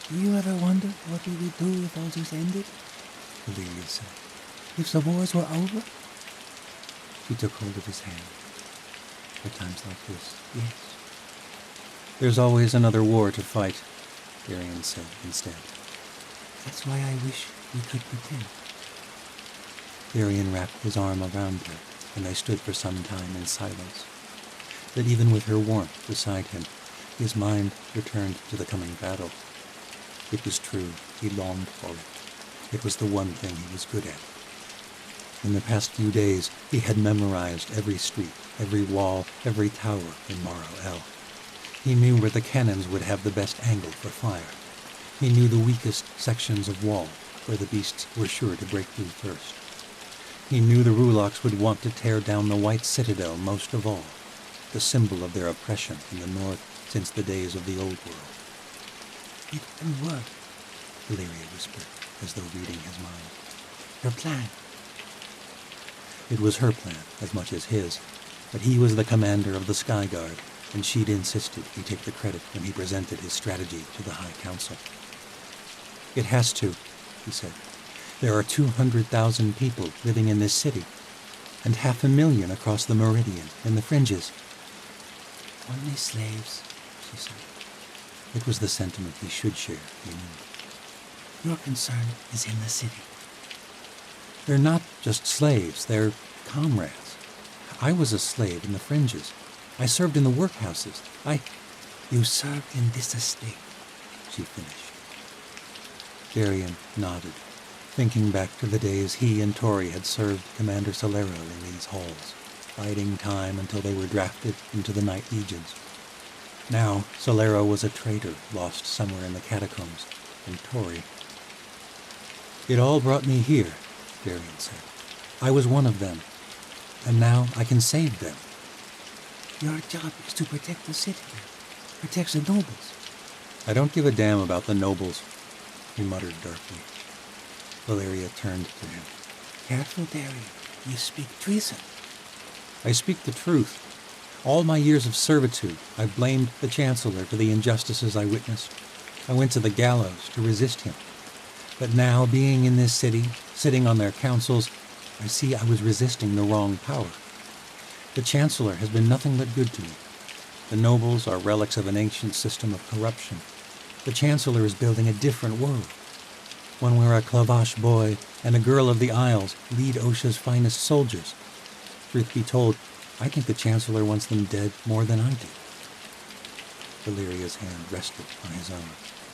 Do you ever wonder what we would do if all this ended? Valeria said. If the wars were over? She took hold of his hand. At times like this, Yes. there's always another war to fight, Varian said instead. That's why I wish we could pretend. Varian wrapped his arm around her, and they stood for some time in silence. But even with her warmth beside him, his mind returned to the coming battle. It was true, he longed for it. It was the one thing he was good at. In the past few days, he had memorized every street, every wall, every tower in Morrow El. He knew where the cannons would have the best angle for fire. He knew the weakest sections of wall, where the beasts were sure to break through first. He knew the Rulocks would want to tear down the White Citadel most of all, the symbol of their oppression in the north since the days of the Old World. It can work, Valeria whispered, as though reading his mind. your plan. It was her plan as much as his, but he was the commander of the Sky Guard, and she'd insisted he take the credit when he presented his strategy to the High Council. It has to, he said. There are 200,000 people living in this city, and 500,000 across the meridian and the fringes. Only slaves, she said. It was the sentiment he should share, he knew. Your concern is in the city. They're not just slaves, they're comrades. I was a slave in the fringes. I served in the workhouses. You served in this estate, she finished. Varian nodded, thinking back to the days he and Tori had served Commander Solero in these halls, biding time until they were drafted into the Night Legions. Now, Solero was a traitor lost somewhere in the catacombs, and Tori. It all brought me here, Varian said. I was one of them, and now I can save them. Your job is to protect the citadel, protect the nobles. I don't give a damn about the nobles, he muttered darkly. Valeria turned to him. Careful, Darian. You speak treason. I speak the truth. All my years of servitude, I blamed the Chancellor for the injustices I witnessed. I went to the gallows to resist him. But now, being in this city, sitting on their councils, I see I was resisting the wrong power. The Chancellor has been nothing but good to me. The nobles are relics of an ancient system of corruption. The Chancellor is building a different world, one where a Clavash boy and a girl of the Isles lead Osha's finest soldiers. Truth be told, I think the Chancellor wants them dead more than I do. Valeria's hand rested on his own,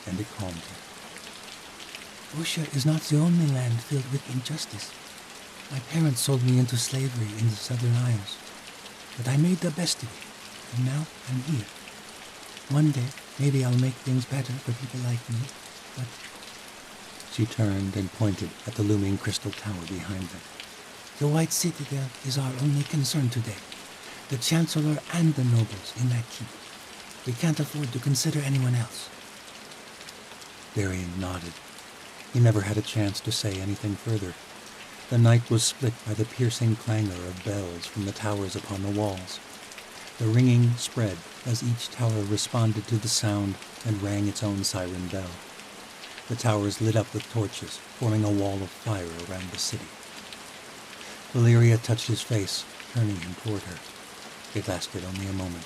and it calmed him. Osha is not the only land filled with injustice. My parents sold me into slavery in the Southern Isles, but I made the best of it, and now I'm here. One day, maybe I'll make things better for people like me, but... She turned and pointed at the looming crystal tower behind them. The White Citadel is our only concern today. The Chancellor and the nobles in that keep. We can't afford to consider anyone else. Darian nodded. He never had a chance to say anything further. The night was split by the piercing clangor of bells from the towers upon the walls. The ringing spread as each tower responded to the sound and rang its own siren bell. The towers lit up with torches, forming a wall of fire around the city. Valeria touched his face, turning him toward her. It lasted only a moment,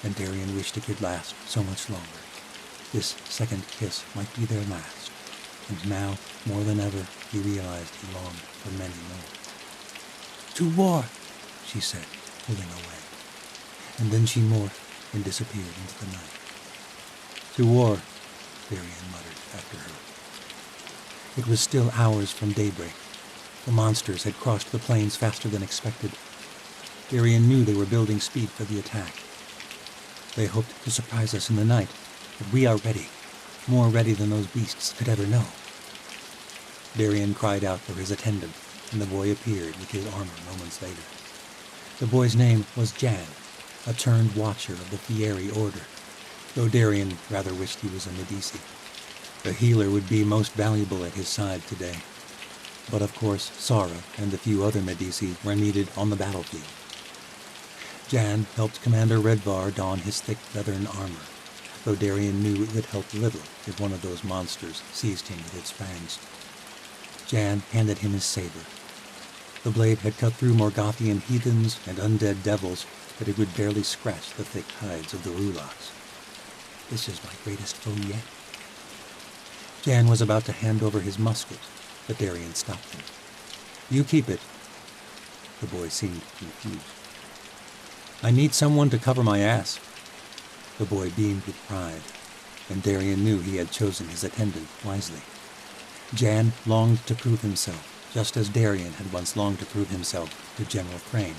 and Darian wished it could last so much longer. This second kiss might be their last, and now, more than ever, he realized he longed for many more. To war, she said, pulling away, and then she morphed and disappeared into the night. To war, Darian muttered after her. It was still hours from daybreak. The monsters had crossed the plains faster than expected. Darian knew they were building speed for the attack. They hoped to surprise us in the night, but we are ready, more ready than those beasts could ever know. Darian cried out for his attendant, and the boy appeared with his armor moments later. The boy's name was Jan, a turned watcher of the Fieri Order, though Darian rather wished he was a Medici. The healer would be most valuable at his side today. But of course, Sara and the few other Medici were needed on the battlefield. Jan helped Commander Redvar don his thick leathern armor, though Darian knew it would help little if one of those monsters seized him with its fangs. Jan handed him his saber. The blade had cut through Morgothian heathens and undead devils, but it would barely scratch the thick hides of the Rulaks. This is my greatest foe yet. Jan was about to hand over his musket, but Darian stopped him. You keep it. The boy seemed confused. I need someone to cover my ass. The boy beamed with pride, and Darian knew he had chosen his attendant wisely. Jan longed to prove himself, just as Darian had once longed to prove himself to General Crane.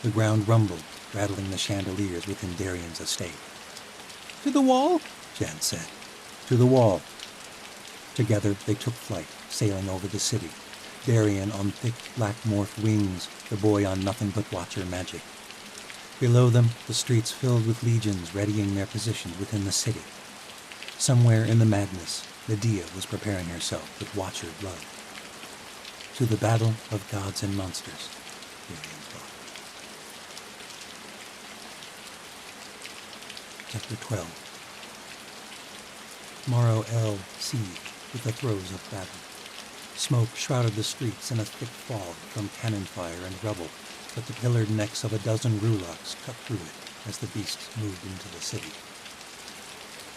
The ground rumbled, rattling the chandeliers within Darian's estate. To the wall, Jan said. To the wall. Together they took flight, sailing over the city. Darian on thick black morph wings, the boy on nothing but watcher magic. Below them, the streets filled with legions readying their positions within the city. Somewhere in the madness, Medea was preparing herself with watcher blood. To the battle of gods and monsters, Darian thought. Chapter 12. Morrow El seethed with the throes of battle. Smoke shrouded the streets in a thick fog from cannon fire and rubble, but the pillared necks of a dozen Rulaks cut through it as the beasts moved into the city.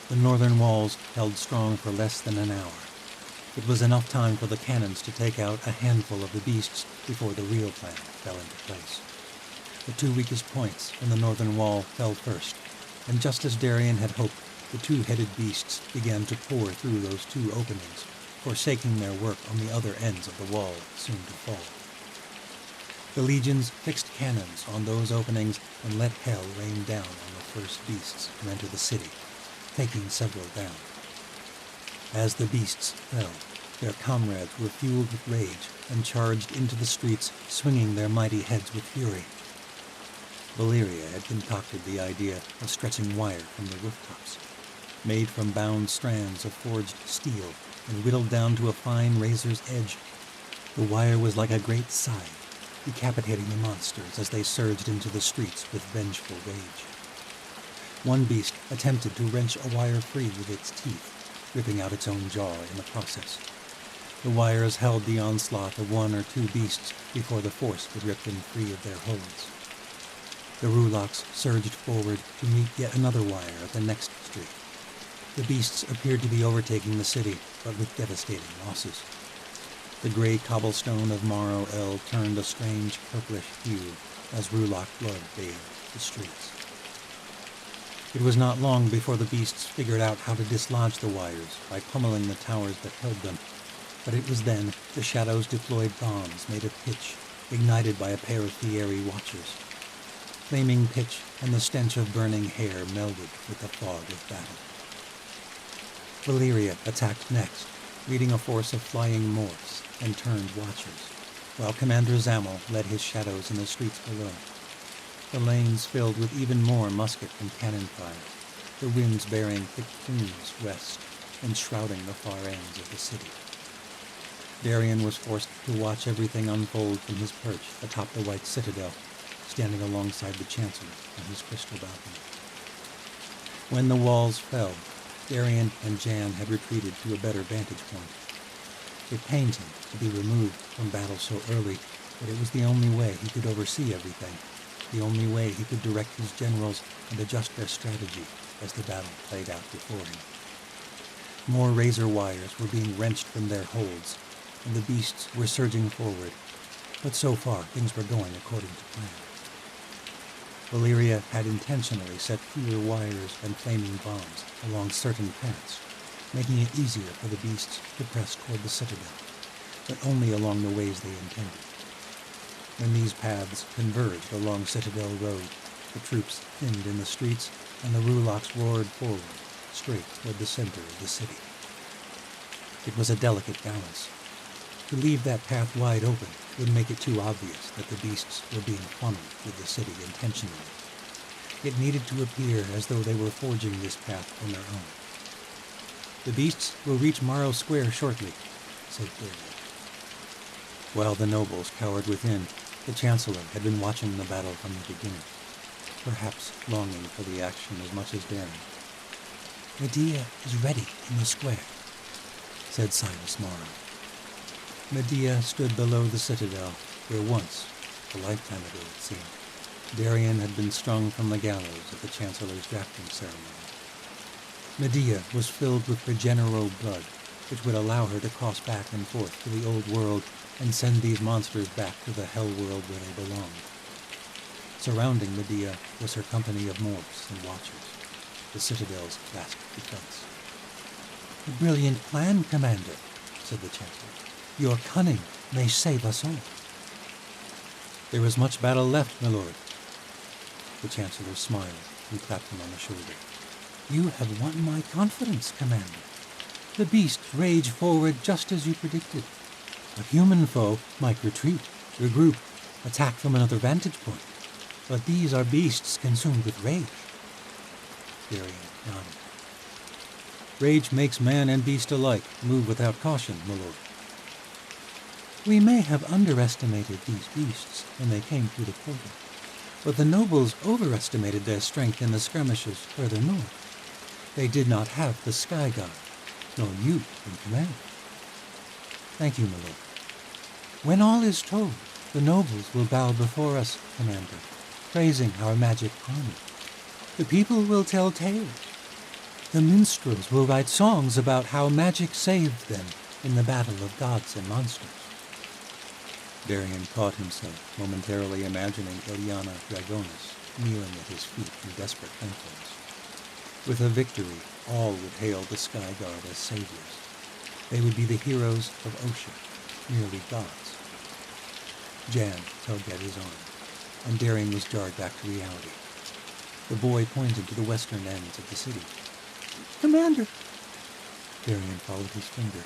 The northern walls held strong for less than an hour. It was enough time for the cannons to take out a handful of the beasts before the real plan fell into place. The two weakest points in the northern wall fell first, and just as Darian had hoped, the two-headed beasts began to pour through those two openings, forsaking their work on the other ends of the wall soon to fall. The legions fixed cannons on those openings and let hell rain down on the first beasts to enter the city, taking several down. As the beasts fell, their comrades were fueled with rage and charged into the streets, swinging their mighty heads with fury. Valeria had concocted the idea of stretching wire from the rooftops, made from bound strands of forged steel and whittled down to a fine razor's edge. The wire was like a great scythe, decapitating the monsters as they surged into the streets with vengeful rage. One beast attempted to wrench a wire free with its teeth, ripping out its own jaw in the process. The wires held the onslaught of one or two beasts before the force would rip them free of their holds. The Rulaks surged forward to meet yet another wire at the next street. The beasts appeared to be overtaking the city, but with devastating losses. The gray cobblestone of Morrow El turned a strange purplish hue as Rulak blood bathed the streets. It was not long before the beasts figured out how to dislodge the wires by pummeling the towers that held them, but it was then the shadows deployed bombs made of pitch, ignited by a pair of Fieri watchers. Flaming pitch and the stench of burning hair melded with the fog of battle. Valeria attacked next, leading a force of flying morphs and turned watchers, while Commander Zammel led his shadows in the streets below. the lanes filled with even more musket and cannon fire, the winds bearing thick plumes west and shrouding the far ends of the city. Darian was forced to watch everything unfold from his perch atop the white citadel, standing alongside the chancellor on his crystal balcony. When the walls fell, Darian and Jan had retreated to a better vantage point. It pained him to be removed from battle so early, but it was the only way he could oversee everything, the only way he could direct his generals and adjust their strategy as the battle played out before him. More razor wires were being wrenched from their holds, and the beasts were surging forward, but so far things were going according to plan. Valyria had intentionally set fewer wires and flaming bombs along certain paths, making it easier for the beasts to press toward the citadel, but only along the ways they intended. When these paths converged along Citadel Road, the troops thinned in the streets, and the Ruloks roared forward, straight toward the center of the city. It was a delicate balance. To leave that path wide open would make it too obvious that the beasts were being funneled through the city intentionally. It needed to appear as though they were forging this path on their own. "The beasts will reach Morrow Square shortly," said Darian. While the nobles cowered within, the Chancellor had been watching the battle from the beginning, perhaps longing for the action as much as Darian. "Medea is ready in the square," said Cyrus Morrow. Medea stood below the citadel, where once, a lifetime ago it seemed, Darian had been strung from the gallows at the Chancellor's drafting ceremony. Medea was filled with regenerate blood, which would allow her to cross back and forth to the old world and send these monsters back to the hell world where they belonged. Surrounding Medea was her company of morphs and watchers, the citadel's last defense. "A brilliant plan, Commander," said the Chancellor. "Your cunning may save us all." "There is much battle left, my lord." The Chancellor smiled and clapped him on the shoulder. "You have won my confidence, Commander. The beasts rage forward just as you predicted. A human foe might retreat, regroup, attack from another vantage point. But these are beasts consumed with rage." Darian nodded. "Rage makes man and beast alike move without caution, my lord." "We may have underestimated these beasts when they came through the portal, but the nobles overestimated their strength in the skirmishes further north. They did not have the Sky Guard, nor you in command." "Thank you, my lord." "When all is told, the nobles will bow before us, Commander, praising our magic army. The people will tell tales. The minstrels will write songs about how magic saved them in the battle of gods and monsters." Darian caught himself momentarily imagining Ilyana Dragonis kneeling at his feet in desperate thankfulness. With a victory, all would hail the Sky Guard as saviors. They would be the heroes of Osha, merely gods. Jan tugged at his arm, and Darian was jarred back to reality. The boy pointed to the western ends of the city. "Commander!" Darian followed his finger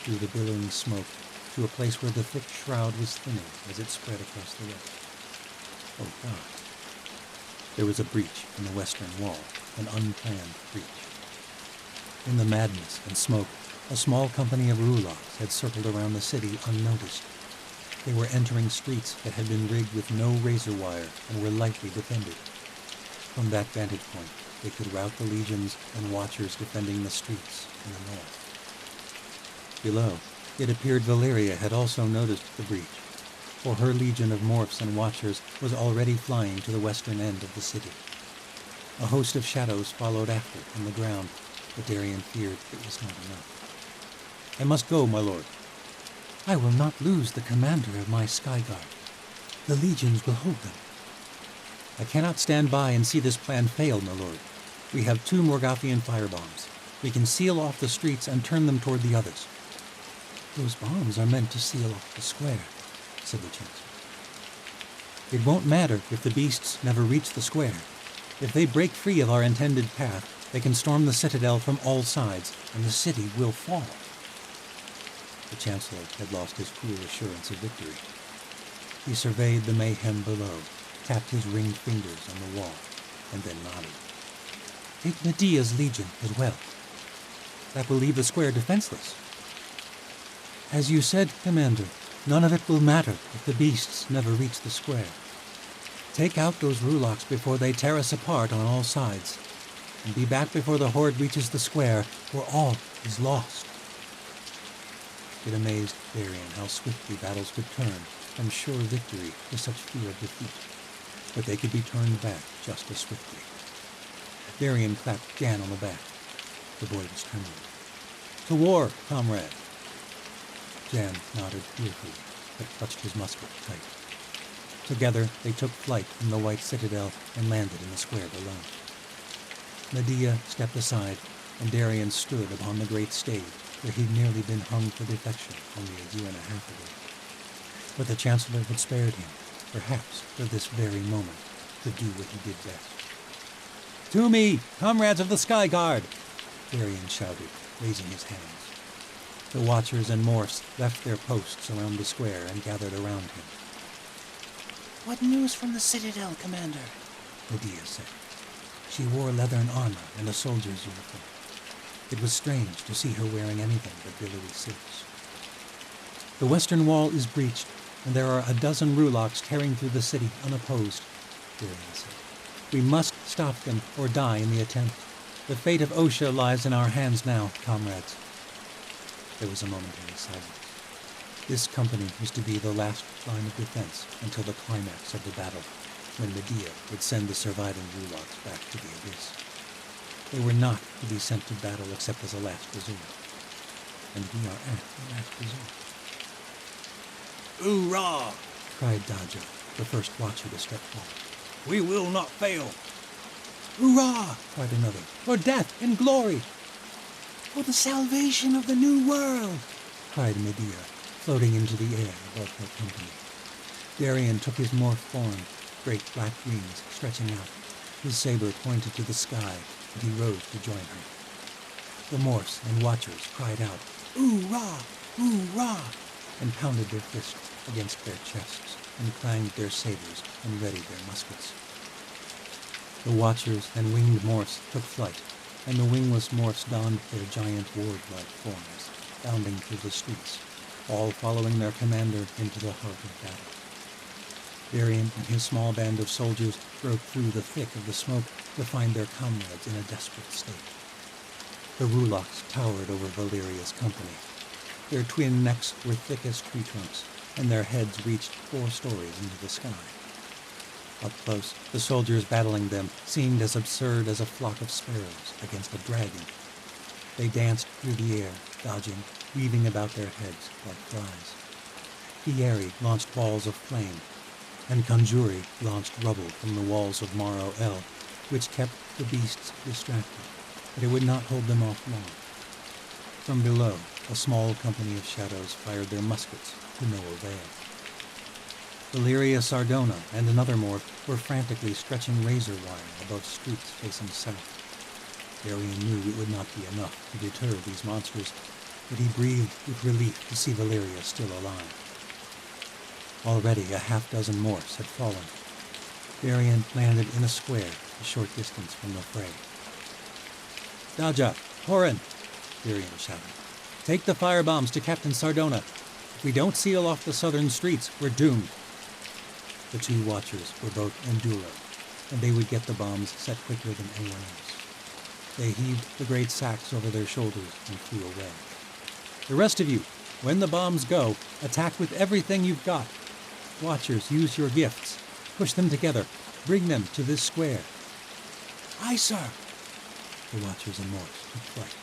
through the billowing smoke to a place where the thick shroud was thinning as it spread across the west. Oh, God. There was a breach in the western wall, an unplanned breach. In the madness and smoke, a small company of Ruloks had circled around the city unnoticed. They were entering streets that had been rigged with no razor wire and were lightly defended. From that vantage point, they could rout the legions and watchers defending the streets in the north. Below, it appeared Valyria had also noticed the breach, for her legion of morphs and watchers was already flying to the western end of the city. A host of shadows followed after on the ground, but Darian feared it was not enough. "I must go, my lord." "I will not lose the commander of my Sky Guard. The legions will hold them." "I cannot stand by and see this plan fail, my lord. We have 2 Morgothian firebombs. We can seal off the streets and turn them toward the others." "Those bombs are meant to seal off the square," said the Chancellor. "It won't matter if the beasts never reach the square. If they break free of our intended path, they can storm the citadel from all sides, and the city will fall." The Chancellor had lost his cool assurance of victory. He surveyed the mayhem below, tapped his ringed fingers on the wall, and then nodded. Take Medea's legion as well. That will leave the square defenseless. As you said, Commander, none of it will matter if the beasts never reach the square. Take out those rulocks before they tear us apart on all sides, and be back before the horde reaches the square, or all is lost. It amazed Varian how swiftly battles could turn from sure victory to such fear of defeat, but they could be turned back just as swiftly. Varian clapped Jan on the back. The boy was trembling. To war, comrade! Jan nodded fearfully, but clutched his musket tight. Together they took flight from the white citadel and landed in the square below. Medea stepped aside, and Darian stood upon the great stage where he'd nearly been hung for defection only a year and a half ago. But the Chancellor had spared him, perhaps for this very moment, to do what he did best. To me, comrades of the Sky Guard! Darian shouted, raising his hands. The Watchers and Morse left their posts around the square and gathered around him. What news from the Citadel, Commander? Medea said. She wore leathern armor and a soldier's uniform. It was strange to see her wearing anything but billowy silks. The western wall is breached, and there are a dozen rulocks tearing through the city unopposed, Darian said. We must stop them or die in the attempt. The fate of Osha lies in our hands now, comrades. There was a momentary silence. This company was to be the last line of defense until the climax of the battle, when Medea would send the surviving rulocks back to the abyss. They were not to be sent to battle except as a last resort. And we are at the last resort. Hoorah! Cried Daja, the first watcher to step forward. We will not fail! Hurrah! Cried another. For death and glory! For the salvation of the new world! Cried Medea, floating into the air above her company. Darian took his morph form, great black wings stretching out. His saber pointed to the sky, and he rose to join her. The Morse and Watchers cried out, "Hoorah! Hoorah!" and pounded their fists against their chests, and clanged their sabers and readied their muskets. The Watchers and winged Morse took flight, and the wingless Morse donned their giant ward-like forms, bounding through the streets, all following their commander into the heart of battle. Darian and his small band of soldiers broke through the thick of the smoke to find their comrades in a desperate state. The rulocks towered over Valeria's company. Their twin necks were thick as tree trunks, and their heads reached 4 stories into the sky. Up close, the soldiers battling them seemed as absurd as a flock of sparrows against a dragon. They danced through the air, dodging, weaving about their heads like flies. Fieri launched balls of flame, and Conjuri launched rubble from the walls of Maro El, which kept the beasts distracted, but it would not hold them off long. From below, a small company of shadows fired their muskets to no avail. Valeria Sardona and another morph were frantically stretching razor wire above streets facing south. Darian knew it would not be enough to deter these monsters, but he breathed with relief to see Valeria still alive. Already a half-dozen morphs had fallen. Darian landed in a square a short distance from the fray. Daja, Horan, Darian shouted. Take the firebombs to Captain Sardona. If we don't seal off the southern streets, we're doomed. The 2 watchers were both Enduro, and they would get the bombs set quicker than anyone else. They heaved the great sacks over their shoulders and flew away. The rest of you, when the bombs go, attack with everything you've got. Watchers, use your gifts. Push them together. Bring them to this square. Aye, sir. The Watchers and Morse took flight.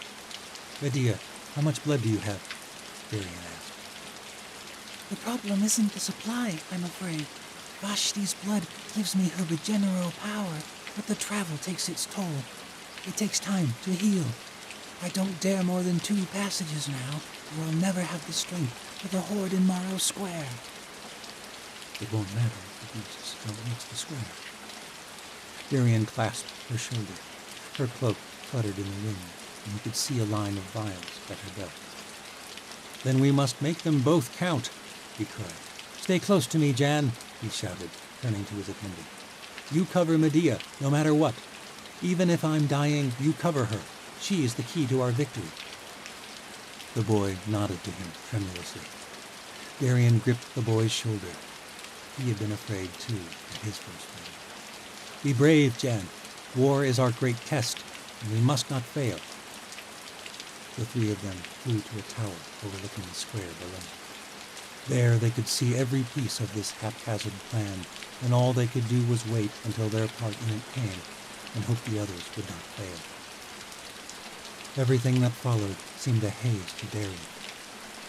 Medea, how much blood do you have? Darian asked. The problem isn't the supply, I'm afraid. Vashti's blood gives me her regeneral power, but the travel takes its toll. It takes time to heal. I don't dare more than 2 passages now, or I'll never have the strength for the horde in Morrow Square. It won't matter if the beasts don't reach the square. Darian clasped her shoulder. Her cloak fluttered in the wind, and he could see a line of vials at her belt. Then we must make them both count, he cried. Stay close to me, Jan, he shouted, turning to his attendant. "You cover Medea, no matter what. Even if I'm dying, you cover her. She is the key to our victory." The boy nodded to him tremulously. Darian gripped the boy's shoulder. He had been afraid, too, at his first battle. "Be brave, Jan. War is our great test, and we must not fail." The three of them flew to a tower overlooking the square below. There they could see every piece of this haphazard plan, and all they could do was wait until their part in it came, and hope the others would not fail. Everything that followed seemed a haze to Darian.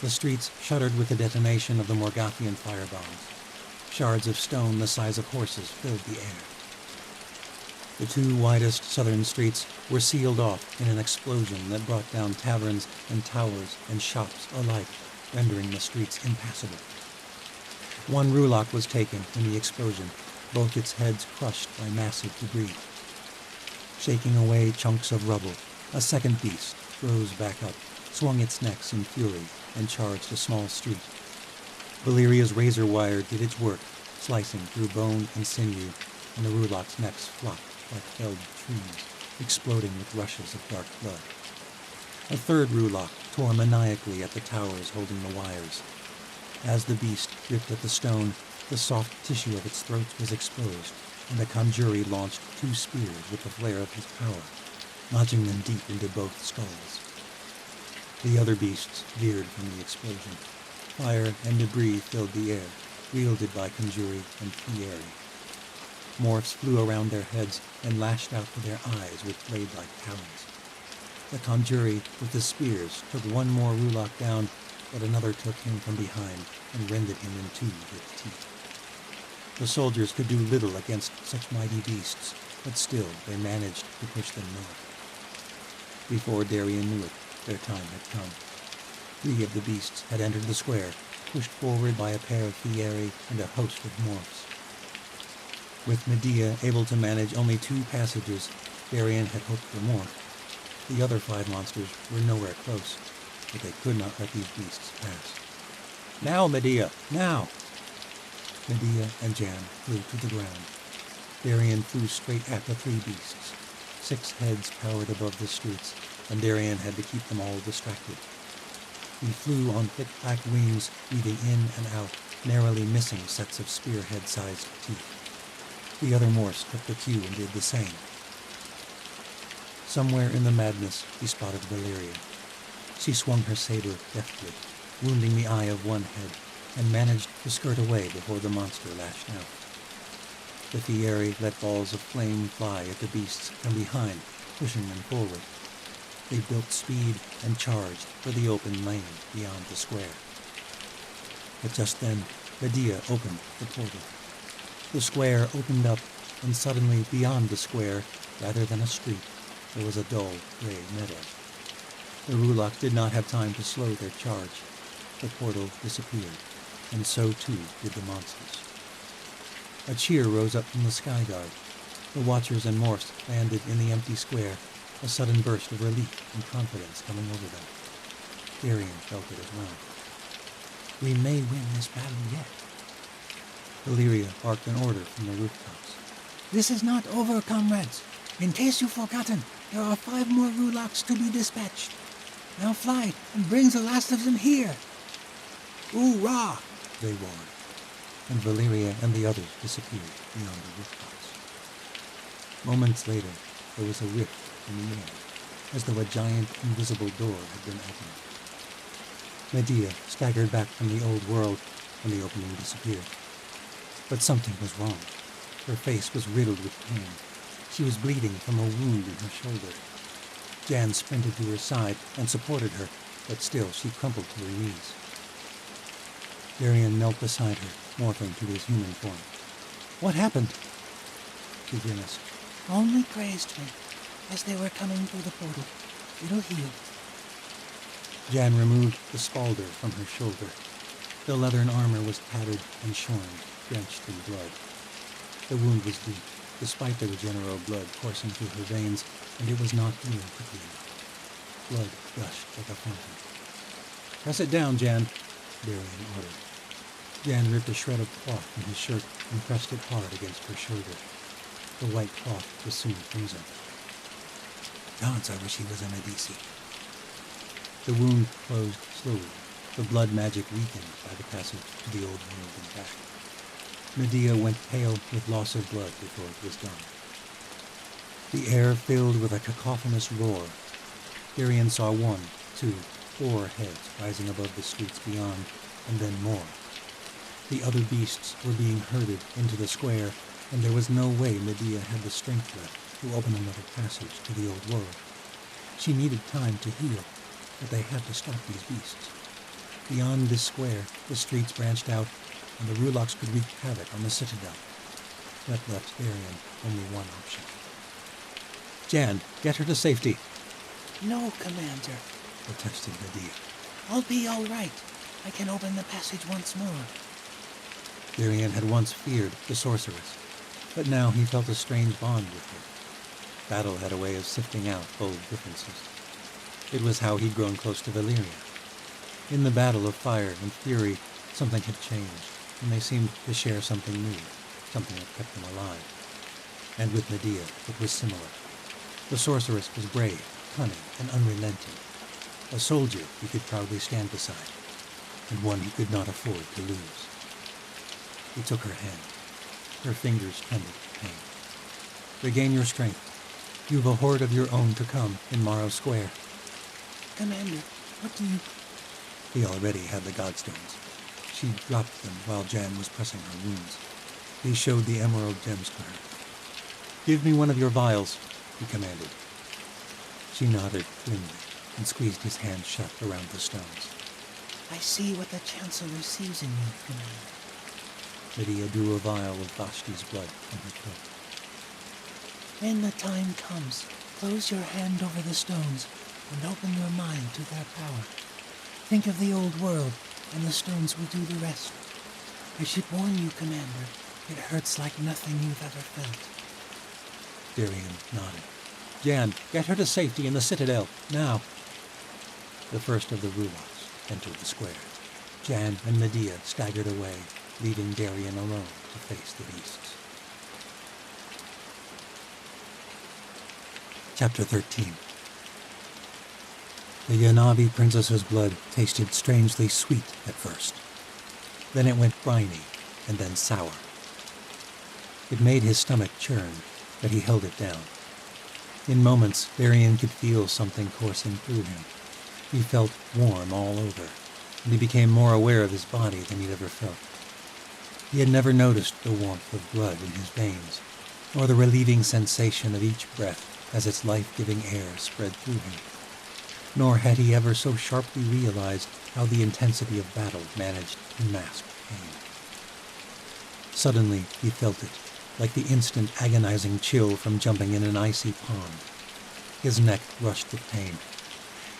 The streets shuddered with the detonation of the Morgathian firebombs. Shards of stone the size of horses filled the air. The two widest southern streets were sealed off in an explosion that brought down taverns and towers and shops alike, rendering the streets impassable. One Rulock was taken in the explosion, both its heads crushed by massive debris. Shaking away chunks of rubble, a second beast rose back up, swung its necks in fury, and charged a small street. Valeria's razor wire did its work, slicing through bone and sinew, and the Rulock's necks flopped like felled trees, exploding with rushes of dark blood. A third Rulock tore maniacally at the towers holding the wires. As the beast ripped at the stone, the soft tissue of its throat was exposed, and the Conjuri launched 2 spears with the flare of his power, lodging them deep into both skulls. The other beasts veered from the explosion. Fire and debris filled the air, wielded by Conjuri and Fieri. Morphs flew around their heads and lashed out for their eyes with blade-like talons. The Conjuri with the spears took one more Rulock down, but another took him from behind and rended him in 2 with teeth. The soldiers could do little against such mighty beasts, but still they managed to push them north. Before Darian knew it, their time had come. 3 of the beasts had entered the square, pushed forward by a pair of Fieri and a host of morphs. With Medea able to manage only 2 passages, Darian had hoped for more. The other 5 monsters were nowhere close, but they could not let these beasts pass. "Now, Medea, now!" Medea and Jan flew to the ground. Darian flew straight at the 3 beasts. 6 heads towered above the streets, and Darian had to keep them all distracted. He flew on thick black wings, weaving in and out, narrowly missing sets of spearhead-sized teeth. The other morphs took the cue and did the same. Somewhere in the madness, he spotted Valeria. She swung her saber deftly, wounding the eye of one head, and managed to skirt away before the monster lashed out. The Fieri let balls of flame fly at the beasts from behind, pushing them forward. They built speed and charged for the open lane beyond the square. But just then, Medea opened the portal. The square opened up, and suddenly beyond the square, rather than a street, there was a dull gray meadow. The Rulock did not have time to slow their charge. The portal disappeared, and so too did the monsters. A cheer rose up from the sky guard. The Watchers and morphs landed in the empty square, a sudden burst of relief and confidence coming over them. Darian felt it as well. "We may win this battle yet." Valeria barked an order from the rooftops. "This is not over, comrades. In case you've forgotten, there are 5 more Rulocks to be dispatched. Now fly and bring the last of them here." "Hoorah!" they roared, and Valeria and the others disappeared beyond the rooftops. Moments later, there was a rift in the air, as though a giant invisible door had been opened. Medea staggered back from the old world when the opening disappeared. But something was wrong. Her face was riddled with pain. She was bleeding from a wound in her shoulder. Jan sprinted to her side and supported her, but still she crumpled to her knees. Darian knelt beside her, morphing to his human form. "What happened?" She grimaced. "Only grazed me as they were coming through the portal. It'll heal." Jan removed the spalder from her shoulder. The leathern armor was tattered and shorn, drenched in blood. The wound was deep, despite the Regenero blood coursing through her veins, and it was not healing quickly enough. Blood gushed like a fountain. "Press it down, Jan," Darian ordered. Jan ripped a shred of cloth from his shirt and pressed it hard against her shoulder. The white cloth was soon freezing. Gods, I wish he was a Medici. The wound closed slowly, the blood magic weakened by the passage to the old world and back. Medea went pale with loss of blood before it was done. The air filled with a cacophonous roar. Darian saw 1, 2, 4 heads rising above the streets beyond, and then more. The other beasts were being herded into the square, and there was no way Medea had the strength left to open another passage to the old world. She needed time to heal, but they had to stop these beasts. Beyond this square, the streets branched out, and the Ruloks could wreak havoc on the citadel. That left Darian only one option. Jan, get her to safety, No, Commander. protested Medea. I'll be all right. I can open the passage once more. Darian had once feared the sorceress, but now he felt a strange bond with her. Battle had a way of sifting out old differences. It was how he'd grown close to Valyria. In the battle of fire and fury, something had changed, and they seemed to share something new, something that kept them alive. And with Medea, it was similar. The sorceress was brave, cunning, and unrelenting. A soldier he could proudly stand beside, and one he could not afford to lose. He took her hand. Her fingers trembled with pain. Regain your strength. You've a horde of your own to come in Morrow Square. Commander, what do you... He already had the godstones. She dropped them while Jan was pressing her wounds. He showed the emerald gems to her. Give me one of your vials, he commanded. She nodded grimly and squeezed his hand shut around the stones. I see what the Chancellor sees in you, Commander. Medea drew a vial of Vashti's blood from her cloak. When the time comes, close your hand over the stones and open your mind to their power. Think of the old world, and the stones will do the rest. I should warn you, Commander, it hurts like nothing you've ever felt. Darian nodded. Jan, get her to safety in the citadel, now. The first of the Ruloks entered the square. Jan and Medea staggered away, leaving Darian alone to face the beasts. Chapter 13. The Yanavi princess's blood tasted strangely sweet at first. Then it went briny, and then sour. It made his stomach churn, but he held it down. In moments, Darian could feel something coursing through him. He felt warm all over, and he became more aware of his body than he'd ever felt. He had never noticed the warmth of blood in his veins, or the relieving sensation of each breath as its life-giving air spread through him. Nor had he ever so sharply realized how the intensity of battle managed to mask pain. Suddenly, he felt it, like the instant agonizing chill from jumping in an icy pond. His neck rushed with pain.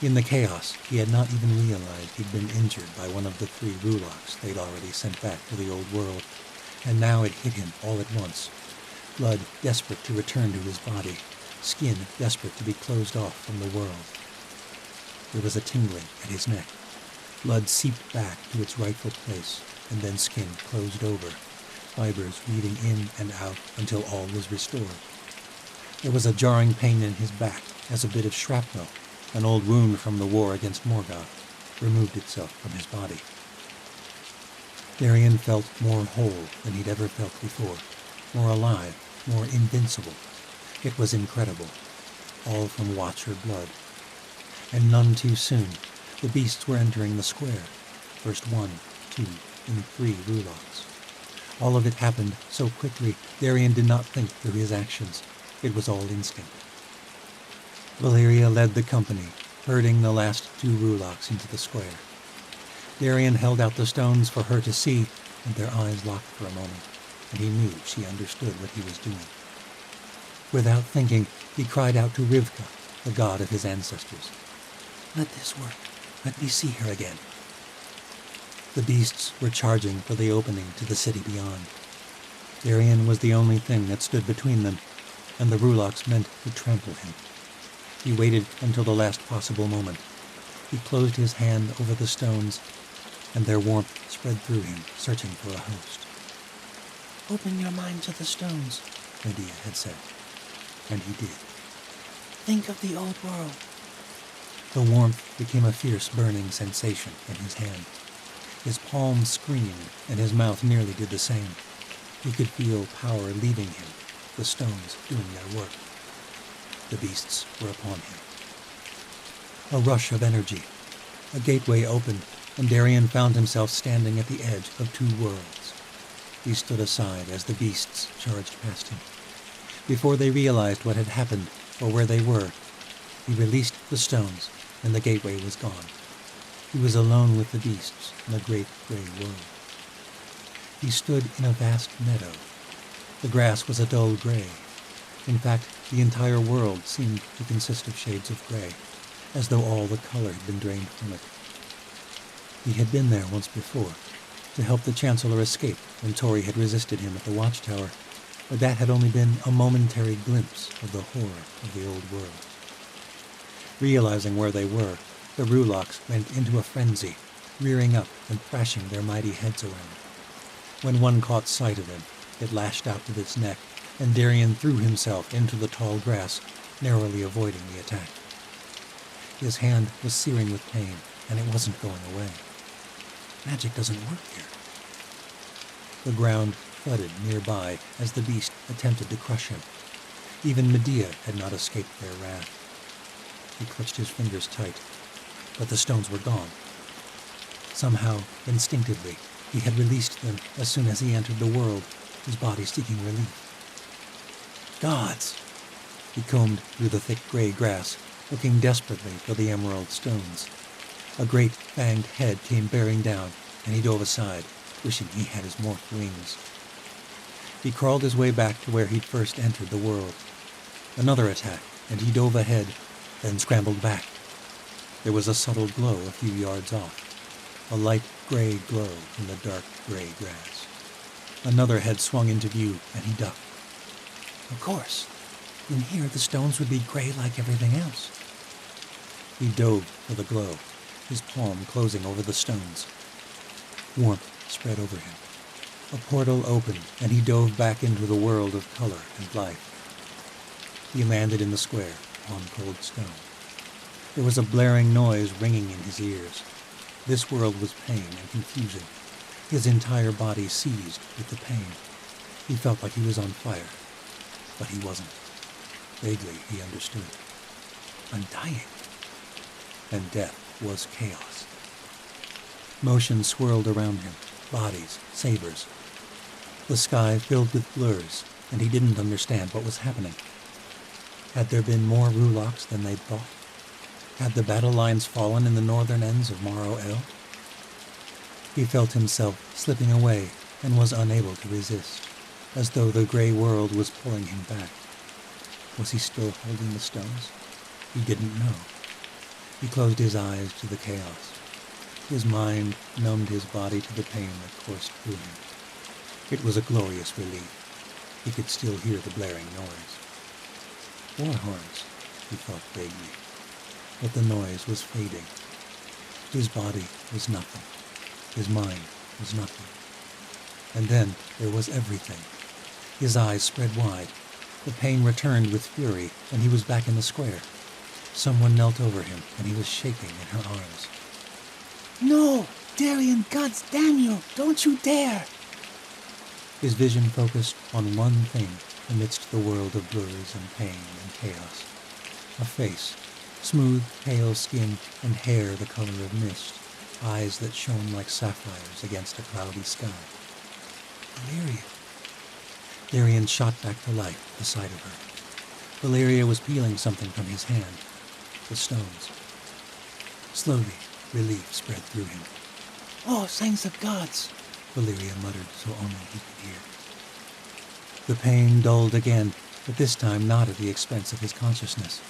In the chaos, he had not even realized he'd been injured by one of the 3 Ruloks they'd already sent back to the old world, and now it hit him all at once. Blood desperate to return to his body, skin desperate to be closed off from the world. There was a tingling at his neck. Blood seeped back to its rightful place, and then skin closed over, fibers weaving in and out until all was restored. There was a jarring pain in his back as a bit of shrapnel, an old wound from the war against Morgoth, removed itself from his body. Darian felt more whole than he'd ever felt before, more alive, more invincible. It was incredible, all from Watcher blood. And none too soon, the beasts were entering the square. First 1, 2, and 3 Ruloks. All of it happened so quickly, Darian did not think through his actions. It was all instinct. Valyria led the company, herding the last 2 Ruloks into the square. Darian held out the stones for her to see, and their eyes locked for a moment, and he knew she understood what he was doing. Without thinking, he cried out to Rivka, the god of his ancestors. Let this work. Let me see her again. The beasts were charging for the opening to the city beyond. Darian was the only thing that stood between them, and the Ruloks meant to trample him. He waited until the last possible moment. He closed his hand over the stones, and their warmth spread through him, searching for a host. Open your mind to the stones, Medea had said, and he did. Think of the old world. The warmth became a fierce burning sensation in his hand. His palms screamed, and his mouth nearly did the same. He could feel power leaving him, the stones doing their work. The beasts were upon him. A rush of energy. A gateway opened, and Darian found himself standing at the edge of two worlds. He stood aside as the beasts charged past him. Before they realized what had happened or where they were, he released the stones, and the gateway was gone. He was alone with the beasts in a great gray world. He stood in a vast meadow. The grass was a dull gray. In fact, the entire world seemed to consist of shades of gray, as though all the color had been drained from it. He had been there once before, to help the Chancellor escape when Tori had resisted him at the watchtower, but that had only been a momentary glimpse of the horror of the old world. Realizing where they were, the Ruloks went into a frenzy, rearing up and thrashing their mighty heads around. When one caught sight of him, it lashed out with its neck, and Darian threw himself into the tall grass, narrowly avoiding the attack. His hand was searing with pain, and it wasn't going away. Magic doesn't work here. The ground thudded nearby as the beast attempted to crush him. Even Medea had not escaped their wrath. He clutched his fingers tight, but the stones were gone. Somehow, instinctively, he had released them as soon as he entered the world, his body seeking relief. Gods! He combed through the thick gray grass, looking desperately for the emerald stones. A great fanged head came bearing down, and he dove aside, wishing he had his morphed wings. He crawled his way back to where he'd first entered the world. Another attack, and he dove ahead, then scrambled back. There was a subtle glow a few yards off, a light gray glow in the dark gray grass. Another head swung into view, and he ducked. Of course, in here the stones would be gray like everything else. He dove for the glow, his palm closing over the stones. Warmth spread over him. A portal opened, and he dove back into the world of color and life. He landed in the square, on cold stone. There was a blaring noise ringing in his ears. This world was pain and confusion. His entire body seized with the pain. He felt like he was on fire, but he wasn't. Vaguely, he understood. I'm dying. And death was chaos. Motion swirled around him, bodies, sabers. The sky filled with blurs, and he didn't understand what was happening. Had there been more Ruloks than they'd thought? Had the battle lines fallen in the northern ends of Maro El? He felt himself slipping away and was unable to resist, as though the gray world was pulling him back. Was he still holding the stones? He didn't know. He closed his eyes to the chaos. His mind numbed his body to the pain that coursed through him. It was a glorious relief. He could still hear the blaring noise. War horns, he thought vaguely, but the noise was fading. His body was nothing. His mind was nothing. And then there was everything. His eyes spread wide. The pain returned with fury, and he was back in the square. Someone knelt over him, and he was shaking in her arms. No! Darian, gods damn you! Don't you dare! His vision focused on one thing amidst the world of blurs and pain and chaos. A face, smooth, pale skin, and hair the color of mist, eyes that shone like sapphires against a cloudy sky. Valeria. Darian shot back to life beside of her. Valeria was peeling something from his hand. The stones. Slowly, relief spread through him. Oh, thanks of gods! Valeria muttered so only he could hear. The pain dulled again, but this time not at the expense of his consciousness.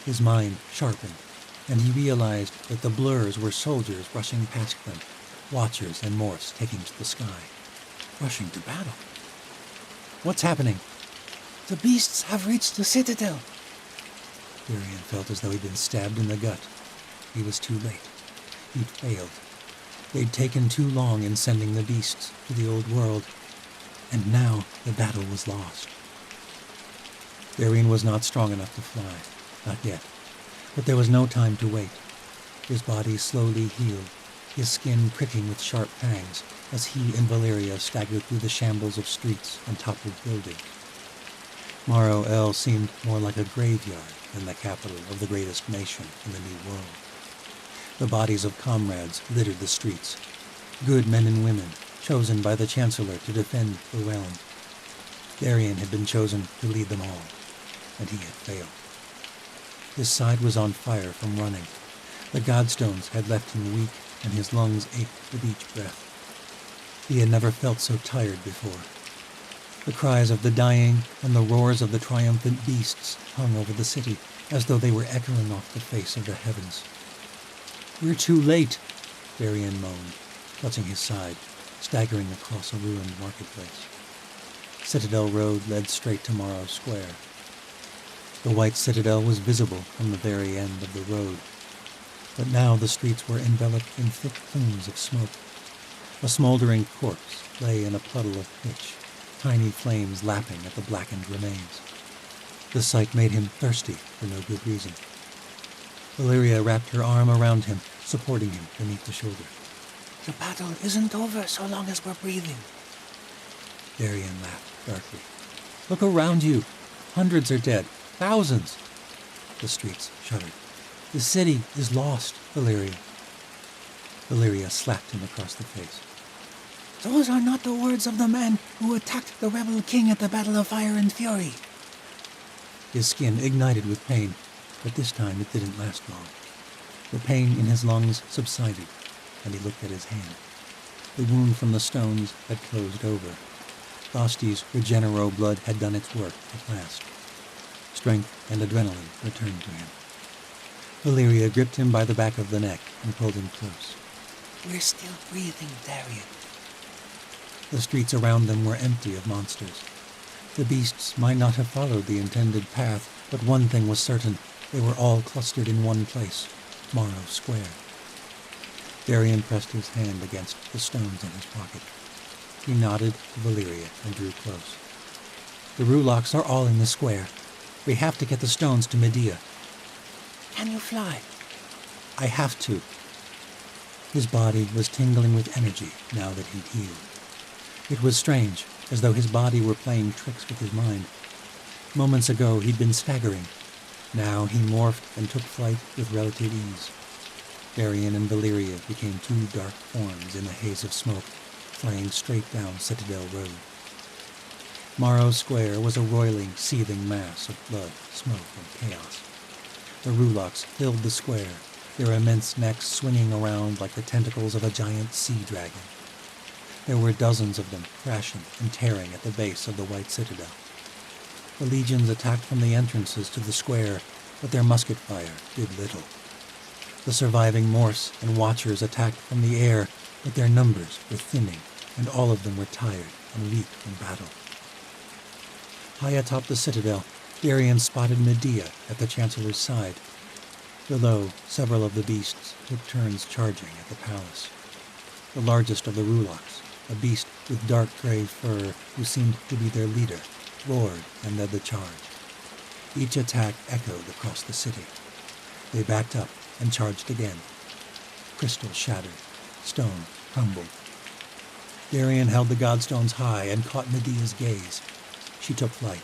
His mind sharpened, and he realized that the blurs were soldiers rushing past them, watchers and morphs taking to the sky, rushing to battle. What's happening? The beasts have reached the citadel. Darian felt as though he'd been stabbed in the gut. He was too late. He'd failed. They'd taken too long in sending the beasts to the old world, and now the battle was lost. Darien was not strong enough to fly, not yet, but there was no time to wait. His body slowly healed, his skin pricking with sharp pangs as he and Valeria staggered through the shambles of streets and toppled buildings. Morrow El seemed more like a graveyard than the capital of the greatest nation in the New World. The bodies of comrades littered the streets, good men and women chosen by the Chancellor to defend the realm. Darien had been chosen to lead them all, and he had failed. His side was on fire from running. The Godstones had left him weak, and his lungs ached with each breath. He had never felt so tired before. The cries of the dying and the roars of the triumphant beasts hung over the city, as though they were echoing off the face of the heavens. "We're too late," Darien moaned, clutching his side, staggering across a ruined marketplace. Citadel Road led straight to Morrow Square. The white citadel was visible from the very end of the road, but now the streets were enveloped in thick plumes of smoke. A smoldering corpse lay in a puddle of pitch, tiny flames lapping at the blackened remains. The sight made him thirsty for no good reason. Valeria wrapped her arm around him, supporting him beneath the shoulder. "The battle isn't over so long as we're breathing." Darien laughed darkly. "Look around you. Hundreds are dead. Thousands." The streets shuddered. "The city is lost, Valeria." Valeria slapped him across the face. "Those are not the words of the man who attacked the rebel king at the Battle of Fire and Fury." His skin ignited with pain, but this time it didn't last long. The pain in his lungs subsided, and he looked at his hand. The wound from the stones had closed over. Basti's Regenero blood had done its work at last. Strength and adrenaline returned to him. Valeria gripped him by the back of the neck and pulled him close. "We're still breathing, Darien." The streets around them were empty of monsters. The beasts might not have followed the intended path, but one thing was certain. They were all clustered in one place, Morrow Square. Darien pressed his hand against the stones in his pocket. He nodded to Valeria and drew close. "The Rulocks are all in the square. We have to get the stones to Medea." "Can you fly?" "I have to." His body was tingling with energy now that he'd healed. It was strange, as though his body were playing tricks with his mind. Moments ago he'd been staggering. Now he morphed and took flight with relative ease. Darien and Valeria became two dark forms in the haze of smoke, flying straight down Citadel Road. Morrow Square was a roiling, seething mass of blood, smoke, and chaos. The Rulocks filled the square, their immense necks swinging around like the tentacles of a giant sea dragon. There were dozens of them crashing and tearing at the base of the White Citadel. The legions attacked from the entrances to the square, but their musket fire did little. The surviving Morse and Watchers attacked from the air, but their numbers were thinning, and all of them were tired and weak from battle. High atop the citadel, Darien spotted Medea at the Chancellor's side. Below, several of the beasts took turns charging at the palace. The largest of the Rulocks, a beast with dark gray fur who seemed to be their leader, roared and led the charge. Each attack echoed across the city. They backed up and charged again. Crystal shattered. Stone crumbled. Darien held the Godstones high and caught Medea's gaze. She took flight.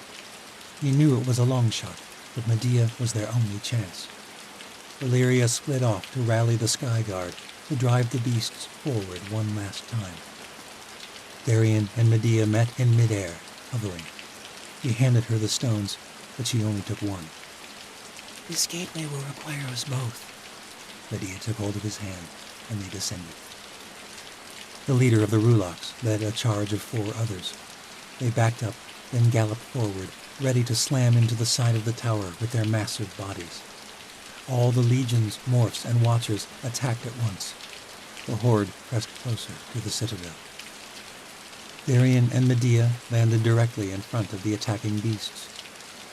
He knew it was a long shot, but Medea was their only chance. Valeria split off to rally the Sky Guard, to drive the beasts forward one last time. Darien and Medea met in midair, hovering. He handed her the stones, but she only took one. "This gateway will require us both." Medea took hold of his hand, and they descended. The leader of the Rulocks led a charge of 4 others. They backed up, then galloped forward, ready to slam into the side of the tower with their massive bodies. All the legions, morphs, and watchers attacked at once. The horde pressed closer to the citadel. Darien and Medea landed directly in front of the attacking beasts.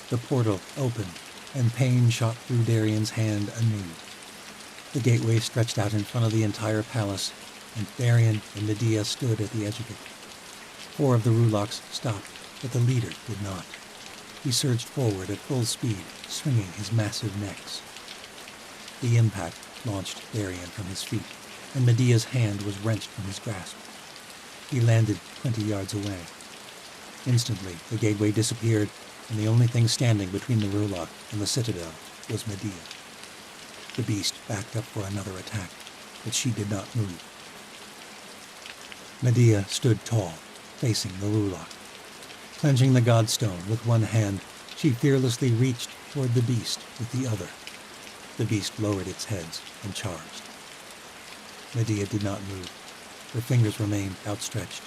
The portal opened, and pain shot through Darien's hand anew. The gateway stretched out in front of the entire palace, and Varian and Medea stood at the edge of it. 4 of the Rulaks stopped, but the leader did not. He surged forward at full speed, swinging his massive necks. The impact launched Varian from his feet, and Medea's hand was wrenched from his grasp. He landed 20 yards away. Instantly, the gateway disappeared, and the only thing standing between the Rulak and the citadel was Medea. The beast backed up for another attack, but she did not move. Medea stood tall, facing the Rulak. Clenching the godstone with one hand, she fearlessly reached toward the beast with the other. The beast lowered its heads and charged. Medea did not move. Her fingers remained outstretched.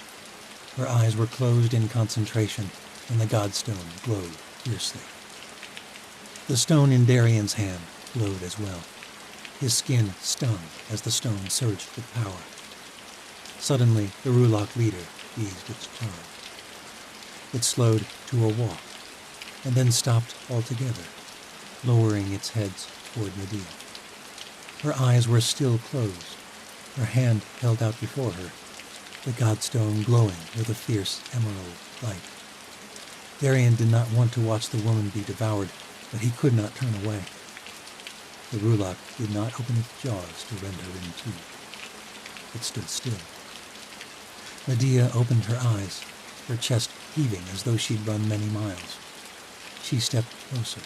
Her eyes were closed in concentration, and the godstone glowed fiercely. The stone in Darian's hand glowed as well. His skin stung as the stone surged with power. Suddenly, the Rulak leader eased its charge. It slowed to a walk, and then stopped altogether, lowering its heads toward Medea. Her eyes were still closed, her hand held out before her, the godstone glowing with a fierce emerald light. Darian did not want to watch the woman be devoured, but he could not turn away. The Rulak did not open its jaws to rend her in two. It stood still. Medea opened her eyes, her chest heaving as though she'd run many miles. She stepped closer.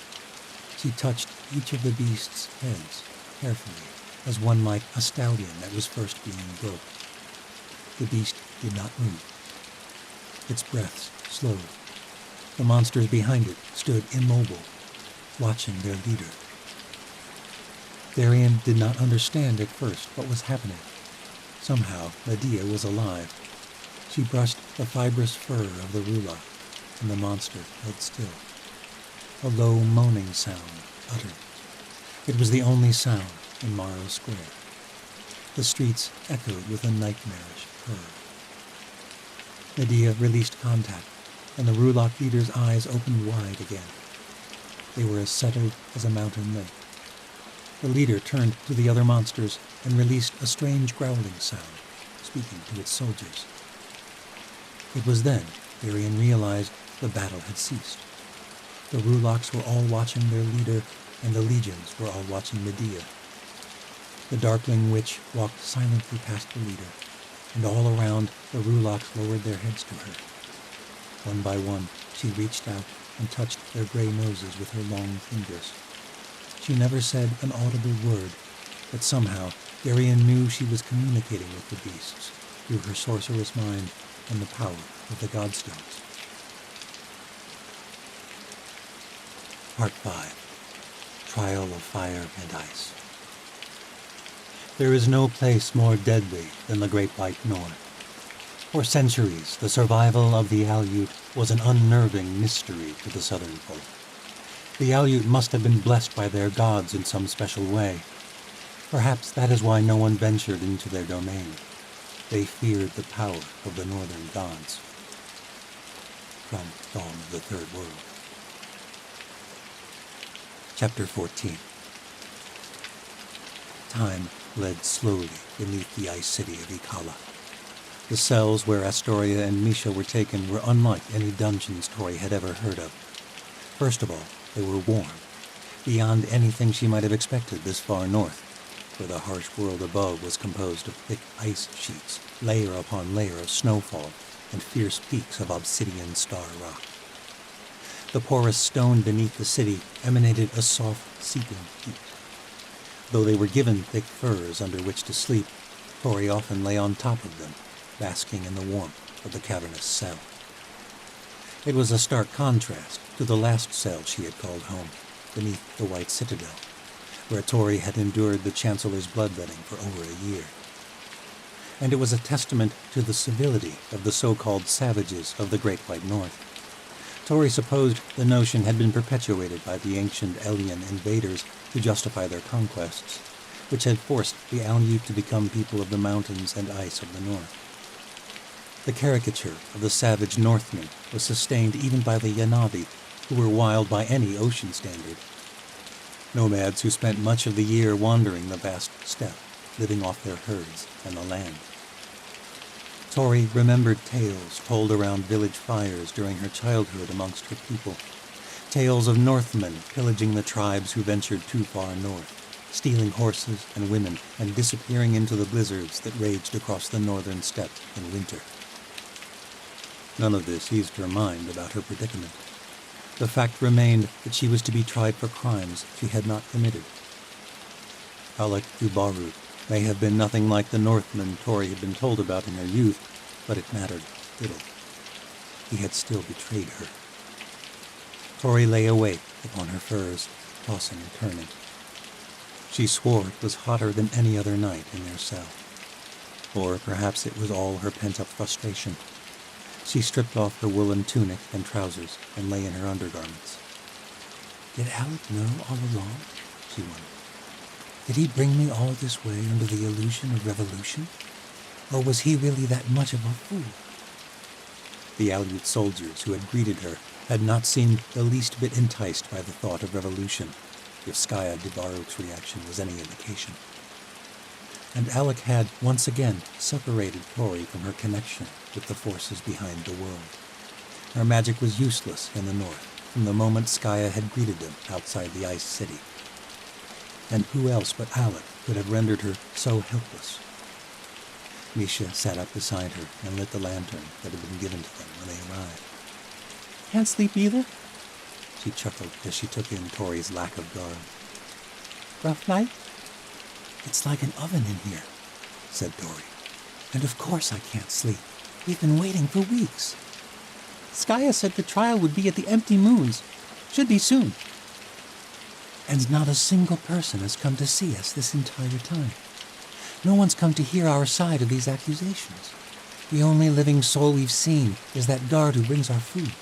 She touched each of the beast's heads carefully, as one might a stallion that was first being broke. The beast did not move. Its breaths slowed. The monsters behind it stood immobile, watching their leader. Darian did not understand at first what was happening. Somehow, Medea was alive. She brushed the fibrous fur of the Rulak, and the monster held still. A low moaning sound uttered. It was the only sound in Morrow Square. The streets echoed with a nightmarish purr. Medea released contact, and the Rulak leader's eyes opened wide again. They were as settled as a mountain lake. The leader turned to the other monsters and released a strange growling sound, speaking to its soldiers. It was then Darian realized the battle had ceased. The Rulaks were all watching their leader, and the legions were all watching Medea. The Darkling Witch walked silently past the leader, and all around the Rulaks lowered their heads to her. One by one, she reached out and touched their gray noses with her long fingers. She never said an audible word, but somehow Darian knew she was communicating with the beasts through her sorceress mind and the power of the Godstones. Part 5. Trial of Fire and Ice. There is no place more deadly than the Great White North. For centuries, the survival of the Aleut was an unnerving mystery to the southern folk. The Aleut must have been blessed by their gods in some special way. Perhaps that is why no one ventured into their domain. They feared the power of the northern gods. From Dawn of the Third World. Chapter 14. Time bled slowly beneath the ice city of Ikala. The cells where Astoria and Misha were taken were unlike any dungeons Tori had ever heard of. First of all, they were warm, beyond anything she might have expected this far north, where the harsh world above was composed of thick ice sheets, layer upon layer of snowfall, and fierce peaks of obsidian star rock. The porous stone beneath the city emanated a soft, seeping heat. Though they were given thick furs under which to sleep, Tori often lay on top of them, basking in the warmth of the cavernous cell. It was a stark contrast to the last cell she had called home, beneath the White Citadel, where Tori had endured the Chancellor's bloodletting for over a year. And it was a testament to the civility of the so-called savages of the Great White North. Tori supposed the notion had been perpetuated by the ancient alien invaders to justify their conquests, which had forced the Aleut to become people of the mountains and ice of the north. The caricature of the savage Northmen was sustained even by the Yanavi, who were wild by any ocean standard. Nomads who spent much of the year wandering the vast steppe, living off their herds and the land. Tori remembered tales told around village fires during her childhood amongst her people. Tales of Northmen pillaging the tribes who ventured too far north, stealing horses and women, and disappearing into the blizzards that raged across the northern steppe in winter. None of this eased her mind about her predicament. The fact remained that she was to be tried for crimes she had not committed. Alec Dubaru may have been nothing like the Northman Tori had been told about in her youth, but it mattered little. He had still betrayed her. Tori lay awake upon her furs, tossing and turning. She swore it was hotter than any other night in their cell. Or perhaps it was all her pent-up frustration. She stripped off her woolen tunic and trousers and lay in her undergarments. Did Alec know all along? She wondered. Did he bring me all this way under the illusion of revolution? Or was he really that much of a fool? The Aleut soldiers who had greeted her had not seemed the least bit enticed by the thought of revolution, if Skaya Dubaruk's reaction was any indication. And Alec had, once again, separated Tori from her connection with the forces behind the world. Her magic was useless in the north from the moment Skaya had greeted them outside the Ice City. And who else but Alec could have rendered her so helpless? Misha sat up beside her and lit the lantern that had been given to them when they arrived. Can't sleep either? She chuckled as she took in Tori's lack of guard. Rough night? It's like an oven in here, said Tori. And of course I can't sleep. We've been waiting for weeks. Skaya said the trial would be at the Empty Moons. Should be soon. And not a single person has come to see us this entire time. No one's come to hear our side of these accusations. The only living soul we've seen is that guard who brings our food.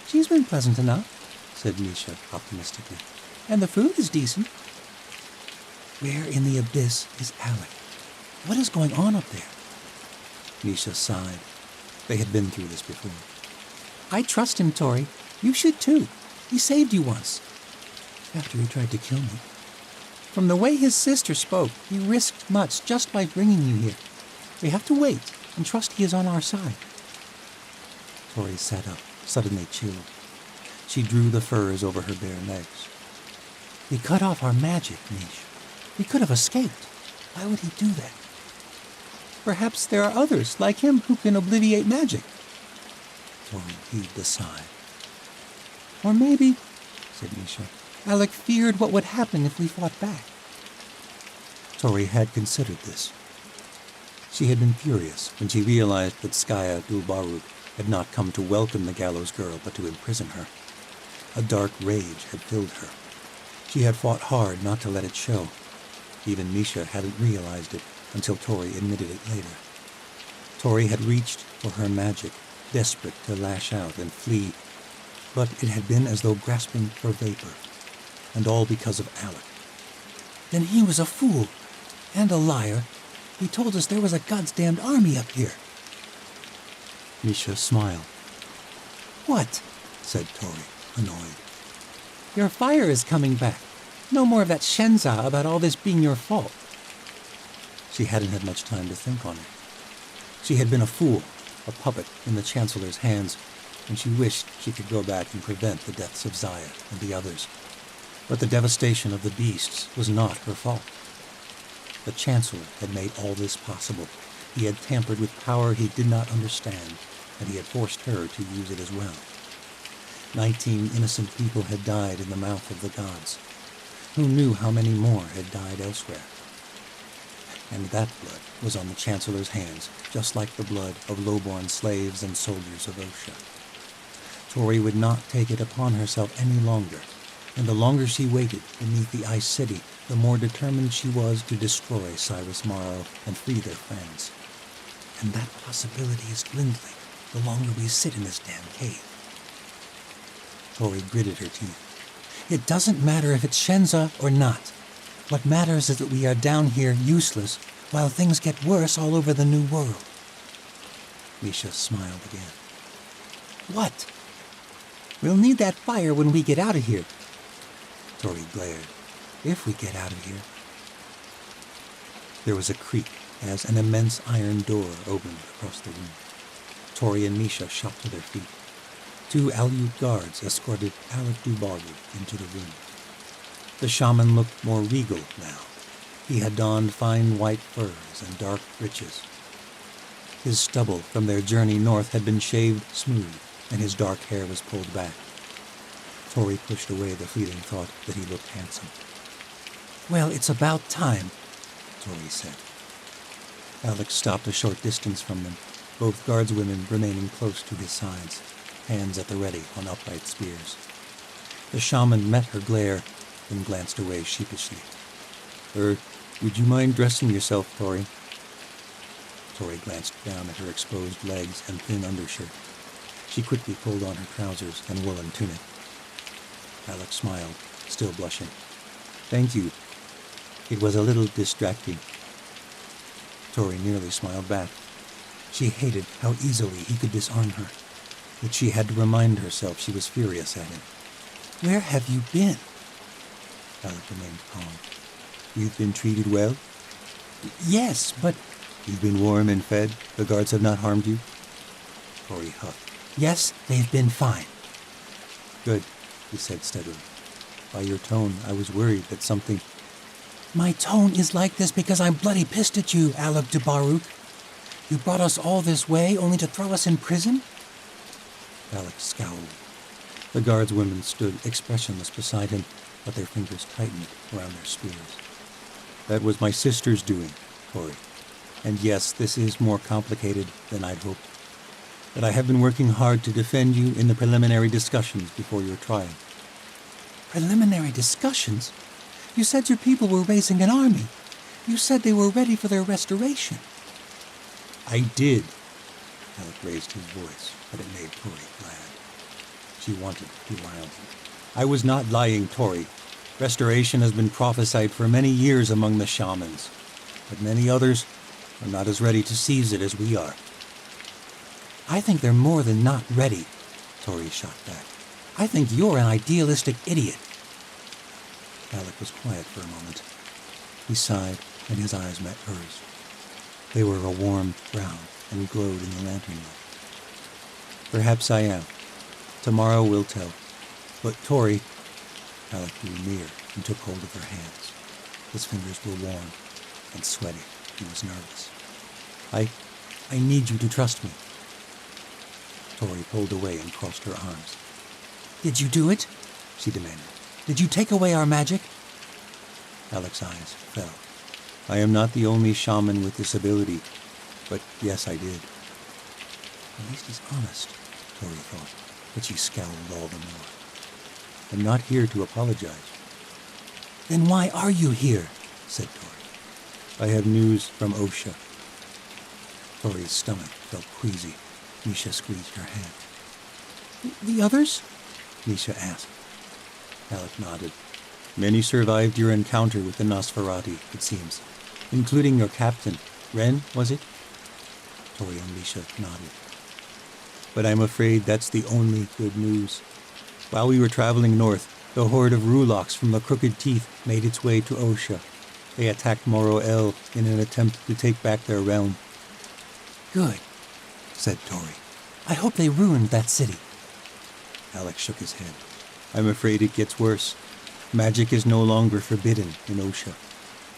She's been pleasant enough, said Misha optimistically. And the food is decent. Where in the abyss is Alec? What is going on up there? Misha sighed. They had been through this before. I trust him, Tori. You should too. He saved you once. After he tried to kill me. From the way his sister spoke, he risked much just by bringing you here. We have to wait and trust he is on our side. Tori sat up, suddenly chilled. She drew the furs over her bare legs. We cut off our magic, Mish. We could have escaped. Why would he do that? Perhaps there are others like him who can obliviate magic. Tori heaved a sigh. Or maybe, said Misha, Alec feared what would happen if we fought back. Tori had considered this. She had been furious when she realized that Skaya Dubaruk had not come to welcome the gallows girl but to imprison her. A dark rage had filled her. She had fought hard not to let it show. Even Misha hadn't realized it until Tori admitted it later. Tori had reached for her magic, desperate to lash out and flee, but it had been as though grasping for vapor, and all because of Alec. Then he was a fool, and a liar. He told us there was a goddamned army up here. Misha smiled. What? Said Tori, annoyed. Your fire is coming back. No more of that shenza about all this being your fault. She hadn't had much time to think on it. She had been a fool, a puppet in the Chancellor's hands, and she wished she could go back and prevent the deaths of Zaya and the others. But the devastation of the beasts was not her fault. The Chancellor had made all this possible. He had tampered with power he did not understand, and he had forced her to use it as well. 19 innocent people had died in the mouth of the gods. Who knew how many more had died elsewhere? And that blood was on the Chancellor's hands, just like the blood of low-born slaves and soldiers of Osha. Tori would not take it upon herself any longer, and the longer she waited beneath the Ice City, the more determined she was to destroy Cyrus Morrow and free their friends. And that possibility is dwindling the longer we sit in this damn cave. Tori gritted her teeth. It doesn't matter if it's Shenza or not. What matters is that we are down here useless while things get worse all over the New World. Misha smiled again. What? We'll need that fire when we get out of here. Tori glared. If we get out of here. There was a creak as an immense iron door opened across the room. Tori and Misha shot to their feet. 2 Aleut guards escorted Alec Dubaru into the room. The shaman looked more regal now. He had donned fine white furs and dark breeches. His stubble from their journey north had been shaved smooth, and his dark hair was pulled back. Tori pushed away the fleeting thought that he looked handsome. Well, it's about time, Tori said. Alex stopped a short distance from them, both guardswomen remaining close to his sides, hands at the ready on upright spears. The shaman met her glare, then glanced away sheepishly. Would you mind dressing yourself, Tori? Tori glanced down at her exposed legs and thin undershirt. She quickly pulled on her trousers and woolen tunic. Alex smiled, still blushing. Thank you. It was a little distracting. Tori nearly smiled back. She hated how easily he could disarm her, but she had to remind herself she was furious at him. Where have you been? Alec remained calm. You've been treated well? Yes, but... You've been warm and fed? The guards have not harmed you? Tori huffed. Yes, they've been fine. Good, he said steadily. By your tone, I was worried that something... My tone is like this because I'm bloody pissed at you, Alec Dubaru. You brought us all this way only to throw us in prison? Alex scowled. The guardswomen stood expressionless beside him, but their fingers tightened around their spears. That was my sister's doing, Tori. And yes, this is more complicated than I'd hoped. But I have been working hard to defend you in the preliminary discussions before your trial. Preliminary discussions? You said your people were raising an army. You said they were ready for their restoration. I did. Alec raised his voice, but it made Tori glad. She wanted to rile him. I was not lying, Tori. Restoration has been prophesied for many years among the shamans, but many others are not as ready to seize it as we are. I think they're more than not ready, Tori shot back. I think you're an idealistic idiot. Alec was quiet for a moment. He sighed, and his eyes met hers. They were a warm brown and glowed in the lantern light. Perhaps I am. Tomorrow will tell. But Tori... Alec drew near and took hold of her hands. His fingers were warm and sweaty. He was nervous. I need you to trust me. Tori pulled away and crossed her arms. Did you do it? She demanded. Did you take away our magic? Alec's eyes fell. I am not the only shaman with this ability, but yes, I did. At least he's honest, Tori thought, but she scowled all the more. I'm not here to apologize. Then why are you here? Said Tori. I have news from Osha. Tori's stomach felt queasy. Misha squeezed her hand. The others? Misha asked. Alec nodded. Many survived your encounter with the Nosferati, it seems, including your captain. Ren, was it? Tori and Misha nodded. But I'm afraid that's the only good news. While we were traveling north, the horde of Ruloks from the Crooked Teeth made its way to Osha. They attacked Moro-El in an attempt to take back their realm. Good, said Tori. I hope they ruined that city. Alec shook his head. I'm afraid it gets worse. Magic is no longer forbidden in Osha.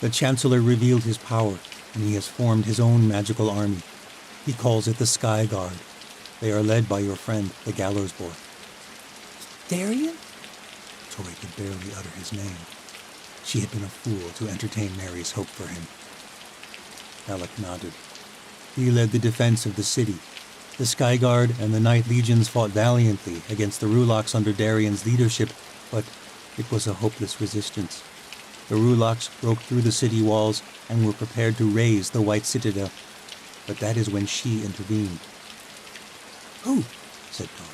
The Chancellor revealed his power, and he has formed his own magical army. He calls it the Sky Guard. They are led by your friend, the Gallows Boy. Darian? Tori could barely utter his name. She had been a fool to entertain Mary's hope for him. Alec nodded. He led the defense of the city. The Sky Guard and the Night Legions fought valiantly against the Ruloks under Darian's leadership, but it was a hopeless resistance. The Ruloks broke through the city walls and were prepared to raze the White Citadel, but that is when she intervened. Who? Said Tori.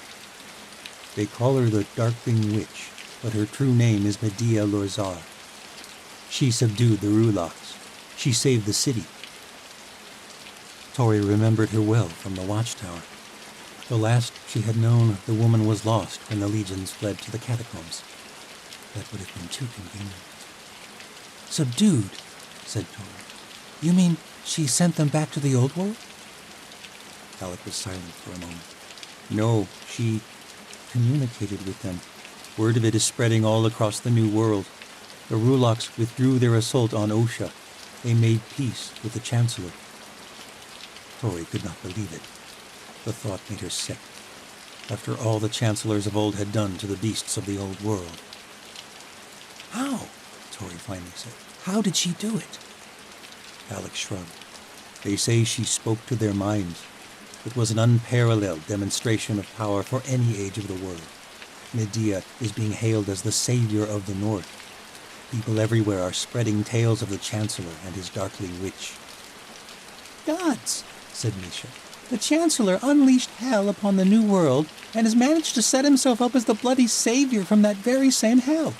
They call her the Darkling Witch, but her true name is Medea Lorzar. She subdued the Ruloks. She saved the city. Tori remembered her well from the watchtower. The last she had known, the woman was lost when the legions fled to the catacombs. That would have been too convenient. Subdued, said Tori. You mean she sent them back to the old world? Alec was silent for a moment. No, she communicated with them. Word of it is spreading all across the New World. The Ruloks withdrew their assault on Osha. They made peace with the Chancellor. Tori could not believe it. The thought made her sick. After all the Chancellors of old had done to the beasts of the old world. How? Tori finally said. How did she do it? Alec shrugged. They say she spoke to their minds. It was an unparalleled demonstration of power for any age of the world. Medea is being hailed as the savior of the North. People everywhere are spreading tales of the Chancellor and his darkling witch. Gods, said Misha. The Chancellor unleashed hell upon the New World and has managed to set himself up as the bloody savior from that very same hell.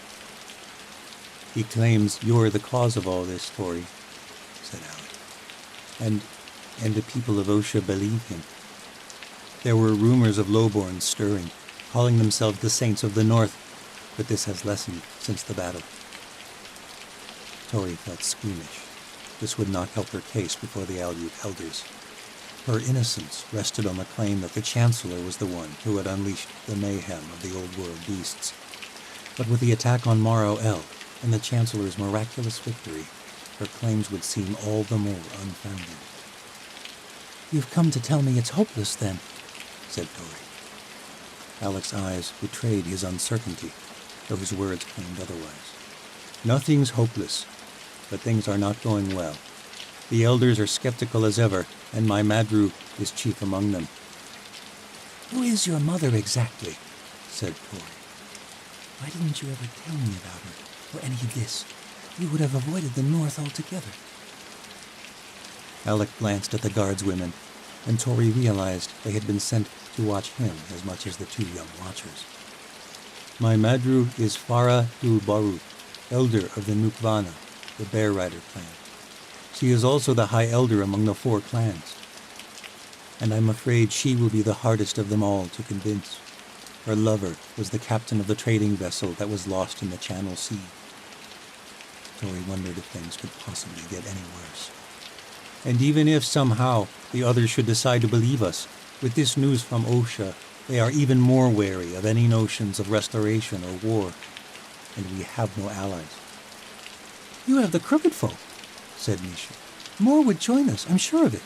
He claims you're the cause of all this, Tori, said Alec. And the people of Osha believe him. There were rumors of lowborns stirring, calling themselves the Saints of the North, but this has lessened since the battle. Tori felt squeamish. This would not help her case before the Aleut elders. Her innocence rested on the claim that the Chancellor was the one who had unleashed the mayhem of the old world beasts. But with the attack on Morrow El and the Chancellor's miraculous victory, her claims would seem all the more unfounded. You've come to tell me it's hopeless, then, said Tori. Alec's eyes betrayed his uncertainty, though his words claimed otherwise. Nothing's hopeless, but things are not going well. The elders are skeptical as ever, and my Madru is chief among them. Who is your mother exactly? Said Tori. Why didn't you ever tell me about her, or any of this? You would have avoided the North altogether. Alec glanced at the guardswomen, and Tori realized they had been sent to watch him as much as the two young watchers. My Madru is Farah Dul-Baru, elder of the Nukvana, the Bear Rider clan. She is also the High Elder among the 4 clans. And I'm afraid she will be the hardest of them all to convince. Her lover was the captain of the trading vessel that was lost in the Channel Sea. Tori wondered if things could possibly get any worse. And even if somehow the others should decide to believe us, with this news from Osha, they are even more wary of any notions of restoration or war. And we have no allies. You have the crooked folk, said Misha. More would join us, I'm sure of it.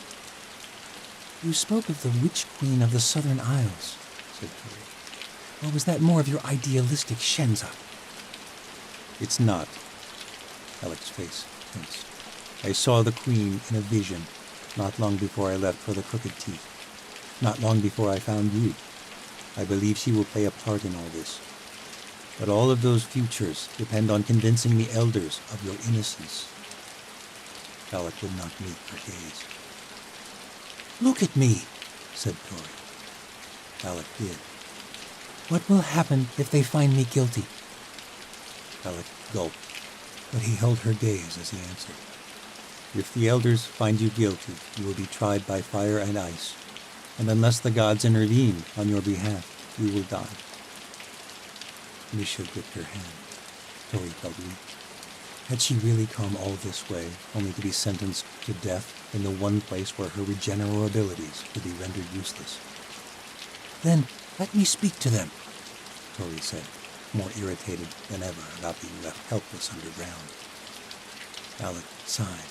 You spoke of the Witch Queen of the Southern Isles, said Tori. Or was that more of your idealistic Shenza? It's not. Alec's face tensed. I saw the Queen in a vision, not long before I left for the Crooked Teeth. Not long before I found you. I believe she will play a part in all this. But all of those futures depend on convincing the elders of your innocence. Alec would not meet her gaze. Look at me, said Tori. Alec did. What will happen if they find me guilty? Alec gulped, but he held her gaze as he answered. If the elders find you guilty, you will be tried by fire and ice, and unless the gods intervene on your behalf, you will die. Misha gripped her hand. Tori felt weak. Had she really come all this way, only to be sentenced to death in the one place where her regeneral abilities could be rendered useless? Then let me speak to them, Tori said, more irritated than ever about being left helpless underground. Alec sighed.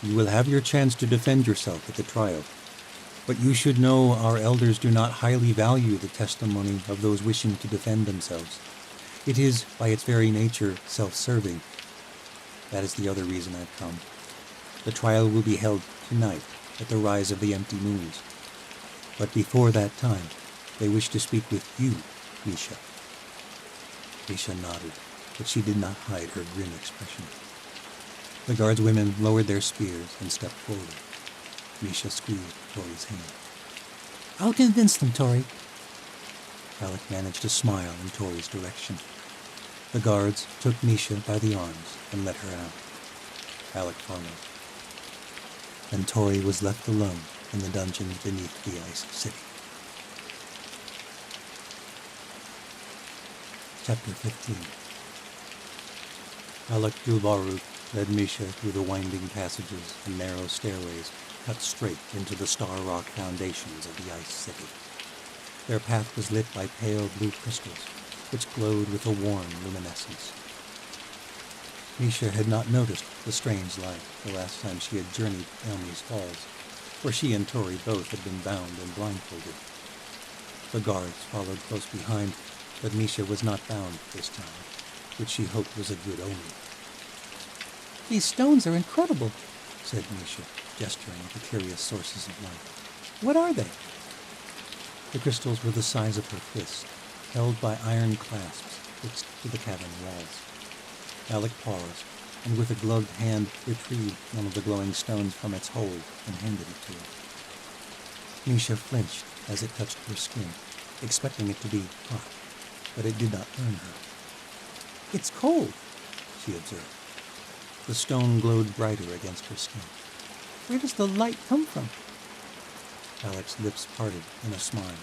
You will have your chance to defend yourself at the trial, but you should know our elders do not highly value the testimony of those wishing to defend themselves. It is, by its very nature, self-serving. That is the other reason I've come. The trial will be held tonight, at the rise of the empty moons. But before that time, they wish to speak with you, Misha. Misha nodded, but she did not hide her grim expression. The guardswomen lowered their spears and stepped forward. Misha squeezed Tori's hand. I'll convince them, Tori. Alec managed a smile in Tori's direction. The guards took Misha by the arms and let her out. Alec followed. And Tori was left alone in the dungeons beneath the Ice City. Chapter 15. Alec Dul-Baru led Misha through the winding passages and narrow stairways cut straight into the star rock foundations of the ice city. Their path was lit by pale blue crystals, which glowed with a warm luminescence. Misha had not noticed the strange light the last time she had journeyed Elmi's halls, where she and Tori both had been bound and blindfolded. The guards followed close behind, but Misha was not bound this time, which she hoped was a good omen. These stones are incredible, said Misha, gesturing at the curious sources of light. What are they? The crystals were the size of her fist, held by iron clasps fixed to the cavern walls. Alec paused, and with a gloved hand retrieved one of the glowing stones from its hold and handed it to her. Misha flinched as it touched her skin, expecting it to be hot, but it did not burn her. It's cold, she observed. The stone glowed brighter against her skin. Where does the light come from? Alec's lips parted in a smile.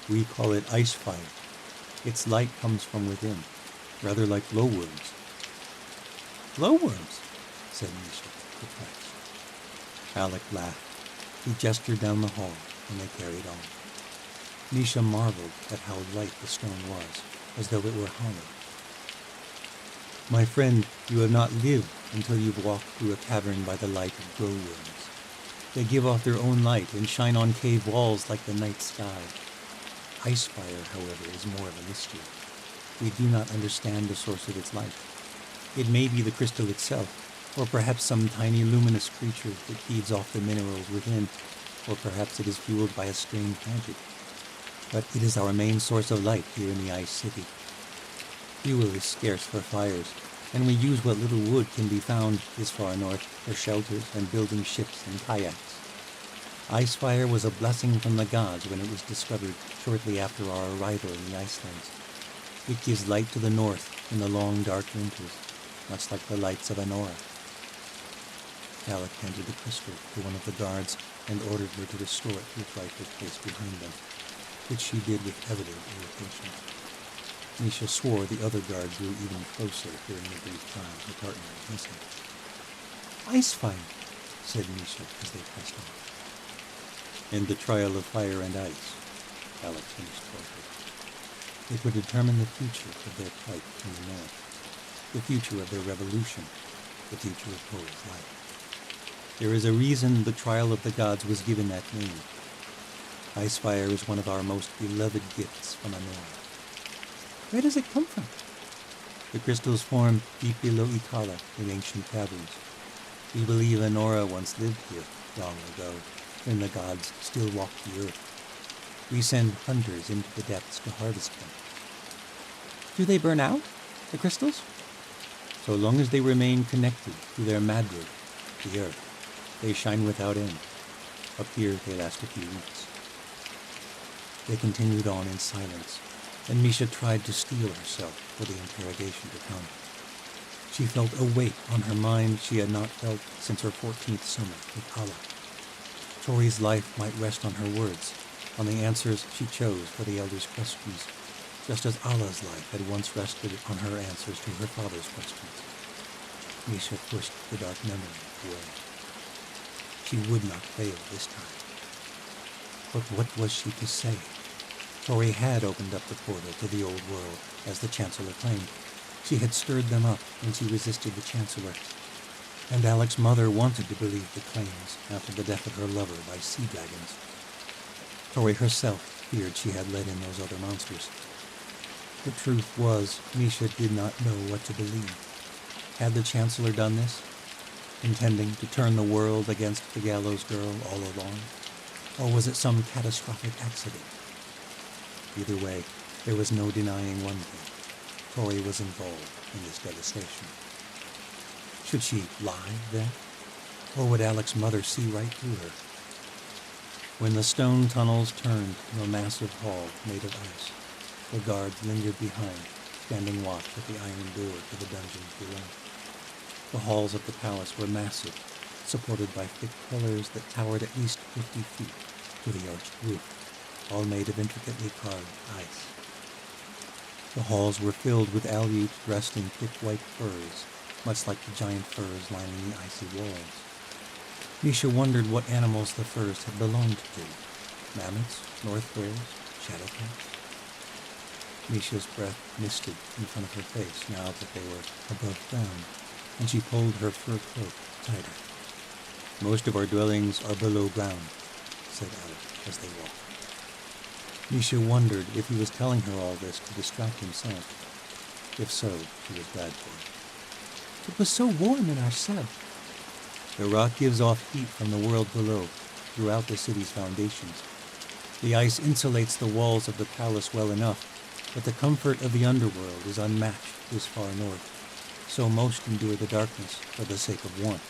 We call it ice fire. Its light comes from within, rather like glowworms. Glowworms? Said Misha, perplexed. Alec laughed. He gestured down the hall, and they carried on. Misha marveled at how light the stone was, as though it were hollow. My friend, you have not lived until you've walked through a cavern by the light of glowworms. They give off their own light and shine on cave walls like the night sky. Ice fire, however, is more of a mystery. We do not understand the source of its light. It may be the crystal itself, or perhaps some tiny luminous creature that feeds off the minerals within, or perhaps it is fueled by a strange magic. But it is our main source of light here in the Ice City. Fuel is scarce for fires, and we use what little wood can be found this far north for shelters and building ships and kayaks. Ice fire was a blessing from the gods when it was discovered shortly after our arrival in the Icelands. It gives light to the north in the long dark winters, much like the lights of Anora. Alec handed the crystal to one of the guards and ordered her to restore it to its rightful place behind them, which she did with evident irritation. Misha swore the other guard grew even closer during the brief time her partner was missing. Ice fire, said Misha as they pressed on. In the trial of fire and ice, Alec finished for her. It would determine the future of their plight in the north, the future of their revolution, the future of Tori's life. There is a reason the trial of the gods was given that name. Ice fire is one of our most beloved gifts from Anora. Where does it come from? The crystals formed deep below Itala in ancient caverns. We believe Anora once lived here, long ago, when the gods still walked the earth. We send hunters into the depths to harvest them. Do they burn out, the crystals? So long as they remain connected to their madrid, the earth, they shine without end. Up here they last a few weeks. They continued on in silence, and Misha tried to steel herself for the interrogation to come. She felt a weight on her mind she had not felt since her 14th summer with Allah. Tori's life might rest on her words, on the answers she chose for the elders' questions, just as Allah's life had once rested on her answers to her father's questions. Misha pushed the dark memory away. She would not fail this time. But what was she to say? Tori had opened up the portal to the old world, as the Chancellor claimed. She had stirred them up when she resisted the Chancellor. And Alec's mother wanted to believe the claims after the death of her lover by sea dragons. Tori herself feared she had let in those other monsters. The truth was, Misha did not know what to believe. Had the Chancellor done this, intending to turn the world against the gallows girl all along? Or was it some catastrophic accident? Either way, there was no denying one thing. Tori was involved in this devastation. Should she lie, then? Or would Alec's mother see right through her? When the stone tunnels turned to a massive hall made of ice, the guards lingered behind, standing watch at the iron door to the dungeons below. The halls of the palace were massive, supported by thick pillars that towered at least 50 feet to the arched roof, all made of intricately carved ice. The halls were filled with Aleuts dressed in thick white furs, much like the giant furs lining the icy walls. Misha wondered what animals the furs had belonged to. Mammoths, north bears, shadowcats. Misha's breath misted in front of her face now that they were above ground, and she pulled her fur cloak tighter. "Most of our dwellings are below ground," said Alec as they walked. Misha wondered if he was telling her all this to distract himself. If so, she was glad for it. It was so warm in our cell. The rock gives off heat from the world below, throughout the city's foundations. The ice insulates the walls of the palace well enough, but the comfort of the underworld is unmatched this far north, so most endure the darkness for the sake of warmth.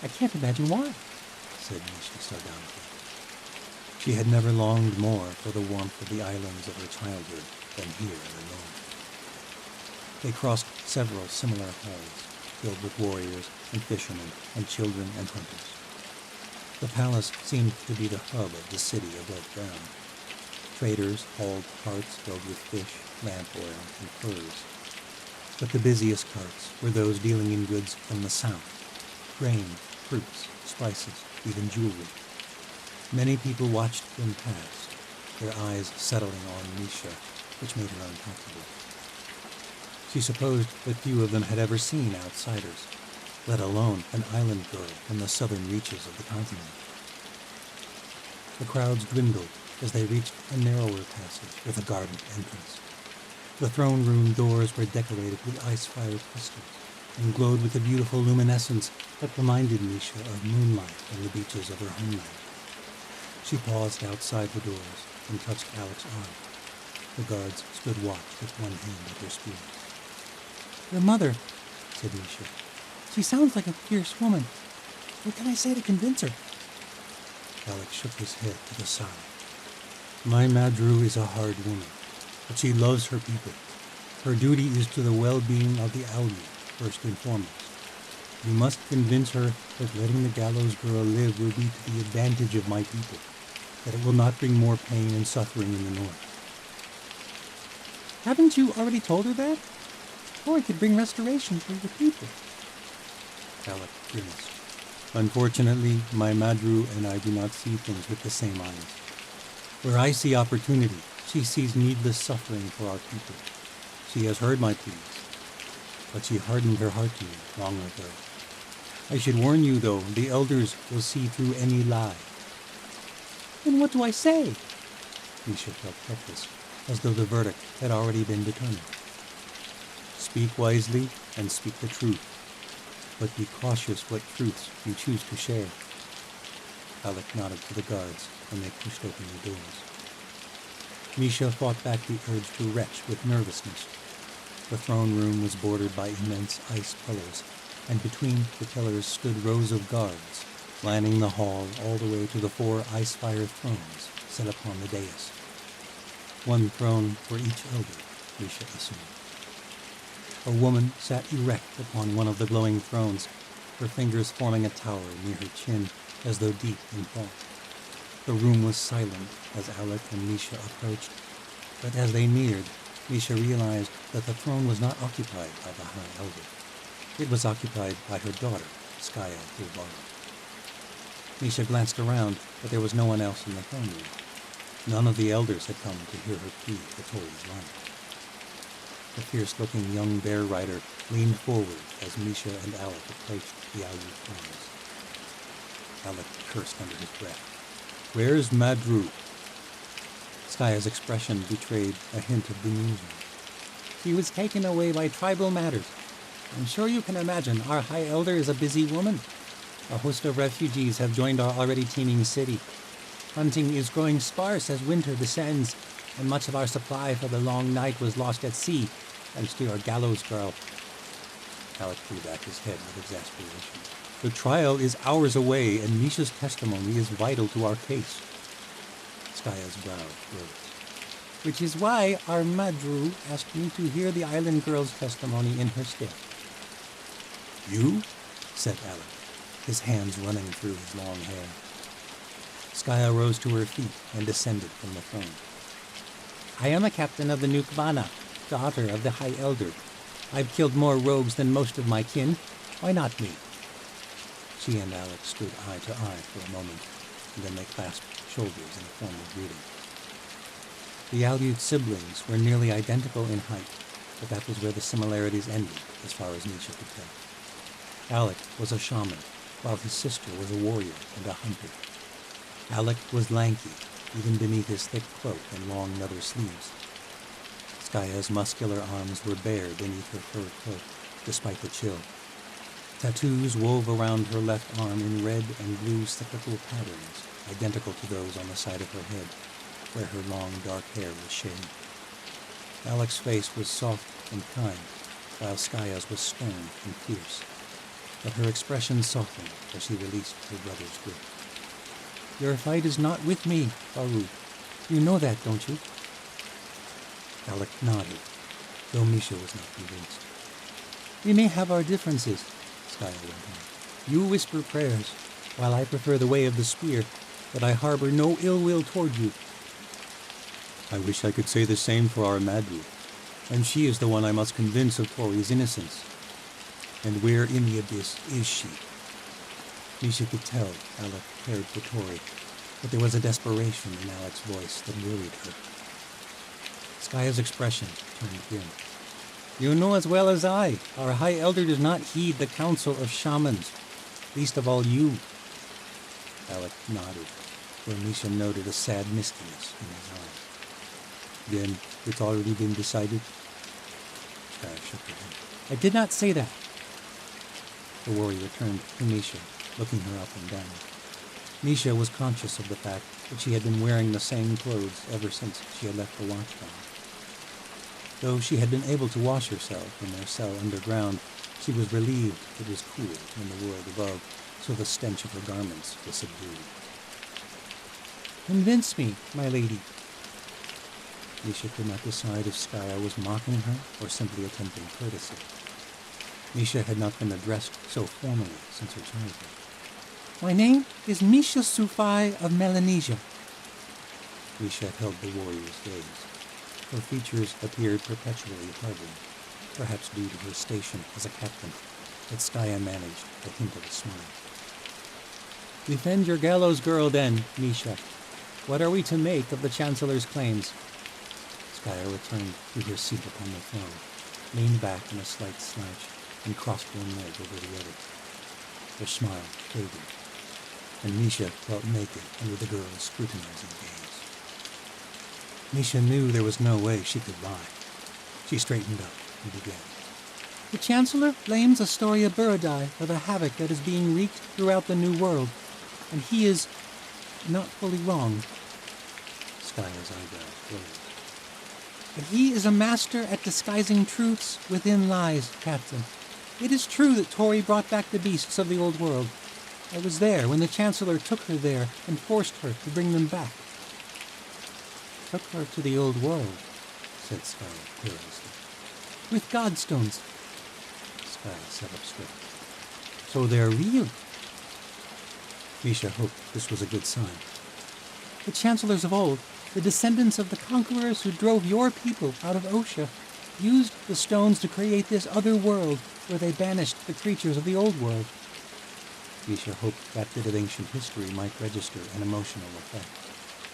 I can't imagine why, said Misha sardonically. She had never longed more for the warmth of the islands of her childhood than here in the north. They crossed several similar halls, filled with warriors and fishermen and children and hunters. The palace seemed to be the hub of the city above ground. Traders hauled carts filled with fish, lamp oil, and furs. But the busiest carts were those dealing in goods from the south: grain, fruits, spices, even jewelry. Many people watched them pass, their eyes settling on Misha, which made her uncomfortable. She supposed that few of them had ever seen outsiders, let alone an island girl from the southern reaches of the continent. The crowds dwindled as they reached a narrower passage with a garden entrance. The throne room doors were decorated with ice-fire crystals and glowed with a beautiful luminescence that reminded Misha of moonlight on the beaches of her homeland. She paused outside the doors and touched Alec's arm. The guards stood watch with one hand at their spears. Your mother, said Misha. She sounds like a fierce woman. What can I say to convince her? Alec shook his head with a sigh. My Madru is a hard woman, but she loves her people. Her duty is to the well-being of the Auli, first and foremost. You must convince her that letting the gallows girl live will be to the advantage of my people, that it will not bring more pain and suffering in the north. Haven't you already told her that? Or it could bring restoration for your people. Alec grimaced. Unfortunately, my Madru and I do not see things with the same eyes. Where I see opportunity, she sees needless suffering for our people. She has heard my pleas, but she hardened her heart to me long ago. I should warn you, though, the elders will see through any lie. Then what do I say? Misha felt helpless, as though the verdict had already been determined. Speak wisely and speak the truth, but be cautious what truths you choose to share. Alec nodded to the guards, and they pushed open the doors. Misha fought back the urge to retch with nervousness. The throne room was bordered by immense ice pillars, and between the pillars stood rows of guards, lining the hall all the way to the 4 ice-fire thrones set upon the dais. One throne for each elder, Misha assumed. A woman sat erect upon one of the glowing thrones, her fingers forming a tower near her chin, as though deep in thought. The room was silent as Alec and Misha approached, but as they neared, Misha realized that the throne was not occupied by the High Elder. It was occupied by her daughter, Skaya Ilvara. Misha glanced around, but there was no one else in the throne room. None of the elders had come to hear her plead for Tori's life. The fierce-looking young bear rider leaned forward as Misha and Alec approached the Auli thrones. Alec cursed under his breath. Where's Madru? Skaya's expression betrayed a hint of bemusement. She was taken away by tribal matters. I'm sure you can imagine our High Elder is a busy woman. A host of refugees have joined our already teeming city. Hunting is growing sparse as winter descends, and much of our supply for the long night was lost at sea, thanks to your gallows girl. Alec threw back his head with exasperation. The trial is hours away, and Misha's testimony is vital to our case. Skaya's brow rose. Which is why our Madru asked me to hear the island girl's testimony in her stead. You? Said Alec, his hands running through his long hair. Skaya rose to her feet and descended from the throne. I am a captain of the Nukvana, daughter of the High Elder. I've killed more rogues than most of my kin. Why not me? She and Alex stood eye to eye for a moment, and then they clasped shoulders in a formal greeting. The Aleut siblings were nearly identical in height, but that was where the similarities ended, as far as Misha could tell. Alec was a shaman, while his sister was a warrior and a hunter. Alec was lanky, even beneath his thick cloak and long leather sleeves. Skaya's muscular arms were bare beneath her fur cloak, despite the chill. Tattoos wove around her left arm in red and blue cyclical patterns, identical to those on the side of her head, where her long dark hair was shaved. Alec's face was soft and kind, while Skaya's was stern and fierce. But her expression softened as she released her brother's grip. Your fight is not with me, Baru. You know that, don't you? Alec nodded, though Misha was not convinced. We may have our differences, Skaya went on. You whisper prayers, while I prefer the way of the spear, but I harbor no ill will toward you. I wish I could say the same for our Madru, and she is the one I must convince of Tori's innocence. And where in the abyss is she? Misha could tell Alec cared for Tori, but there was a desperation in Alec's voice that worried her. Skaya's expression turned grim. You know as well as I, our High Elder does not heed the counsel of shamans, least of all you. Alec nodded, where Misha noted a sad mistiness in his eyes. Then it's already been decided? Skaya shook her head. I did not say that. The warrior turned to Misha, looking her up and down. Misha was conscious of the fact that she had been wearing the same clothes ever since she had left the watchtower. Though she had been able to wash herself in their cell underground, she was relieved it was cool in the world above, so the stench of her garments was subdued. Convince me, my lady. Misha could not decide if Skaya was mocking her or simply attempting courtesy. Misha had not been addressed so formally since her childhood. My name is Misha Sufai of Melanesia. Misha held the warrior's gaze. Her features appeared perpetually hardened, perhaps due to her station as a captain, but Skaya managed to hint at a smile. Defend your gallows girl then, Misha. What are we to make of the Chancellor's claims? Skaya returned to her seat upon the throne, leaned back in a slight slouch, and crossed one leg over the other. Her smile faded, and Misha felt naked under the girl's scrutinizing gaze. Misha knew there was no way she could lie. She straightened up and began. The Chancellor blames Astoria Buradai for the havoc that is being wreaked throughout the New World, and he is not fully wrong. Skaya's eyebrows rose. But he is a master at disguising truths within lies, Captain. It is true that Tori brought back the beasts of the Old World. I was there when the Chancellor took her there and forced her to bring them back. Took her to the Old World, said Skaya carelessly. With godstones. Skaya sat up straight. So they're real. Misha hoped this was a good sign. The Chancellors of old, the descendants of the conquerors who drove your people out of Osha, used the stones to create this other world where they banished the creatures of the Old World. Misha hoped that bit of ancient history might register an emotional effect,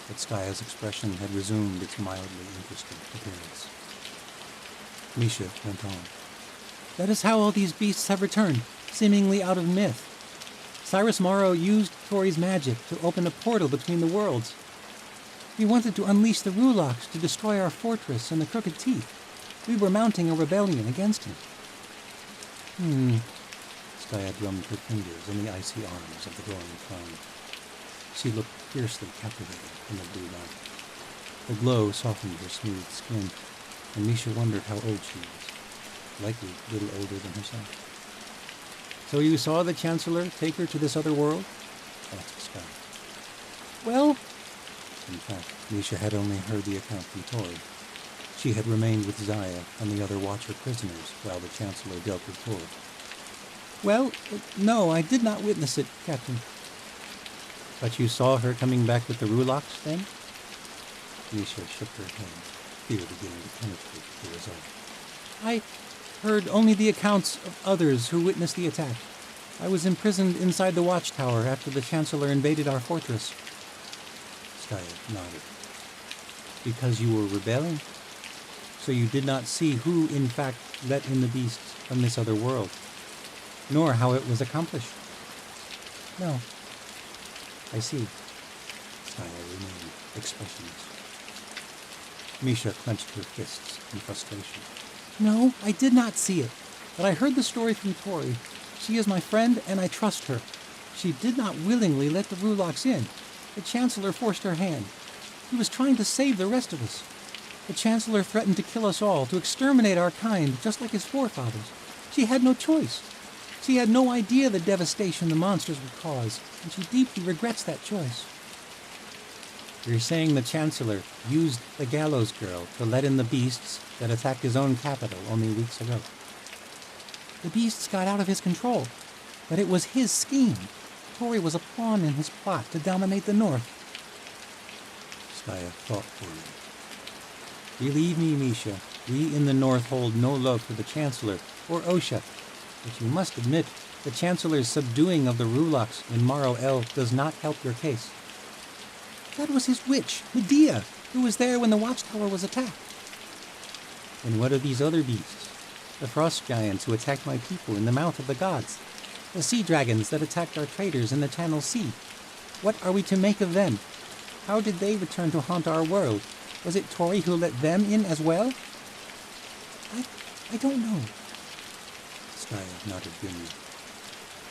but Skaya's expression had resumed its mildly interested appearance. Misha went on. That is how all these beasts have returned, seemingly out of myth. Cyrus Morrow used Tori's magic to open a portal between the worlds. He wanted to unleash the Ruloks to destroy our fortress and the Crooked Teeth. We were mounting a rebellion against him. Skaya drummed her fingers in the icy arms of the glowing throne. She looked fiercely captivating in the blue light. The glow softened her smooth skin, and Misha wondered how old she was. Likely a little older than herself. So you saw the Chancellor take her to this other world? Asked Skaya. Well... In fact, Misha had only heard the account from Tori. She had remained with Zaya and the other Watcher prisoners while the Chancellor dealt with Tori. Well, no, I did not witness it, Captain. But you saw her coming back with the Ruloks, then? Misha shook her head, fear beginning to penetrate the resolve. heard only the accounts of others who witnessed the attack. I was imprisoned inside the watchtower after the Chancellor invaded our fortress. Skaya nodded. Because you were rebelling? So you did not see who, in fact, let in the beasts from this other world, nor how it was accomplished? No. I see. Skaya remained expressionless. Misha clenched her fists in frustration. No, I did not see it, but I heard the story from Tori. She is my friend, and I trust her. She did not willingly let the Rulocks in. The Chancellor forced her hand. He was trying to save the rest of us. The Chancellor threatened to kill us all, to exterminate our kind, just like his forefathers. She had no choice. She had no idea the devastation the monsters would cause, and she deeply regrets that choice. You're saying the Chancellor used the Gallows Girl to let in the beasts that attacked his own capital only weeks ago? The beasts got out of his control, but it was his scheme. Tori was a pawn in his plot to dominate the North. Skaya thought for a minute. Believe me, Misha, we in the North hold no love for the Chancellor or Osha, but you must admit the Chancellor's subduing of the Rulocks in Maro El does not help your case. That was his witch, Medea, who was there when the watchtower was attacked. And what of these other beasts? The frost giants who attacked my people in the mouth of the gods? The sea dragons that attacked our traders in the Channel Sea? What are we to make of them? How did they return to haunt our world? Was it Tori who let them in as well? I don't know. Skaya nodded grimly.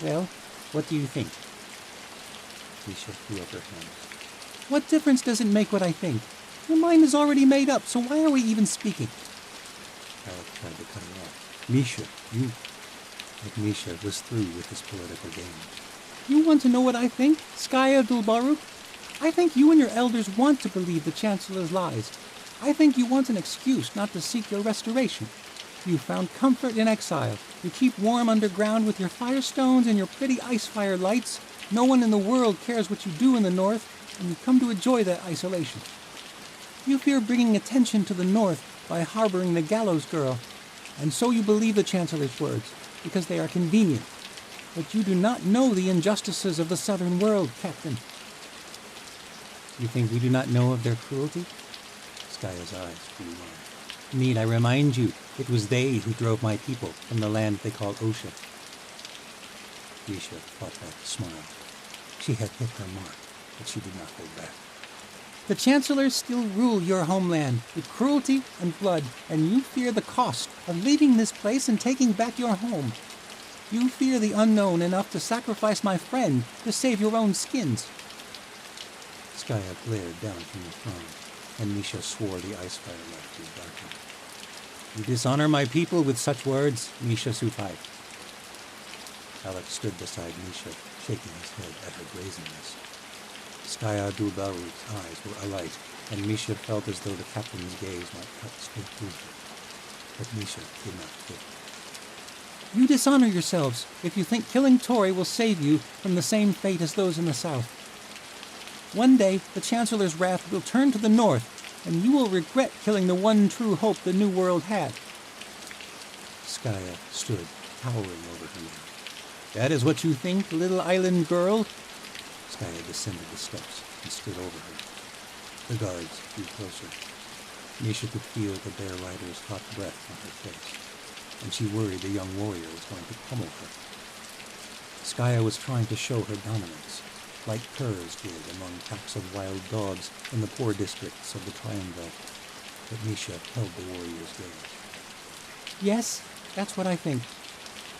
Well, what do you think? Misha threw up her hands. What difference does it make what I think? Your mind is already made up, so why are we even speaking? Alec tried to cut her off. Misha, you... But Misha was through with his political game. You want to know what I think, Skaya Dulbaruk? I think you and your elders want to believe the Chancellor's lies. I think you want an excuse not to seek your restoration. You found comfort in exile. You keep warm underground with your firestones and your pretty ice fire lights. No one in the world cares what you do in the North, and you come to enjoy that isolation. You fear bringing attention to the North by harboring the Gallows Girl, and so you believe the Chancellor's words, because they are convenient. But you do not know the injustices of the Southern world, Captain. You think we do not know of their cruelty? Skaya's eyes grew wide. Need I remind you, it was they who drove my people from the land they call Osha. Misha fought back a smile. She had hit her mark, but she did not hold back. The Chancellors still rule your homeland with cruelty and blood, and you fear the cost of leaving this place and taking back your home. You fear the unknown enough to sacrifice my friend to save your own skins. Skaya glared down from the throne, and Misha swore the ice fire light grew darker. You dishonor my people with such words, Misha Sufai. Alex stood beside Misha, shaking his head at her brazenness. Skaya Dulbaruk's eyes were alight, and Misha felt as though the captain's gaze might cut straight through her. But Misha did not quit. You dishonor yourselves if you think killing Tori will save you from the same fate as those in the south. One day, the Chancellor's wrath will turn to the north, and you will regret killing the one true hope the New World had. Skaya stood, towering over her now. That is what you think, little island girl? Skaya descended the steps and stood over her. The guards drew closer. Misha could feel the bear rider's hot breath on her face, and she worried the young warrior was going to pummel her. Skaya was trying to show her dominance, like curs did among packs of wild dogs in the poor districts of the Triumvirate, but Misha held the warrior's gaze. Yes, that's what I think.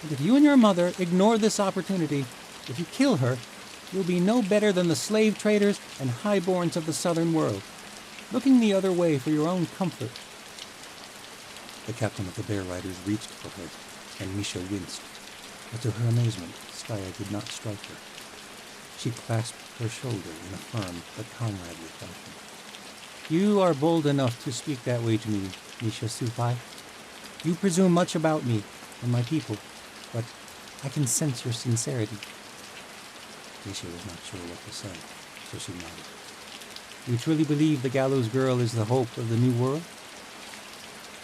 And if you and your mother ignore this opportunity, if you kill her, you'll be no better than the slave traders and highborns of the southern world, looking the other way for your own comfort. The captain of the bear riders reached for her, and Misha winced, but to her amazement, Skaya did not strike her. She clasped her shoulder in a firm but comradely fashion. You are bold enough to speak that way to me, Misha Sufai. You presume much about me and my people, but I can sense your sincerity. Misha was not sure what to say, so she nodded. You truly believe the Gallows Girl is the hope of the New World?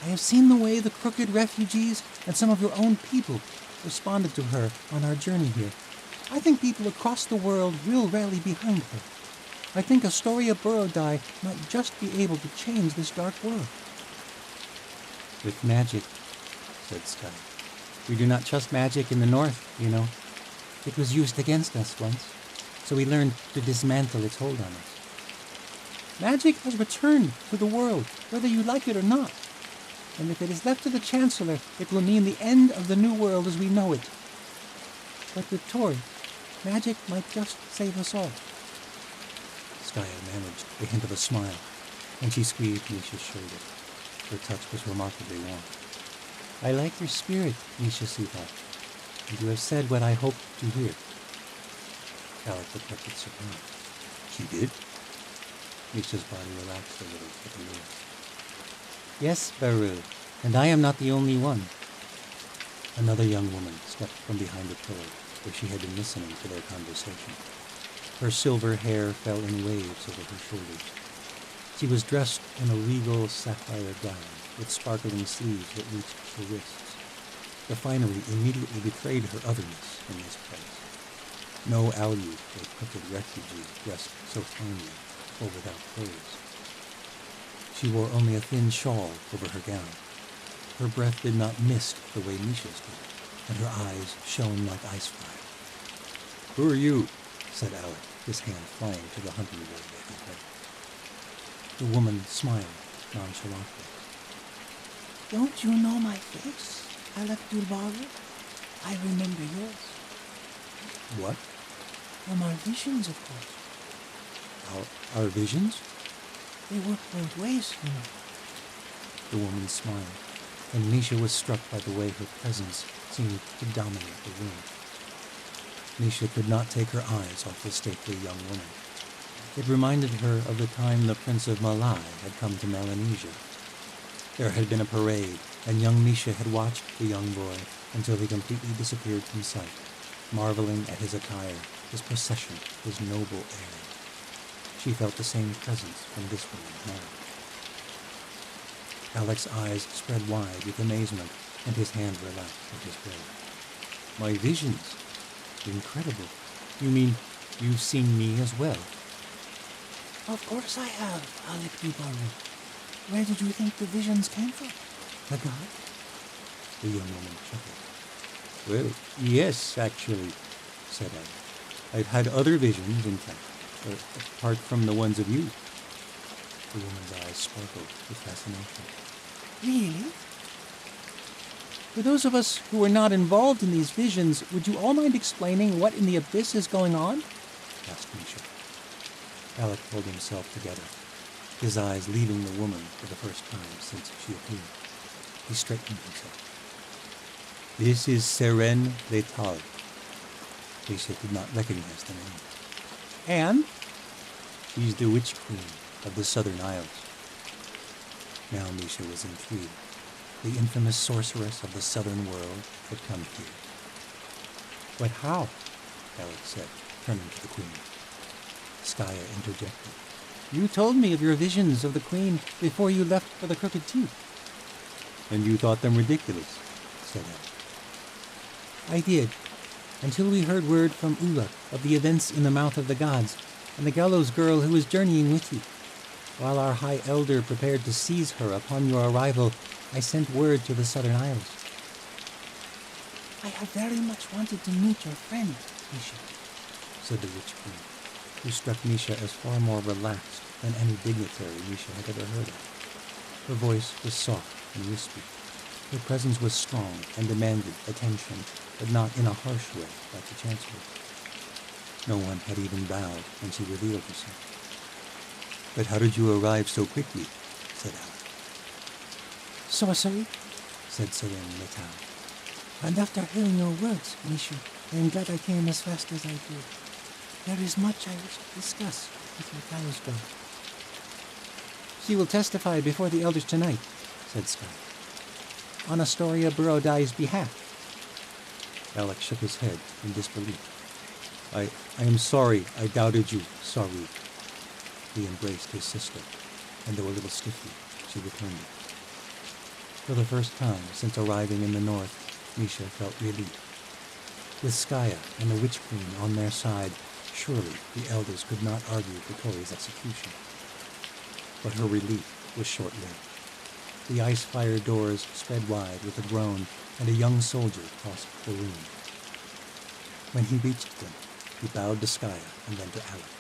I have seen the way the crooked refugees and some of your own people responded to her on our journey here. I think people across the world will rally behind her. I think Astoria Borodai might just be able to change this dark world. With magic, said Sky. We do not trust magic in the north, you know. It was used against us once, so we learned to dismantle its hold on us. Magic has returned to the world, whether you like it or not. And if it is left to the Chancellor, it will mean the end of the New World as we know it. But with Tori, magic might just save us all. Skaya managed a hint of a smile, and she squeezed Misha's shoulder. Her touch was remarkably warm. I like your spirit, Misha sweetheart, and you have said what I hoped to hear. Alec looked up with surprise. She did? Misha's body relaxed a little at the words. Yes, Baru, and I am not the only one. Another young woman stepped from behind a pillar where she had been listening to their conversation. Her silver hair fell in waves over her shoulders. She was dressed in a regal sapphire gown with sparkling sleeves that reached her wrists. The finery immediately betrayed her otherness in this place. No Aleut or crooked refugee dressed so finely or without clothes. She wore only a thin shawl over her gown. Her breath did not mist the way Misha's did, and her eyes shone like ice fire. Who are you? Said Alec, his hand flying to the hunting board at his head. The woman smiled nonchalantly. Don't you know my face, Alec Dulbaru? I remember yours. What? From our visions, of course. Our visions? They work both ways, you know. The woman smiled, and Misha was struck by the way her presence seemed to dominate the room. Misha could not take her eyes off the stately young woman. It reminded her of the time the Prince of Malai had come to Melanesia. There had been a parade, and young Misha had watched the young boy until he completely disappeared from sight, marveling at his attire, his procession, his noble air. She felt the same presence from this woman now. Alec's eyes spread wide with amazement, and his hand relaxed at his blade. My visions? Incredible. You mean you've seen me as well? Of course I have, Alec Dulbaru. Where did you think the visions came from? The god? The young woman chuckled. Well, yes, actually, said Alec. I've had other visions, in fact, apart from the ones of you. The woman's eyes sparkled with fascination. Really? For those of us who are not involved in these visions, would you all mind explaining what in the abyss is going on? Asked Misha. Alec pulled himself together, his eyes leaving the woman for the first time since she appeared. He straightened himself. This is Seren Letal. Misha did not recognize the name. And? She's the Witch Queen of the Southern Isles. Now Misha was intrigued. The infamous sorceress of the southern world had come here. But how? Alec said, turning to the queen. Skaya interjected. You told me of your visions of the queen before you left for the Crooked Teeth. And you thought them ridiculous, said Alec. I did, until we heard word from Ula of the events in the Mouth of the Gods and the gallows girl who was journeying with you. While our High Elder prepared to seize her upon your arrival, I sent word to the Southern Isles. I have very much wanted to meet your friend, Misha, said the Witch Queen, who struck Misha as far more relaxed than any dignitary Misha had ever heard of. Her voice was soft and wispy. Her presence was strong and demanded attention, but not in a harsh way like the Chancellor. No one had even bowed when she revealed herself. But how did you arrive so quickly? Said Alec. Sorcery, said Seren Letal. And after hearing your words, Misha, I am glad I came as fast as I did. There is much I wish to discuss with your gallows girl. She will testify before the elders tonight, said Sky, on Astoria Borodai's behalf. Alec shook his head in disbelief. I am sorry I doubted you, Saru. He embraced his sister, and though a little stiffly, she returned it. For the first time since arriving in the north, Misha felt relief. With Skaya and the Witch Queen on their side, surely the elders could not argue for Tori's execution. But her relief was short-lived. The ice-fire doors sped wide with a groan, and a young soldier crossed the room. When he reached them, he bowed to Skaya and then to Alec.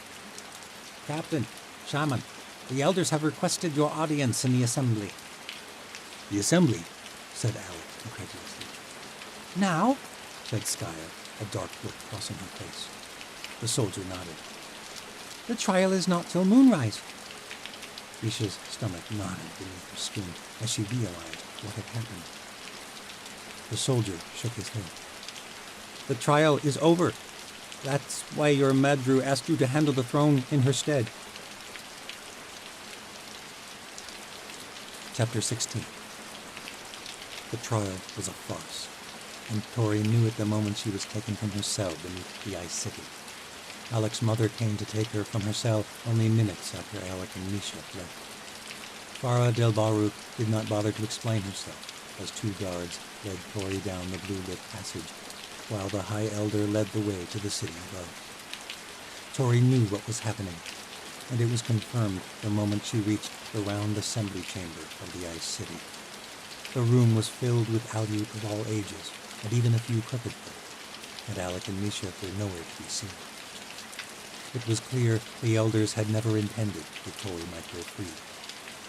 Captain, Shaman, the elders have requested your audience in the assembly. The assembly? Said Alec incredulously. Now? Said Skaya, a dark look crossing her face. The soldier nodded. The trial is not till moonrise. Misha's stomach nodded beneath her skin as she realized what had happened. The soldier shook his head. The trial is over. That's why your Madru asked you to handle the throne in her stead. Chapter 16. The trial was a farce, and Tori knew it the moment she was taken from her cell beneath the ice city. Alec's mother came to take her from her cell only minutes after Alec and Misha left. Farah Del Baruch did not bother to explain herself, as two guards led Tori down the blue-lit passage, while the High Elder led the way to the city above. Tori knew what was happening, and it was confirmed the moment she reached the round assembly chamber of the Ice City. The room was filled with Aleut of all ages, and even a few crooked folk, and Alec and Misha were nowhere to be seen. It was clear the elders had never intended that Tori might go free.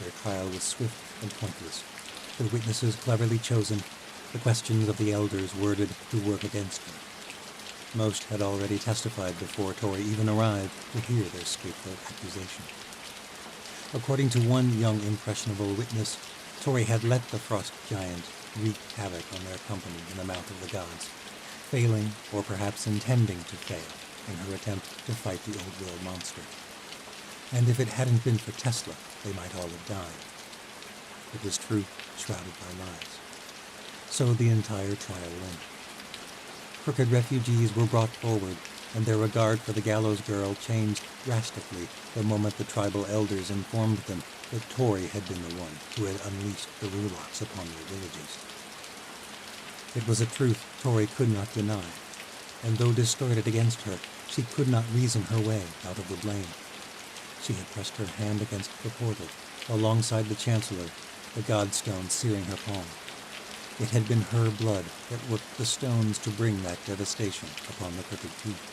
Their trial was swift and pointless, the witnesses cleverly chosen, the questions of the elders worded to work against her. Most had already testified before Tori even arrived to hear their scapegoat accusation. According to one young impressionable witness, Tori had let the frost giant wreak havoc on their company in the mouth of the gods, failing or perhaps intending to fail in her attempt to fight the old world monster. And if it hadn't been for Tesla, they might all have died. It was truth shrouded by lies. So the entire trial went. Crooked refugees were brought forward, and their regard for the gallows girl changed drastically the moment the tribal elders informed them that Tori had been the one who had unleashed the Ruloks upon their villages. It was a truth Tori could not deny, and though distorted against her, she could not reason her way out of the blame. She had pressed her hand against the portal, alongside the Chancellor, the godstone searing her palm. It had been her blood that worked the stones to bring that devastation upon the Crooked Teeth.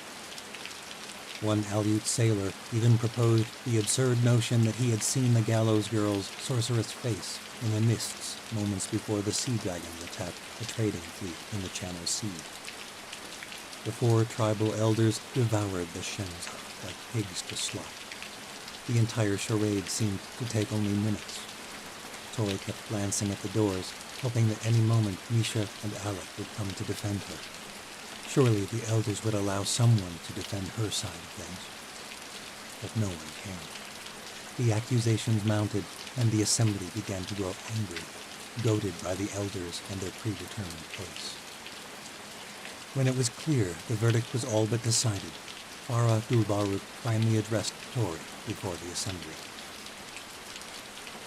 One Aleut sailor even proposed the absurd notion that he had seen the gallows girl's sorceress face in the mists moments before the sea dragons attacked a trading fleet in the Channel Sea. The four tribal elders devoured the Shenza like pigs to slaughter. The entire charade seemed to take only minutes. Tori kept glancing at the doors, hoping that any moment Misha and Alec would come to defend her. Surely the elders would allow someone to defend her side of things. But no one came. The accusations mounted, and the assembly began to grow angry, goaded by the elders and their predetermined case. When it was clear the verdict was all but decided, Farah Del Baruch finally addressed Tori before the assembly.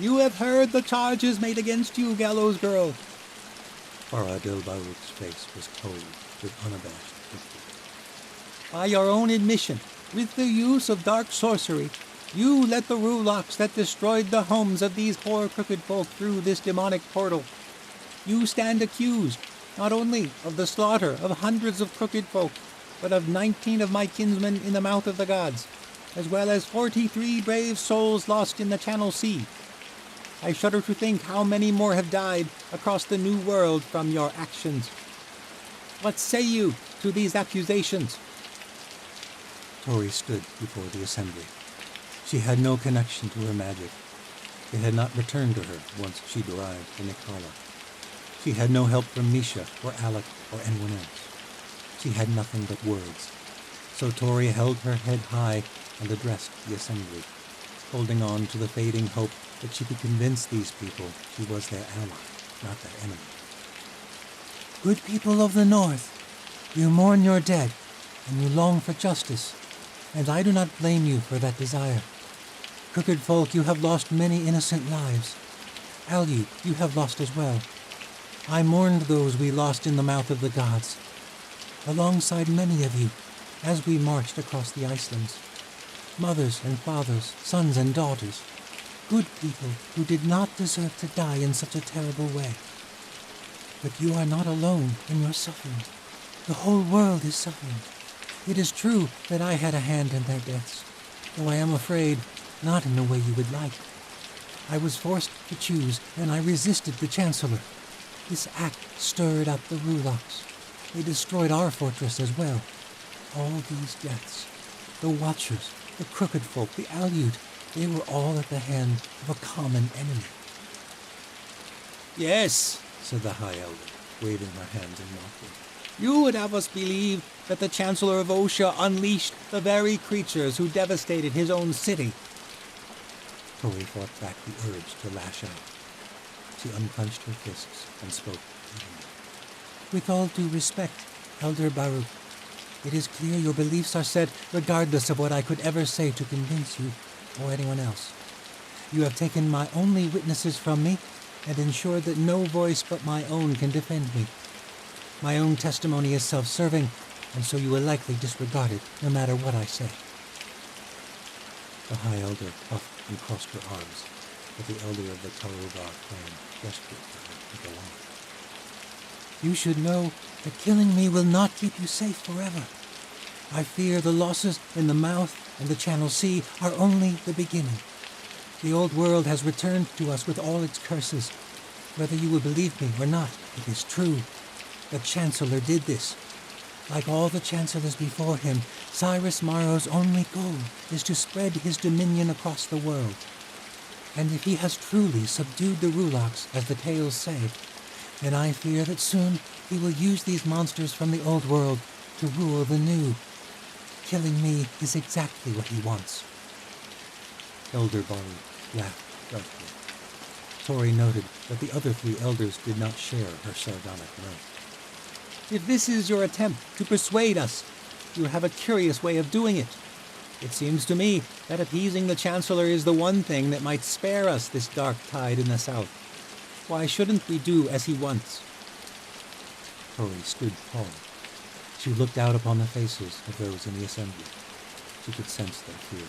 You have heard the charges made against you, gallows girl. Farah Del Baruch's face was cold with unabashed victory. By your own admission, with the use of dark sorcery, you led the Ruloks that destroyed the homes of these poor crooked folk through this demonic portal. You stand accused, not only of the slaughter of hundreds of crooked folk, but of 19 of my kinsmen in the mouth of the gods, as well as 43 brave souls lost in the Channel Sea. I shudder to think how many more have died across the New World from your actions. What say you to these accusations? Tori stood before the assembly. She had no connection to her magic. It had not returned to her once she'd arrived in Ikala. She had no help from Misha or Alec or anyone else. She had nothing but words. So Tori held her head high and addressed the assembly, holding on to the fading hope that she could convince these people she was their ally, not their enemy. Good people of the North, you mourn your dead, and you long for justice, and I do not blame you for that desire. Crooked folk, you have lost many innocent lives. Alyu, you have lost as well. I mourned those we lost in the mouth of the gods, alongside many of you, as we marched across the Icelands. Mothers and fathers, sons and daughters, good people who did not deserve to die in such a terrible way. But you are not alone in your suffering. The whole world is suffering. It is true that I had a hand in their deaths, though I am afraid not in the way you would like. I was forced to choose, and I resisted the Chancellor. This act stirred up the Rulocks. They destroyed our fortress as well. All these deaths, the Watchers, the Crooked Folk, the Alyut, they were all at the hand of a common enemy. Yes, said the High Elder, waving her hands in mockery. you would have us believe that the Chancellor of Osha unleashed the very creatures who devastated his own city. Tori fought back the urge to lash out. She unclenched her fists and spoke evenly. With all due respect, Elder Baruch, it is clear your beliefs are set regardless of what I could ever say to convince you or anyone else. You have taken my only witnesses from me and ensured that no voice but my own can defend me. My own testimony is self-serving, and so you will likely disregard it no matter what I say. The High Elder puffed and crossed her arms, but the Elder of the Tarovar clan gestured for her to go on. You should know that killing me will not keep you safe forever. I fear the losses in the Mouth and the Channel Sea are only the beginning. The old world has returned to us with all its curses. Whether you will believe me or not, it is true. The Chancellor did this. Like all the Chancellors before him, Cyrus Morrow's only goal is to spread his dominion across the world. And if he has truly subdued the Rulocks, as the tales say, then I fear that soon he will use these monsters from the old world to rule the new. Killing me is exactly what he wants. Elder Baruch laughed darkly. Tori noted that the other three elders did not share her sardonic mirth. If this is your attempt to persuade us, you have a curious way of doing it. It seems to me that appeasing the Chancellor is the one thing that might spare us this dark tide in the south. Why shouldn't we do as he wants? Tori stood tall. She looked out upon the faces of those in the assembly. She could sense their fear.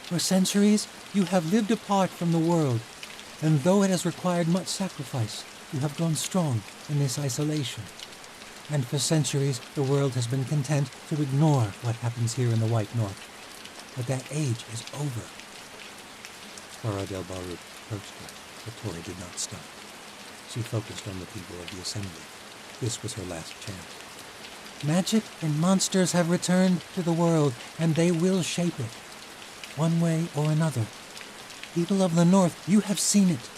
For centuries, you have lived apart from the world, and though it has required much sacrifice, you have grown strong in this isolation. And for centuries, the world has been content to ignore what happens here in the White North. But that age is over. Farah del Baruch approached her, but Tori did not stop. She focused on the people of the assembly. This was her last chance. Magic and monsters have returned to the world, and they will shape it, one way or another. People of the North, you have seen it.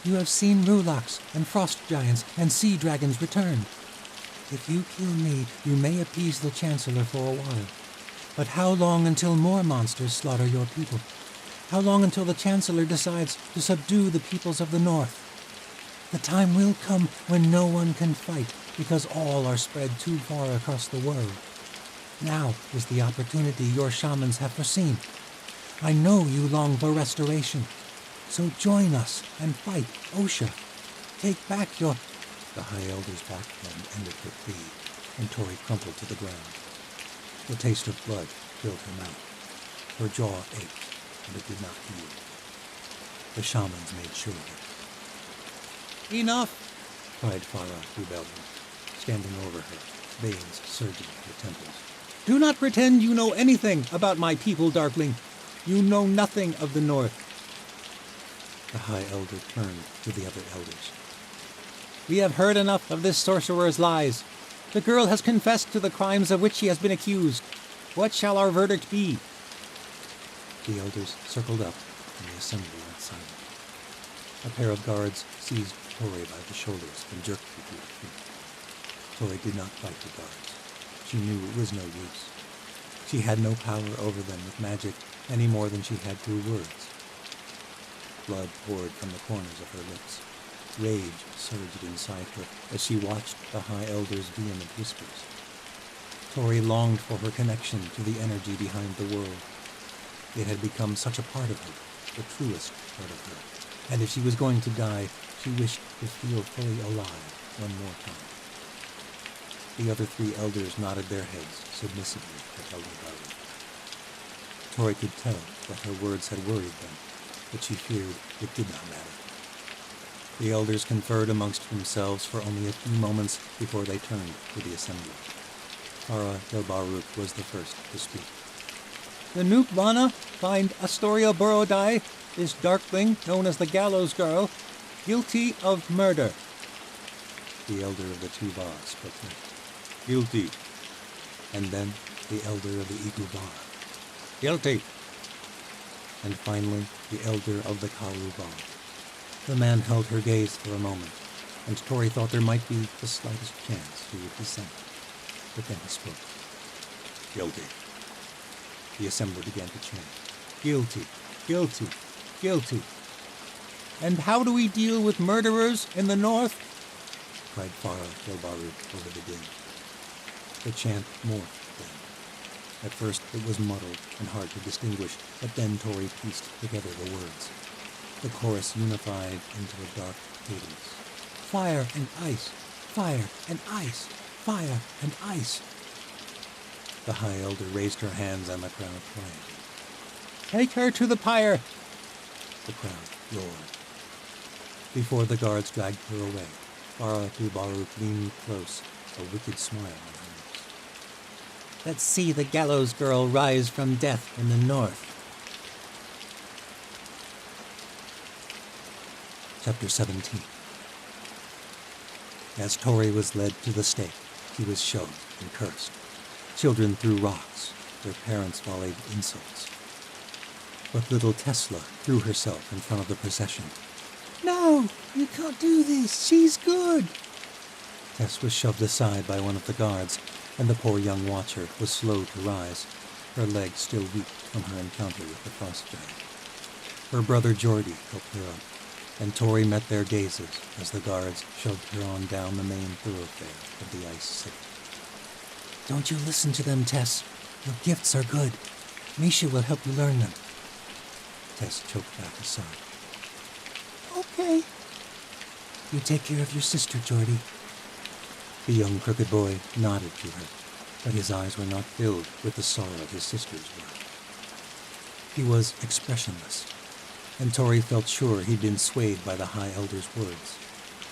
You have seen Rulocks and Frost Giants and Sea Dragons return. If you kill me, you may appease the Chancellor for a while. But how long until more monsters slaughter your people? How long until the Chancellor decides to subdue the peoples of the North? The time will come when no one can fight because all are spread too far across the world. Now is the opportunity your shamans have foreseen. I know you long for restoration. So join us and fight Osha. Take back your... The High Elder's backhand ended her plea, and Tori crumpled to the ground. The taste of blood filled her mouth. Her jaw ached, and it did not heal. The shamans made sure of it. Enough! Cried Farah rebellion, standing over her, veins surging at her temples. Do not pretend you know anything about my people, Darkling. You know nothing of the North. The High Elder turned to the other elders. We have heard enough of this sorcerer's lies. The girl has confessed to the crimes of which she has been accused. What shall our verdict be? The elders circled up, and the assembly went silent. A pair of guards seized Tori by the shoulders and jerked her to her feet. Tori did not fight the guards. She knew it was no use. She had no power over them with magic any more than she had through words. Blood poured from the corners of her lips. Rage surged inside her as she watched the High Elder's vehement whispers. Tori longed for her connection to the energy behind the world. It had become such a part of her, the truest part of her. And if she was going to die, she wished to feel fully alive one more time. The other 3 elders nodded their heads submissively at Elder Barrow. Tori could tell that her words had worried them, but she feared it did not matter. The elders conferred amongst themselves for only a few moments before they turned to the assembly. Farah del Baruch was the first to speak. The Nukvana find Astoria Borodai, this darkling known as the Gallows Girl, guilty of murder. The elder of the 2 Vars spoke next. Guilty. And then the elder of the Igu Var. Guilty. And finally the elder of the Karu Var. The man held her gaze for a moment, and Tori thought there might be the slightest chance he would dissent. But then he spoke. Guilty. The assembly began to chant. Guilty, guilty, guilty. And how do we deal with murderers in the north? Cried Farah del Baruch over the din. The chant morphed then. At first it was muddled and hard to distinguish, but then Tori pieced together the words. The chorus unified into a dark cadence. Fire and ice, fire and ice, fire and ice. The High Elder raised her hands and the crowd cried. Take her to the pyre. The crowd roared. Before the guards dragged her away, Farah del Baruch leaned close, a wicked smile on her lips. Let's see the Gallows Girl rise from death in the north. Chapter 17. As Tori was led to the stake, he was shoved and cursed. Children threw rocks. Their parents volleyed insults. But little Tesla threw herself in front of the procession. No, you can't do this. She's good. Tess was shoved aside by one of the guards, and the poor young watcher was slow to rise, her legs still weak from her encounter with the frost giant. Her brother Geordie helped her up, and Tori met their gazes as the guards shoved her on down the main thoroughfare of the Ice City. Don't you listen to them, Tess. Your gifts are good. Misha will help you learn them. Tess choked back a sigh. Okay. You take care of your sister, Geordie. The young crooked boy nodded to her, but his eyes were not filled with the sorrow his sister's were. He was expressionless, and Tori felt sure he'd been swayed by the High Elder's words,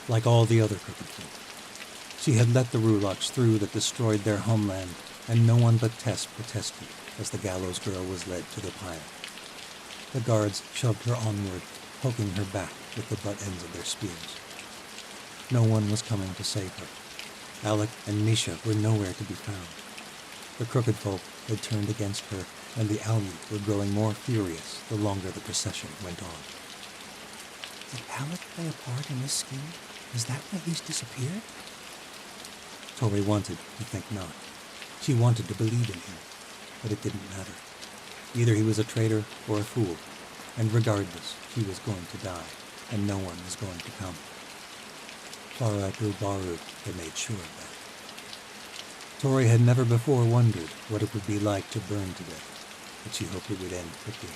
like all the other crooked folk. She had let the Rulaks through that destroyed their homeland, and no one but Tess protested as the Gallows Girl was led to the pyre. The guards shoved her onward, poking her back with the butt ends of their spears. No one was coming to save her. Alec and Misha were nowhere to be found. The crooked folk had turned against her, and the Almi were growing more furious the longer the procession went on. Did Alec play a part in this scheme? Is that why he's disappeared? Tori wanted to think not. She wanted to believe in him, but it didn't matter. Either he was a traitor or a fool, and regardless, he was going to die, and no one was going to come. Farah del Baruch had made sure of that. Tori had never before wondered what it would be like to burn to death, but she hoped it would end quickly.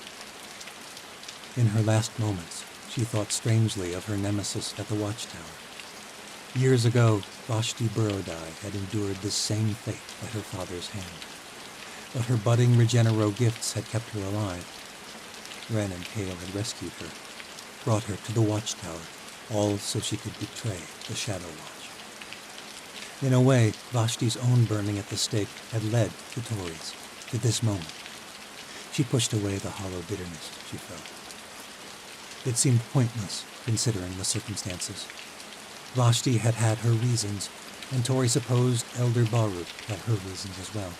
In her last moments, she thought strangely of her nemesis at the watchtower. Years ago, Vashti Borodai had endured this same fate at her father's hand, but her budding Regenero gifts had kept her alive. Ren and Kale had rescued her, brought her to the watchtower, all so she could betray the Shadow Watch. In a way, Vashti's own burning at the stake had led to Tori's, to this moment. She pushed away the hollow bitterness she felt. It seemed pointless, considering the circumstances. Vashti had had her reasons, and Tori supposed Elder Baruch had her reasons as well.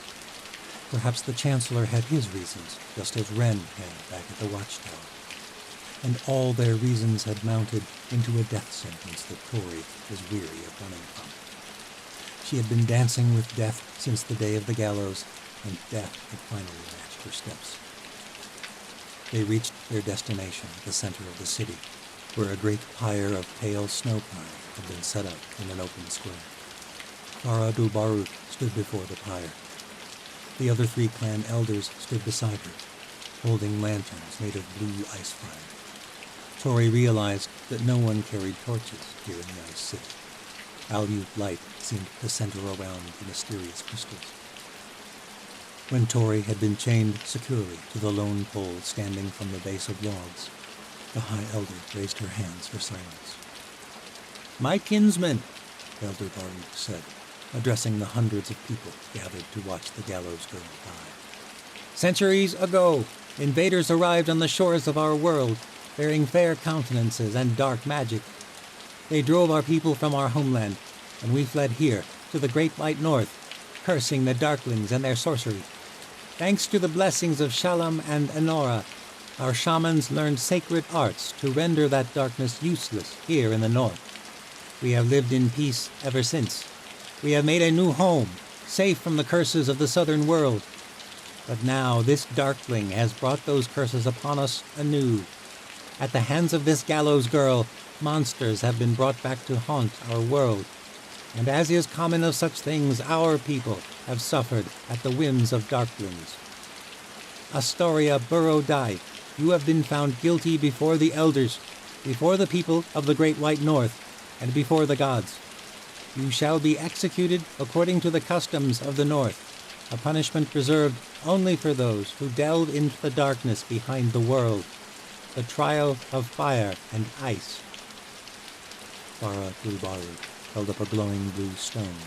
Perhaps the Chancellor had his reasons, just as Ren had back at the watchtower. And all their reasons had mounted into a death sentence that Tori was weary of running from. She had been dancing with death since the day of the gallows, and death had finally matched her steps. They reached their destination at the center of the city, where a great pyre of pale snow pine had been set up in an open square. Farah del Baruch stood before the pyre. The other 3 clan elders stood beside her, holding lanterns made of blue ice fire. Tori realized that no one carried torches here in the Ice City. Alute light seemed to center around the mysterious crystals. When Tori had been chained securely to the lone pole standing from the base of logs, the High Elder raised her hands for silence. My kinsman, Elder Barud said, addressing the hundreds of people gathered to watch the gallows girl die. centuries ago, invaders arrived on the shores of our world, bearing fair countenances and dark magic. They drove our people from our homeland, and we fled here to the great white north, cursing the darklings and their sorcery. Thanks to the blessings of Shalom and Enora, our shamans learned sacred arts to render that darkness useless here in the north. We have lived in peace ever since. We have made a new home, safe from the curses of the southern world. But now this darkling has brought those curses upon us anew. At the hands of this gallows girl, monsters have been brought back to haunt our world. And as is common of such things, our people have suffered at the whims of darklings. Astoria Burrow-Dye, you have been found guilty before the elders, before the people of the great white north, and before the gods. You shall be executed according to the customs of the north, a punishment reserved only for those who delve into the darkness behind the world, the trial of fire and ice. Farah Gulbaru held up a glowing blue stone.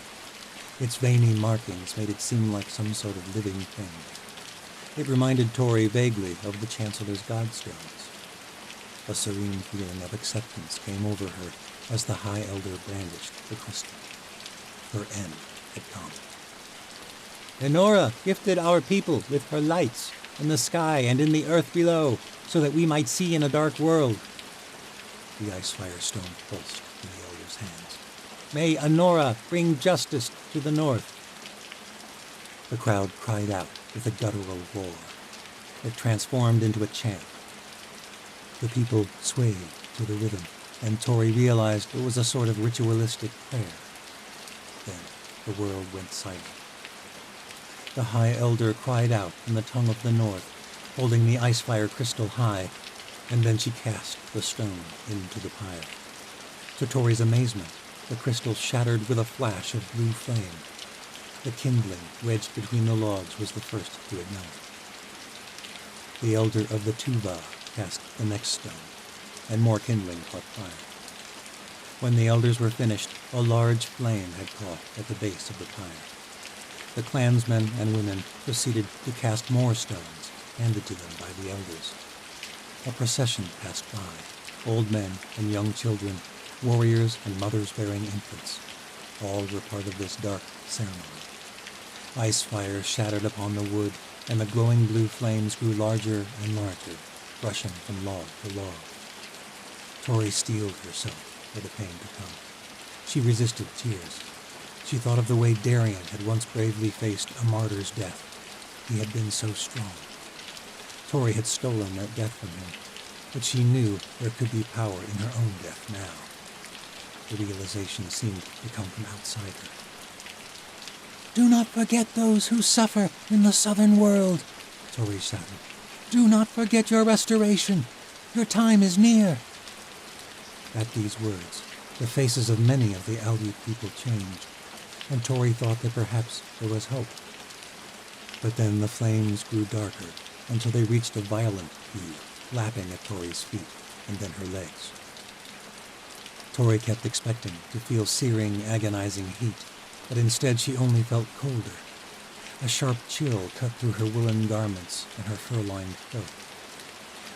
Its veiny markings made it seem like some sort of living thing. It reminded Tori vaguely of the Chancellor's godstones. A serene feeling of acceptance came over her as the High Elder brandished the crystal. Her end had come. Enora gifted our people with her lights in the sky and in the earth below, so that we might see in a dark world. The ice-fire stone pulsed in the Elder's hands. May Enora bring justice to the north. The crowd cried out with a guttural roar. It transformed into a chant. The people swayed to the rhythm, and Tori realized it was a sort of ritualistic prayer. Then the world went silent. The High Elder cried out in the tongue of the north, holding the ice-fire crystal high, and then she cast the stone into the pyre. To Tori's amazement, the crystal shattered with a flash of blue flame. The kindling wedged between the logs was the first to ignite. The Elder of the Tuva cast the next stone, and more kindling caught fire. When the elders were finished, a large flame had caught at the base of the pyre. The clansmen and women proceeded to cast more stones, handed to them by the elders. A procession passed by, old men and young children, warriors and mothers bearing infants. All were part of this dark ceremony. Ice fire shattered upon the wood, and the glowing blue flames grew larger and larger, rushing from log to log. Tori steeled herself for the pain to come. She resisted tears. She thought of the way Darian had once bravely faced a martyr's death. He had been so strong. Tori had stolen that death from him, but she knew there could be power in her own death now. The realization seemed to come from outside her. Do not forget those who suffer in the southern world, Tori shouted. Do not forget your restoration. Your time is near. At these words, the faces of many of the Alute people changed, and Tori thought that perhaps there was hope. But then the flames grew darker until they reached a violent hue, lapping at Tori's feet and then her legs. Tori kept expecting to feel searing, agonizing heat, but instead she only felt colder. A sharp chill cut through her woolen garments and her fur-lined coat.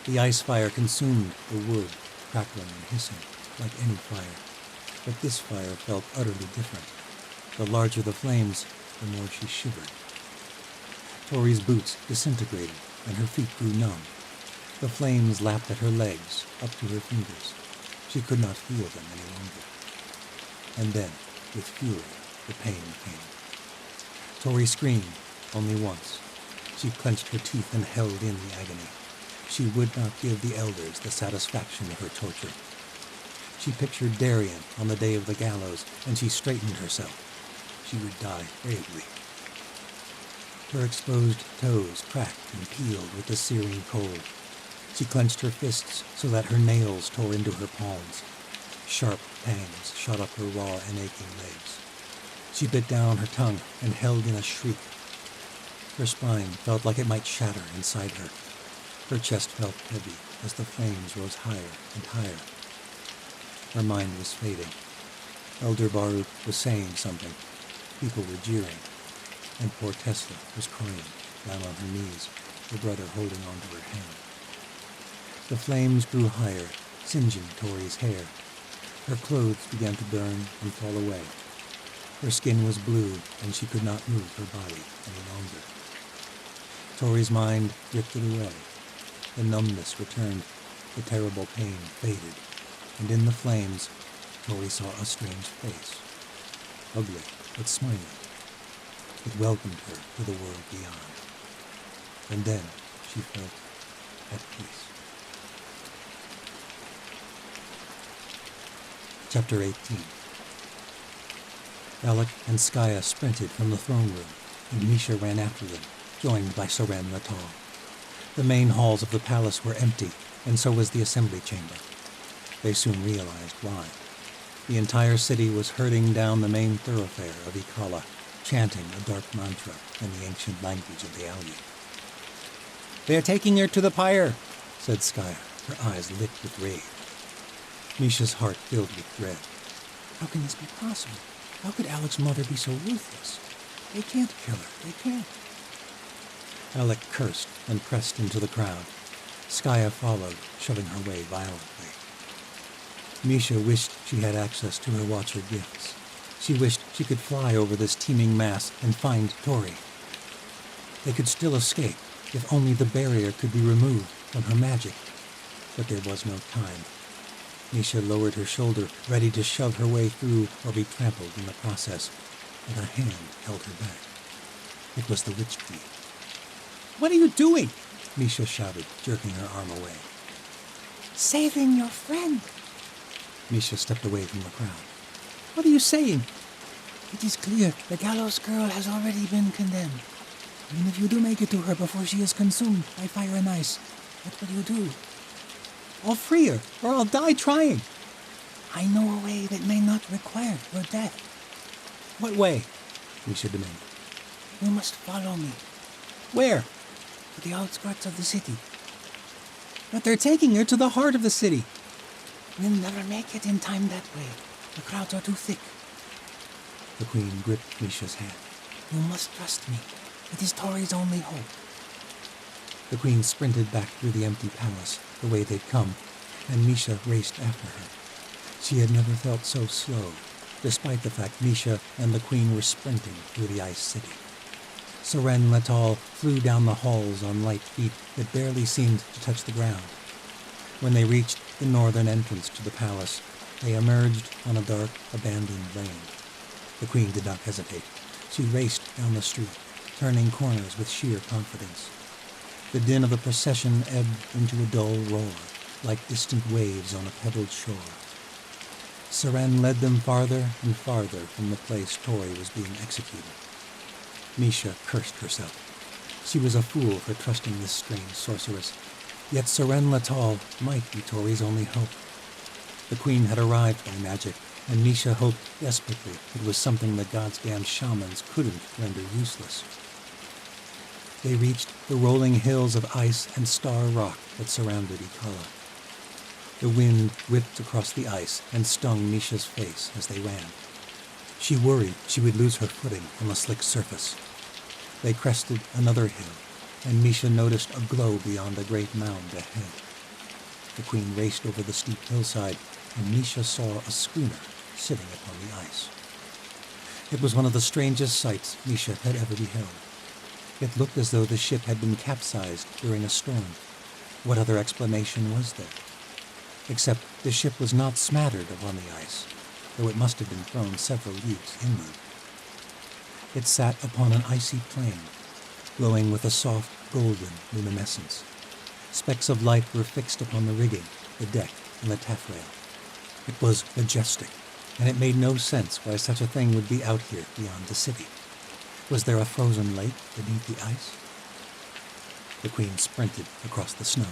The ice fire consumed the wood, crackling and hissing like any fire, but this fire felt utterly different. The larger the flames, the more she shivered. Tori's boots disintegrated, and her feet grew numb. The flames lapped at her legs, up to her fingers. She could not feel them any longer. And then, with fury, the pain came. Tori screamed, only once. She clenched her teeth and held in the agony. She would not give the elders the satisfaction of her torture. She pictured Darian on the day of the gallows, and she straightened herself. She would die bravely. Her exposed toes cracked and peeled with the searing cold. She clenched her fists so that her nails tore into her palms. Sharp pangs shot up her raw and aching legs. She bit down her tongue and held in a shriek. Her spine felt like it might shatter inside her. Her chest felt heavy as the flames rose higher and higher. Her mind was fading. Elder Baruch was saying something. People were jeering. And poor Tesla was crying, down on her knees, her brother holding onto her hand. The flames grew higher, singeing Tori's hair. Her clothes began to burn and fall away. Her skin was blue, and she could not move her body any longer. Tori's mind drifted away. The numbness returned. The terrible pain faded. And in the flames, Tori saw a strange face. Ugly, but smiling. It welcomed her to the world beyond. And then she felt at peace. Chapter 18. Alec and Skaya sprinted from the throne room, and Misha ran after them, joined by Soren Latal. The main halls of the palace were empty, and so was the assembly chamber. They soon realized why. The entire city was herding down the main thoroughfare of Ikala, chanting a dark mantra in the ancient language of the Alyi. "They are taking her to the pyre," said Skaya, her eyes lit with rage. Misha's heart filled with dread. How can this be possible? How could Alec's mother be so ruthless? They can't kill her. They can't. Alec cursed and pressed into the crowd. Skaya followed, shoving her way violently. Misha wished she had access to her Watcher gifts. She wished she could fly over this teeming mass and find Tori. They could still escape if only the barrier could be removed from her magic. But there was no time. Misha lowered her shoulder, ready to shove her way through or be trampled in the process, but a hand held her back. It was the witch queen. "What are you doing?" Misha shouted, jerking her arm away. Saving your friend. Misha stepped away from the crowd. "What are you saying?" It is clear the gallows girl has already been condemned. Even if you do make it to her before she is consumed by fire and ice, what will you do? "I'll free her, or I'll die trying." I know a way that may not require your death. "What way?" Misha demanded. You must follow me "Where?" to the outskirts of the city. "But they're taking her to the heart of the city." We'll never make it in time that way. The crowds are too thick. The queen gripped Misha's hand. You must trust me. It is Tori's only hope. The queen sprinted back through the empty palace, the way they'd come, and Misha raced after her. She had never felt so slow, despite the fact Misha and the queen were sprinting through the ice city. Soren Latal flew down the halls on light feet that barely seemed to touch the ground. When they reached the northern entrance to the palace, they emerged on a dark, abandoned lane. The queen did not hesitate. She raced down the street, turning corners with sheer confidence. The din of the procession ebbed into a dull roar, like distant waves on a pebbled shore. Soren led them farther and farther from the place Tori was being executed. Misha cursed herself. She was a fool for trusting this strange sorceress. Yet Soren Latal might be Tori's only hope. The queen had arrived by magic, and Misha hoped desperately it was something the goddamn shamans couldn't render useless. They reached the rolling hills of ice and star rock that surrounded Ikala. The wind whipped across the ice and stung Misha's face as they ran. She worried she would lose her footing on the slick surface. They crested another hill, and Misha noticed a glow beyond a great mound ahead. The queen raced over the steep hillside, and Misha saw a schooner sitting upon the ice. It was one of the strangest sights Misha had ever beheld. It looked as though the ship had been capsized during a storm. What other explanation was there? Except the ship was not smattered upon the ice, though it must have been thrown several leagues inland. It sat upon an icy plain, glowing with a soft, golden luminescence. Specks of light were fixed upon the rigging, the deck, and the taffrail. It was majestic, and it made no sense why such a thing would be out here beyond the city. Was there a frozen lake beneath the ice? The queen sprinted across the snow.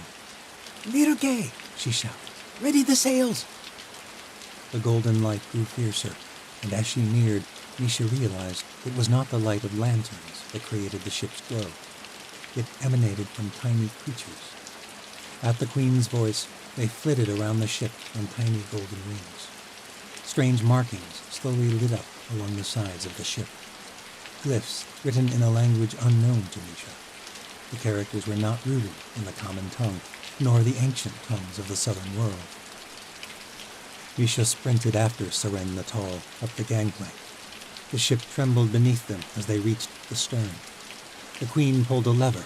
Lirge, she shouted. Ready the sails! The golden light grew fiercer, and as she neared, Misha realized it was not the light of lanterns that created the ship's glow. It emanated from tiny creatures. At the Queen's voice, they flitted around the ship on tiny golden wings. Strange markings slowly lit up along the sides of the ship. Glyphs written in a language unknown to Misha. The characters were not rooted in the common tongue, nor the ancient tongues of the southern world. Misha sprinted after Seren the Tall up the gangplank. The ship trembled beneath them as they reached the stern. The Queen pulled a lever.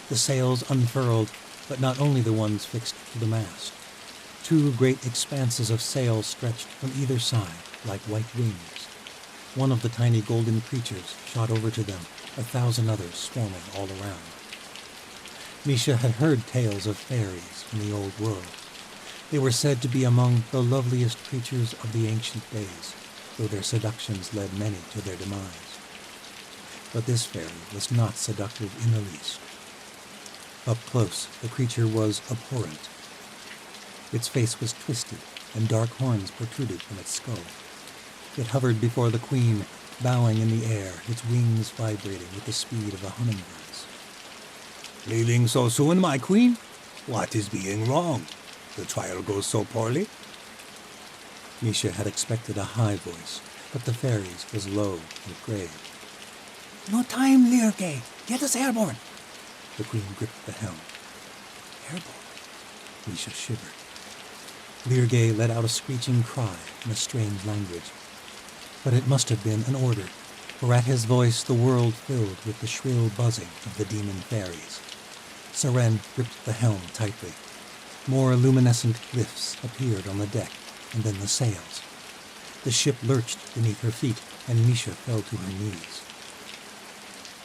The sails unfurled, but not only the ones fixed to the mast. 2 great expanses of sail stretched from either side like white wings. One of the tiny golden creatures shot over to them, 1,000 others swarming all around. Misha had heard tales of fairies in the old world. They were said to be among the loveliest creatures of the ancient days, though their seductions led many to their demise. But this fairy was not seductive in the least. Up close, the creature was abhorrent. Its face was twisted, and dark horns protruded from its skull. It hovered before the Queen, bowing in the air, its wings vibrating with the speed of a hummingbird's. Leaving so soon, my Queen? What is being wrong? The trial goes so poorly? Misha had expected a high voice, but the fairy's was low and grave. No time, Lirge. Get us airborne. The Queen gripped the helm. Airborne? Misha shivered. Lirge let out a screeching cry in a strange language. But it must have been an order, for at his voice the world filled with the shrill buzzing of the demon fairies. Seren gripped the helm tightly. More luminescent glyphs appeared on the deck, and then the sails. The ship lurched beneath her feet, and Misha fell to her knees.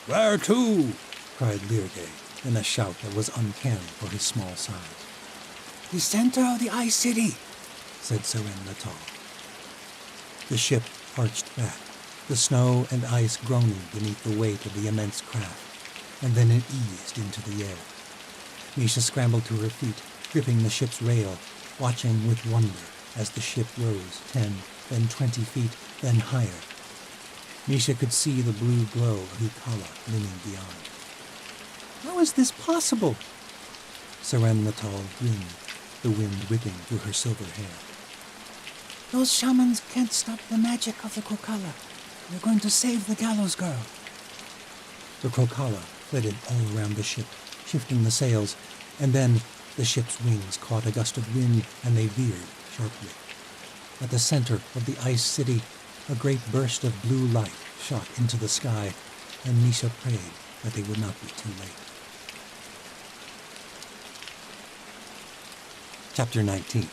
Where to? Cried Lirge, in a shout that was uncanny for his small size. The center of the Ice City, said Seren the Tall. The ship arched back, the snow and ice groaning beneath the weight of the immense craft, and then it eased into the air. Misha scrambled to her feet, gripping the ship's rail, watching with wonder as the ship rose 10, then 20 feet, then higher. Misha could see the blue glow of Ikala looming beyond. How is this possible? Seren the Tall grinned, the wind whipping through her silver hair. Those shamans can't stop the magic of the Kokala. We're going to save the gallows girl. The Krokala flitted all around the ship, shifting the sails, and then the ship's wings caught a gust of wind and they veered sharply. At the center of the Ice City, a great burst of blue light shot into the sky, and Misha prayed that they would not be too late. Chapter 19.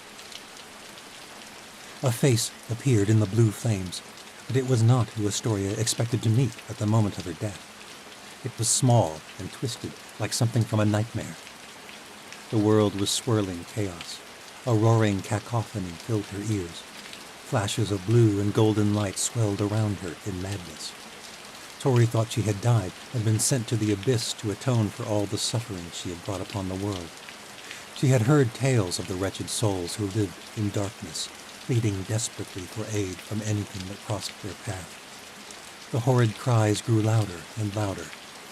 A face appeared in the blue flames, but it was not who Astoria expected to meet at the moment of her death. It was small and twisted, like something from a nightmare. The world was swirling chaos. A roaring cacophony filled her ears. Flashes of blue and golden light swelled around her in madness. Tori thought she had died and been sent to the abyss to atone for all the suffering she had brought upon the world. She had heard tales of the wretched souls who lived in darkness, pleading desperately for aid from anything that crossed their path. The horrid cries grew louder and louder,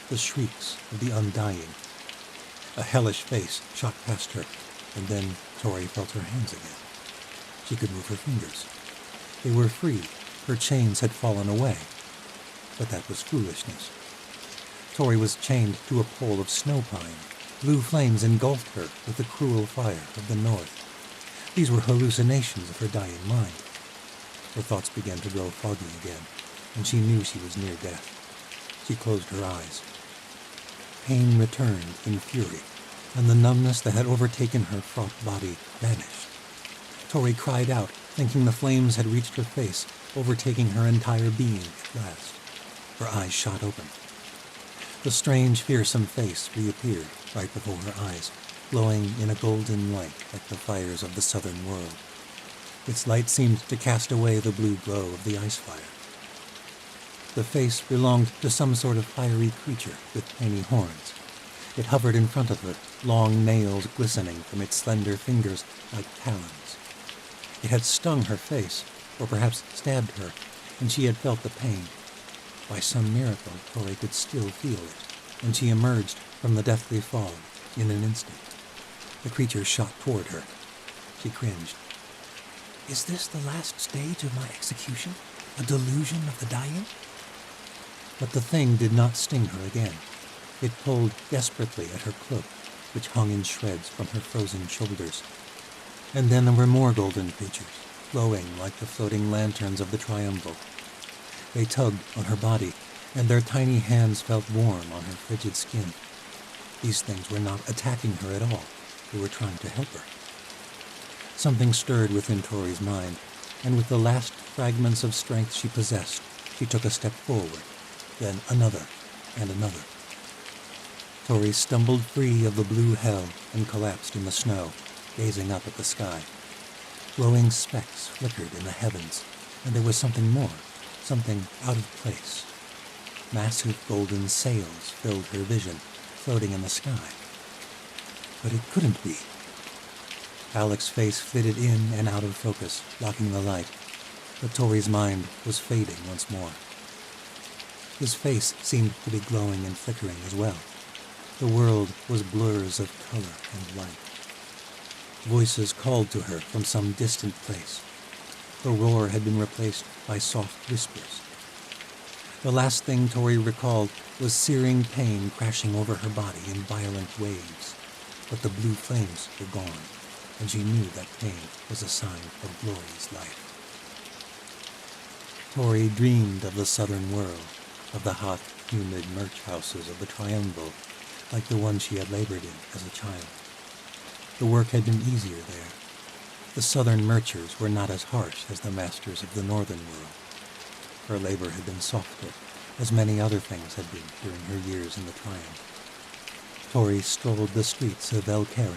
the shrieks of the undying. A hellish face shot past her, and then Tori felt her hands again. She could move her fingers. They were free. Her chains had fallen away. But that was foolishness. Tori was chained to a pole of snow pine. Blue flames engulfed her with the cruel fire of the north. These were hallucinations of her dying mind. Her thoughts began to grow foggy again, and she knew she was near death. She closed her eyes. Pain returned in fury, and the numbness that had overtaken her fraught body vanished. Tori cried out, thinking the flames had reached her face, overtaking her entire being at last. Her eyes shot open. The strange, fearsome face reappeared right before her eyes, glowing in a golden light like the fires of the southern world. Its light seemed to cast away the blue glow of the ice fire. The face belonged to some sort of fiery creature with tiny horns. It hovered in front of her, long nails glistening from its slender fingers like talons. It had stung her face, or perhaps stabbed her, and she had felt the pain. By some miracle, Tori could still feel it, and she emerged from the deathly fog in an instant. The creature shot toward her. She cringed. Is this the last stage of my execution? A delusion of the dying? But the thing did not sting her again. It pulled desperately at her cloak, which hung in shreds from her frozen shoulders. And then there were more golden creatures, glowing like the floating lanterns of the triumvirate. They tugged on her body, and their tiny hands felt warm on her frigid skin. These things were not attacking her at all. They were trying to help her. Something stirred within Tori's mind, and with the last fragments of strength she possessed, she took a step forward, then another and another. Tori stumbled free of the blue hell and collapsed in the snow, gazing up at the sky. Glowing specks flickered in the heavens, and there was something more, something out of place. Massive golden sails filled her vision, floating in the sky. But it couldn't be. Alec's face flitted in and out of focus, blocking the light, but Tori's mind was fading once more. His face seemed to be glowing and flickering as well. The world was blurs of color and light. Voices called to her from some distant place. The roar had been replaced by soft whispers. The last thing Tori recalled was searing pain crashing over her body in violent waves, but the blue flames were gone, and she knew that pain was a sign of Glory's life. Tori dreamed of the southern world, of the hot, humid merch houses of the Triumvirate, like the one she had labored in as a child. The work had been easier there. The southern merchers were not as harsh as the masters of the northern world. Her labor had been softer, as many other things had been during her years in the Triumph. Tori strolled the streets of El Karen,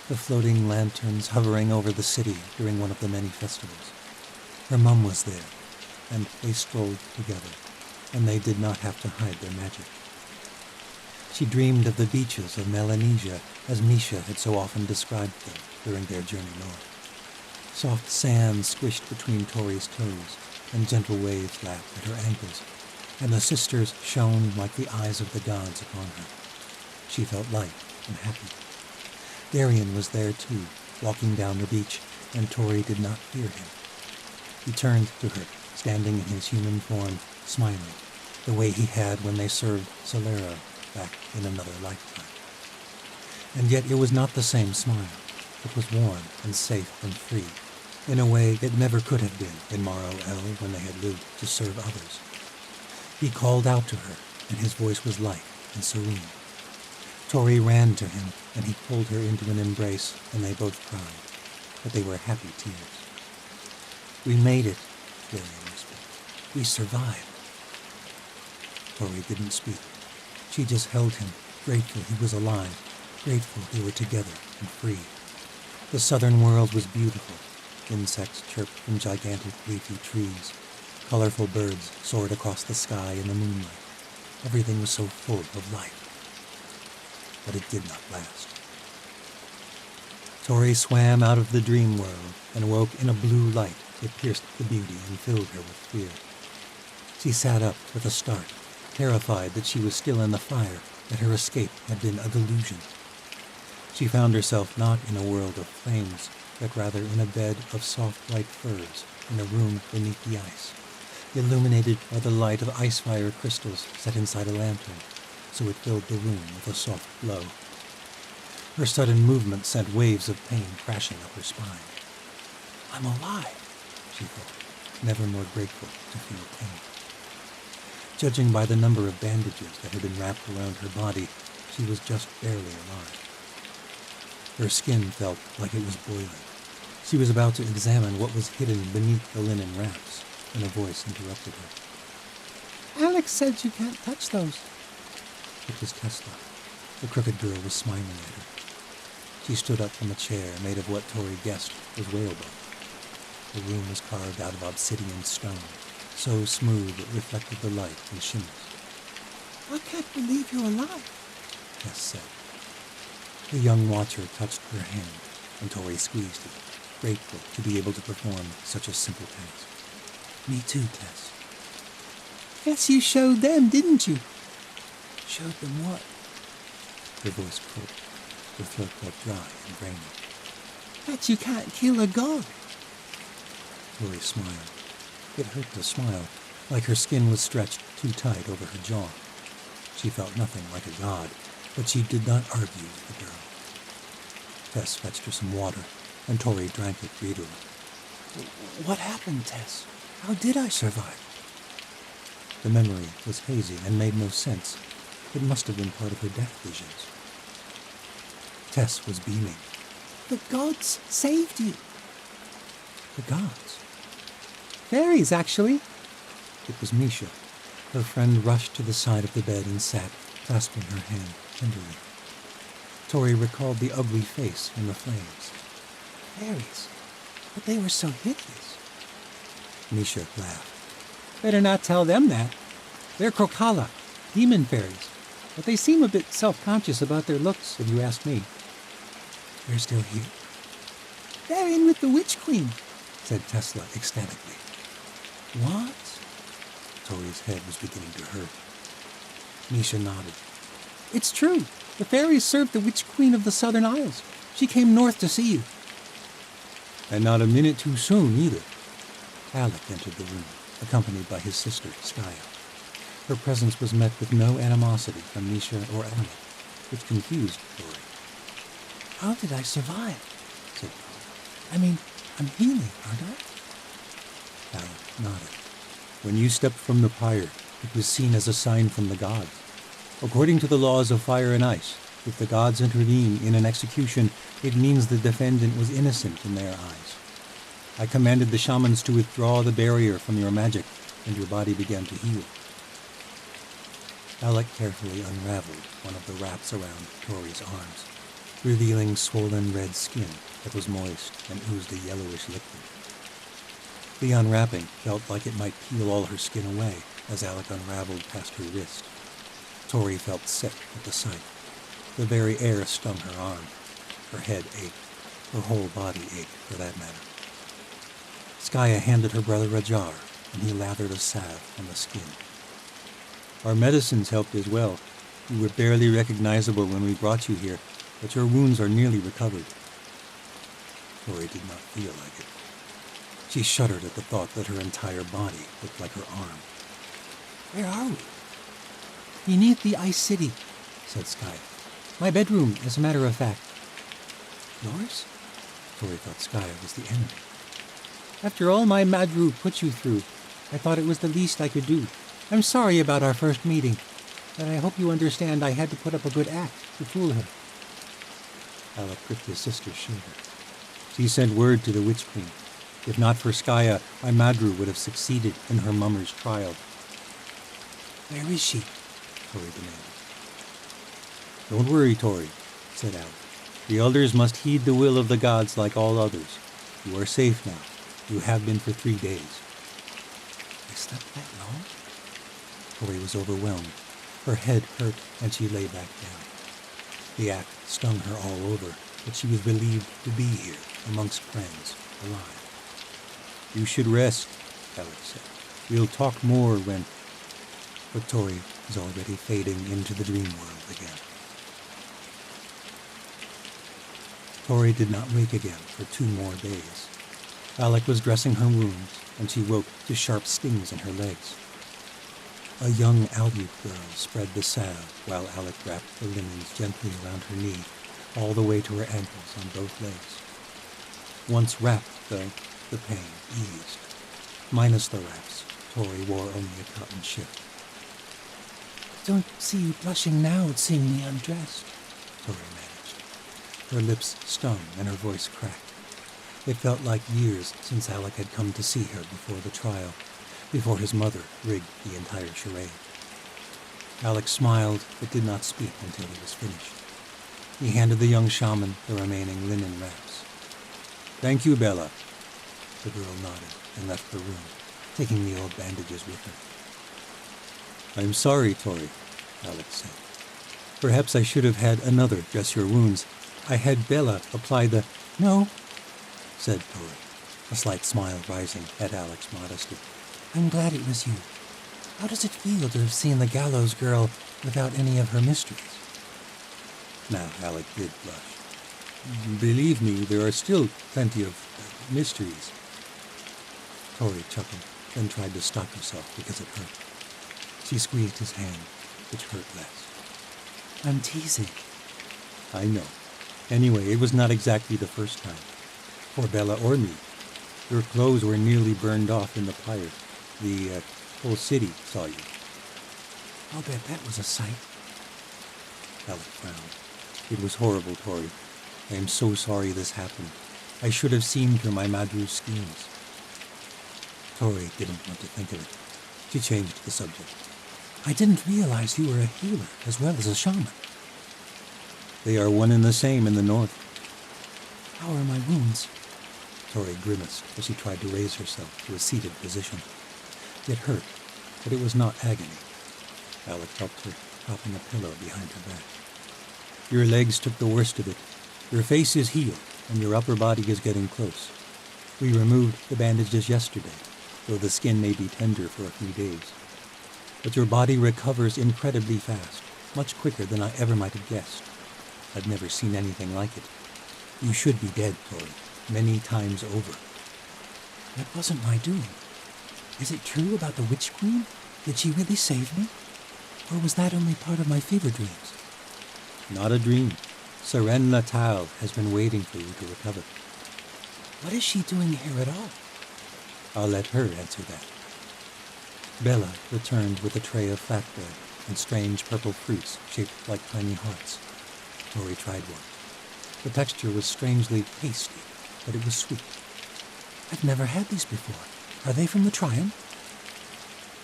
the floating lanterns hovering over the city during one of the many festivals. Her mum was there, and they strolled together, and they did not have to hide their magic. She dreamed of the beaches of Melanesia as Misha had so often described them during their journey north. Soft sand squished between Tori's toes, and gentle waves lapped at her ankles, and the sisters shone like the eyes of the gods upon her. She felt light and happy. Darian was there too, walking down the beach, and Tori did not fear him. He turned to her, standing in his human form, smiling, the way he had when they served Solera back in another lifetime. And yet it was not the same smile. It was warm and safe and free, in a way it never could have been in Maro El when they had lived to serve others. He called out to her, and his voice was light and serene. Tori ran to him, and he pulled her into an embrace, and they both cried, but they were happy tears. We made it, Darian whispered. We survived. Tori didn't speak. She just held him, grateful he was alive, grateful they were together and free. The southern world was beautiful. Insects chirped from gigantic leafy trees. Colorful birds soared across the sky in the moonlight. Everything was so full of life. But it did not last. Tori swam out of the dream world and woke in a blue light that pierced the beauty and filled her with fear. She sat up with a start, terrified that she was still in the fire, that her escape had been a delusion. She found herself not in a world of flames, but rather in a bed of soft white furs in a room beneath the ice, illuminated by the light of ice fire crystals set inside a lantern, so it filled the room with a soft glow. Her sudden movement sent waves of pain crashing up her spine. I'm alive, she thought, never more grateful to feel pain. Judging by the number of bandages that had been wrapped around her body, she was just barely alive. Her skin felt like it was boiling. She was about to examine what was hidden beneath the linen wraps, when a voice interrupted her. Alex said you can't touch those. It was Tesla. The crooked girl was smiling at her. She stood up from a chair made of what Tori guessed was whalebone. The room was carved out of obsidian stone, so smooth it reflected the light in shimmers. I can't believe you're alive. Tess said. The young watcher touched her hand, and Tori squeezed it, grateful to be able to perform such a simple task. Me too, Tess. Yes, you showed them, didn't you? Showed them what? Her voice croaked. Her throat felt dry and grainy. That you can't kill a god. Tori smiled. It hurt to smile, like her skin was stretched too tight over her jaw. She felt nothing like a god, but she did not argue with the girl. Tess fetched her some water, and Tori drank it greedily. What happened, Tess? How did I survive? The memory was hazy and made no sense. It must have been part of her death visions. Tess was beaming. The gods saved you. The gods? Fairies, actually. It was Misha. Her friend rushed to the side of the bed and sat, clasping her hand tenderly. Tori recalled the ugly face in the flames. Fairies? But they were so hideous. Misha laughed. Better not tell them that. They're Krokala, demon fairies. But they seem a bit self-conscious about their looks, if you ask me. They're still here? They're in with the Witch Queen, said Tesla ecstatically. What? Tori's head was beginning to hurt. Misha nodded. It's true. The fairies served the Witch Queen of the Southern Isles. She came north to see you. And not a minute too soon, either. Alec entered the room, accompanied by his sister, Skaya. Her presence was met with no animosity from Misha or Alec, which confused Tori. How did I survive? Said Tori. I mean, I'm healing, aren't I? Alec nodded. When you stepped from the pyre, it was seen as a sign from the gods. According to the laws of fire and ice, if the gods intervene in an execution, it means the defendant was innocent in their eyes. I commanded the shamans to withdraw the barrier from your magic, and your body began to heal. Alec carefully unraveled one of the wraps around Tori's arms, revealing swollen red skin that was moist and oozed a yellowish liquid. The unwrapping felt like it might peel all her skin away as Alec unraveled past her wrist. Tori felt sick at the sight. The very air stung her arm. Her head ached. Her whole body ached, for that matter. Skaya handed her brother a jar, and he lathered a salve on the skin. Our medicines helped as well. You were barely recognizable when we brought you here, but your wounds are nearly recovered. Tori did not feel like it. She shuddered at the thought that her entire body looked like her arm. Where are we? Beneath the Ice City, said Skaya. My bedroom, as a matter of fact. Yours? Tori thought Skaya was the enemy. After all my Madru put you through, I thought it was the least I could do. I'm sorry about our first meeting, but I hope you understand I had to put up a good act to fool her. Alec gripped his sister's shoulder. She sent word to the Witch Queen. If not for Skaya, my Madru would have succeeded in her mummer's trial. Where is she? Tori demanded. Don't worry, Tori, said Alec. The elders must heed the will of the gods like all others. You are safe now. You have been for 3 days. I slept that long? Tori was overwhelmed. Her head hurt, and she lay back down. The act stung her all over, but she was relieved to be here, amongst friends, alive. You should rest, Alec said. We'll talk more when... But Tori was already fading into the dream world again. Tori did not wake again for 2 more days. Alec was dressing her wounds, and she woke to sharp stings in her legs. A young Audiobook girl spread the salve while Alec wrapped the linens gently around her knee, all the way to her ankles on both legs. Once wrapped, though, the pain eased. Minus the wraps, Tori wore only a cotton shift. Don't see you blushing now at seeing me undressed, Tori managed. Her lips stung and her voice cracked. It felt like years since Alec had come to see her before the trial, before his mother rigged the entire charade. Alec smiled but did not speak until he was finished. He handed the young shaman the remaining linen wraps. Thank you, Bella. The girl nodded and left the room, taking the old bandages with her. I'm sorry, Tori, Alec said. Perhaps I should have had another dress your wounds. I had Bella apply the... No, said Tori, a slight smile rising at Alec's modesty. I'm glad it was you. How does it feel to have seen the gallows girl without any of her mysteries? Now Alec did blush. Believe me, there are still plenty of mysteries. Tori chuckled, then tried to stop herself because it hurt. She squeezed his hand, which hurt less. I'm teasing. I know. Anyway, it was not exactly the first time. For Bella or me. Your clothes were nearly burned off in the fire. The whole city saw you. I'll bet that was a sight. Alec frowned. It was horrible, Tori. I am so sorry this happened. I should have seen through my Madru's schemes. Tori didn't want to think of it. She changed the subject. I didn't realize you were a healer as well as a shaman. They are one and the same in the north. How are my wounds? Tori grimaced as she tried to raise herself to a seated position. It hurt, but it was not agony. Alec helped her, propping a pillow behind her back. Your legs took the worst of it. Your face is healed, and your upper body is getting close. We removed the bandages yesterday, though the skin may be tender for a few days. But your body recovers incredibly fast, much quicker than I ever might have guessed. I've never seen anything like it. You should be dead, Tori, many times over. That wasn't my doing. Is it true about the Witch Queen? Did she really save me? Or was that only part of my fever dreams? Not a dream. Seren Latal has been waiting for you to recover. What is she doing here at all? I'll let her answer that. Bella returned with a tray of flatbread and strange purple fruits shaped like tiny hearts. Tori tried one. The texture was strangely pasty, but it was sweet. I've never had these before. Are they from the Triumph?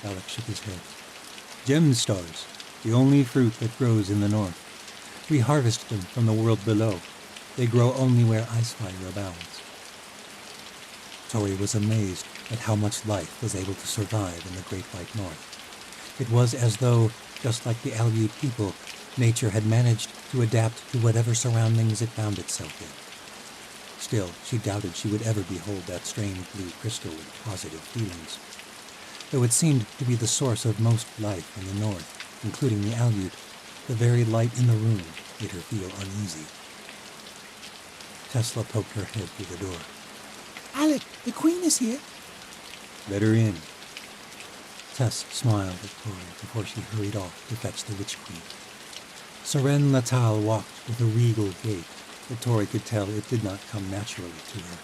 Alec shook his head. Gem stars, the only fruit that grows in the north. We harvest them from the world below. They grow only where ice fire abounds. Tori was amazed at how much life was able to survive in the Great White North. It was as though, just like the Aleut people, nature had managed to adapt to whatever surroundings it found itself in. Still, she doubted she would ever behold that strange blue crystal with positive feelings. Though it seemed to be the source of most life in the north, including the Aleut, the very light in the room made her feel uneasy. Tesla poked her head through the door. Alec, the Queen is here. Let her in. Tess smiled at Tori before she hurried off to fetch the Witch Queen. Seren Latal walked with a regal gait, but Tori could tell it did not come naturally to her.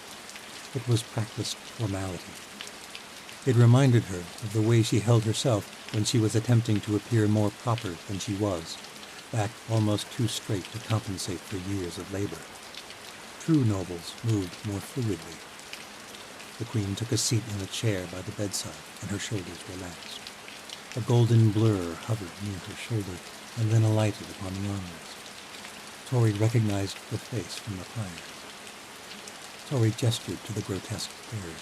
It was practiced formality. It reminded her of the way she held herself when she was attempting to appear more proper than she was, back almost too straight to compensate for years of labor. True nobles moved more fluidly. The Queen took a seat in a chair by the bedside, and her shoulders relaxed. A golden blur hovered near her shoulder, and then alighted upon the armrest. Tori recognized the face from the fire. Tori gestured to the grotesque bird.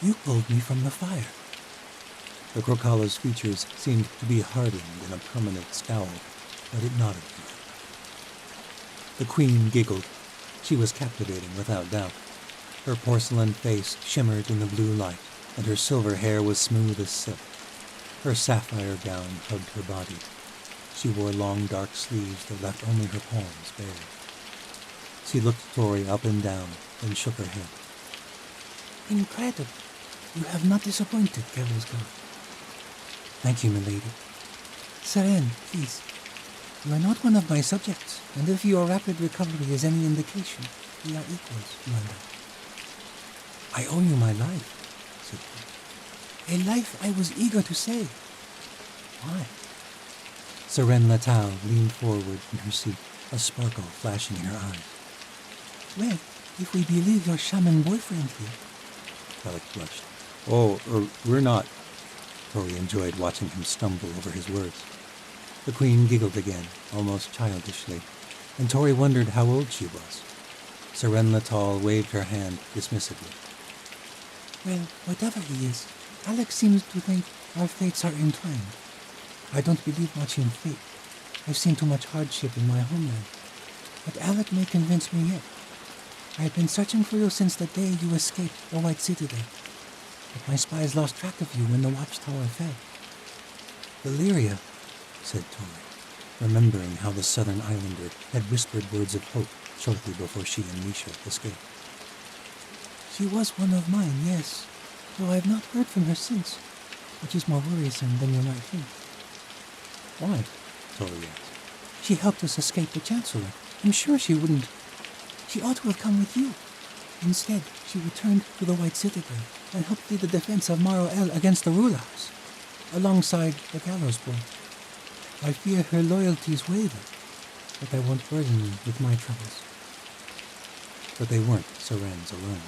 You pulled me from the fire. The Crocala's features seemed to be hardened in a permanent scowl, but it nodded to her. The Queen giggled. She was captivating without doubt. Her porcelain face shimmered in the blue light, and her silver hair was smooth as silk. Her sapphire gown hugged her body. She wore long dark sleeves that left only her palms bare. She looked Tori up and down, then shook her head. Incredible. You have not disappointed, Gallows God. Thank you, milady. Seren, please. You are not one of my subjects, and if your rapid recovery is any indication, we are equals, you and I owe you my life, said I. A life I was eager to save. Why? Seren Latal leaned forward in her seat, a sparkle flashing in her eyes. Well, if we believe your shaman boyfriend here. Alec blushed. Oh, we're not. Tori enjoyed watching him stumble over his words. The Queen giggled again, almost childishly, and Tori wondered how old she was. Seren Latal waved her hand dismissively. Well, whatever he is, Alex seems to think our fates are entwined. I don't believe much in fate, I've seen too much hardship in my homeland. But Alec may convince me yet. I have been searching for you since the day you escaped the White Citadel. But my spies lost track of you when the watchtower fell. Valeria, said Tori, remembering how the southern islander had whispered words of hope shortly before she and Misha escaped. She was one of mine, yes, though I have not heard from her since, which is more worrisome than you might think. Why? Tori asked. She helped us escape the Chancellor. I'm sure she wouldn't. She ought to have come with you. Instead, she returned to the White Citadel and helped lead the defense of Maro El against the rulers, alongside the gallows boy. I fear her loyalties waver, but I won't burden you with my troubles. But they weren't Saren's alone.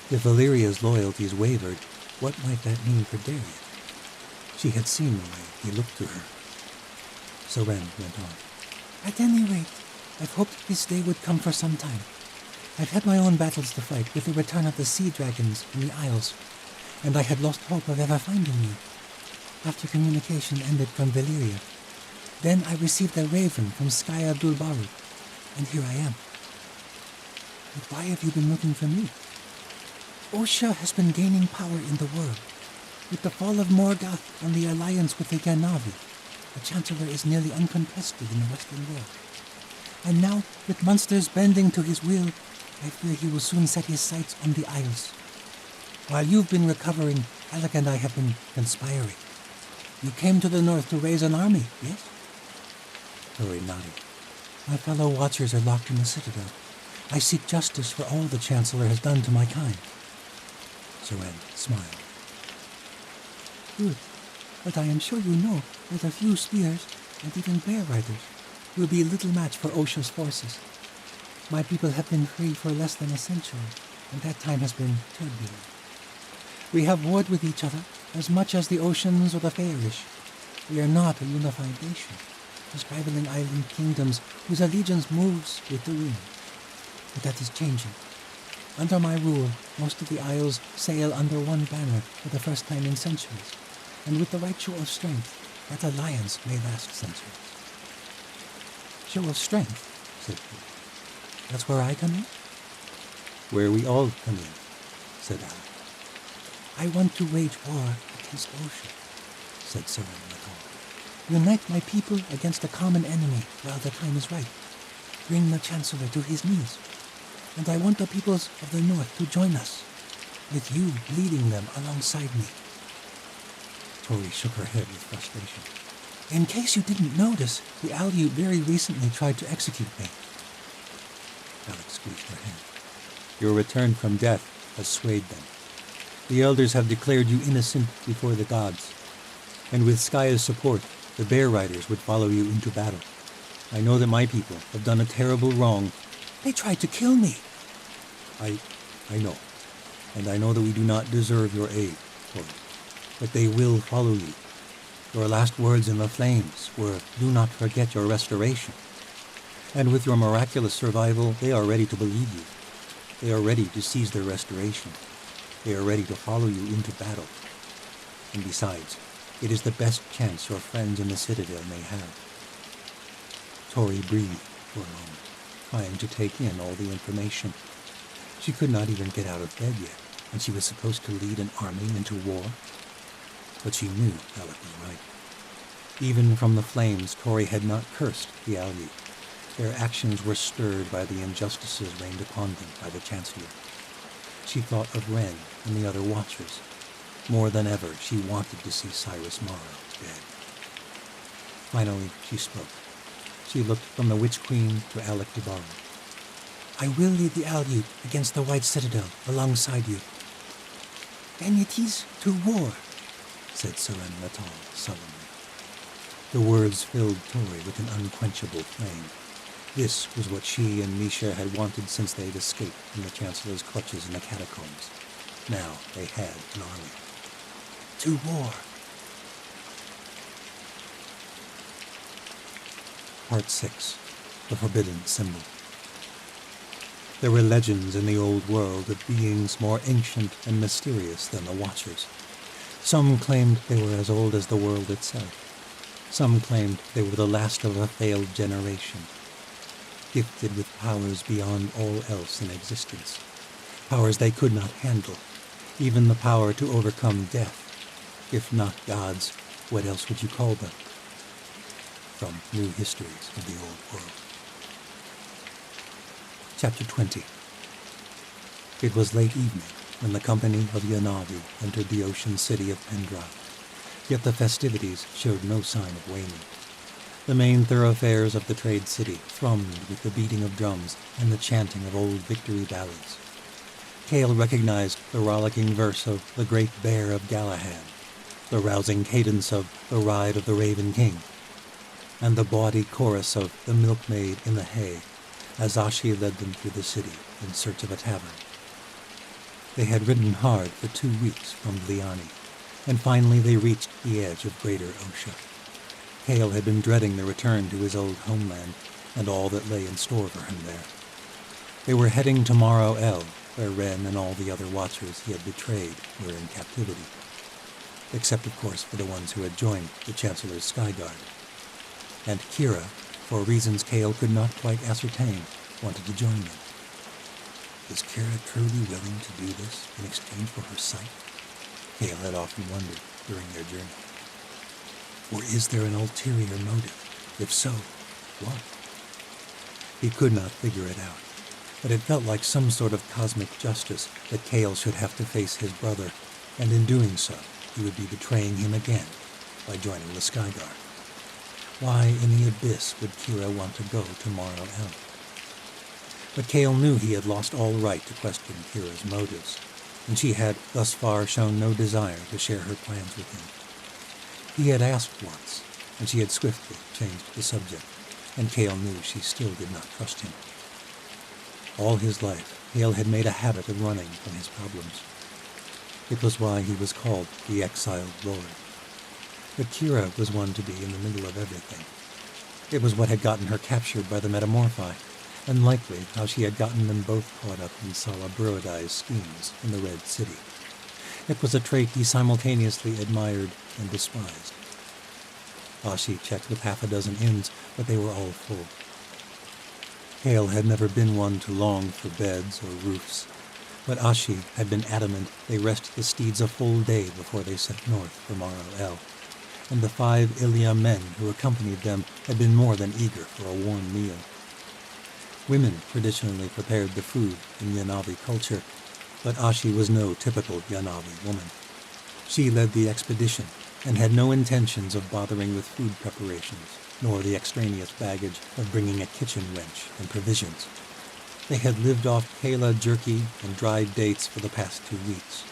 If Valeria's loyalties wavered, what might that mean for Darian? She had seen the way he looked to her. Saren went on. At any rate, I've hoped this day would come for some time. I've had my own battles to fight with the return of the sea dragons in the Isles, and I had lost hope of ever finding you. After communication ended from Valeria, then I received a raven from Skya Dulbaru, and here I am. But why have you been looking for me? Osha has been gaining power in the world. With the fall of Morgoth and the alliance with the Ganavi, the Chancellor is nearly uncontested in the Western world. And now, with monsters bending to his will, I fear he will soon set his sights on the Isles. While you've been recovering, Alec and I have been conspiring. You came to the north to raise an army, yes? Tori nodded. My fellow Watchers are locked in the Citadel. I seek justice for all the Chancellor has done to my kind. Saren smiled. Good, but I am sure you know that a few spears, and even bear riders, will be little match for Osha's forces. My people have been free for less than a century, and that time has been turbulent. We have warred with each other as much as the oceans or the Fairish. We are not a unified nation, just rivaling island kingdoms whose allegiance moves with the wind. But that is changing. Under my rule, most of the Isles sail under one banner for the first time in centuries, and with the right show of strength, that alliance may last centuries. Show of strength, said he. That's where I come in? Where we all come in, said Alec. I want to wage war against Osha, said Saren Latal. Unite my people against a common enemy while the time is right. Bring the Chancellor to his knees. And I want the peoples of the north to join us, with you leading them alongside me. Tori shook her head with frustration. In case you didn't notice, the Aleut very recently tried to execute me. Alec squeezed her hand. Your return from death has swayed them. The elders have declared you innocent before the gods, and with Skya's support, the Bear Riders would follow you into battle. I know that my people have done a terrible wrong. They tried to kill me. I know, and I know that we do not deserve your aid, Tori, but they will follow you. Your last words in the flames were, do not forget your restoration. And with your miraculous survival, they are ready to believe you. They are ready to seize their restoration. They are ready to follow you into battle. And besides, it is the best chance your friends in the Citadel may have. Tori breathed for a moment, trying to take in all the information. She could not even get out of bed yet, and she was supposed to lead an army into war. But she knew Alec was right. Even from the flames, Tori had not cursed the Aleut. Their actions were stirred by the injustices rained upon them by the Chancellor. She thought of Ren and the other Watchers. More than ever, she wanted to see Cyrus Mara dead. Finally, she spoke. She looked from the Witch Queen to Alec Dubaru. I will lead the Aleut against the White Citadel alongside you. Then it is to war, said Saren Latal sullenly. The words filled Tori with an unquenchable flame. This was what she and Misha had wanted since they had escaped from the Chancellor's clutches in the catacombs. Now they had an army. To war. Part 6. The Forbidden Symbol. There were legends in the old world of beings more ancient and mysterious than the Watchers. Some claimed they were as old as the world itself. Some claimed they were the last of a failed generation, gifted with powers beyond all else in existence, powers they could not handle, even the power to overcome death. If not gods, what else would you call them? From New Histories of the Old World. Chapter 20. It was late evening when the company of Yanavi entered the ocean city of Pendra, yet the festivities showed no sign of waning. The main thoroughfares of the trade city thrummed with the beating of drums and the chanting of old victory ballads. Cale recognized the rollicking verse of The Great Bear of Galahad, the rousing cadence of The Ride of the Raven King, and the bawdy chorus of The Milkmaid in the Hay, as Ashi led them through the city in search of a tavern. They had ridden hard for 2 weeks from Liani, and finally they reached the edge of Greater Osha. Cale had been dreading the return to his old homeland and all that lay in store for him there. They were heading to Maro El, where Ren and all the other Watchers he had betrayed were in captivity, except of course for the ones who had joined the Chancellor's Skyguard. And Kira, for reasons Cale could not quite ascertain, wanted to join them. Was Kira truly willing to do this in exchange for her sight? Cale had often wondered during their journey. Or is there an ulterior motive? If so, what? He could not figure it out, but it felt like some sort of cosmic justice that Cale should have to face his brother, and in doing so, he would be betraying him again by joining the Skyguard. Why in the abyss would Kira want to go to Maro El? But Cale knew he had lost all right to question Kira's motives, and she had thus far shown no desire to share her plans with him. He had asked once, and she had swiftly changed the subject, and Cale knew she still did not trust him. All his life, Cale had made a habit of running from his problems. It was why he was called the Exiled Lord. But Kira was one to be in the middle of everything. It was what had gotten her captured by the Metamorphi, and likely how she had gotten them both caught up in Sala Bruadai's schemes in the Red City. It was a trait he simultaneously admired and despised. Ashi checked with 6 inns, but they were all full. Cale had never been one to long for beds or roofs, but Ashi had been adamant they rest the steeds a full day before they set north for Maro El, and the 5 Ilia men who accompanied them had been more than eager for a warm meal. Women traditionally prepared the food in Yanavi culture, but Ashi was no typical Yanavi woman. She led the expedition and had no intentions of bothering with food preparations, nor the extraneous baggage of bringing a kitchen wench and provisions. They had lived off Kala jerky and dried dates for the past 2 weeks.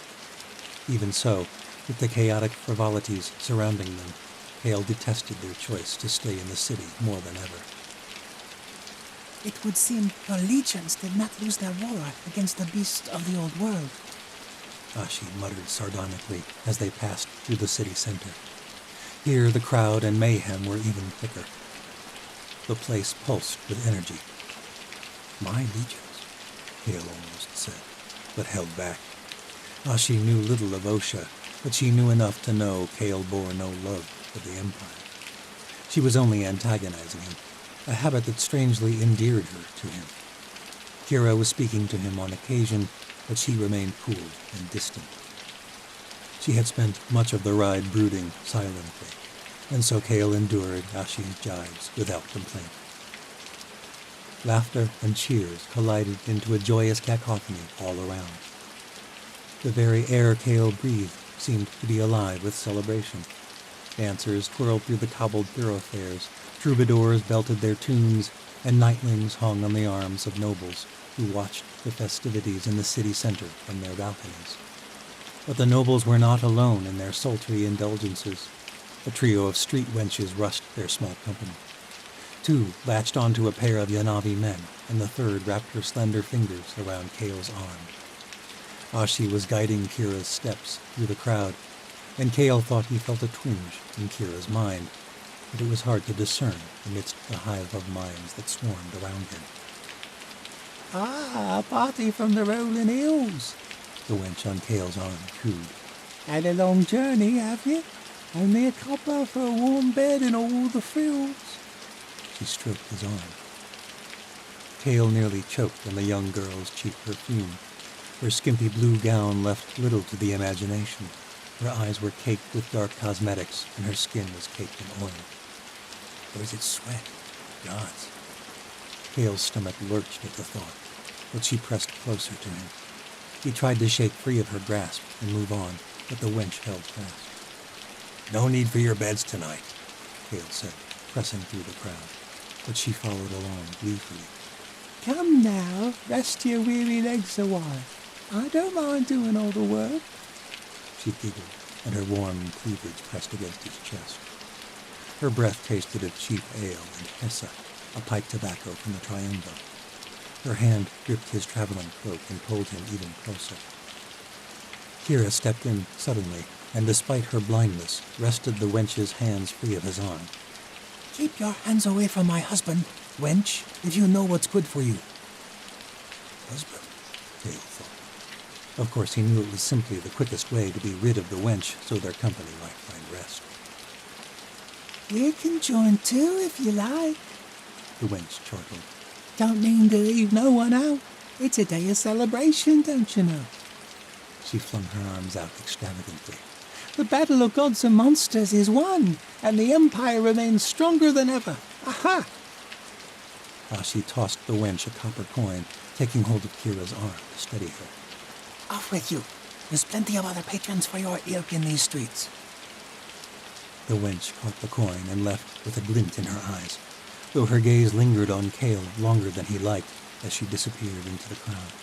Even so, with the chaotic frivolities surrounding them, Cale detested their choice to stay in the city more than ever. It would seem your legions did not lose their war against the beasts of the old world. Ashi muttered sardonically as they passed through the city center. Here the crowd and mayhem were even thicker. The place pulsed with energy. My legions, Cale almost said, but held back. Ashi knew little of Osha, but she knew enough to know Cale bore no love for the Empire. She was only antagonizing him, a habit that strangely endeared her to him. Kira was speaking to him on occasion, but she remained cool and distant. She had spent much of the ride brooding silently, and so Cale endured Ashi's jibes without complaint. Laughter and cheers collided into a joyous cacophony all around. The very air Cale breathed seemed to be alive with celebration. Dancers twirled through the cobbled thoroughfares, troubadours belted their tunes, and nightlings hung on the arms of nobles who watched the festivities in the city center from their balconies. But the nobles were not alone in their sultry indulgences. A trio of street wenches rushed their small company. 2 latched onto a pair of Yanavi men, and the 3rd wrapped her slender fingers around Cale's arm. Ashi was guiding Kira's steps through the crowd, and Cale thought he felt a twinge in Kira's mind, but it was hard to discern amidst the hive of minds that swarmed around him. Ah, a party from the rolling hills, The wench on Cale's arm cooed. Had a long journey, have you? Only a copper for a warm bed in all the fields. She stroked his arm. Kale nearly choked on the young girl's cheap perfume. Her skimpy blue gown left little to the imagination. Her eyes were caked with dark cosmetics, and her skin was caked in oil. Or is it sweat? Gods. Kale's stomach lurched at the thought, but she pressed closer to him. He tried to shake free of her grasp and move on, but the wench held fast. No need for your beds tonight, Kale said, pressing through the crowd, but she followed along gleefully. Come now, rest your weary legs a while. I don't mind doing all the work. She giggled, and her warm cleavage pressed against his chest. Her breath tasted of cheap ale and hessa, a pipe tobacco from the triumvir. Her hand gripped his traveling cloak and pulled him even closer. Kira stepped in suddenly, and despite her blindness, wrested the wench's hands free of his arm. Keep your hands away from my husband, wench, if you know what's good for you. Husband, Kale thought. Of course, he knew it was simply the quickest way to be rid of the wench so their company might find rest. We can join too if you like, The wench chortled. Don't mean to leave no one out. It's a day of celebration, don't you know? She flung her arms out extravagantly. The battle of gods and monsters is won, and the Empire remains stronger than ever. Aha! She tossed the wench a copper coin, taking hold of Kira's arm to steady her. Off with you. There's plenty of other patrons for your ilk in these streets. The wench caught the coin and left with a glint in her eyes, though her gaze lingered on Kale longer than he liked as she disappeared into the crowd.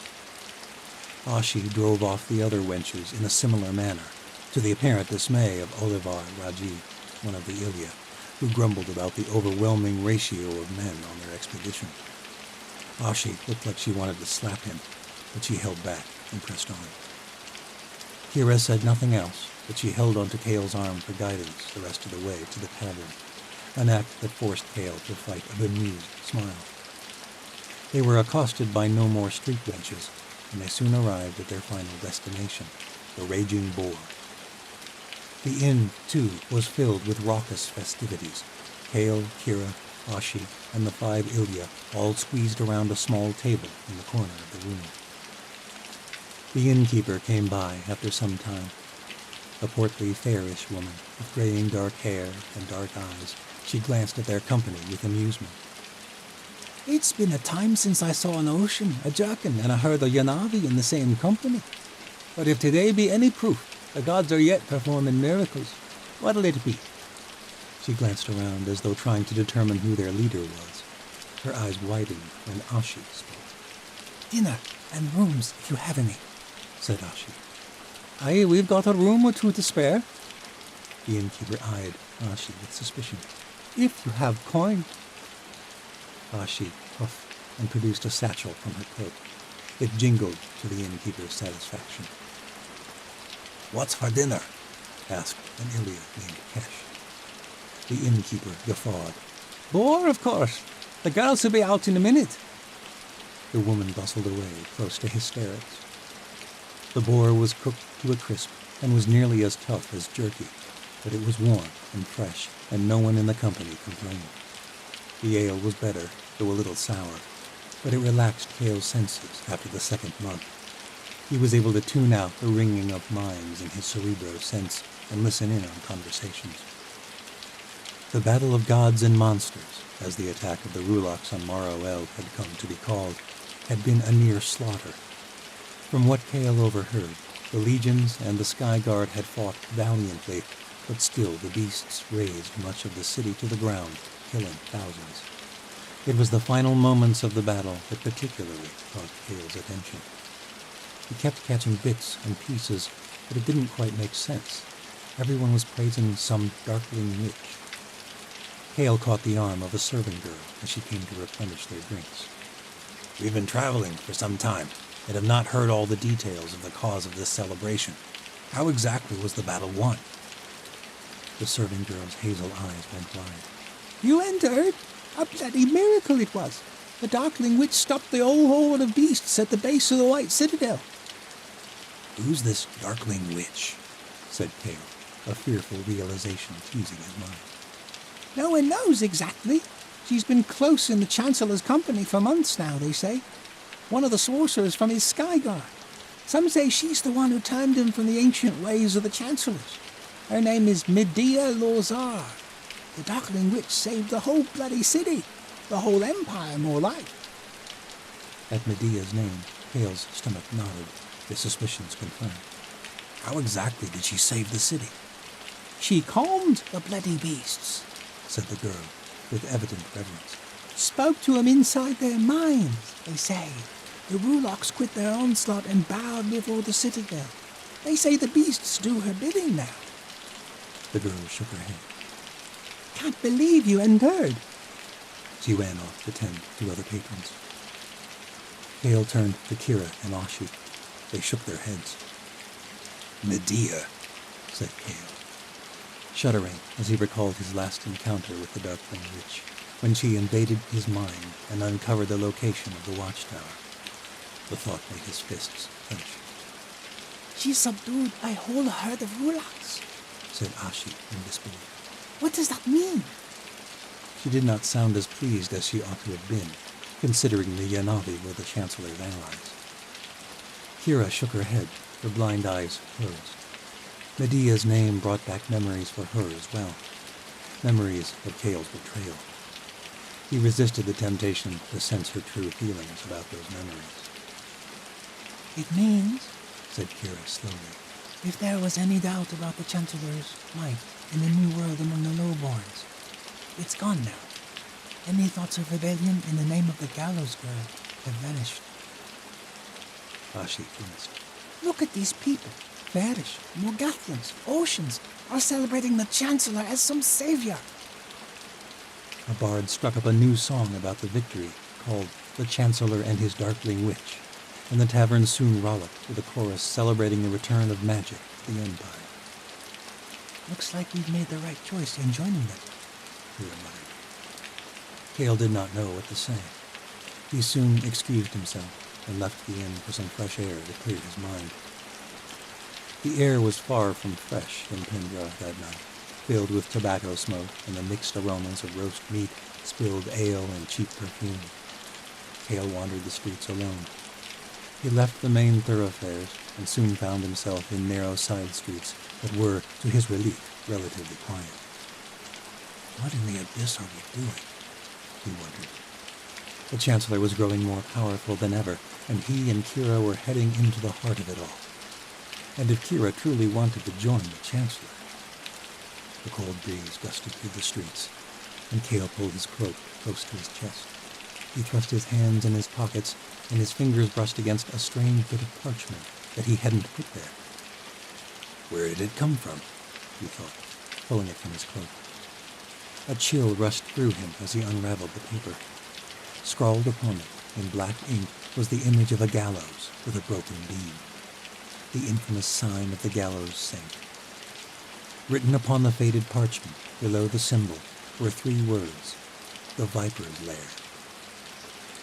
Ashi drove off the other wenches in a similar manner, to the apparent dismay of Olivar Raji, one of the Ilya, who grumbled about the overwhelming ratio of men on their expedition. Ashi looked like she wanted to slap him, but she held back and pressed on. Kira said nothing else, but she held onto Kale's arm for guidance the rest of the way to the tavern, an act that forced Kale to fight a bemused smile. They were accosted by no more street wenches, and they soon arrived at their final destination, the Raging Boar. The inn, too, was filled with raucous festivities. Kale, Kira, Ashi, and the 5 Ilya all squeezed around a small table in the corner of the room. The innkeeper came by after some time. A portly, fairish woman with graying dark hair and dark eyes, she glanced at their company with amusement. It's been a time since I saw an ocean, a jerkin, and a herd of Yanavi in the same company. But if today be any proof, the gods are yet performing miracles. What'll it be? She glanced around as though trying to determine who their leader was. Her eyes widened when Ashi spoke. Dinner and rooms, if you have any, said Ashi. Aye, we've got a room or two to spare. The innkeeper eyed Ashi with suspicion. If you have coin. Ashi puffed and produced a satchel from her cloak. It jingled to the innkeeper's satisfaction. What's for dinner? Asked an Ilya named Kesh. The innkeeper guffawed. Boar, of course. The girls will be out in a minute. The woman bustled away, close to hysterics. The boar was cooked to a crisp and was nearly as tough as jerky, but it was warm and fresh, and no one in the company complained. The ale was better, though a little sour, but it relaxed Kale's senses after the second month. He was able to tune out the ringing of mines in his cerebro sense and listen in on conversations. The battle of gods and monsters, as the attack of the Rulaks on Morrow El had come to be called, had been a near slaughter. From what Kale overheard, the legions and the Sky Guard had fought valiantly, but still the beasts razed much of the city to the ground, killing thousands. It was the final moments of the battle that particularly caught Kale's attention. He kept catching bits and pieces, but it didn't quite make sense. Everyone was praising some darkling witch. Kale caught the arm of a servant girl as she came to replenish their drinks. We've been traveling for some time and have not heard all the details of the cause of this celebration. How exactly was the battle won? The servant girl's hazel eyes went wide. You entered? A bloody miracle it was. The darkling witch stopped the whole horde of beasts at the base of the White Citadel. Who's this darkling witch? Said Kale. a fearful realization teasing his mind. No one knows exactly. She's been close in the Chancellor's company for months now, they say. One of the sorcerers from his sky guard. Some say she's the one who turned him from the ancient ways of the Chancellors. Her name is Medea Lozar. The Darkling Witch saved the whole bloody city. The whole empire, more like. At Medea's name, Hale's stomach nodded, his suspicions confirmed. How exactly did she save the city? She calmed the bloody beasts, Said the girl, with evident reverence. spoke to them inside their minds, they say. The Ruloks quit their onslaught and bowed before the citadel. They say the beasts do her bidding now. The girl shook her head. Can't believe you hadn't heard. She ran off to tend to other patrons. Hale turned to Kira and Ashi. They shook their heads. Medea, said Hale, shuddering as he recalled his last encounter with the Darkling Witch, when she invaded his mind and uncovered the location of the watchtower. The thought made his fists clench. She subdued a whole herd of Ruloks. Said Ashi in disbelief. What does that mean? She did not sound as pleased as she ought to have been, considering the Yanavi were the Chancellor's allies. Kira shook her head, her blind eyes closed. Medea's name brought back memories for her as well. Memories of Kale's betrayal. He resisted the temptation to sense her true feelings about those memories. It means, Said Kira slowly. if there was any doubt about the Chancellor's might in the new world among the lowborns, it's gone now. Any thoughts of rebellion in the name of the Gallows Girl have vanished. Ashi grimaced. Look at these people. Varish, Morgathlans, Oceans are celebrating the Chancellor as some savior. A bard struck up a new song about the victory, called The Chancellor and His Darkling Witch, and the tavern soon rollicked with a chorus celebrating the return of magic to the Empire. Looks like we've made the right choice in joining them. Kira muttered. Hale did not know what to say. He soon excused himself and left the inn for some fresh air to clear his mind. The air was far from fresh in Pendra that night, filled with tobacco smoke and the mixed aromas of roast meat, spilled ale, and cheap perfume. Hale wandered the streets alone. He left the main thoroughfares and soon found himself in narrow side streets that were, to his relief, relatively quiet. What in the abyss are we doing? He wondered. The Chancellor was growing more powerful than ever, and he and Kira were heading into the heart of it all. And if Kira truly wanted to join the Chancellor... The cold breeze gusted through the streets, and Kale pulled his cloak close to his chest. He thrust his hands in his pockets, and his fingers brushed against a strange bit of parchment that he hadn't put there. Where did it come from? He thought, pulling it from his cloak. A chill rushed through him as he unraveled the paper. Scrawled upon it, in black ink, was the image of a gallows with a broken beam. The infamous sign of the gallows saint. Written upon the faded parchment, below the symbol, were 3 words: the Viper's Lair.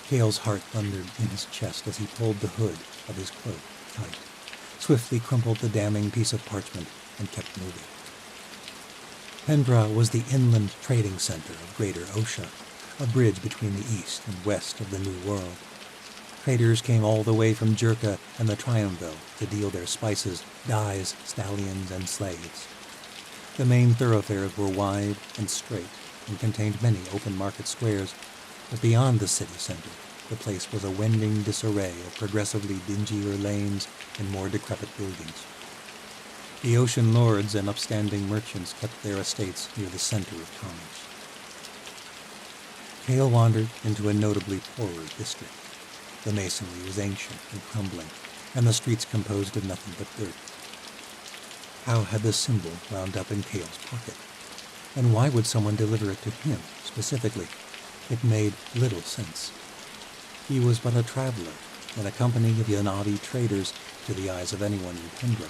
Hale's heart thundered in his chest as he pulled the hood of his cloak tight, swiftly crumpled the damning piece of parchment, and kept moving. Pendra was the inland trading center of Greater Osha, a bridge between the east and west of the New World. Traders came all the way from Jerka and the Triumville to deal their spices, dyes, stallions, and slaves. The main thoroughfares were wide and straight and contained many open market squares, but beyond the city center, the place was a wending disarray of progressively dingier lanes and more decrepit buildings. The ocean lords and upstanding merchants kept their estates near the center of commerce. Hale wandered into a notably poorer district. The masonry was ancient and crumbling, and the streets composed of nothing but dirt. How had the symbol wound up in Hale's pocket? And why would someone deliver it to him, specifically? It made little sense. He was but a traveler, in a company of Yanavi traders to the eyes of anyone in Pendra.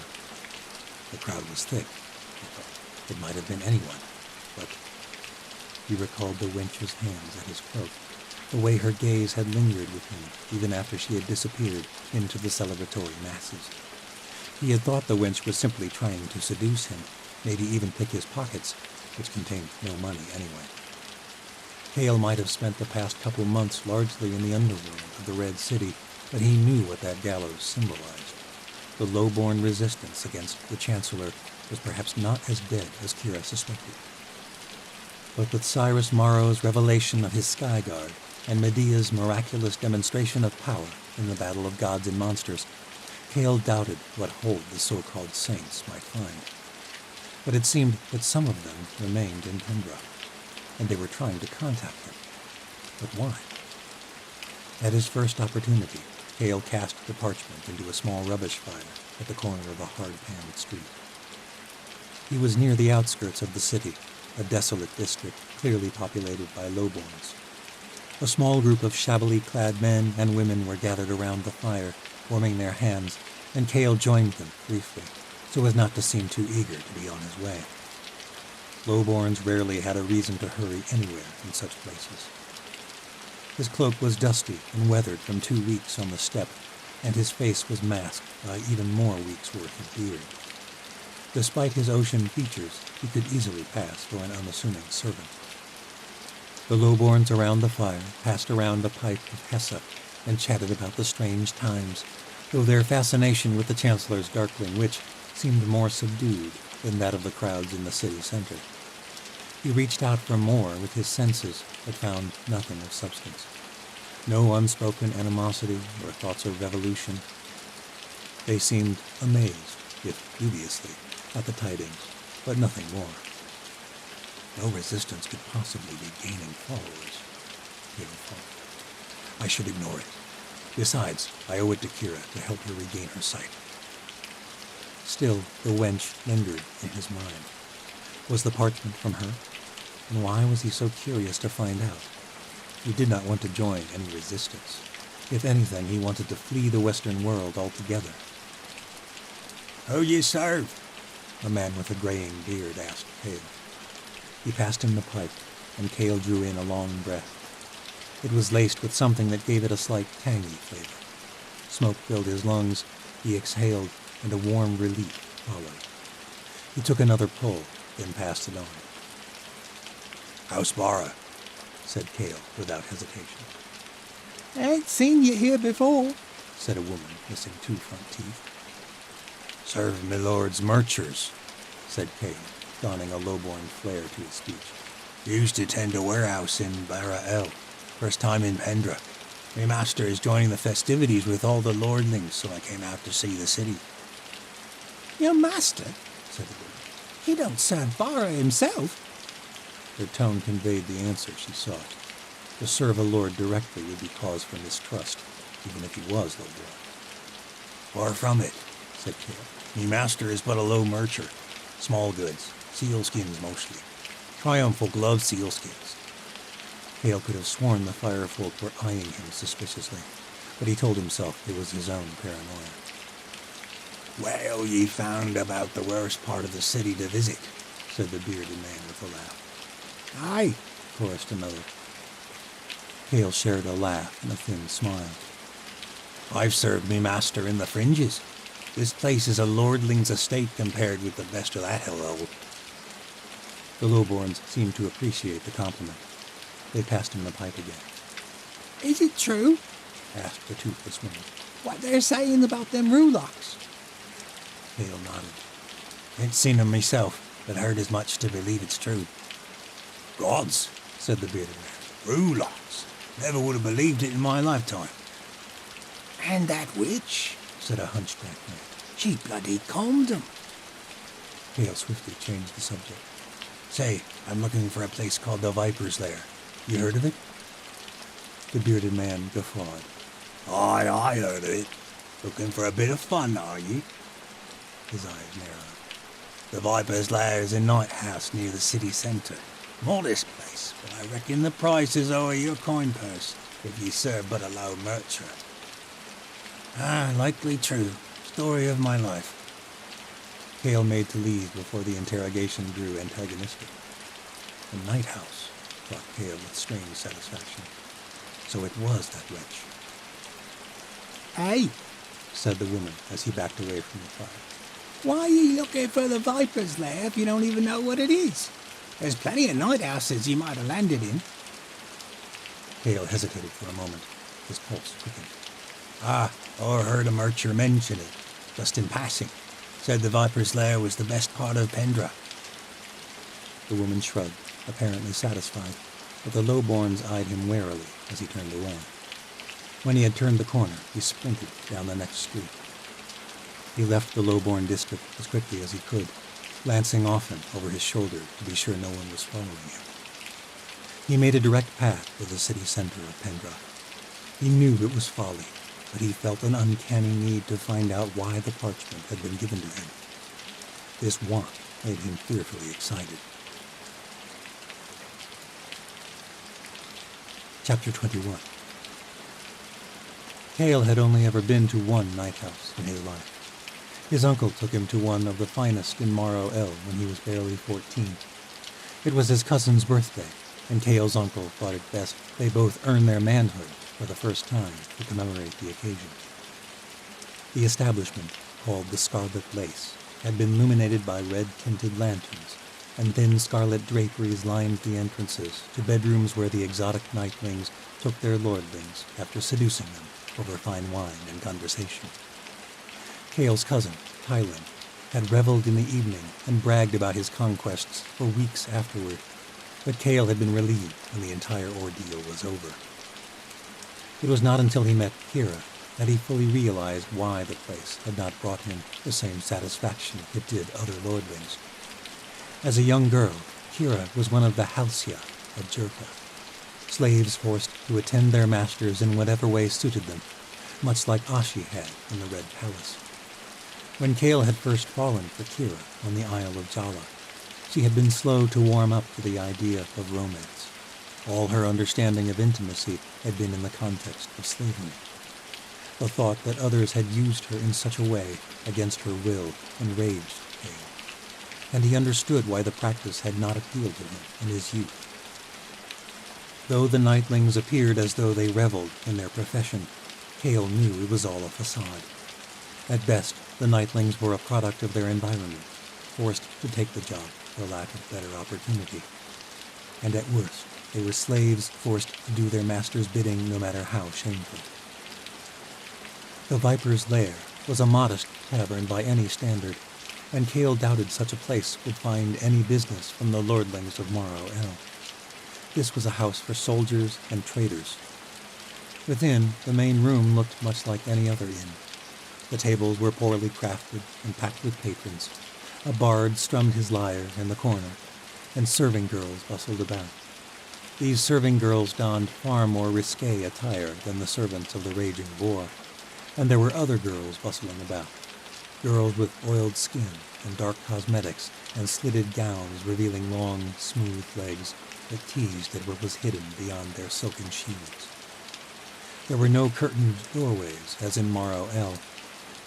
The crowd was thick, he thought. It might have been anyone, but... He recalled the wench's hands at his cloak, the way her gaze had lingered with him even after she had disappeared into the celebratory masses. He had thought the wench was simply trying to seduce him, maybe even pick his pockets, which contained no money anyway. Cale might have spent the past couple months largely in the underworld of the Red City, but he knew what that gallows symbolized. The low-born resistance against the Chancellor was perhaps not as dead as Kira suspected. But with Cyrus Morrow's revelation of his Sky Guard and Medea's miraculous demonstration of power in the battle of gods and monsters, Cale doubted what hold the so-called saints might find. But it seemed that some of them remained in Tundra, and they were trying to contact him. But why? At his first opportunity, Cale cast the parchment into a small rubbish fire at the corner of a hard-panned street. He was near the outskirts of the city, a desolate district clearly populated by lowborns. A small group of shabbily clad men and women were gathered around the fire, warming their hands, and Cale joined them briefly, so as not to seem too eager to be on his way. Lowborns rarely had a reason to hurry anywhere in such places. His cloak was dusty and weathered from 2 weeks on the steppe, and his face was masked by even more weeks' worth of beard. Despite his ocean features, he could easily pass for an unassuming servant. The lowborns around the fire passed around a pipe of Hessa and chatted about the strange times, though their fascination with the Chancellor's darkling witch seemed more subdued than that of the crowds in the city center. He reached out for more with his senses, but found nothing of substance. No unspoken animosity or thoughts of revolution. They seemed amazed, if dubiously, at the tidings, but nothing more. No resistance could possibly be gaining followers, Cale thought. I should ignore it. Besides, I owe it to Kira to help her regain her sight. Still, the wench lingered in his mind. Was the parchment from her? And why was he so curious to find out? He did not want to join any resistance. If anything, he wanted to flee the Western world altogether. Who you serve? A man with a graying beard asked Cale. He passed him the pipe, and Cale drew in a long breath. It was laced with something that gave it a slight tangy flavor. Smoke filled his lungs, he exhaled, and a warm relief followed. He took another pull, then passed it on. House Bara, said Cale without hesitation. I ain't seen you here before, said a woman missing 2 front teeth. Serve my lord's merchers, said Cale, donning a lowborn flair to his speech. Used to tend a warehouse in Bara El. First time in Pendra. My master is joining the festivities with all the lordlings, so I came out to see the city. Your master? Said the woman. He don't serve Bara himself. Her tone conveyed the answer she sought. To serve a lord directly would be cause for mistrust, even if he was lowborn. Far from it, said Cale. Me master is but a low mercher. Small goods, sealskins mostly. Triumphal glove sealskins. Cale could have sworn the firefolk were eyeing him suspiciously, but he told himself it was his own paranoia. Well, ye found about the worst part of the city to visit, said the bearded man with a laugh. Aye, chorused another. Cale shared a laugh and a thin smile. I've served me master in the fringes. This place is a lordling's estate compared with the best of that hellhole. The lowborns seemed to appreciate the compliment. They passed him the pipe again. Is it true? Asked the toothless woman. What they're saying about them rulocks? Cale nodded. Ain't seen 'em myself, but heard as much to believe it's true. Gods, said the bearded man. Rulocks. Never would have believed it in my lifetime. And that witch, said a hunchback man. she bloody calmed 'em. Cale swiftly changed the subject. Say, I'm looking for a place called the Viper's Lair. You heard of it? The bearded man guffawed. I heard of it. Looking for a bit of fun, are you? His eyes narrowed. The Viper's Lair is a night house near the city centre. Modest place, but I reckon the price is o'er your coin purse if you serve but a low mercher. Likely true. Story of my life. Cale made to leave before the interrogation grew antagonistic. A night house, thought Cale with strange satisfaction. So it was that witch. Aye, said the woman as he backed away from the fire. Why are you looking for the Viper's Lair if you don't even know what it is? There's plenty of night houses you might have landed in. Hale hesitated for a moment. His pulse quickened. Ah, I heard a mercher mention it, just in passing. Said the Viper's Lair was the best part of Pendra. The woman shrugged, apparently satisfied, but the lowborns eyed him warily as he turned away. When he had turned the corner, he sprinted down the next street. He left the lowborn district as quickly as he could, glancing often over his shoulder to be sure no one was following him. He made a direct path to the city center of Pendra. He knew it was folly, but he felt an uncanny need to find out why the parchment had been given to him. This want made him fearfully excited. Chapter 21. Hale had only ever been to one night house in his life. His uncle took him to one of the finest in Morrow El when he was barely 14. It was his cousin's birthday, and Hale's uncle thought it best they both earn their manhood for the first time to commemorate the occasion. The establishment, called the Scarlet Lace, had been illuminated by red-tinted lanterns, and thin scarlet draperies lined the entrances to bedrooms where the exotic nightlings took their lordlings after seducing them over fine wine and conversation. Hale's cousin, Tylen, had reveled in the evening and bragged about his conquests for weeks afterward, but Hale had been relieved when the entire ordeal was over. It was not until he met Kira that he fully realized why the place had not brought him the same satisfaction it did other lordlings. As a young girl, Kira was one of the Halcya of Jerka, slaves forced to attend their masters in whatever way suited them, much like Ashi had in the Red Palace. When Hale had first fallen for Kira on the Isle of Jala, she had been slow to warm up to the idea of romance. All her understanding of intimacy had been in the context of slavery. The thought that others had used her in such a way against her will enraged Hale, and he understood why the practice had not appealed to him in his youth. Though the nightlings appeared as though they reveled in their profession, Hale knew it was all a facade. At best, the nightlings were a product of their environment, forced to take the job for lack of better opportunity. And at worst, they were slaves forced to do their master's bidding no matter how shameful. The Viper's Lair was a modest tavern by any standard, and Hale doubted such a place would find any business from the lordlings of Morrow El. This was a house for soldiers and traders. Within, the main room looked much like any other inn. The tables were poorly crafted and packed with patrons. A bard strummed his lyre in the corner, and serving girls bustled about. These serving girls donned far more risque attire than the servants of the raging war, and there were other girls bustling about. Girls with oiled skin and dark cosmetics and slitted gowns revealing long, smooth legs that teased at what was hidden beyond their silken shields. There were no curtained doorways, as in Morrow El,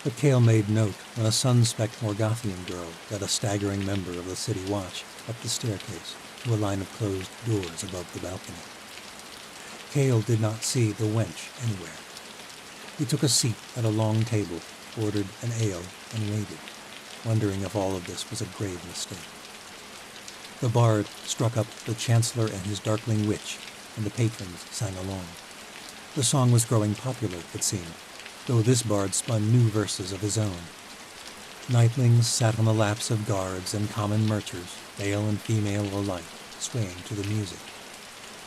but Hale made note when a sun-specked Morgothian girl led a staggering member of the city watch up the staircase to a line of closed doors above the balcony. Hale did not see the wench anywhere. He took a seat at a long table, ordered an ale, and waited, wondering if all of this was a grave mistake. The bard struck up The Chancellor and His Darkling Witch, and the patrons sang along. The song was growing popular, it seemed, though this bard spun new verses of his own. Nightlings sat on the laps of guards and common merchers, male and female alike, swaying to the music,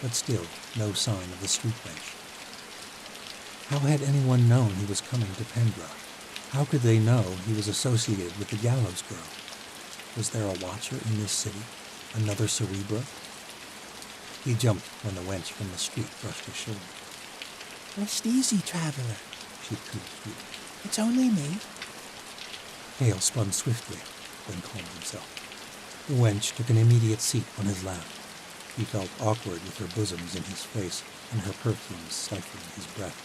but still no sign of the street wench. How had anyone known he was coming to Pendra? How could they know he was associated with the gallows girl? Was there a watcher in this city? Another Cerebra? He jumped when the wench from the street brushed his shoulder. Rest easy, traveler. She cooed. It's only me. Hale spun swiftly, then calmed himself. The wench took an immediate seat on his lap. He felt awkward with her bosoms in his face and her perfumes stifling his breath.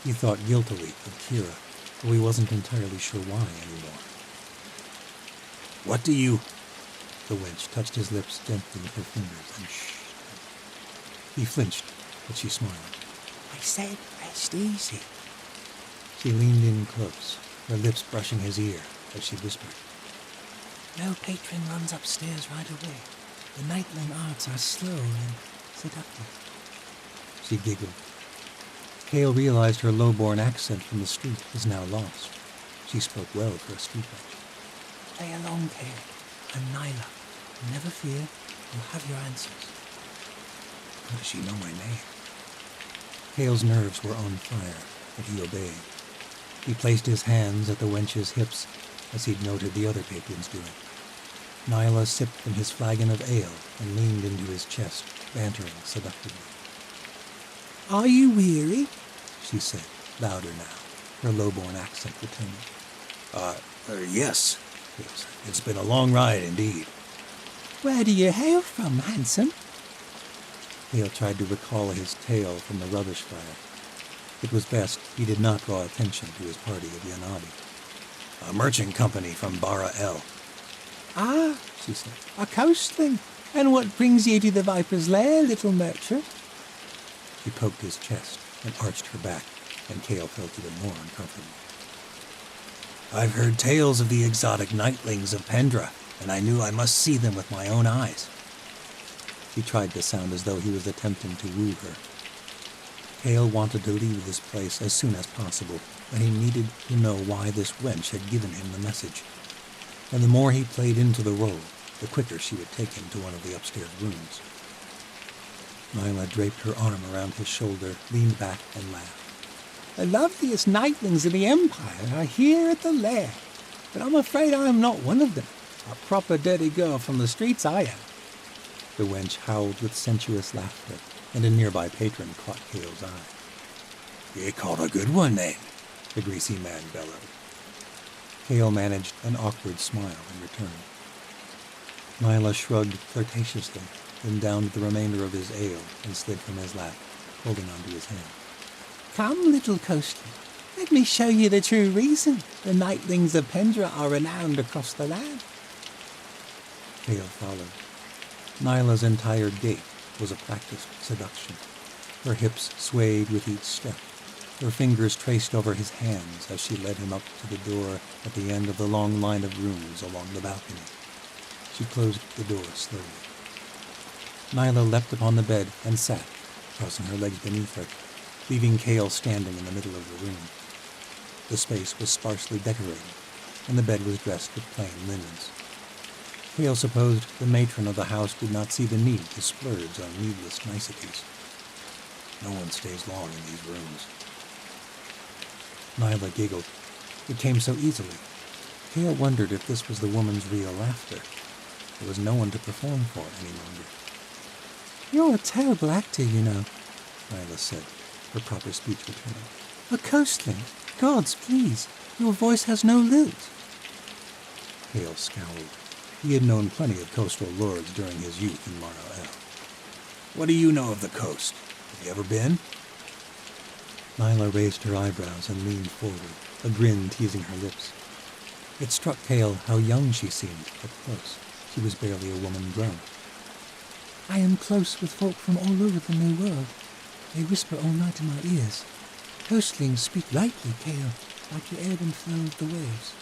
He thought guiltily of Kira, though he wasn't entirely sure why anymore. What do you... The wench touched his lips gently with her fingers and shh. He flinched, but she smiled. I said rest easy. She leaned in close, her lips brushing his ear, as she whispered. No patron runs upstairs right away. The nightling arts are slow and seductive. She giggled. Kale realized her low-born accent from the street was now lost. She spoke well for a street witch. Play along, Kale. I'm Nyla. Never fear, you'll have your answers. How does she know my name? Kale's nerves were on fire, but he obeyed. He placed his hands at the wench's hips, as he'd noted the other patrons doing. Nyla sipped from his flagon of ale and leaned into his chest, bantering seductively. Are you weary? She said, louder now, her low-born accent returning. Yes, Kale said. It's been a long ride indeed. Where do you hail from, handsome? Kale tried to recall his tale from the rubbish fire. It was best he did not draw attention to his party of Yanabi. A merchant company from Bara El. Ah, she said, a coastling. And what brings you to the Viper's Lair, little merchant? She poked his chest and arched her back, and Kale felt even more uncomfortable. I've heard tales of the exotic nightlings of Pendra, and I knew I must see them with my own eyes. He tried to sound as though he was attempting to woo her. Kale wanted to leave this place as soon as possible, but he needed to know why this wench had given him the message. And the more he played into the role, the quicker she would take him to one of the upstairs rooms. Nyla draped her arm around his shoulder, leaned back, and laughed. The loveliest nightlings in the Empire are here at the lair, but I'm afraid I am not one of them. A proper dirty girl from the streets I am. The wench howled with sensuous laughter, and a nearby patron caught Kale's eye. You caught a good one, then, the greasy man bellowed. Kale managed an awkward smile in return. Nyla shrugged flirtatiously, then downed the remainder of his ale and slid from his lap, holding onto his hand. Come, little coastling, let me show you the true reason the nightlings of Pendra are renowned across the land. Kale followed. Nyla's entire gait was a practiced seduction. Her hips swayed with each step. Her fingers traced over his hands as she led him up to the door at the end of the long line of rooms along the balcony. She closed the door slowly. Nyla leapt upon the bed and sat, crossing her legs beneath her, leaving Kale standing in the middle of the room. The space was sparsely decorated, and the bed was dressed with plain linens. Kale supposed the matron of the house did not see the need to splurge on needless niceties. No one stays long in these rooms. Nyla giggled. It came so easily. Kale wondered if this was the woman's real laughter. There was no one to perform for any longer. You're a terrible actor, you know, Nyla said, her proper speech returning. A coastling? Gods, please, your voice has no lilt. Kale scowled. He had known plenty of coastal lords during his youth in Mara El. What do you know of the coast? Have you ever been? Nyla raised her eyebrows and leaned forward, a grin teasing her lips. It struck Kale how young she seemed up close. She was barely a woman grown. I am close with folk from all over the New World. They whisper all night in my ears. Coastlings speak lightly, Kale, like the ebb and flow of the waves.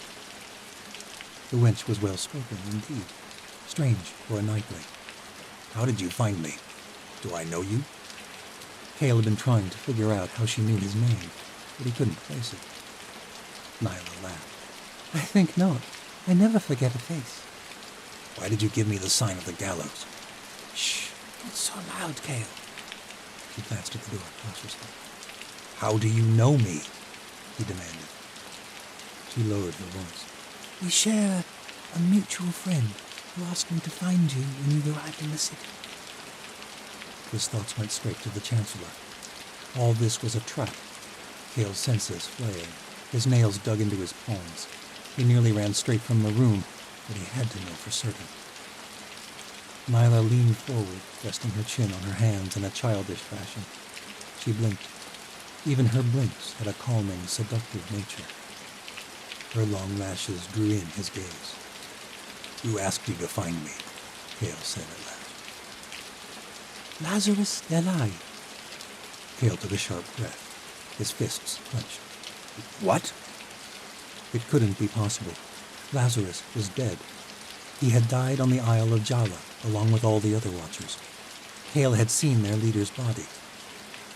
The wench was well-spoken indeed. Strange for a nightling. How did you find me? Do I know you? Kale had been trying to figure out how she knew his name, but he couldn't place it. Nyla laughed. I think not. I never forget a face. Why did you give me the sign of the gallows? Shh, not so loud, Kale. She glanced at the door cautiously. How do you know me? He demanded. She lowered her voice. We share a mutual friend who asked me to find you when you arrived in the city. His thoughts went straight to the Chancellor. All this was a trap. Kale's senses flared. His nails dug into his palms. He nearly ran straight from the room, but he had to know for certain. Nyla leaned forward, resting her chin on her hands in a childish fashion. She blinked. Even her blinks had a calming, seductive nature. Her long lashes drew in his gaze. Who asked you to find me? Kale said at last. Lazarus Delay. Kale took a sharp breath. His fists clenched. What? It couldn't be possible. Lazarus was dead. He had died on the Isle of Jala, along with all the other Watchers. Hale had seen their leader's body,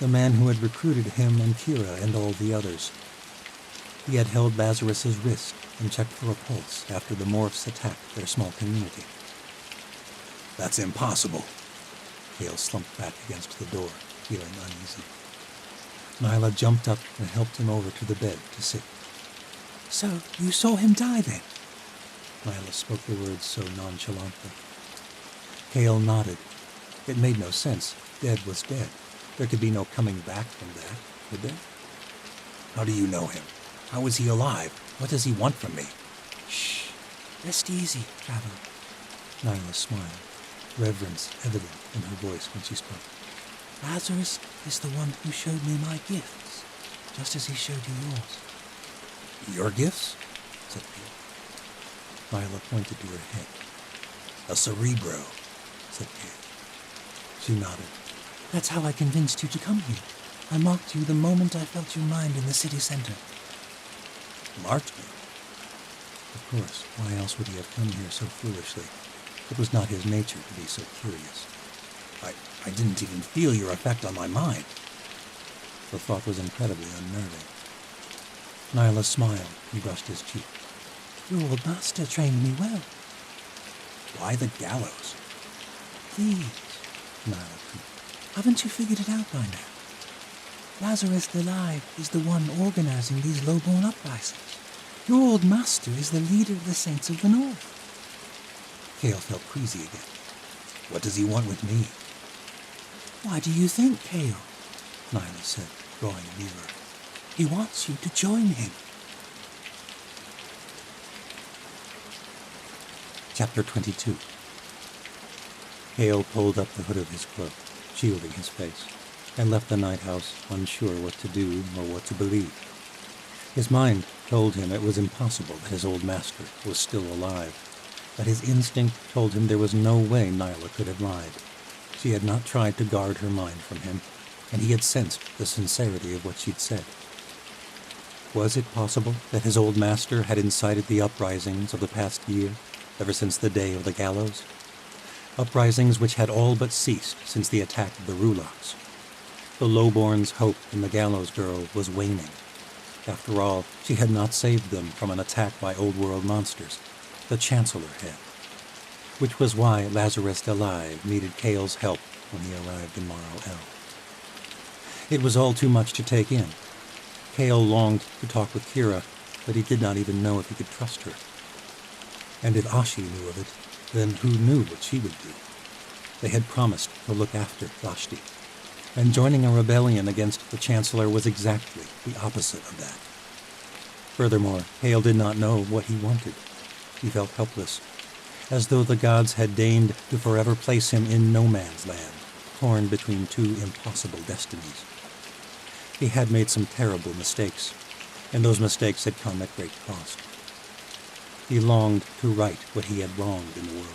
the man who had recruited him and Kira and all the others. He had held Lazarus's wrist and checked for a pulse after the morphs attacked their small community. That's impossible. Hale slumped back against the door, feeling uneasy. Nyla jumped up and helped him over to the bed to sit. So, you saw him die then? Nyla spoke the words so nonchalantly. Hale nodded. It made no sense. Dead was dead. There could be no coming back from that, could there? How do you know him? How is he alive? What does he want from me? Shh. Rest easy, traveler. Nyla smiled, reverence evident in her voice when she spoke. Lazarus is the one who showed me my gifts, just as he showed you yours. Your gifts? Said Hale. Nyla pointed to her head. A cerebro, said Hale. She nodded. That's how I convinced you to come here. I marked you the moment I felt your mind in the city center. Marked me? Of course, why else would he have come here so foolishly? It was not his nature to be so curious. I didn't even feel your effect on my mind. The thought was incredibly unnerving. Nyla smiled and brushed his cheek. Your old master trained me well. Why the gallows? Please, Nyla creaked. Haven't you figured it out by now? Lazarus the Alive is the one organizing these low-born uprisings. Your old master is the leader of the Saints of the North. Hale felt queasy again. What does he want with me? Why do you think, Hale? Nyla said, drawing nearer. He wants you to join him. Chapter 22. Hale pulled up the hood of his cloak, shielding his face, and left the night house unsure what to do or what to believe. His mind told him it was impossible that his old master was still alive, but his instinct told him there was no way Nyla could have lied. She had not tried to guard her mind from him, and he had sensed the sincerity of what she'd said. Was it possible that his old master had incited the uprisings of the past year, ever since the day of the gallows? Uprisings which had all but ceased since the attack of the Rulaks. The lowborn's hope in the gallows girl was waning. After all, she had not saved them from an attack by old-world monsters. The Chancellor had. Which was why Lazarus Alive needed Hale's help when he arrived in Morrow El. It was all too much to take in. Hale longed to talk with Kira, but he did not even know if he could trust her. And if Ashi knew of it, then who knew what she would do? They had promised to look after Vashti, and joining a rebellion against the Chancellor was exactly the opposite of that. Furthermore, Hale did not know what he wanted. He felt helpless, as though the gods had deigned to forever place him in no man's land, torn between two impossible destinies. He had made some terrible mistakes, and those mistakes had come at great cost. He longed to right what he had wronged in the world.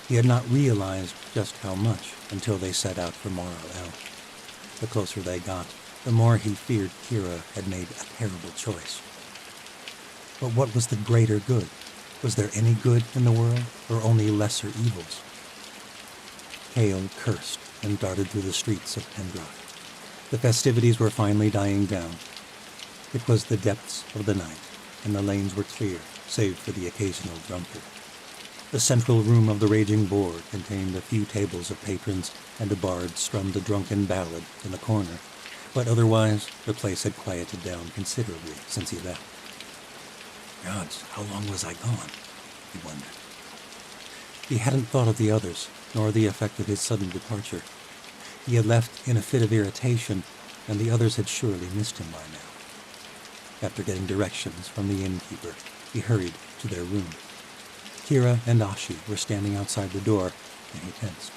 He had not realized just how much until they set out for Morrow El. The closer they got, the more he feared Kira had made a terrible choice. But what was the greater good? Was there any good in the world, or only lesser evils? Hale cursed and darted through the streets of Pendrock. The festivities were finally dying down. It was the depths of the night, and the lanes were clear, save for the occasional drunkard. The central room of the raging board contained a few tables of patrons, and a bard strummed a drunken ballad in the corner, but otherwise the place had quieted down considerably since he left. Gods, how long was I gone? He wondered. He hadn't thought of the others, nor the effect of his sudden departure. He had left in a fit of irritation, and the others had surely missed him by now. After getting directions from the innkeeper, he hurried to their room. Kira and Ashi were standing outside the door, and he tensed.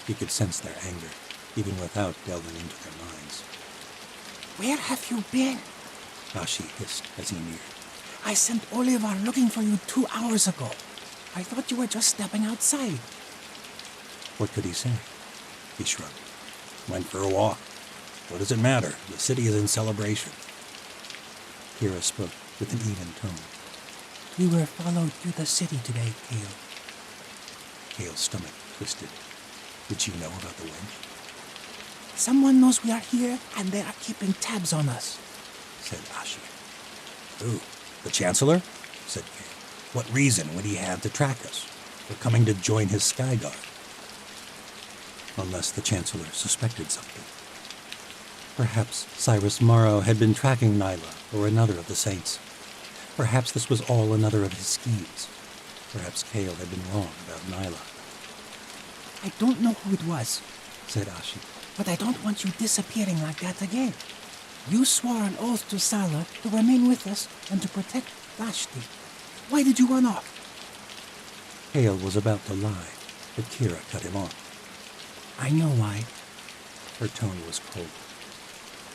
He could sense their anger, even without delving into their minds. Where have you been? Ashi hissed as he neared. I sent Oliver looking for you 2 hours ago. I thought you were just stepping outside. What could he say? He shrugged. Went for a walk. What does it matter? The city is in celebration. Kira spoke with an even tone. We were followed through the city today, Kale. Kale's stomach twisted. Did she know about the wench? Someone knows we are here, and they are keeping tabs on us, Said Ashi. Who? The Chancellor? Said Kale. What reason would he have to track us? We're coming to join his sky guard. Unless the Chancellor suspected something. Perhaps Cyrus Morrow had been tracking Nyla or another of the Saints. Perhaps this was all another of his schemes. Perhaps Kale had been wrong about Nyla. I don't know who it was, Said Ashi. but I don't want you disappearing like that again. You swore an oath to Sala to remain with us and to protect Vashti. Why did you run off? Kale was about to lie, but Kira cut him off. I know why. Her tone was cold.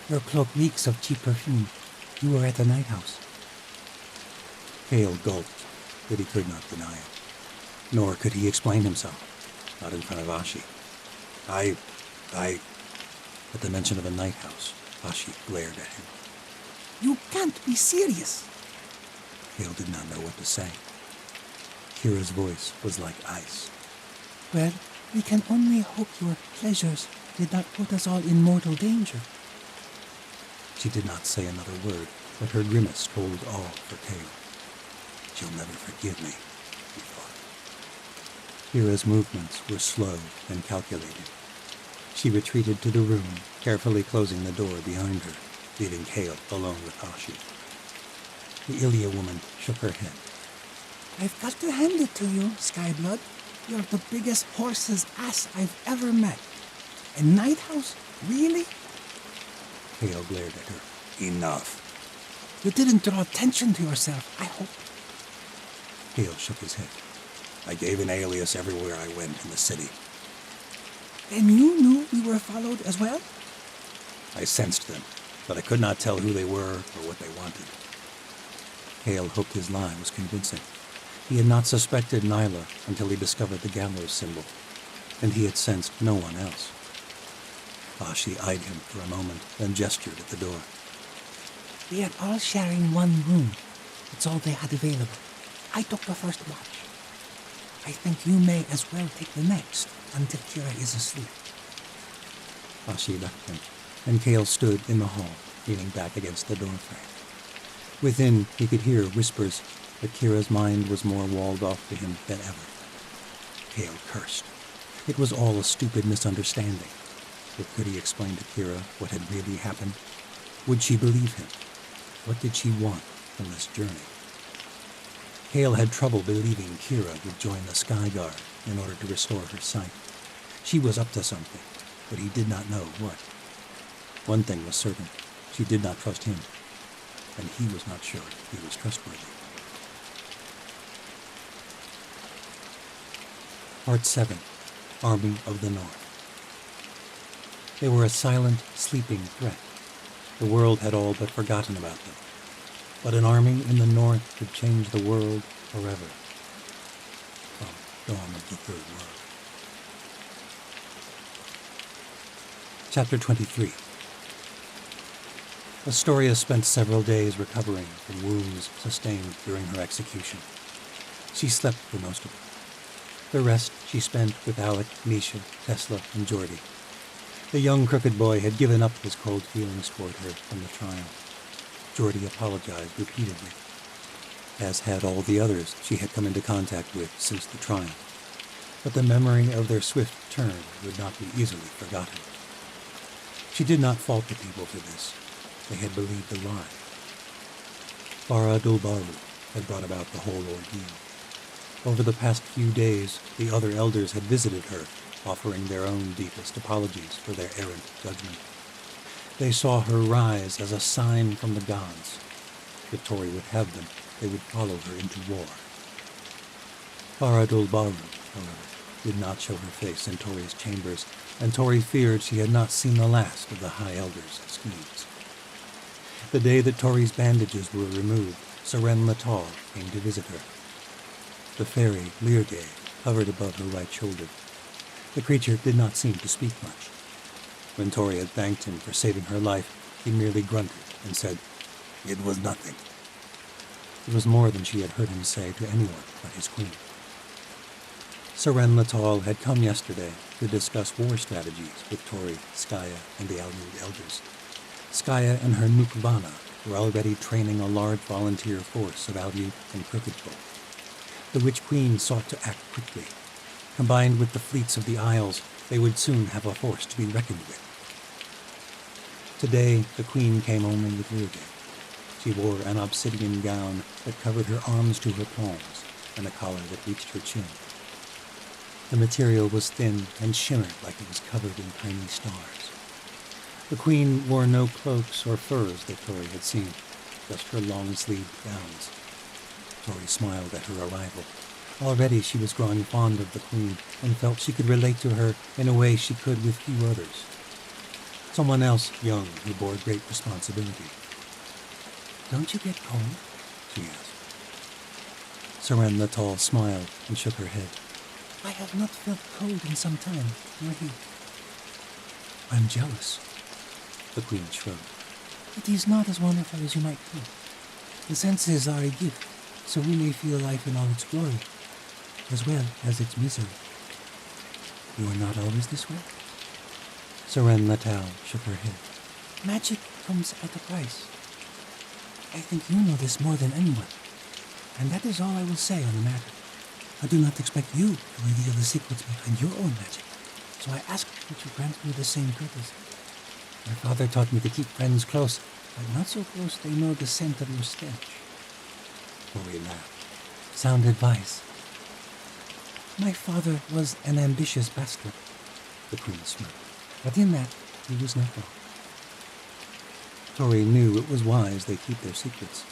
Your cloak reeks of cheap perfume. You were at the night house. Kale gulped, but he could not deny it. Nor could he explain himself, not in front of Ashi. At the mention of a night house, Ashi glared at him. You can't be serious. Kale did not know what to say. Kira's voice was like ice. Well, we can only hope your pleasures did not put us all in mortal danger. She did not say another word, but her grimace told all for Kale. She'll never forgive me, he thought. Kira's movements were slow and calculated. She retreated to the room, carefully closing the door behind her, leaving Kale alone with Ashi. The Ilya woman shook her head. I've got to hand it to you, Skyblood. You're the biggest horse's ass I've ever met. A night house? Really? Kale glared at her. Enough. You didn't draw attention to yourself, I hope. Kale shook his head. I gave an alias everywhere I went in the city. Then you knew we were followed as well? I sensed them, but I could not tell who they were or what they wanted. Kale hoped his lie was convincing. He had not suspected Nyla until he discovered the gallows symbol, and he had sensed no one else. Ashi eyed him for a moment, then gestured at the door. We are all sharing one room. It's all they had available. I took the first watch. I think you may as well take the next until Kira is asleep. Ashi left him, and Kale stood in the hall, leaning back against the doorframe. Within, he could hear whispers, but Kira's mind was more walled off to him than ever. Kale cursed. It was all a stupid misunderstanding. But could he explain to Kira what had really happened? Would she believe him? What did she want from this journey? Kale had trouble believing Kira would join the Sky Guard in order to restore her sight. She was up to something, but he did not know what. One thing was certain. She did not trust him, and he was not sure he was trustworthy. Part 7. Army of the North. They were a silent, sleeping threat. The world had all but forgotten about them. But an army in the North could change the world forever. From Dawn of the Third World. Chapter 23. Astoria spent several days recovering from wounds sustained during her execution. She slept for most of it. The rest she spent with Alec, Misha, Tesla, and Geordie. The young crooked boy had given up his cold feelings toward her from the trial. Geordie apologized repeatedly, as had all the others she had come into contact with since the trial. But the memory of their swift turn would not be easily forgotten. She did not fault the people for this. They had believed a lie. Bara Dulbaru had brought about the whole ordeal. Over the past few days, the other elders had visited her, offering their own deepest apologies for their errant judgment. They saw her rise as a sign from the gods. If Tori would have them, they would follow her into war. Bara Dulbaru, however, did not show her face in Tori's chambers, and Tori feared she had not seen the last of the High Elder's schemes. The day that Tori's bandages were removed, Seren Latal came to visit her. The fairy, Leargay, hovered above her right shoulder. The creature did not seem to speak much. When Tori had thanked him for saving her life, he merely grunted and said, "It was nothing." It was more than she had heard him say to anyone but his queen. Seren Latal had come yesterday to discuss war strategies with Tori, Skaya, and the Almud elders. Skaya and her Nukvana were already training a large volunteer force of Almud and Crooked Folk. The Witch Queen sought to act quickly. Combined with the fleets of the Isles, they would soon have a force to be reckoned with. Today, the Queen came only with Lyrge. She wore an obsidian gown that covered her arms to her palms, and a collar that reached her chin. The material was thin and shimmered like it was covered in tiny stars. The Queen wore no cloaks or furs that Tori had seen, just her long-sleeved gowns. Tori smiled at her arrival. Already she was growing fond of the Queen and felt she could relate to her in a way she could with few others. Someone else young who bore great responsibility. Don't you get cold? She asked. Seren Latal smiled and shook her head. I have not felt cold in some time, nor heat. I'm jealous. The Queen shrugged. It is not as wonderful as you might think. The senses are a gift, so we may feel life in all its glory, as well as its misery. You are not always this way? Seren Latal shook her head. Magic comes at a price. I think you know this more than anyone, and that is all I will say on the matter. I do not expect you to reveal the secrets behind your own magic, so I ask that you grant me the same courtesy. My father taught me to keep friends close, but not so close they know the scent of your stench. Tori laughed. Sound advice. My father was an ambitious bastard, the Queen smiled. But in that, he was not wrong. Tori knew it was wise they keep their secrets.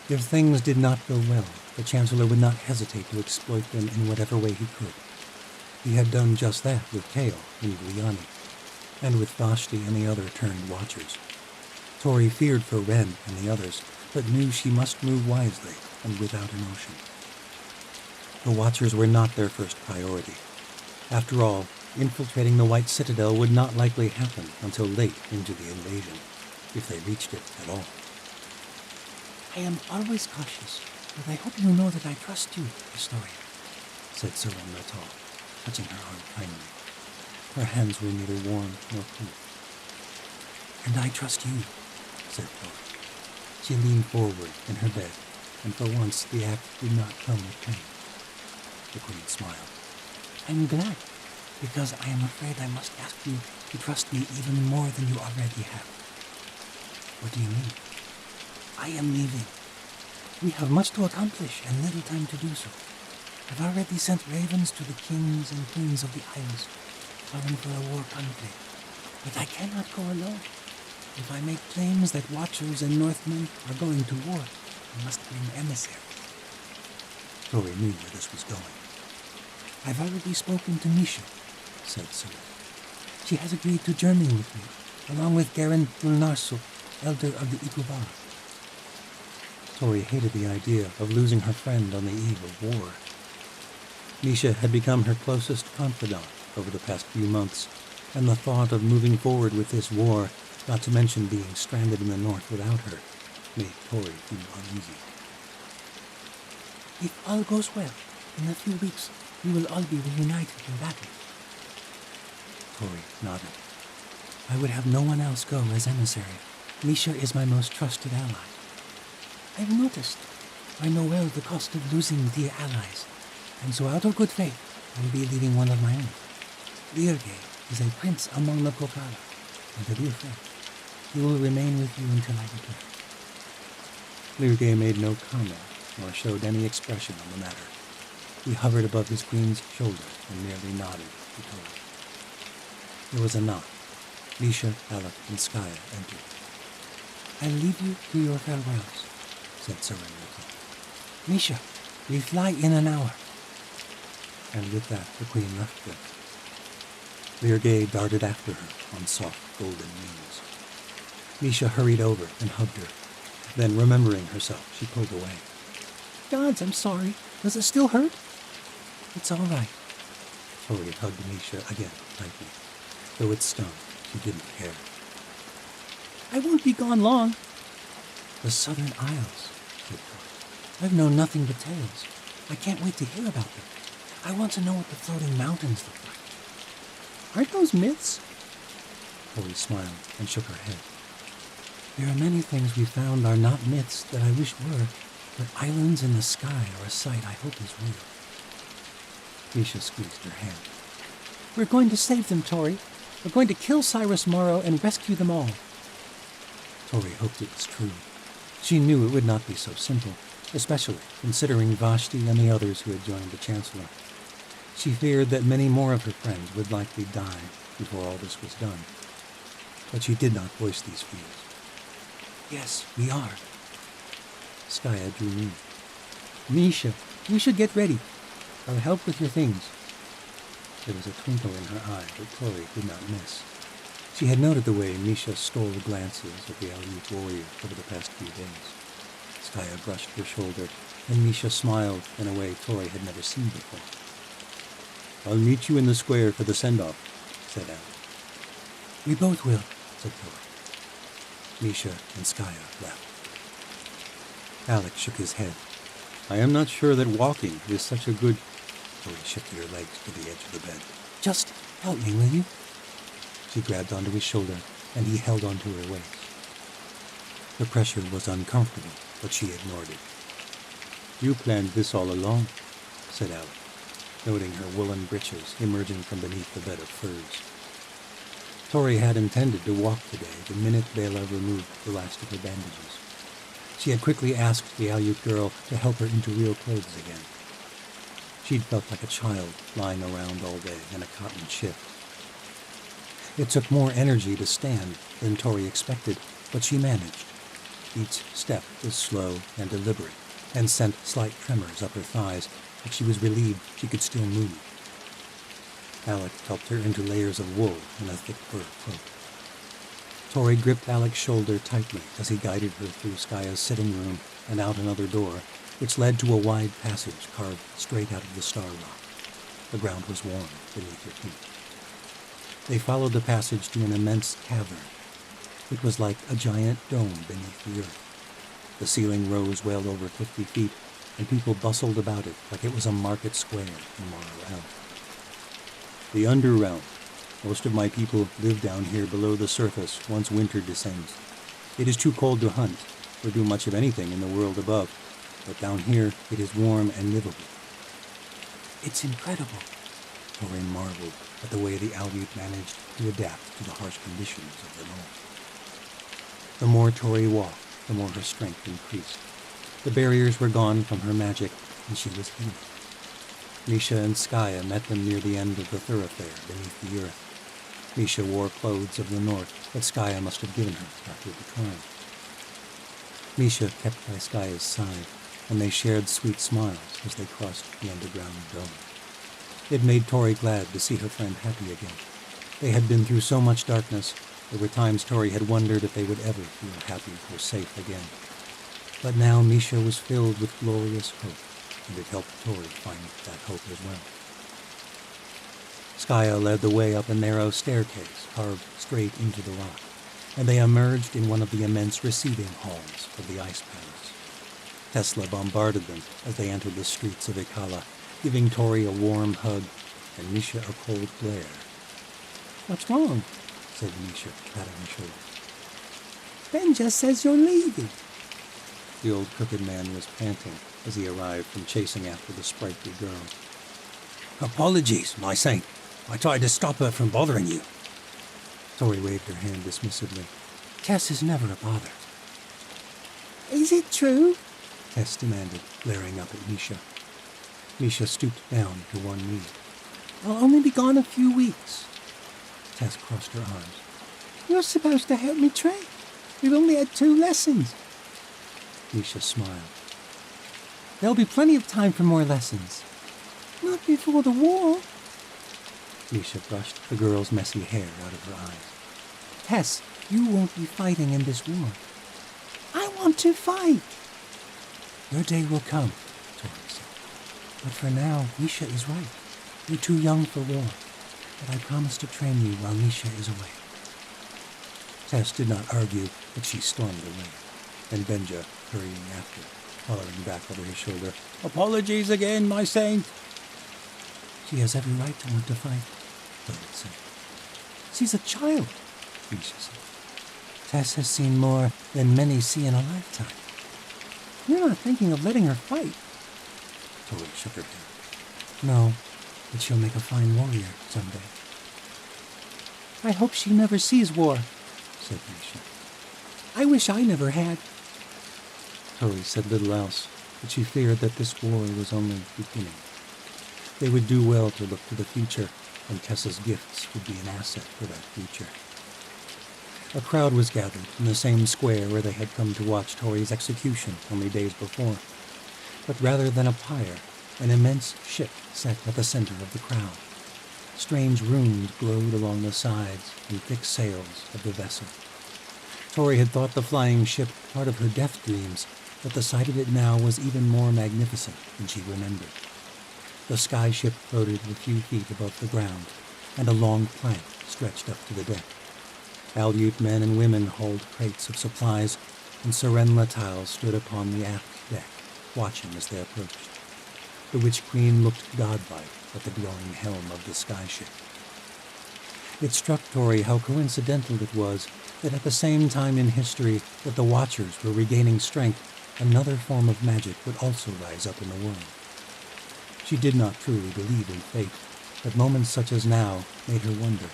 If things did not go well, the Chancellor would not hesitate to exploit them in whatever way he could. He had done just that with Kale and Gliani, and with Vashti and the other turned Watchers. Tori feared for Ren and the others, but knew she must move wisely and without emotion. The Watchers were not their first priority. After all, infiltrating the White Citadel would not likely happen until late into the invasion, if they reached it at all. I am always cautious, but I hope you know that I trust you, Historia, said Seren Latal, touching her arm kindly. Her hands were neither warm nor cool. And I trust you, said Tori. She leaned forward in her bed, and for once the act did not come with pain. The Queen smiled. I'm glad, because I am afraid I must ask you to trust me even more than you already have. What do you mean? I am leaving. We have much to accomplish and little time to do so. I've already sent ravens to the kings and queens of the Isles, calling for a war conclave. But I cannot go alone. If I make claims that Watchers and Northmen are going to war, I must bring emissaries. Tori knew where this was going. I've already spoken to Misha, said Seren. She has agreed to journey with me, along with Garen Ulnarsu, elder of the Ikuvar. Tori hated the idea of losing her friend on the eve of war. Misha had become her closest confidant over the past few months, and the thought of moving forward with this war, not to mention being stranded in the north without her, made Tori feel uneasy. If all goes well, in a few weeks, we will all be reunited in battle. Tori nodded. I would have no one else go as emissary. Misha is my most trusted ally. I've noticed. I know well the cost of losing dear allies, and so out of good faith, I will be leaving one of my own. Lyrge is a prince among the Kokala, and a dear friend. He will remain with you until I return. Lyrge made no comment, nor showed any expression on the matter. He hovered above his queen's shoulder and merely nodded to Tori. There was a knock. Misha, Alec, and Skaya entered. I'll leave you to your farewells, said Seren Latal. Misha, we fly in an hour. And with that, the Queen left them. Lyrge darted after her on soft golden wings. Misha hurried over and hugged her. Then, remembering herself, she pulled away. Gods, I'm sorry. Does it still hurt? It's all right. Tori hugged Misha again tightly. Though it stung, she didn't care. I won't be gone long. The Southern Isles, said Tori. I've known nothing but tales. I can't wait to hear about them. I want to know what the floating mountains look like. Aren't those myths? Tori smiled and shook her head. There are many things we found are not myths that I wish were, but islands in the sky are a sight I hope is real. Misha squeezed her hand. We're going to save them, Tori. We're going to kill Cyrus Morrow and rescue them all. Tori hoped it was true. She knew it would not be so simple, especially considering Vashti and the others who had joined the Chancellor. She feared that many more of her friends would likely die before all this was done. But she did not voice these fears. Yes, we are. Skaya drew near. Misha, you should get ready. I'll help with your things. There was a twinkle in her eye that Tori did not miss. She had noted the way Misha stole glances at the Aleut warrior over the past few days. Skaya brushed her shoulder, and Misha smiled in a way Tori had never seen before. "I'll meet you in the square for the send-off," said Alec. We both will, said Tori. Misha and Skaya left. Alec shook his head. "I am not sure that walking is such a good—" Tori shifted her legs to the edge of the bed. Just help me, will you? She grabbed onto his shoulder, and he held onto her waist. The pressure was uncomfortable, but she ignored it. "You planned this all along," said Alec, noting her woolen breeches emerging from beneath the bed of furs. Tori had intended to walk today the minute Bela removed the last of her bandages. She had quickly asked the Aleut girl to help her into real clothes again. She'd felt like a child lying around all day in a cotton shift. It took more energy to stand than Tori expected, but she managed. Each step was slow and deliberate, and sent slight tremors up her thighs, but she was relieved she could still move. Alec helped her into layers of wool and a thick fur cloak. Tori gripped Alec's shoulder tightly as he guided her through Skaya's sitting room and out another door, which led to a wide passage carved straight out of the star rock. The ground was warm beneath her feet. They followed the passage to an immense cavern. It was like a giant dome beneath the earth. The ceiling rose well over 50 feet, and people bustled about it like it was a market square in Morrow. "The underrealm. Most of my people live down here below the surface once winter descends. It is too cold to hunt or do much of anything in the world above, but down here it is warm and livable." It's incredible. Tori marveled at the way the Aleut managed to adapt to the harsh conditions of the north. The more Tori walked, the more her strength increased. The barriers were gone from her magic, and she was healed. Misha and Skaya met them near the end of the thoroughfare beneath the earth. Misha wore clothes of the north that Skaya must have given her after the trial. Misha kept by Skaya's side, and they shared sweet smiles as they crossed the underground dome. It made Tori glad to see her friend happy again. They had been through so much darkness, there were times Tori had wondered if they would ever feel happy or safe again. But now Misha was filled with glorious hope, and it helped Tori find that hope as well. Skaya led the way up a narrow staircase carved straight into the rock, and they emerged in one of the immense receiving halls of the Ice Palace. Tesla bombarded them as they entered the streets of Ikala, giving Tori a warm hug and Misha a cold glare. What's wrong? Said Misha, patting her shoulder. Benja says you're leaving. The old crooked man was panting as he arrived from chasing after the sprightly girl. Apologies, my saint. I tried to stop her from bothering you. Tori waved her hand dismissively. Tess is never a bother. Is it true? Tess demanded, glaring up at Misha. Misha stooped down to one knee. I'll only be gone a few weeks. Tess crossed her arms. You're supposed to help me train. We've only had 2 lessons. Misha smiled. There'll be plenty of time for more lessons. Not before the war. Misha brushed the girl's messy hair out of her eyes. Tess, you won't be fighting in this war. I want to fight. Your day will come, Tori said. But for now, Misha is right. You're too young for war. But I promise to train you while Misha is away. Tess did not argue, but she stormed away, and Benja hurrying after. hollering back over his shoulder. Apologies again, my saint. She has every right to want to fight, Vol said. She's a child, Misha said. Tess has seen more than many see in a lifetime. You're not thinking of letting her fight? Tori shook her head. No, but she'll make a fine warrior someday. I hope she never sees war, said Misha. I wish I never had. Tori said little else, but she feared that this war was only beginning. They would do well to look to the future, and Tessa's gifts would be an asset for that future. A crowd was gathered in the same square where they had come to watch Tori's execution only days before. But rather than a pyre, an immense ship sat at the center of the crowd. Strange runes glowed along the sides and thick sails of the vessel. Tori had thought the flying ship part of her death dreams, but the sight of it now was even more magnificent than she remembered. The sky ship floated a few feet above the ground, and a long plank stretched up to the deck. Aleut men and women hauled crates of supplies, and Seren Latal stood upon the aft deck, watching as they approached. The Witch Queen looked godlike at the glowing helm of the sky ship. It struck Tori how coincidental it was that at the same time in history that the Watchers were regaining strength, another form of magic would also rise up in the world. She did not truly believe in fate, but moments such as now made her wonder.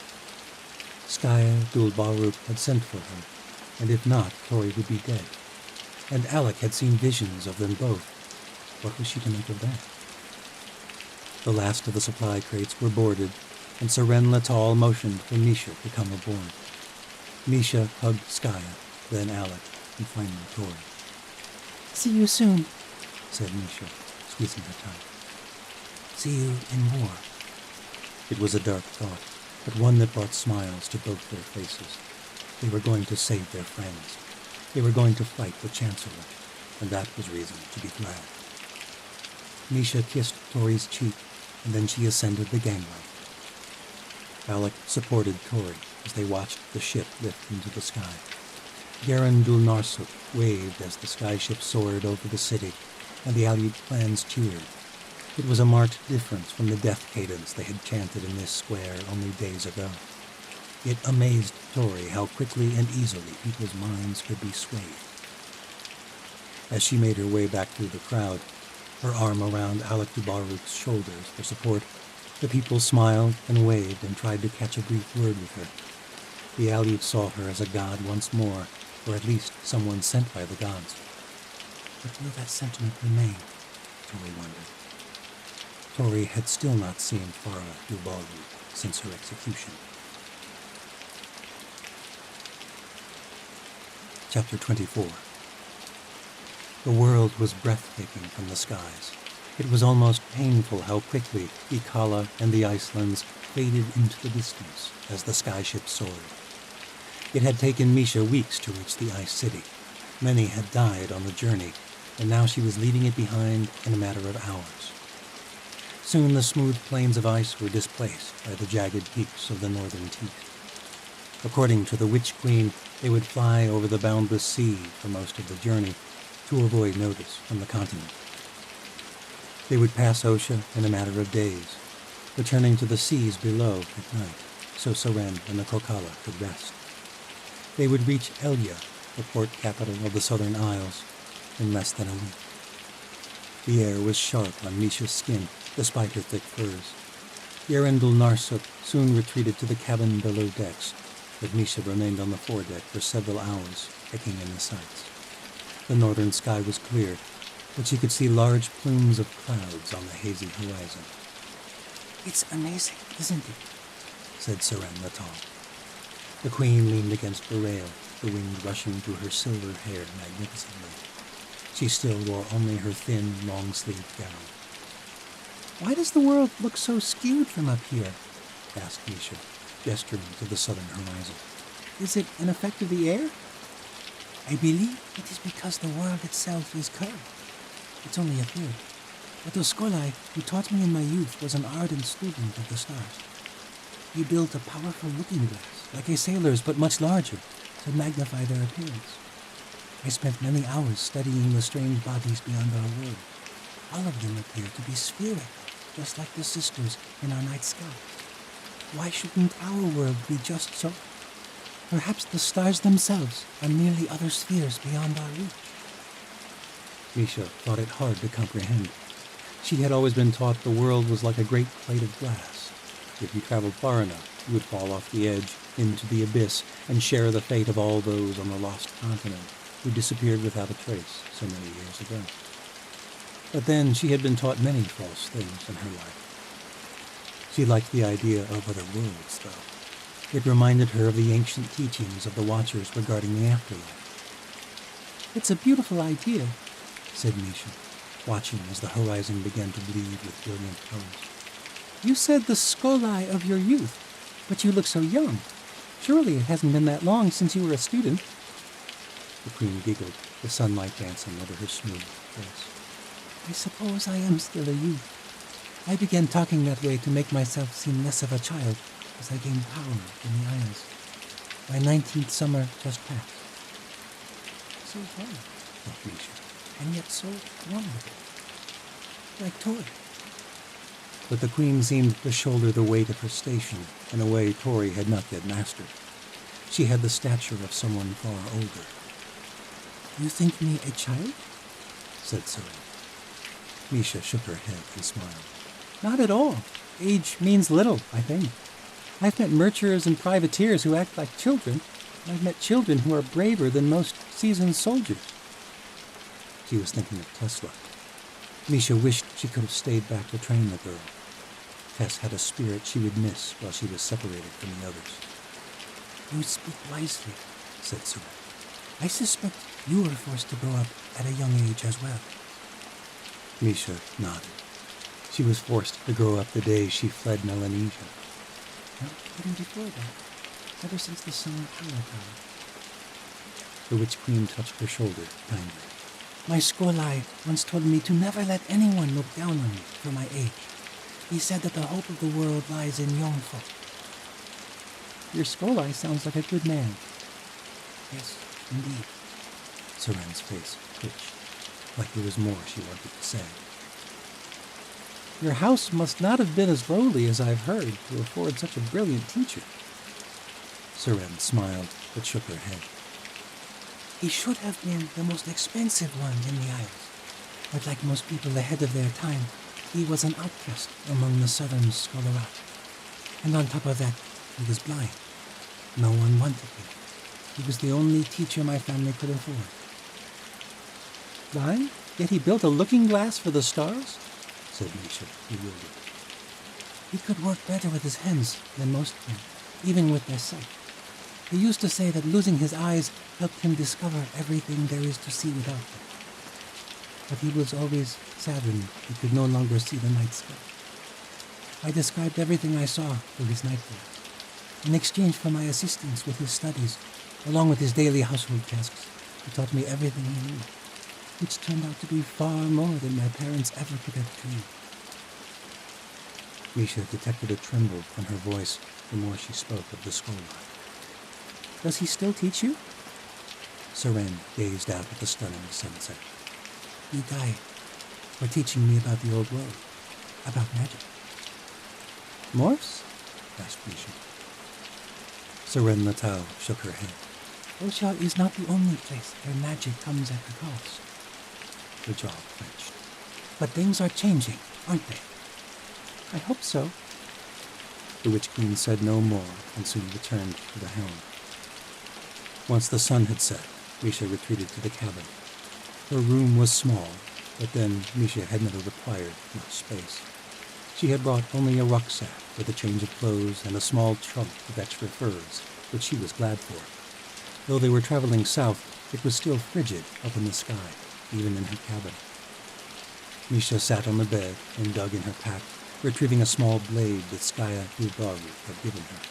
Skaya Dulbaruk had sent for her, and if not, Tori would be dead. And Alec had seen visions of them both. What was she to make of that? The last of the supply crates were boarded, and Seren Latal motioned for Misha to come aboard. Misha hugged Skaya, then Alec, and finally Tori. See you soon, said Misha, squeezing her tight. See you in war. It was a dark thought, but one that brought smiles to both their faces. They were going to save their friends. They were going to fight the Chancellor, and that was reason to be glad. Misha kissed Tori's cheek, and then she ascended the gangway. Alec supported Tori as they watched the ship lift into the sky. Garen Dulnarsuk waved as the skyship soared over the city, and the Aleut clans cheered. It was a marked difference from the death cadence they had chanted in this square only days ago. It amazed Tori how quickly and easily people's minds could be swayed. As she made her way back through the crowd, her arm around Alec Dubaruk's shoulders for support, the people smiled and waved and tried to catch a brief word with her. The Aleut saw her as a god once more, or at least someone sent by the gods. But will that sentiment remain? Tori wondered. Tori had still not seen Farah Dubaruk since her execution. Chapter 24. The world was breathtaking from the skies. It was almost painful how quickly Ikala and the Icelands faded into the distance as the skyship soared. It had taken Misha weeks to reach the Ice City. Many had died on the journey, and now she was leaving it behind in a matter of hours. Soon the smooth plains of ice were displaced by the jagged peaks of the northern teeth. According to the Witch Queen, they would fly over the boundless sea for most of the journey to avoid notice from the continent. They would pass Osha in a matter of days, returning to the seas below at night, so Seren and the Kokala could rest. They would reach Elya, the port capital of the Southern Isles, in less than a week. The air was sharp on Misha's skin, despite her thick furs. Yerendul Narsuk soon retreated to the cabin below decks, but Misha remained on the foredeck for several hours, taking in the sights. The northern sky was clear, but she could see large plumes of clouds on the hazy horizon. It's amazing, isn't it? Said Seren Latal. The queen leaned against the rail, the wind rushing through her silver hair magnificently. She still wore only her thin, long-sleeved gown. Why does the world look so skewed from up here? Asked Misha, gesturing to the southern horizon. Is it an effect of the air? I believe it is because the world itself is curved. It's only a theory. But Oskolai, who taught me in my youth, was an ardent student of the stars. He built a powerful looking glass, like a sailor's but much larger, to magnify their appearance. I spent many hours studying the strange bodies beyond our world. All of them appear to be spherical, just like the sisters in our night sky. Why shouldn't our world be just so? Perhaps the stars themselves are merely other spheres beyond our reach. Misha thought it hard to comprehend. She had always been taught the world was like a great plate of glass. If you traveled far enough, you would fall off the edge into the abyss and share the fate of all those on the lost continent who disappeared without a trace so many years ago. But then she had been taught many false things in her life. She liked the idea of other worlds, though. It reminded her of the ancient teachings of the Watchers regarding the afterlife. It's a beautiful idea, said Misha, watching as the horizon began to bleed with brilliant colors. You said the Skolai of your youth, but you look so young. Surely it hasn't been that long since you were a student. The queen giggled, the sunlight dancing over her smooth face. I suppose I am still a youth. I began talking that way to make myself seem less of a child as I gained power in the Isles. My 19th summer just passed. So young, thought Misha, and yet so wonderful. Like Tori. But the queen seemed to shoulder the weight of her station in a way Tori had not yet mastered. She had the stature of someone far older. You think me a child? Said Saga. Misha shook her head and smiled. Not at all. Age means little, I think. I've met murderers and privateers who act like children. I've met children who are braver than most seasoned soldiers. She was thinking of Tesla. Misha wished she could have stayed back to train the girl. Tess had a spirit she would miss while she was separated from the others. You speak wisely, said Saga. I suspect you were forced to grow up at a young age as well. Misha nodded. She was forced to grow up the day she fled Melanesia. No, even before that. Ever since the summer Tower. The Witch Queen touched her shoulder kindly. My Skolai once told me to never let anyone look down on me for my age. He said that the hope of the world lies in young folk. Your Skolai sounds like a good man. Yes, indeed. Seren's face twitched, like there was more she wanted to say. Your house must not have been as lowly as I've heard to afford such a brilliant teacher. Seren smiled, but shook her head. He should have been the most expensive one in the Isles. But like most people ahead of their time, he was an outcast among the southern Scholarat. And on top of that, he was blind. No one wanted him. He was the only teacher my family could afford. Blind? Yet he built a looking glass for the stars? Said Misha, bewildered. He could work better with his hands than most men, even with their sight. He used to say that losing his eyes helped him discover everything there is to see without them. But he was always saddened he could no longer see the night sky. I described everything I saw through his night glass. In exchange for my assistance with his studies, along with his daily household tasks, he taught me everything he knew, which turned out to be far more than my parents ever could have dreamed. Misha detected a tremble in her voice the more she spoke of the Skolai. Does he still teach you? Seren gazed out at the stunning sunset. He died for teaching me about the old world, about magic. Morphs? Asked Misha. Seren Latau shook her head. Osha is not the only place where magic comes at a cost. The jaw clenched. But things are changing, aren't they? I hope so. The Witch Queen said no more and soon returned to the helm. Once the sun had set, Misha retreated to the cabin. Her room was small, but then Misha had never required much space. She had brought only a rucksack with a change of clothes and a small trunk of extra furs, which she was glad for. Though they were traveling south, it was still frigid up in the sky, even in her cabin. Misha sat on the bed and dug in her pack, retrieving a small blade that Skaya Ubaru had given her.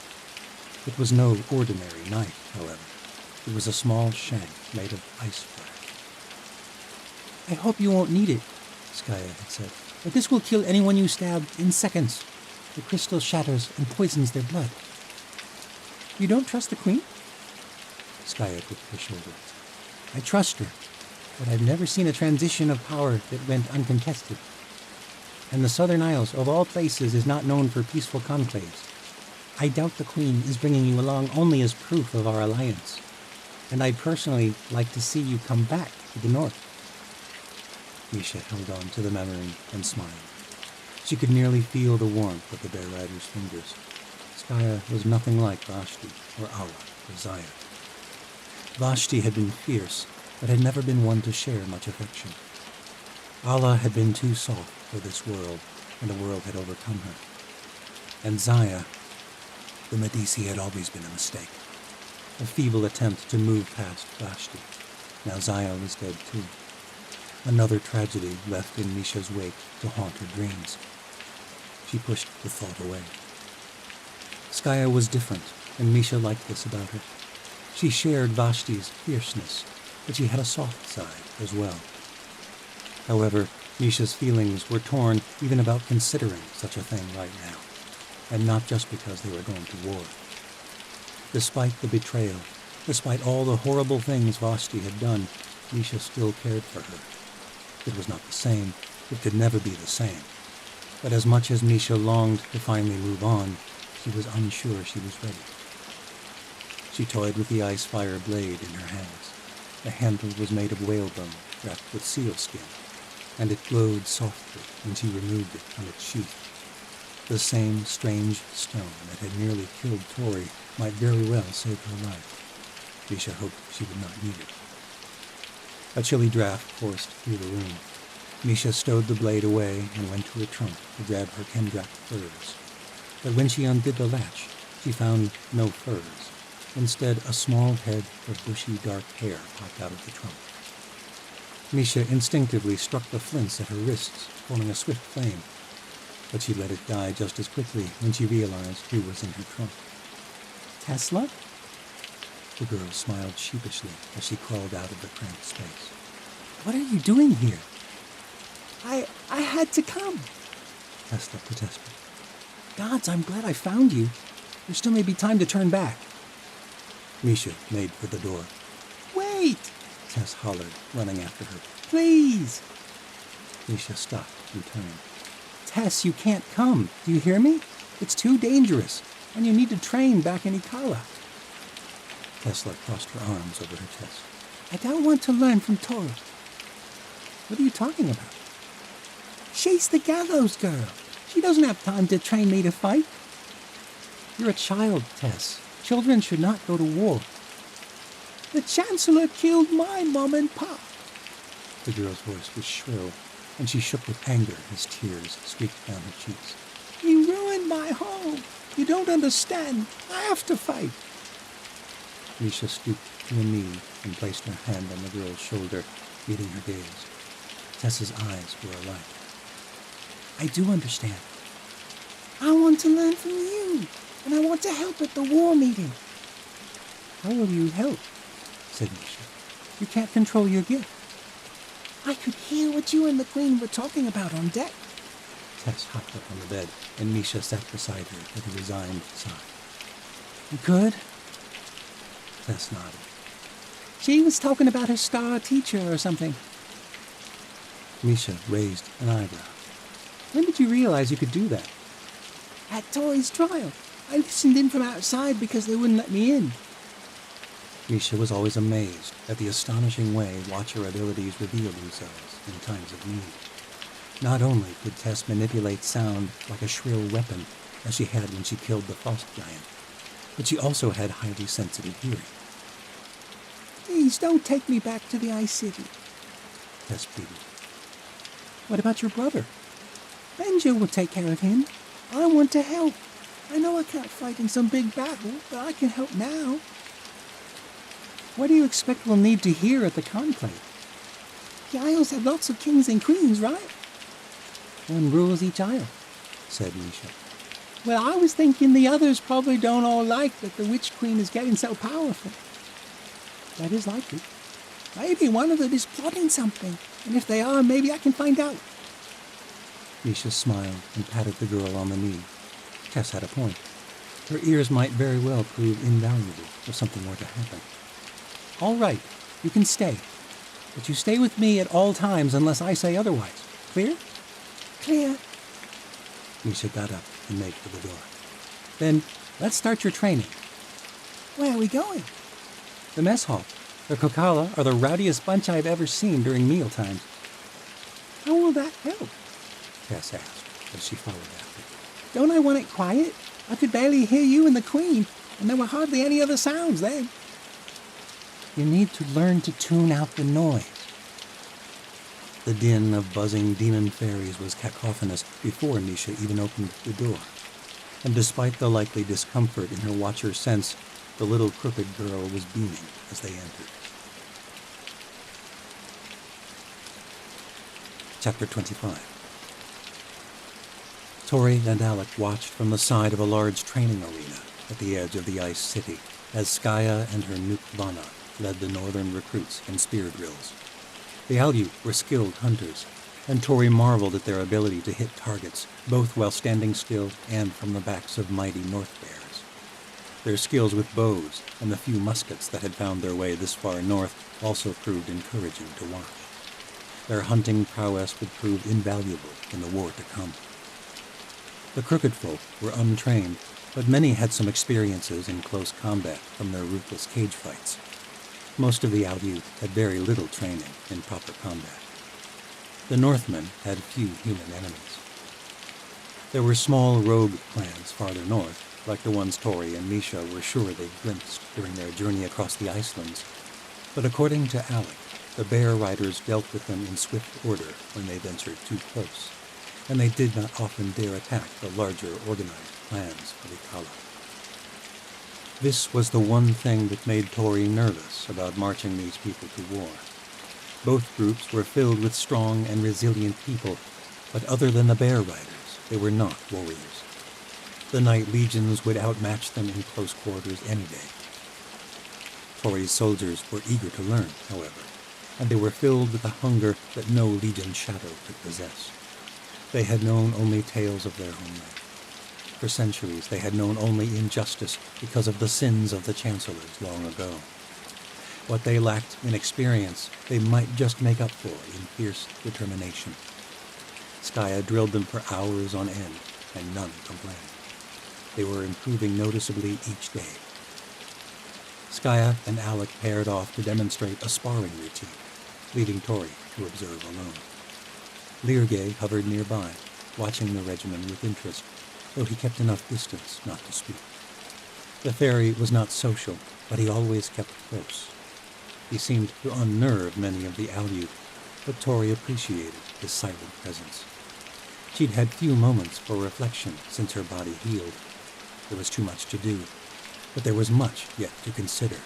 It was no ordinary knife, however. It was a small shank made of ice fire. I hope you won't need it, Skaya had said, but this will kill anyone you stab in seconds. The crystal shatters and poisons their blood. You don't trust the queen? Skaya took her shoulder. I trust her, but I've never seen a transition of power that went uncontested. And the Southern Isles, of all places, is not known for peaceful conclaves. I doubt the Queen is bringing you along only as proof of our alliance, and I'd personally like to see you come back to the north. Misha held on to the memory and smiled. She could nearly feel the warmth of the Bear Rider's fingers. Skaya was nothing like Vashti or Alla or Zaya. Vashti had been fierce, but had never been one to share much affection. Alla had been too soft for this world, and the world had overcome her. And Zaya, the Medici had always been a mistake. A feeble attempt to move past Vashti. Now Zaya was dead too. Another tragedy left in Misha's wake to haunt her dreams. She pushed the thought away. Skaya was different, and Misha liked this about her. She shared Vashti's fierceness, but she had a soft side as well. However, Misha's feelings were torn even about considering such a thing right now, and not just because they were going to war. Despite the betrayal, despite all the horrible things Vashti had done, Misha still cared for her. It was not the same. It could never be the same. But as much as Misha longed to finally move on, she was unsure she was ready. She toyed with the ice fire blade in her hands. The handle was made of whalebone, wrapped with seal skin, and it glowed softly when she removed it from its sheath. The same strange stone that had nearly killed Tori might very well save her life. Misha hoped she would not need it. A chilly draft coursed through the room. Misha stowed the blade away and went to her trunk to grab her Kendrak furs. But when she undid the latch, she found no furs. Instead, a small head of bushy dark hair popped out of the trunk. Misha instinctively struck the flints at her wrists, forming a swift flame. But she let it die just as quickly when she realized who was in her trunk. Tesla? The girl smiled sheepishly as she crawled out of the cramped space. What are you doing here? I had to come. Tesla protested. Gods, I'm glad I found you. There still may be time to turn back. Misha made for the door. Wait! Tess hollered, running after her. Please! Misha stopped and turned. Tess, you can't come. Do you hear me? It's too dangerous, and you need to train back in Ikala. Tesla crossed her arms over her chest. I don't want to learn from Tora. What are you talking about? She's the gallows girl. She doesn't have time to train me to fight. You're a child, Tess. Children should not go to war. The Chancellor killed my mom and pop. The girl's voice was shrill, and she shook with anger as tears streaked down her cheeks. He ruined my home. You don't understand. I have to fight. Misha stooped to a knee and placed her hand on the girl's shoulder, meeting her gaze. Tess's eyes were alight. I do understand. I want to learn from you, and I want to help at the war meeting. How will you help? Said Misha. You can't control your gift. I could hear what you and the Queen were talking about on deck. Tess hopped up on the bed, and Misha sat beside her with a resigned sigh. You could? Tess nodded. She was talking about her star teacher or something. Misha raised an eyebrow. When did you realize you could do that? At Tori's trial. I listened in from outside because they wouldn't let me in. Misha was always amazed at the astonishing way Watcher abilities reveal themselves in times of need. Not only could Tess manipulate sound like a shrill weapon, as she had when she killed the frost giant, but she also had highly sensitive hearing. Please don't take me back to the Ice City. Tess pleaded. What about your brother? Benjo will take care of him. I want to help. I know I can't fight in some big battle, but I can help now. What do you expect we'll need to hear at the conclave? The Isles have lots of kings and queens, right? One rules each isle, said Misha. Well, I was thinking the others probably don't all like that the Witch Queen is getting so powerful. That is likely. Maybe one of them is plotting something, and if they are, maybe I can find out. Misha smiled and patted the girl on the knee. Tess had a point. Her ears might very well prove invaluable if something were to happen. All right, You can stay, but you stay with me at all times unless I say otherwise. Clear? Clear. Misha got up and made for the door. Then let's start your training. Where are we going? The mess hall. The Kokala are the rowdiest bunch I've ever seen during mealtimes. How will that help? Tess asked as she followed after. Don't I want it quiet? I could barely hear you and the Queen, and there were hardly any other sounds then. You need to learn to tune out the noise. The din of buzzing demon fairies was cacophonous before Misha even opened the door. And despite the likely discomfort in her watcher's sense, the little crooked girl was beaming as they entered. Chapter 25. Tori and Alec watched from the side of a large training arena at the edge of the Ice City as Skaya and her Nuk Vana led the northern recruits in spear drills. The Alyu were skilled hunters, and Tori marveled at their ability to hit targets, both while standing still and from the backs of mighty North Bears. Their skills with bows and the few muskets that had found their way this far north also proved encouraging to watch. Their hunting prowess would prove invaluable in the war to come. The crooked folk were untrained, but many had some experiences in close combat from their ruthless cage fights. Most of the Alyu had very little training in proper combat. The Northmen had few human enemies. There were small rogue clans farther north, like the ones Tori and Misha were sure they'd glimpsed during their journey across the Icelands. But according to Alec, the bear riders dealt with them in swift order when they ventured too close, and they did not often dare attack the larger organized clans of Ikala. This was the one thing that made Tori nervous about marching these people to war. Both groups were filled with strong and resilient people, but other than the bear riders, they were not warriors. The Night Legions would outmatch them in close quarters any day. Tori's soldiers were eager to learn, however, and they were filled with a hunger that no Legion shadow could possess. They had known only tales of their homeland. For centuries they had known only injustice because of the sins of the chancellors long ago. What they lacked in experience, they might just make up for in fierce determination. Skaya drilled them for hours on end, and none complained. They were improving noticeably each day. Skaya and Alec paired off to demonstrate a sparring routine, leaving Tori to observe alone. Leargay hovered nearby, watching the regimen with interest, though he kept enough distance not to speak. The fairy was not social, but he always kept close. He seemed to unnerve many of the Alyu, but Tori appreciated his silent presence. She'd had few moments for reflection since her body healed. There was too much to do, but there was much yet to consider.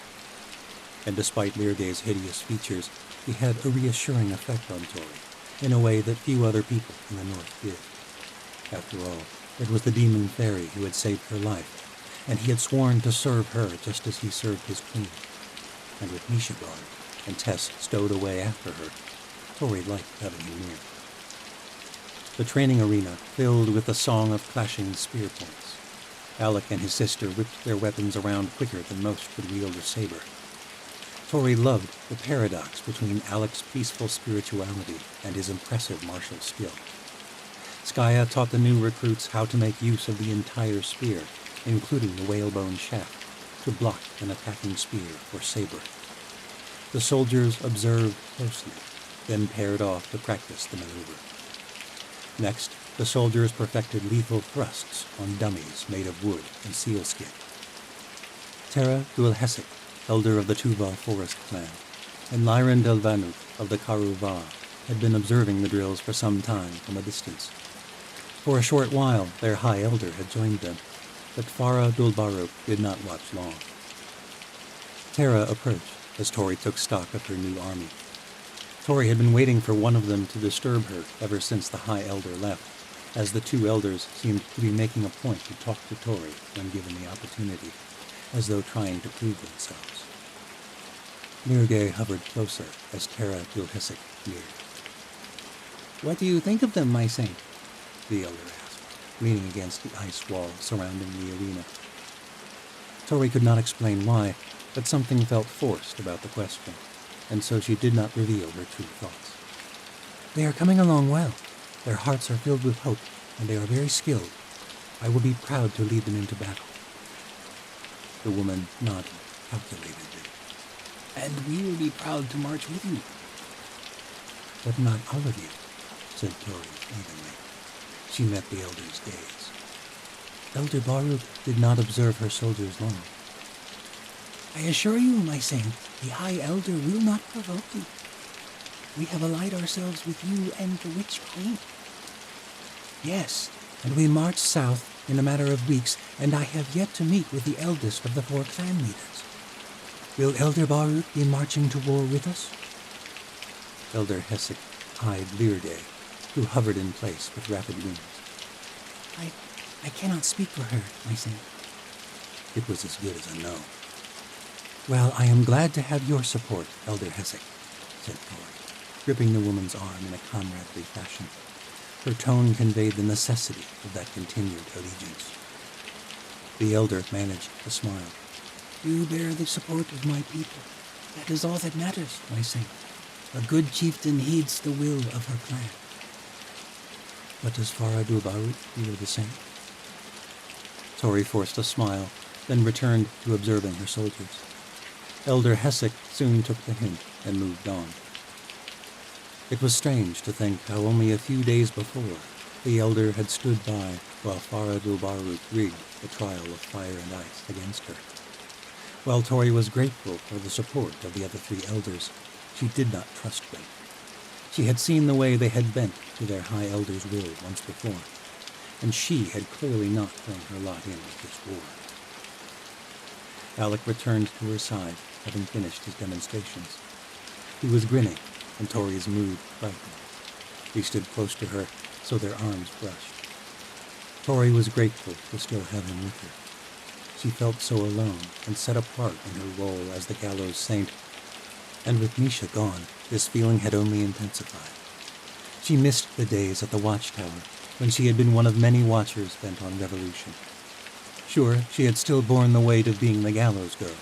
And despite Leargay's hideous features, he had a reassuring effect on Tori, in a way that few other people in the north did. After all, it was the demon fairy who had saved her life, and he had sworn to serve her just as he served his queen. And with Misha gone, and Tess stowed away after her, Tori liked having him near. The training arena filled with the song of clashing spear points. Alec and his sister whipped their weapons around quicker than most could wield a saber. Tori loved the paradox between Alec's peaceful spirituality and his impressive martial skill. Skaya taught the new recruits how to make use of the entire spear, including the whalebone shaft, to block an attacking spear or saber. The soldiers observed closely, then paired off to practice the maneuver. Next, the soldiers perfected lethal thrusts on dummies made of wood and sealskin. Terra Dulhesik, elder of the Tuva forest clan, and Lyran Delvanuk of the Karuva had been observing the drills for some time from a distance. For a short while, their high elder had joined them, but Farah Dulbaruk did not watch long. Terra approached as Tori took stock of her new army. Tori had been waiting for one of them to disturb her ever since the High Elder left, as the two elders seemed to be making a point to talk to Tori when given the opportunity, as though trying to prove themselves. Leargay hovered closer as Terra Dulhesik neared. What do you think of them, my saint? The elder asked, leaning against the ice wall surrounding the arena. Tori could not explain why, but something felt forced about the question. and so she did not reveal her true thoughts. "They are coming along well. Their hearts are filled with hope, and they are very skilled. I will be proud to lead them into battle." The woman nodded calculatedly. "And we will be proud to march with you." "But not all of you," said Tori evenly. She met the elder's gaze. Elder Baruch did not observe her soldiers long. "I assure you, my saint, the High Elder will not provoke you. We have allied ourselves with you and the Witch Queen." "Yes, and we march south in a matter of weeks, and I have yet to meet with the eldest of the 4 clan leaders. Will Elder Baruch be marching to war with us?" Elder Hesek eyed Learday, who hovered in place with rapid wings. I cannot speak for her, my saint." It was as good as a no. "Well, I am glad to have your support, Elder Hesek," said Tori, gripping the woman's arm in a comradely fashion. Her tone conveyed the necessity of that continued allegiance. The elder managed to smile. "You bear the support of my people. That is all that matters, my saint. A good chieftain heeds the will of her clan." "But does Faradul Baruch feel the same?" Tori forced a smile, then returned to observing her soldiers. Elder Hesek soon took the hint and moved on. It was strange to think how only a few days before the elder had stood by while Faradul Baruch rigged the trial of fire and ice against her. While Tori was grateful for the support of the other 3 elders, she did not trust them. She had seen the way they had bent to their High Elder's will once before, and she had clearly not thrown her lot in with this war. Alec returned to her side, having finished his demonstrations. He was grinning, and Tori's mood brightened. He stood close to her, so their arms brushed. Tori was grateful to still have him with her. She felt so alone and set apart in her role as the gallows saint, and with Misha gone, this feeling had only intensified. She missed the days at the watchtower, when she had been one of many watchers bent on revolution. Sure, she had still borne the weight of being the gallows girl,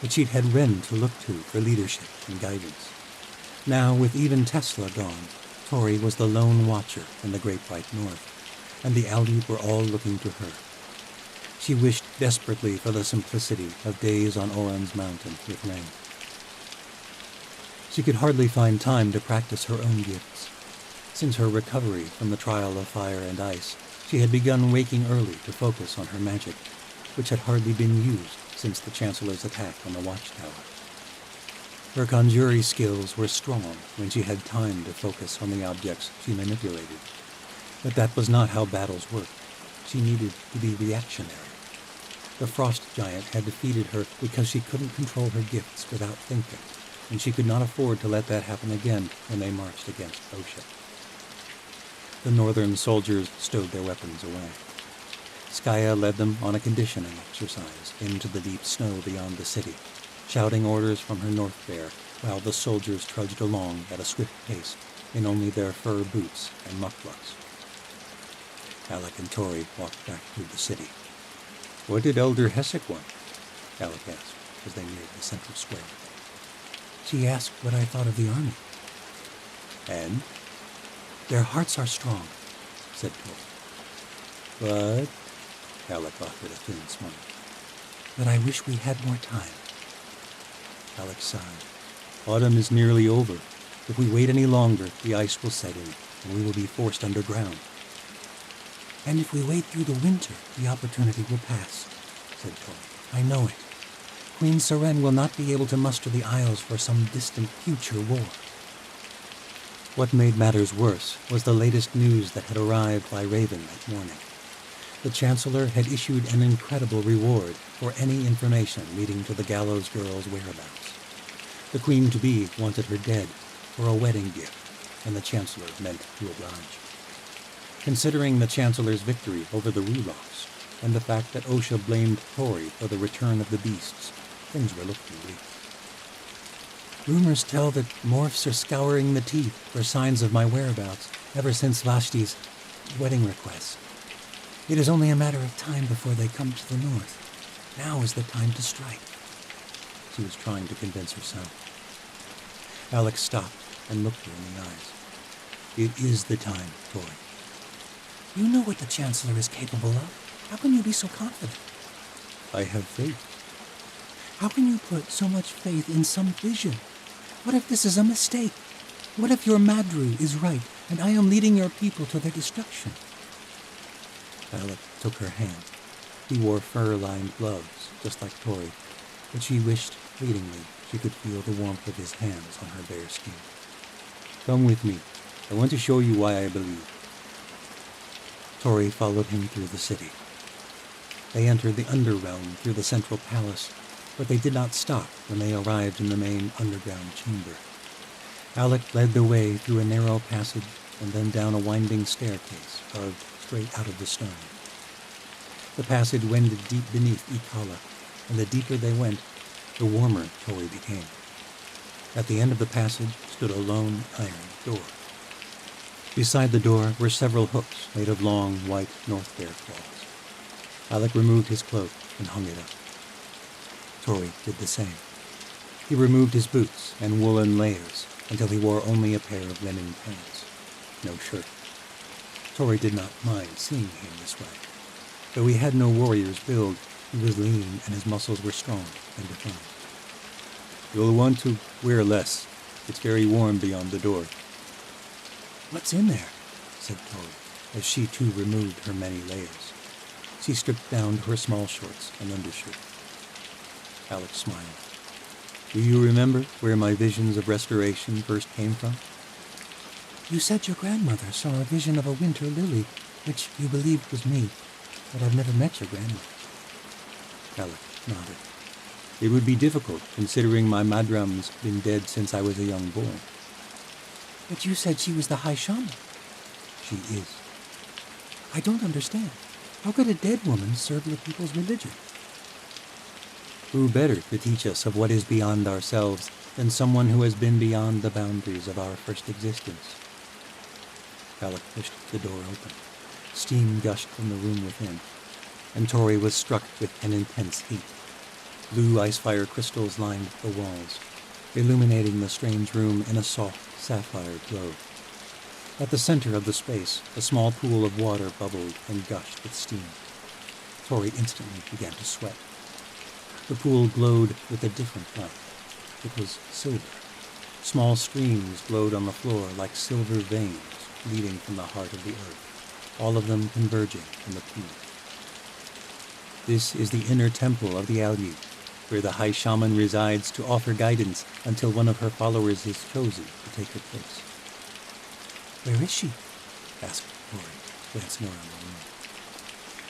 but she'd had Ren to look to for leadership and guidance. Now, with even Tesla gone, Tori was the lone watcher in the Great White North, and the Auli were all looking to her. She wished desperately for the simplicity of days on Oran's mountain with Ren. She could hardly find time to practice her own gifts. Since her recovery from the trial of fire and ice, she had begun waking early to focus on her magic, which had hardly been used since the Chancellor's attack on the watchtower. Her conjuring skills were strong when she had time to focus on the objects she manipulated. But that was not how battles worked. She needed to be reactionary. The frost giant had defeated her because she couldn't control her gifts without thinking, and she could not afford to let that happen again when they marched against Osha. The northern soldiers stowed their weapons away. Skaya led them on a conditioning exercise into the deep snow beyond the city, shouting orders from her north bear while the soldiers trudged along at a swift pace in only their fur boots and mucklucks. Alec and Tori walked back through the city. "What did Elder Hesek want?" Alec asked as they neared the central square. "She asked what I thought of the army." "And?" "Their hearts are strong," said Tori. "But," Alec offered a thin smile, "but I wish we had more time." Alec sighed. "Autumn is nearly over. If we wait any longer, the ice will set in, and we will be forced underground." "And if we wait through the winter, the opportunity will pass," said Tori. "I know it. Queen Seren will not be able to muster the Isles for some distant future war." What made matters worse was the latest news that had arrived by Raven that morning. The Chancellor had issued an incredible reward for any information leading to the gallows girl's whereabouts. The Queen-to-be wanted her dead for a wedding gift, and the Chancellor meant to oblige. Considering the Chancellor's victory over the Rulofs, and the fact that Osha blamed Tori for the return of the beasts, things were looking bleak. "Rumors tell that morphs are scouring the teeth for signs of my whereabouts ever since Vashti's wedding request. It is only a matter of time before they come to the north. Now is the time to strike." She was trying to convince herself. Alex stopped and looked her in the eyes. It is the time, Tori. You know what the Chancellor is capable of. How can you be so confident? I have faith. How can you put so much faith in some vision? What if this is a mistake? What if your Madru is right, and I am leading your people to their destruction? Alec took her hand. He wore fur-lined gloves, just like Tori, but she wished fleetingly she could feel the warmth of his hands on her bare skin. Come with me. I want to show you why I believe. Tori followed him through the city. They entered the underrealm through the central palace, but they did not stop when they arrived in the main underground chamber. Alec led the way through a narrow passage and then down a winding staircase carved straight out of the stone. The passage wended deep beneath Ikala, and the deeper they went, the warmer Tori became. At the end of the passage stood a lone iron door. Beside the door were several hooks made of long, white north bear claws. Alec removed his cloak and hung it up. Tori did the same. He removed his boots and woolen layers until he wore only a pair of linen pants. No shirt. Tori did not mind seeing him this way. Though he had no warrior's build, he was lean and his muscles were strong and defined. You'll want to wear less. It's very warm beyond the door. What's in there? Said Tori, as she too removed her many layers. She stripped down to her small shorts and undershirt. Alex smiled. Do you remember where my visions of restoration first came from? You said your grandmother saw a vision of a winter lily, which you believed was me, but I've never met your grandmother. Alec nodded. It would be difficult, considering my madram's been dead since I was a young boy. But you said she was the High Shaman. She is. I don't understand. How could a dead woman serve the people's religion? Who better to teach us of what is beyond ourselves than someone who has been beyond the boundaries of our first existence? Alec pushed the door open. Steam gushed from the room within, and Tori was struck with an intense heat. Blue ice-fire crystals lined the walls, illuminating the strange room in a soft sapphire glow. At the center of the space, a small pool of water bubbled and gushed with steam. Tori instantly began to sweat. The pool glowed with a different light. It was silver. Small streams glowed on the floor like silver veins leading from the heart of the earth, all of them converging in the pool. This is the inner temple of the Alyu, where the High Shaman resides to offer guidance until one of her followers is chosen to take her place. Where is she? Asked Tori, glancing around the room.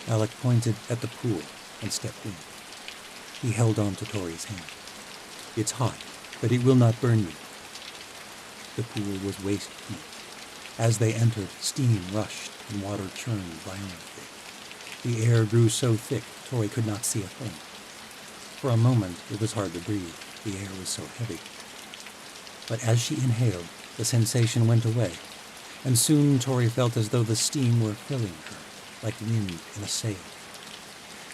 Alec pointed at the pool and stepped in. He held on to Tori's hand. It's hot, but it will not burn you. The pool was waist deep. As they entered, steam rushed and water churned violently. The air grew so thick, Tori could not see a thing. For a moment, it was hard to breathe. The air was so heavy. But as she inhaled, the sensation went away, and soon Tori felt as though the steam were filling her, like wind in a sail.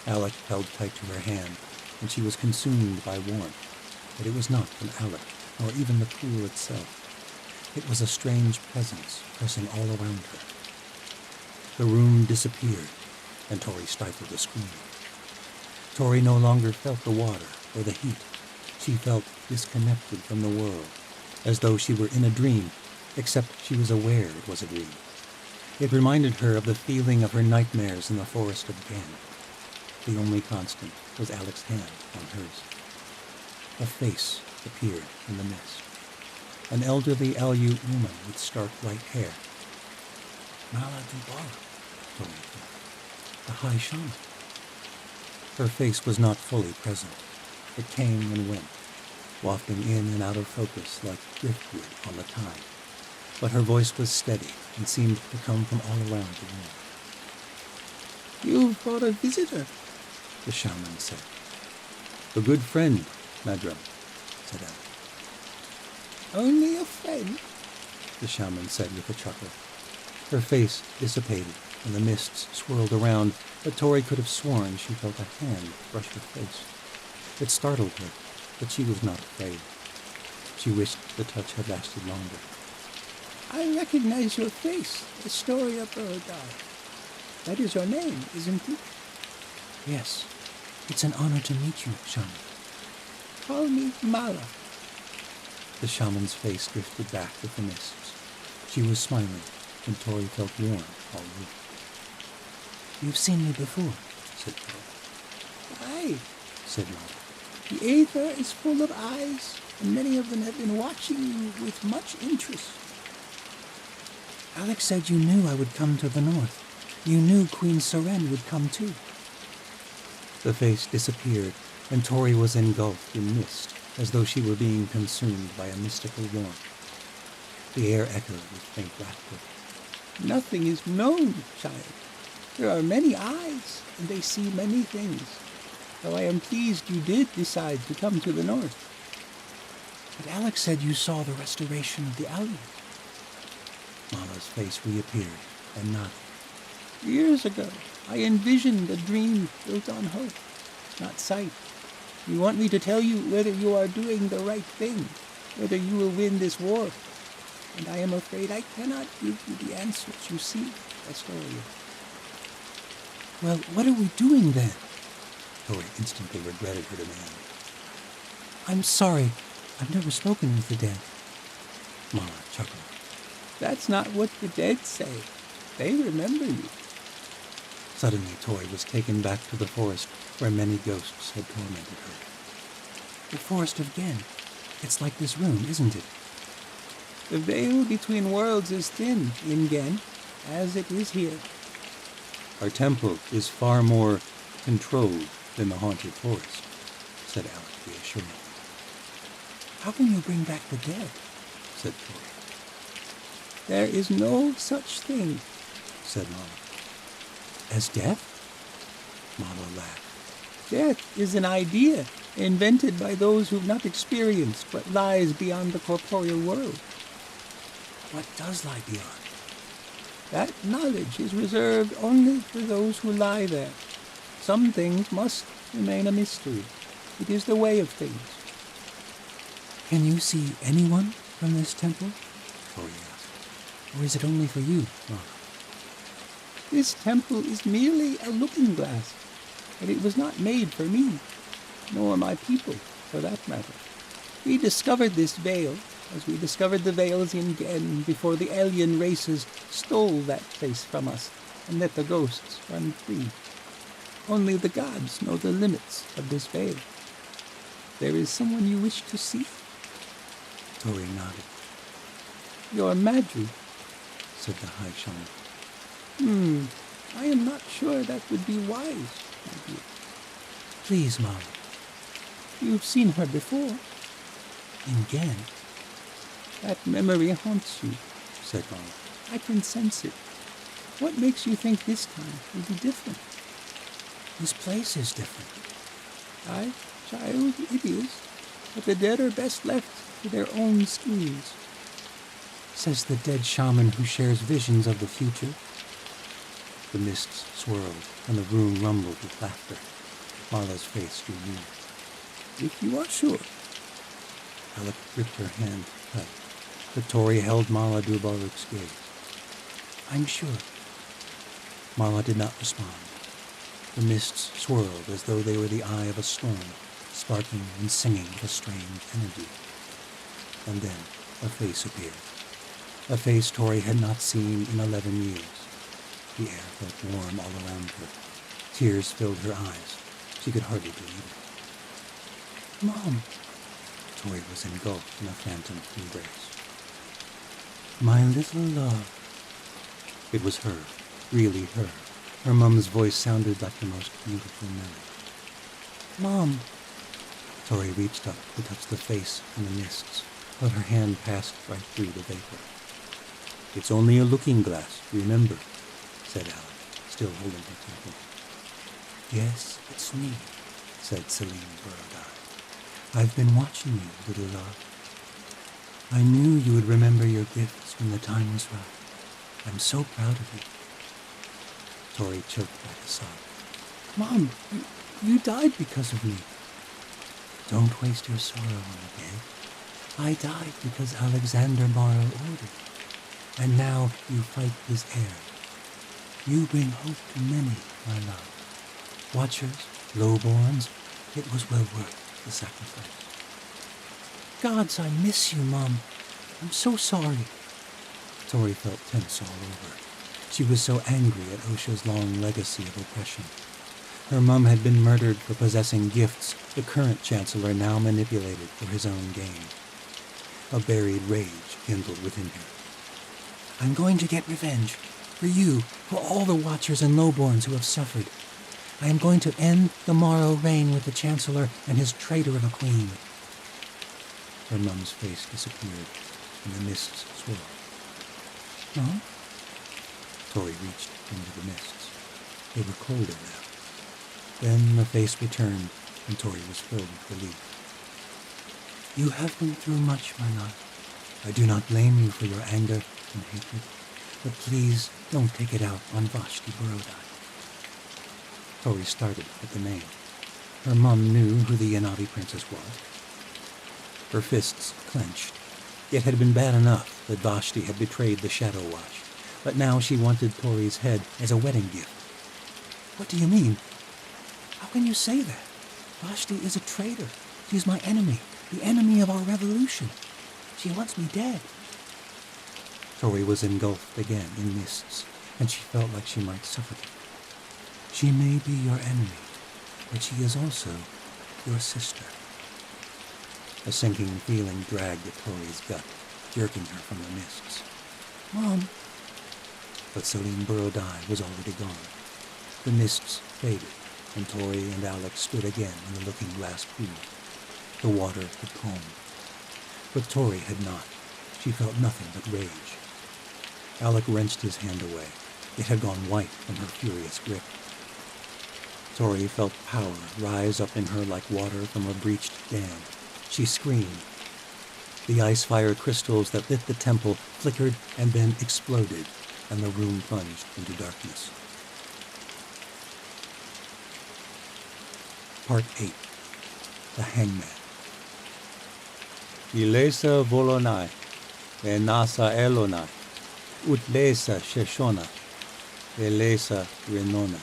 Alec held tight to her hand, and she was consumed by warmth, but it was not from Alec, nor even the pool itself. It was a strange presence pressing all around her. The room disappeared, and Tori stifled a scream. Tori no longer felt the water or the heat. She felt disconnected from the world, as though she were in a dream, except she was aware it was a dream. It reminded her of the feeling of her nightmares in the forest of Gan. The only constant was Alec's hand on hers. A face appeared in the mist. An elderly Alyu woman with stark white hair. Mala Dubara, Tori thought. the High Shaman. Her face was not fully present. It came and went, wafting in and out of focus like driftwood on the tide. But her voice was steady and seemed to come from all around the room. You've brought a visitor, The shaman said. A good friend, Madram, said Alec. only a friend. The shaman said with a chuckle. Her face dissipated, and the mists swirled around, but Tori could have sworn she felt a hand brush her face. It startled her, but she was not afraid. She wished the touch had lasted longer. I recognize your face, Astoria Birdeye. That is your name, isn't it? Yes, it's an honor to meet you, Shaman. Call me Mala. The shaman's face drifted back with the mists. She was smiling, and Tori felt warm all over. You've seen me before, said Tori. Aye, Said Mala. the aether is full of eyes, and many of them have been watching you with much interest. Alex said you knew I would come to the north. You knew Queen Seren would come too. The face disappeared, and Tori was engulfed in mist, as though she were being consumed by a mystical warmth. The air echoed with faint laughter. Nothing is known, child. There are many eyes, and they see many things. Though I am pleased you did decide to come to the north. But Alex said you saw the restoration of the Allies. Mala's face reappeared and nodded. Years ago, I envisioned a dream built on hope, not sight. You want me to tell you whether you are doing the right thing, whether you will win this war. And I am afraid I cannot give you the answers you seek, Astoria. Well, what are we doing then? Tori instantly regretted her demand. I'm sorry. I've never spoken with the dead. Mala chuckled. That's not what the dead say. They remember you. Suddenly, Tori was taken back to the forest where many ghosts had tormented her. The forest of Gen. It's like this room, isn't it? The veil between worlds is thin in Gen, as it is here. Our temple is far more controlled than the haunted forest, said Alec reassuringly. How can you bring back the dead? Said Tori. There is no such thing, Said Mala. As death? Mala laughed. Death is an idea invented by those who've not experienced what lies beyond the corporeal world. What does lie beyond? That knowledge is reserved only for those who lie there. Some things must remain a mystery. It is the way of things. Can you see anyone from this temple? Tori asked. Or is it only for you, Mala? This temple is merely a looking glass, but it was not made for me, nor my people, for that matter. We discovered this veil, as we discovered the veils in Gen before the alien races stole that place from us and let the ghosts run free. Only the gods know the limits of this veil. There is someone you wish to see? Tori nodded. Your Madri. Said the High Shaman. I am not sure that would be wise, my dear. Please, Mala. You've seen her before. In Gen? That memory haunts you. Said Mala. I can sense it. What makes you think this time will be different? This place is different. Aye, child, it is. But the dead are best left to their own schemes. Says the dead shaman who shares visions of the future. The mists swirled, and the room rumbled with laughter. Mala's face drew near. If you are sure. Alec gripped her hand tight, but Tori held Mala Dubaruk's gaze. I'm sure. Mala did not respond. The mists swirled as though they were the eye of a storm, sparking and singing with a strange energy. And then a face appeared. A face Tori had not seen in 11 years. The air felt warm all around her. Tears filled her eyes. She could hardly believe it. Mom! Tori was engulfed in a phantom embrace. My little love. It was her, really her. Her mum's voice sounded like the most beautiful melody. Mom! Tori reached up to touch the face in the mists, but her hand passed right through the vapor. It's only a looking glass, remember, said Alec, still holding her temple. Yes, it's me, said Celine Borodai. I've been watching you, little love. I knew you would remember your gifts when the time was right. I'm so proud of you. Tori choked back a sob. Mom, you died because of me. Don't waste your sorrow on me, babe. I died because Alexander Morrow ordered, and now you fight his heir. You bring hope to many, my love. Watchers, lowborns, it was well worth the sacrifice. Gods, I miss you, Mom. I'm so sorry. Tori felt tense all over. She was so angry at Osha's long legacy of oppression. Her mum had been murdered for possessing gifts the current chancellor now manipulated for his own gain. A buried rage kindled within her. I'm going to get revenge. For you, for all the Watchers and Lowborns who have suffered. I am going to end the Morrow reign with the Chancellor and his traitor of a queen. Her mum's face disappeared, and the mists swirled. Mom? Tori reached into the mists. They were colder now. Then the face returned, and Tori was filled with relief. You have been through much, my love. I do not blame you for your anger and hatred, but please don't take it out on Vashti Borodai. Tori started at the name. Her mum knew who the Yanavi princess was. Her fists clenched. It had been bad enough that Vashti had betrayed the Shadow Watch, but now she wanted Tori's head as a wedding gift. What do you mean? How can you say that? Vashti is a traitor. She's my enemy, the enemy of our revolution. She wants me dead. Tori was engulfed again in mists, and she felt like she might suffocate. She may be your enemy, but she is also your sister. A sinking feeling dragged at Tori's gut, jerking her from the mists. Mom. But Selim Borodai was already gone. The mists faded, and Tori and Alex stood again in the looking-glass pool. The water had calmed. But Tori had not. She felt nothing but rage. Alec wrenched his hand away. It had gone white from her furious grip. Tori felt power rise up in her like water from a breached dam. She screamed. The ice-fire crystals that lit the temple flickered and then exploded, and the room plunged into darkness. Part 8. The Hangman. Ilesa volonai, enasa elonai, utlesa sheshona, elesa renona.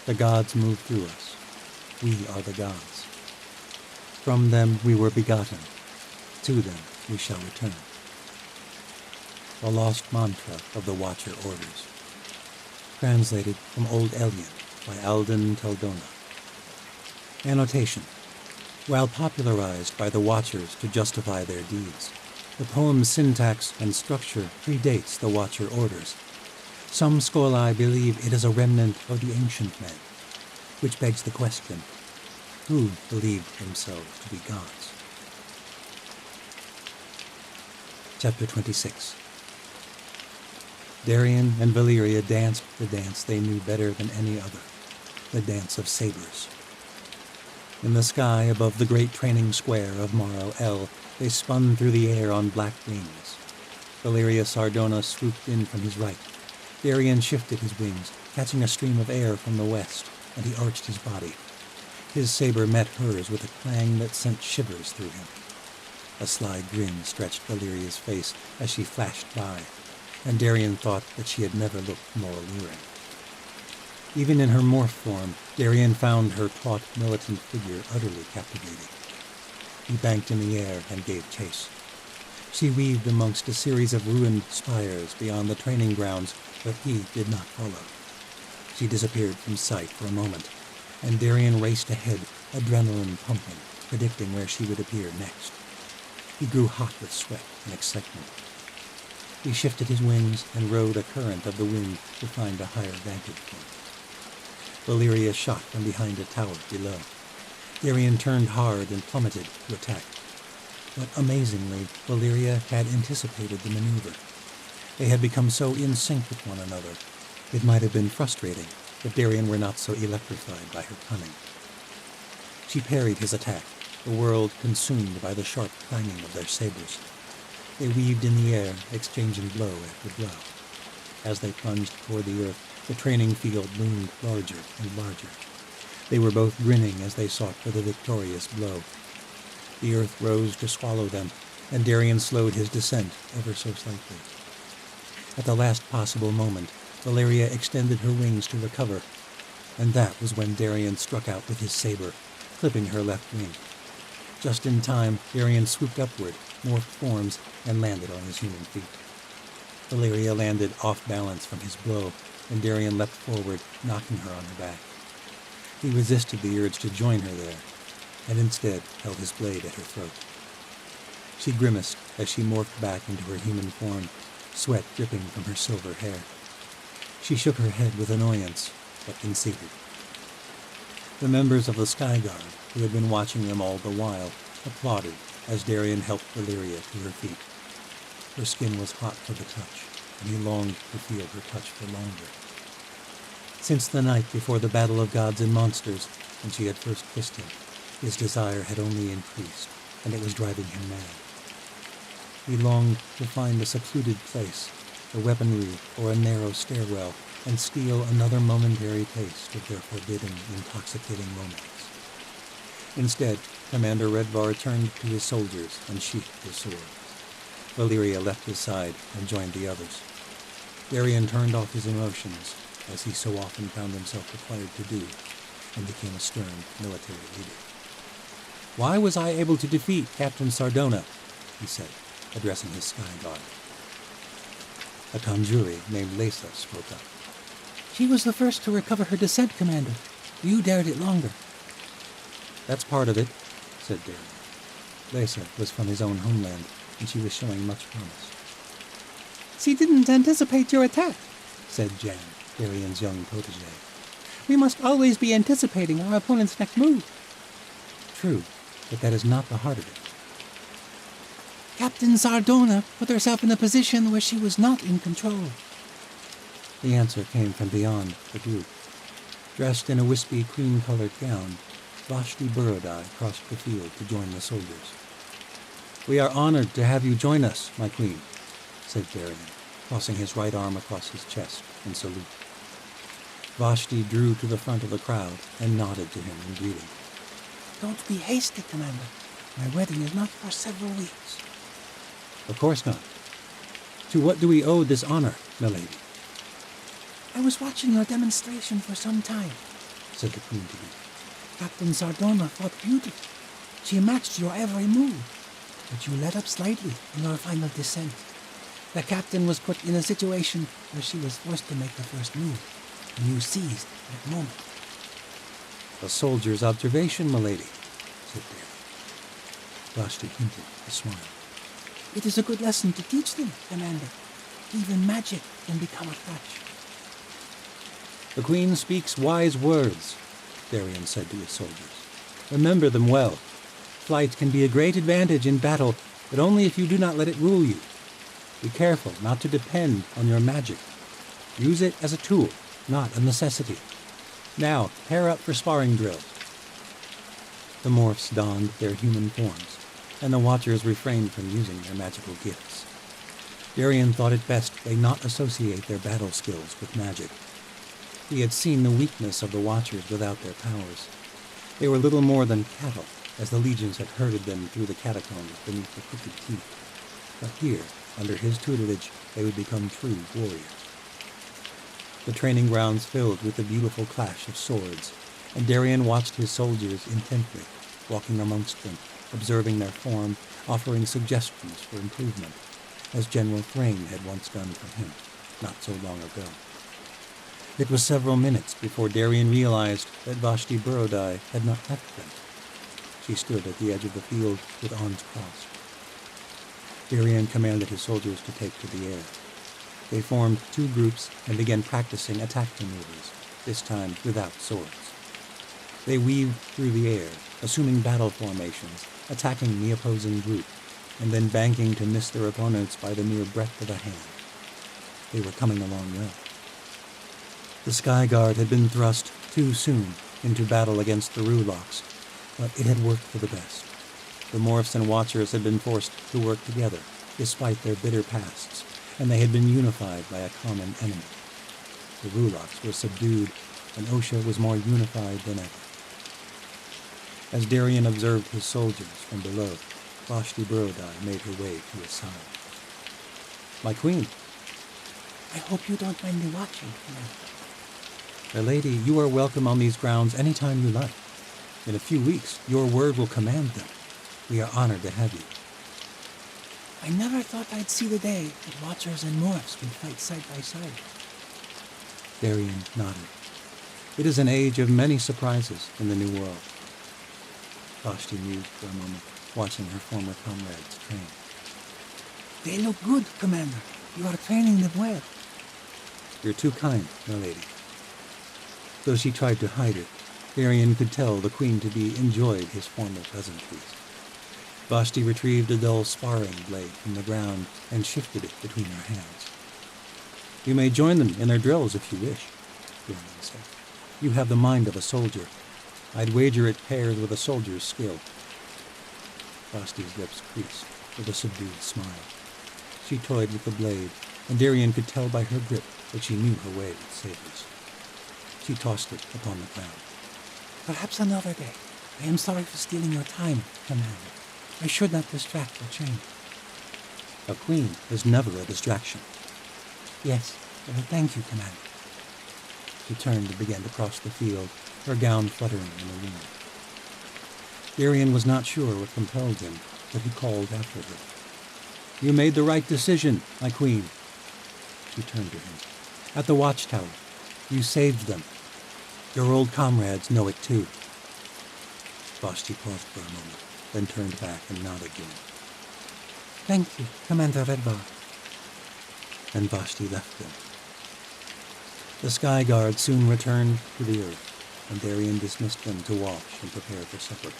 The gods move through us. We are the gods. From them we were begotten. To them we shall return. The lost mantra of the Watcher orders. Translated from Old Elyon by Alden Teldona. Annotation. While popularized by the Watchers to justify their deeds, the poem's syntax and structure predates the Watcher orders. Some scholi believe it is a remnant of the ancient men, which begs the question, who believed themselves to be gods? Chapter 26. Darian and Valeria danced the dance they knew better than any other, the dance of sabers. In the sky above the great training square of Morrow El, they spun through the air on black wings. Valeria Sardona swooped in from his right. Darian shifted his wings, catching a stream of air from the west, and he arched his body. His saber met hers with a clang that sent shivers through him. A sly grin stretched Valeria's face as she flashed by, and Darian thought that she had never looked more alluring. Even in her morph form, Darian found her taut, militant figure utterly captivating. He banked in the air and gave chase. She weaved amongst a series of ruined spires beyond the training grounds, but he did not follow. She disappeared from sight for a moment, and Darian raced ahead, adrenaline pumping, predicting where she would appear next. He grew hot with sweat and excitement. He shifted his wings and rode a current of the wind to find a higher vantage point. Valeria shot from behind a tower below. Darian turned hard and plummeted to attack. But amazingly, Valeria had anticipated the maneuver. They had become so in sync with one another. It might have been frustrating if Darian were not so electrified by her cunning. She parried his attack, the world consumed by the sharp clanging of their sabers. They weaved in the air, exchanging blow after blow. As they plunged toward the earth, the training field loomed larger and larger. They were both grinning as they sought for the victorious blow. The earth rose to swallow them, and Darien slowed his descent ever so slightly. At the last possible moment, Valeria extended her wings to recover, and that was when Darien struck out with his saber, clipping her left wing. Just in time, Darien swooped upward, morphed forms, and landed on his human feet. Valeria landed off balance from his blow, and Darien leapt forward, knocking her on her back. He resisted the urge to join her there, and instead held his blade at her throat. She grimaced as she morphed back into her human form, sweat dripping from her silver hair. She shook her head with annoyance, but conceded. The members of the Sky Guard, who had been watching them all the while, applauded as Darien helped Valeria to her feet. Her skin was hot for the touch, and he longed to feel her touch for longer. Since the night before the battle of gods and monsters, when she had first kissed him, his desire had only increased, and it was driving him mad. He longed to find a secluded place, a weaponry or a narrow stairwell, and steal another momentary taste of their forbidden, intoxicating romance. Instead, Commander Redvar turned to his soldiers and sheathed his sword. Valeria left his side and joined the others. Darien turned off his emotions, as he so often found himself required to do, and became a stern military leader. "Why was I able to defeat Captain Sardona?" he said, addressing his Sky Guard. A conjurer named Lesa spoke up. She was the first to recover her descent, Commander. You dared it longer. "That's part of it," said Darien. Lesa was from his own homeland, and she was showing much promise. She didn't anticipate your attack, said Jan, Darien's young protege. We must always be anticipating our opponent's next move. True, but that is not the heart of it. Captain Sardona put herself in a position where she was not in control. The answer came from beyond the group. Dressed in a wispy cream-colored gown, Vashti Borodai crossed the field to join the soldiers. "We are honored to have you join us, my queen," said Darien, crossing his right arm across his chest in salute. Vashti drew to the front of the crowd and nodded to him in greeting. Don't be hasty, Commander. My wedding is not for several weeks. Of course not. To what do we owe this honor, milady? I was watching your demonstration for some time, said the queen to me. Captain Sardona fought beautifully. She matched your every move, but you let up slightly in your final descent. The captain was put in a situation where she was forced to make the first move, and you seized that moment. A soldier's observation, milady, said Darien. Vashti hinted a smile. It is a good lesson to teach them, Commander. Even magic can become a crutch. The queen speaks wise words, Darien said to his soldiers. Remember them well. Flight can be a great advantage in battle, but only if you do not let it rule you. Be careful not to depend on your magic. Use it as a tool, not a necessity. Now, pair up for sparring drills. The morphs donned their human forms, and the watchers refrained from using their magical gifts. Darien thought it best they not associate their battle skills with magic. He had seen the weakness of the watchers without their powers. They were little more than cattle, as the legions had herded them through the catacombs beneath the crooked teeth. But here, under his tutelage, they would become true warriors. The training grounds filled with the beautiful clash of swords, and Darien watched his soldiers intently, walking amongst them, observing their form, offering suggestions for improvement, as General Thrain had once done for him, not so long ago. It was several minutes before Darien realized that Vashti Borodai had not left them. She stood at the edge of the field with arms crossed. Darien commanded his soldiers to take to the air. They formed two groups and began practicing attack maneuvers, this time without swords. They weaved through the air, assuming battle formations, attacking the opposing group, and then banking to miss their opponents by the mere breadth of a hand. They were coming along well. The Sky Guard had been thrust too soon into battle against the Rulocks, but it had worked for the best. The Morphs and Watchers had been forced to work together, despite their bitter pasts, and they had been unified by a common enemy. The Rulocks were subdued, and Osha was more unified than ever. As Darien observed his soldiers from below, Vashti Borodai made her way to his side. "My queen." I hope you don't mind me watching, Commander. "My lady, you are welcome on these grounds any time you like. In a few weeks, your word will command them. We are honored to have you." I never thought I'd see the day that Watchers and Morphs would fight side by side. Darien nodded. It is an age of many surprises in the New World. Vashti mused for a moment, watching her former comrades train. They look good, Commander. You are training them well. "You're too kind, my lady." Though she tried to hide it, Darien could tell the queen to be enjoyed his formal pleasantries. Vashti retrieved a dull sparring blade from the ground and shifted it between her hands. "You may join them in their drills if you wish," Darien said. "You have the mind of a soldier. I'd wager it pairs with a soldier's skill." Vashti's lips creased with a subdued smile. She toyed with the blade, and Darien could tell by her grip that she knew her way with sabers. She tossed it upon the ground. Perhaps another day. I am sorry for stealing your time, Commander. I should not distract or change. A queen is never a distraction. Yes, well, thank you, Commander. She turned and began to cross the field, her gown fluttering in the wind. Darien was not sure what compelled him, but he called after her. "You made the right decision, my queen." She turned to him. "At the watchtower, you saved them. Your old comrades know it too." Vashti paused for a moment, then turned back and nodded to him. Thank you, Commander Redvar. And Vashti left them. The sky guard soon returned to the earth, and Darien dismissed them to wash and prepare for supper.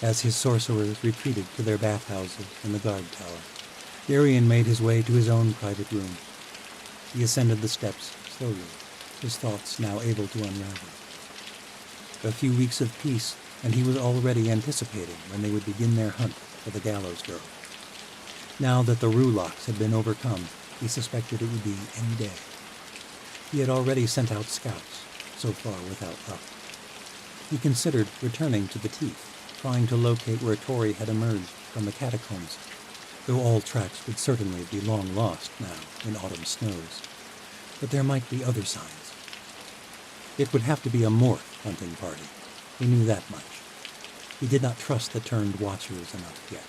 As his sorcerers retreated to their bathhouses in the guard tower, Darien made his way to his own private room. He ascended the steps slowly, his thoughts now able to unravel. A few weeks of peace, and he was already anticipating when they would begin their hunt for the gallows girl. Now that the Rulocks had been overcome, he suspected it would be any day. He had already sent out scouts, so far without luck. He considered returning to the Teeth, trying to locate where Tori had emerged from the catacombs, though all tracks would certainly be long lost now in autumn snows. But there might be other signs. It would have to be a morph hunting party. He knew that much. He did not trust the turned watchers enough yet,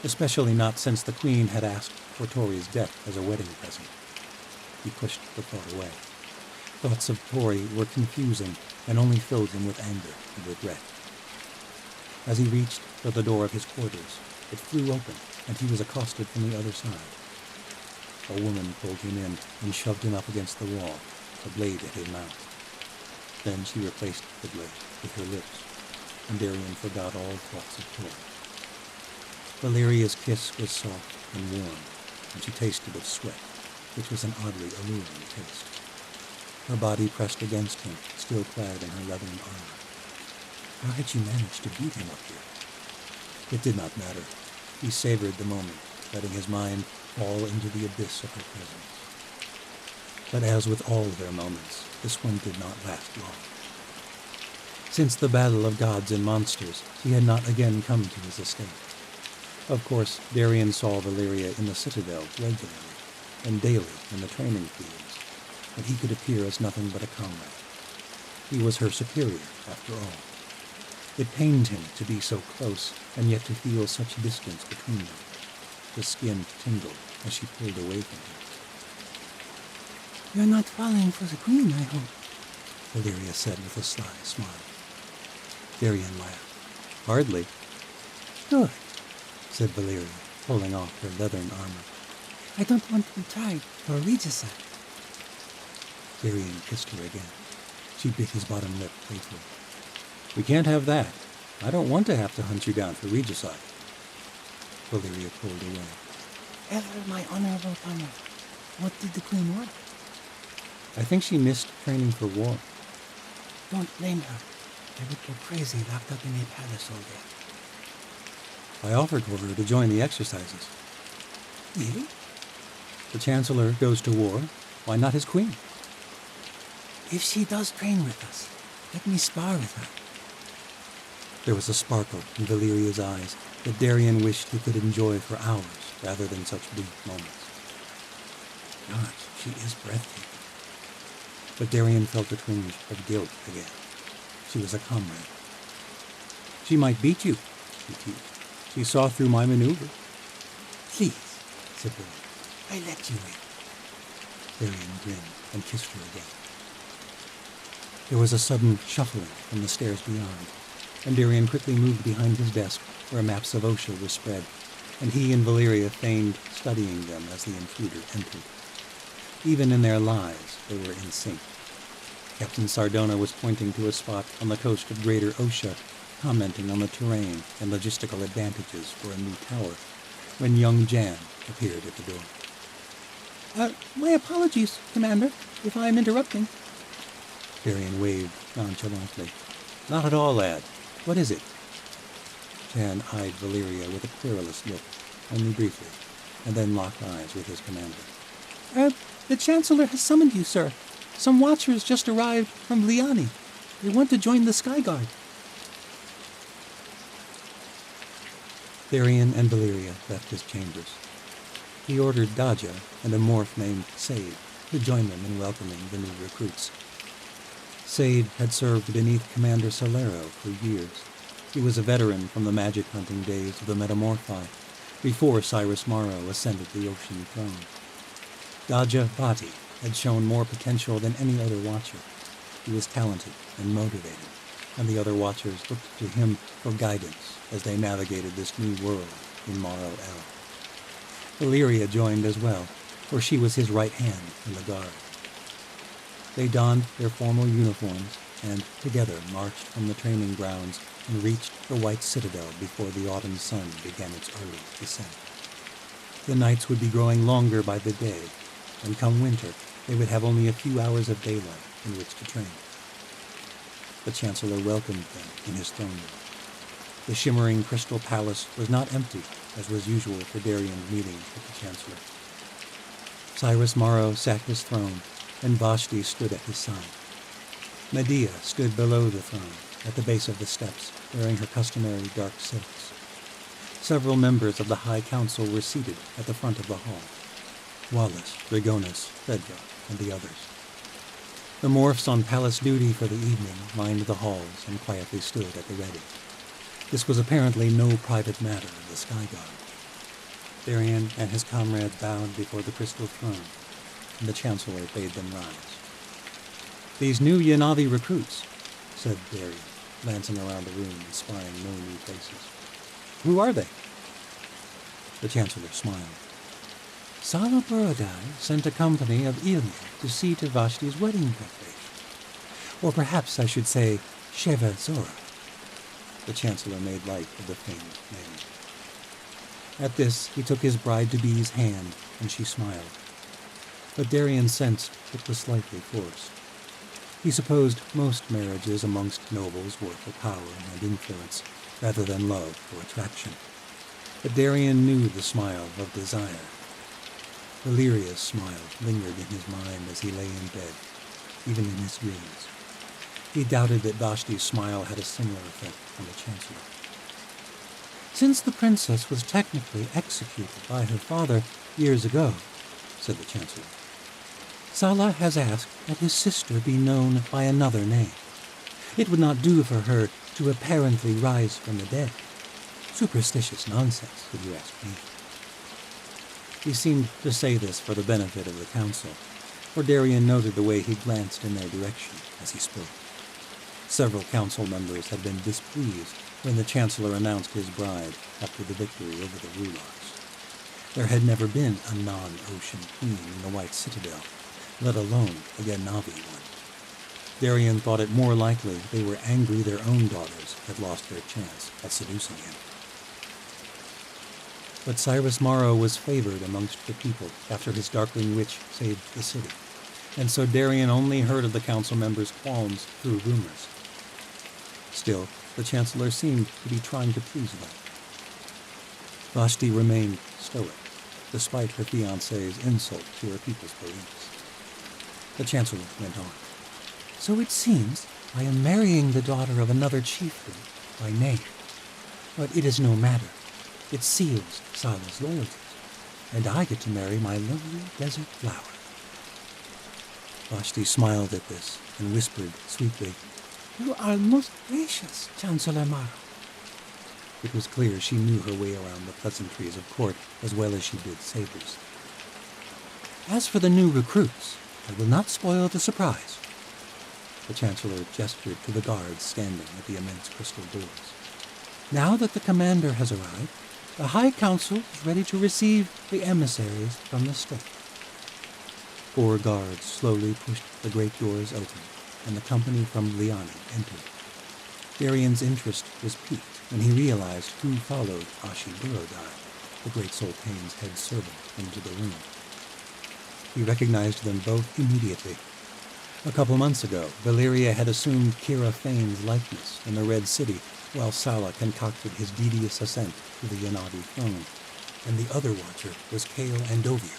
especially not since the Queen had asked for Tori's death as a wedding present. He pushed the thought away. Thoughts of Tori were confusing and only filled him with anger and regret. As he reached for the door of his quarters, it flew open, and he was accosted from the other side. A woman pulled him in and shoved him up against the wall, a blade at his mouth. Then she replaced the blade with her lips, and Darien forgot all thoughts of Tori. Valeria's kiss was soft and warm, and she tasted of sweat, which was an oddly alluring taste. Her body pressed against him, still clad in her leathern armor. How had she managed to beat him up here? It did not matter. He savored the moment, letting his mind fall into the abyss of her presence. But as with all their moments, this one did not last long. Since the battle of gods and monsters, he had not again come to his estate. Of course, Darien saw Valeria in the citadel regularly, and daily in the training fields, but he could appear as nothing but a comrade. He was her superior, after all. It pained him to be so close, and yet to feel such distance between them. His skin tingled as she pulled away from him. You're not falling for the Queen, I hope, Valeria said with a sly smile. Darien laughed. Hardly. Good, said Valeria, pulling off her leathern armor. I don't want to be tried for regicide. Darien kissed her again. She bit his bottom lip playfully. We can't have that. I don't want to have to hunt you down for regicide. Valeria pulled away. Ever my honorable comrade, what did the Queen want? I think she missed training for war. Don't blame her. I would go crazy locked up in a palace all day. I offered for her to join the exercises. Really? The Chancellor goes to war. Why not his Queen? If she does train with us, let me spar with her. There was a sparkle in Valeria's eyes that Darian wished he could enjoy for hours rather than such brief moments. Gosh, she is breathtaking. But Darian felt a twinge of guilt again. She was a comrade. She might beat you, she teased. She saw through my maneuver. Please, said Darian. I let you in. Darian grinned and kissed her again. There was a sudden shuffling from the stairs beyond, and Darian quickly moved behind his desk where maps of Osha were spread, and he and Valeria feigned studying them as the intruder entered. Even in their lies, they were in sync. Captain Sardona was pointing to a spot on the coast of Greater Osha, commenting on the terrain and logistical advantages for a new tower, when young Jan appeared at the door. My apologies, Commander, if I am interrupting. Darian waved nonchalantly. Not at all, lad. What is it? Jan eyed Valeria with a querulous look, only briefly, and then locked eyes with his commander. The Chancellor has summoned you, sir. Some watchers just arrived from Liani. They want to join the Sky Guard. Darian and Valeria left his chambers. He ordered Daja and a morph named Sade to join them in welcoming the new recruits. Sade had served beneath Commander Solero for years. He was a veteran from the magic hunting days of the Metamorphi, before Cyrus Morrow ascended the ocean throne. Daja Bhati had shown more potential than any other Watcher. He was talented and motivated, and the other Watchers looked to him for guidance as they navigated this new world in Morrow El. Valeria joined as well, for she was his right hand in the guard. They donned their formal uniforms and together marched from the training grounds and reached the White Citadel before the autumn sun began its early descent. The nights would be growing longer by the day, and come winter, they would have only a few hours of daylight in which to train. The Chancellor welcomed them in his throne room. The shimmering crystal palace was not empty, as was usual for Darian's meetings with the Chancellor. Cyrus Morrow sat his throne, and Vashti stood at his side. Medea stood below the throne, at the base of the steps, wearing her customary dark silks. Several members of the High Council were seated at the front of the hall. Wallace, Dragonis, Fedra, and the others. The morphs on palace duty for the evening lined the halls and quietly stood at the ready. This was apparently no private matter of the Sky Guard. Darian and his comrades bowed before the crystal throne, and the Chancellor bade them rise. "These new Yanavi recruits," said Darian, glancing around the room and spying no new faces. "Who are they?" The Chancellor smiled. Sala Borodai sent a company of Ilya to see to Vashti's wedding preparation. Or perhaps I should say Sheva Zora. The Chancellor made light of the famed name. At this, he took his bride-to-be's hand, and she smiled. But Darian sensed it was slightly forced. He supposed most marriages amongst nobles were for power and influence, rather than love or attraction. But Darian knew the smile of desire. Valeria's smile lingered in his mind as he lay in bed, even in his dreams. He doubted that Vashti's smile had a similar effect on the Chancellor. "Since the princess was technically executed by her father years ago," said the Chancellor, "Sala has asked that his sister be known by another name. It would not do for her to apparently rise from the dead. Superstitious nonsense, if you ask me." He seemed to say this for the benefit of the council, for Darian noted the way he glanced in their direction as he spoke. Several council members had been displeased when the Chancellor announced his bride after the victory over the Rulars. There had never been a non-ocean queen in the White Citadel, let alone a Yanavi one. Darian thought it more likely they were angry their own daughters had lost their chance at seducing him. But Cyrus Morrow was favored amongst the people after his darkling witch saved the city, and so Darian only heard of the council members' qualms through rumors. Still, the Chancellor seemed to be trying to please them. Vashti remained stoic, despite her fiancé's insult to her people's beliefs. The Chancellor went on. "So it seems I am marrying the daughter of another chieftain, by name. But it is no matter. It seals Sala's loyalties, and I get to marry my lovely desert flower. Vashti smiled at this and whispered sweetly, You are most gracious, Chancellor Maro. It was clear she knew her way around the pleasantries of court as well as she did sabers. As for the new recruits, I will not spoil the surprise. The Chancellor gestured to the guards standing at the immense crystal doors. Now that the commander has arrived, the High Council is ready to receive the emissaries from the state. 4 guards slowly pushed the great doors open, and the company from Liani entered. Darian's interest was piqued when he realized who followed Ashi Burodai, the great sultan's head servant, into the room. He recognized them both immediately. A couple months ago, Valeria had assumed Kira Fane's likeness in the Red City, while Sala concocted his devious ascent to the Yanavi throne, and the other watcher was Kale Andovir,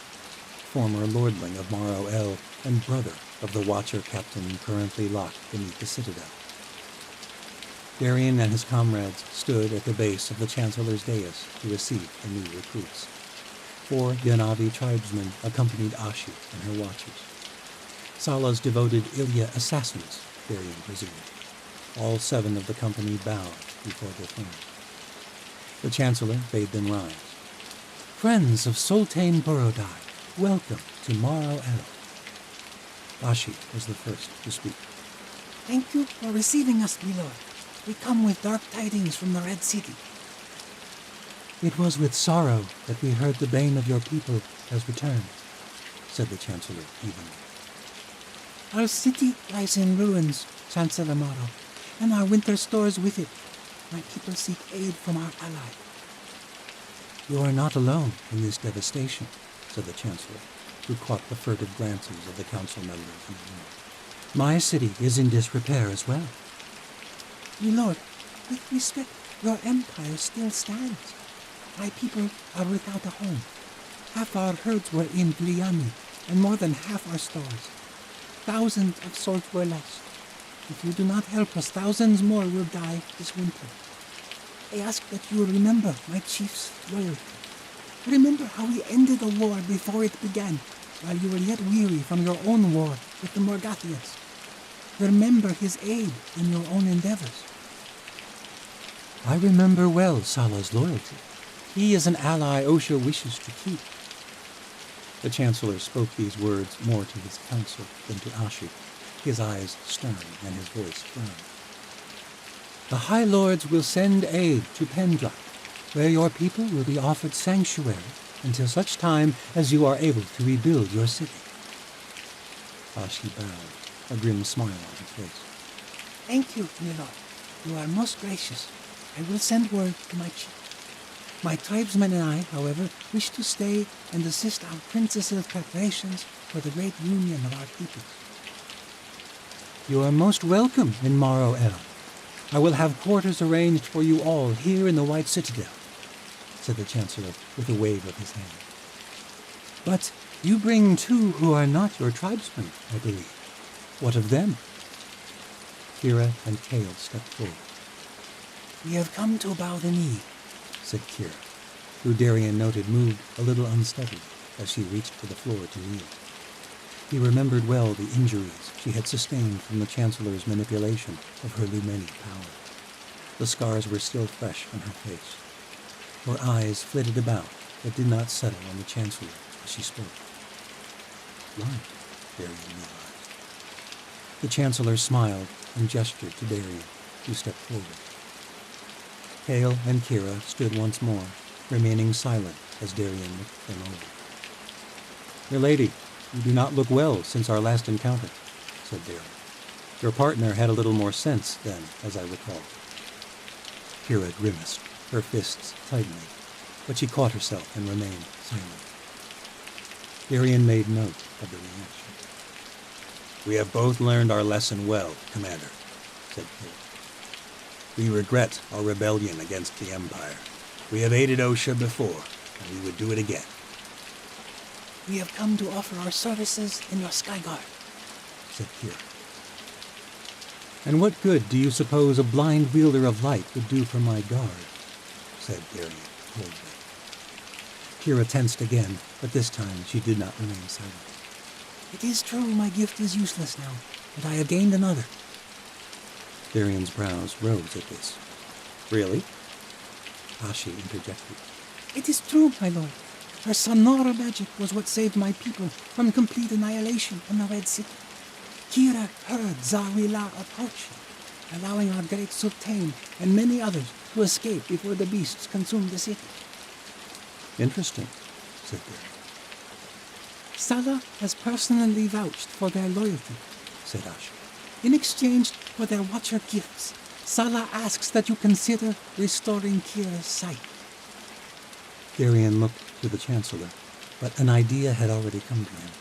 former lordling of Maro El and brother of the watcher captain currently locked beneath the citadel. Darian and his comrades stood at the base of the Chancellor's dais to receive the new recruits. 4 Yanavi tribesmen accompanied Ashi and her watchers. Sala's devoted Ilya assassins, Darian presumed. All 7 of the company bowed before the throne. The Chancellor bade them rise. Friends of Sultan Burodai, welcome to Maro El. Ashi was the first to speak. Thank you for receiving us, milord. We come with dark tidings from the Red City. It was with sorrow that we heard the bane of your people has returned, said the Chancellor evenly. Our city lies in ruins, Chancellor Maro, and our winter stores with it. My people seek aid from our ally. You are not alone in this devastation, said the Chancellor, who caught the furtive glances of the council members in the room. My city is in disrepair as well. Milord, with respect, your empire still stands. My people are without a home. Half our herds were in Liani, and more than half our stores. Thousands of souls were lost. If you do not help us, thousands more will die this winter. I ask that you remember my chief's loyalty. Remember how he ended a war before it began, while you were yet weary from your own war with the Morgathians. Remember his aid in your own endeavors. I remember well Sala's loyalty. He is an ally Osha wishes to keep. The Chancellor spoke these words more to his council than to Ashi, his eyes stern and his voice firm. The High Lords will send aid to Pendra, where your people will be offered sanctuary until such time as you are able to rebuild your city. Ashi bowed, a grim smile on his face. Thank you, milord. You are most gracious. I will send word to my chief. My tribesmen and I, however, wish to stay and assist our princess's preparations for the great union of our peoples. You are most welcome in Maro El. I will have quarters arranged for you all here in the White Citadel, said the Chancellor with a wave of his hand. But you bring 2 who are not your tribesmen, I believe. What of them? Kira and Kale stepped forward. We have come to bow the knee, said Kira, who Darian noted moved a little unsteadily as she reached for the floor to kneel. He remembered well the injuries she had sustained from the Chancellor's manipulation of her Lumeni power. The scars were still fresh on her face. Her eyes flitted about, but did not settle on the Chancellor as she spoke. Why? Darian realized. The Chancellor smiled and gestured to Darian, who stepped forward. Kale and Kira stood once more, remaining silent as Darian looked them over. "Milady, you do not look well since our last encounter," said Darian. "Your partner had a little more sense then, as I recall." Kira grimaced, her fists tightening, but she caught herself and remained silent. Darian made note of the reaction. "We have both learned our lesson well, Commander," said Kale. "We regret our rebellion against the Empire. We have aided Osha before, and we would do it again." "We have come to offer our services in your Sky Guard," said Kira. And what good do you suppose a blind wielder of light would do for my guard? Said Darian coldly. Kira tensed again, but this time she did not remain silent. It is true my gift is useless now, but I have gained another. Darian's brows rose at this. Really? Ashi interjected. It is true, my lord. Her sonora magic was what saved my people from complete annihilation in the Red City. Kira heard Zawila approaching, allowing our great Sultan and many others to escape before the beasts consumed the city. Interesting, said Darian. Saga has personally vouched for their loyalty, Said Ashi. in exchange for their watcher gifts. Saga asks that you consider restoring Kira's sight. Darian looked to the Chancellor, but an idea had already come to him.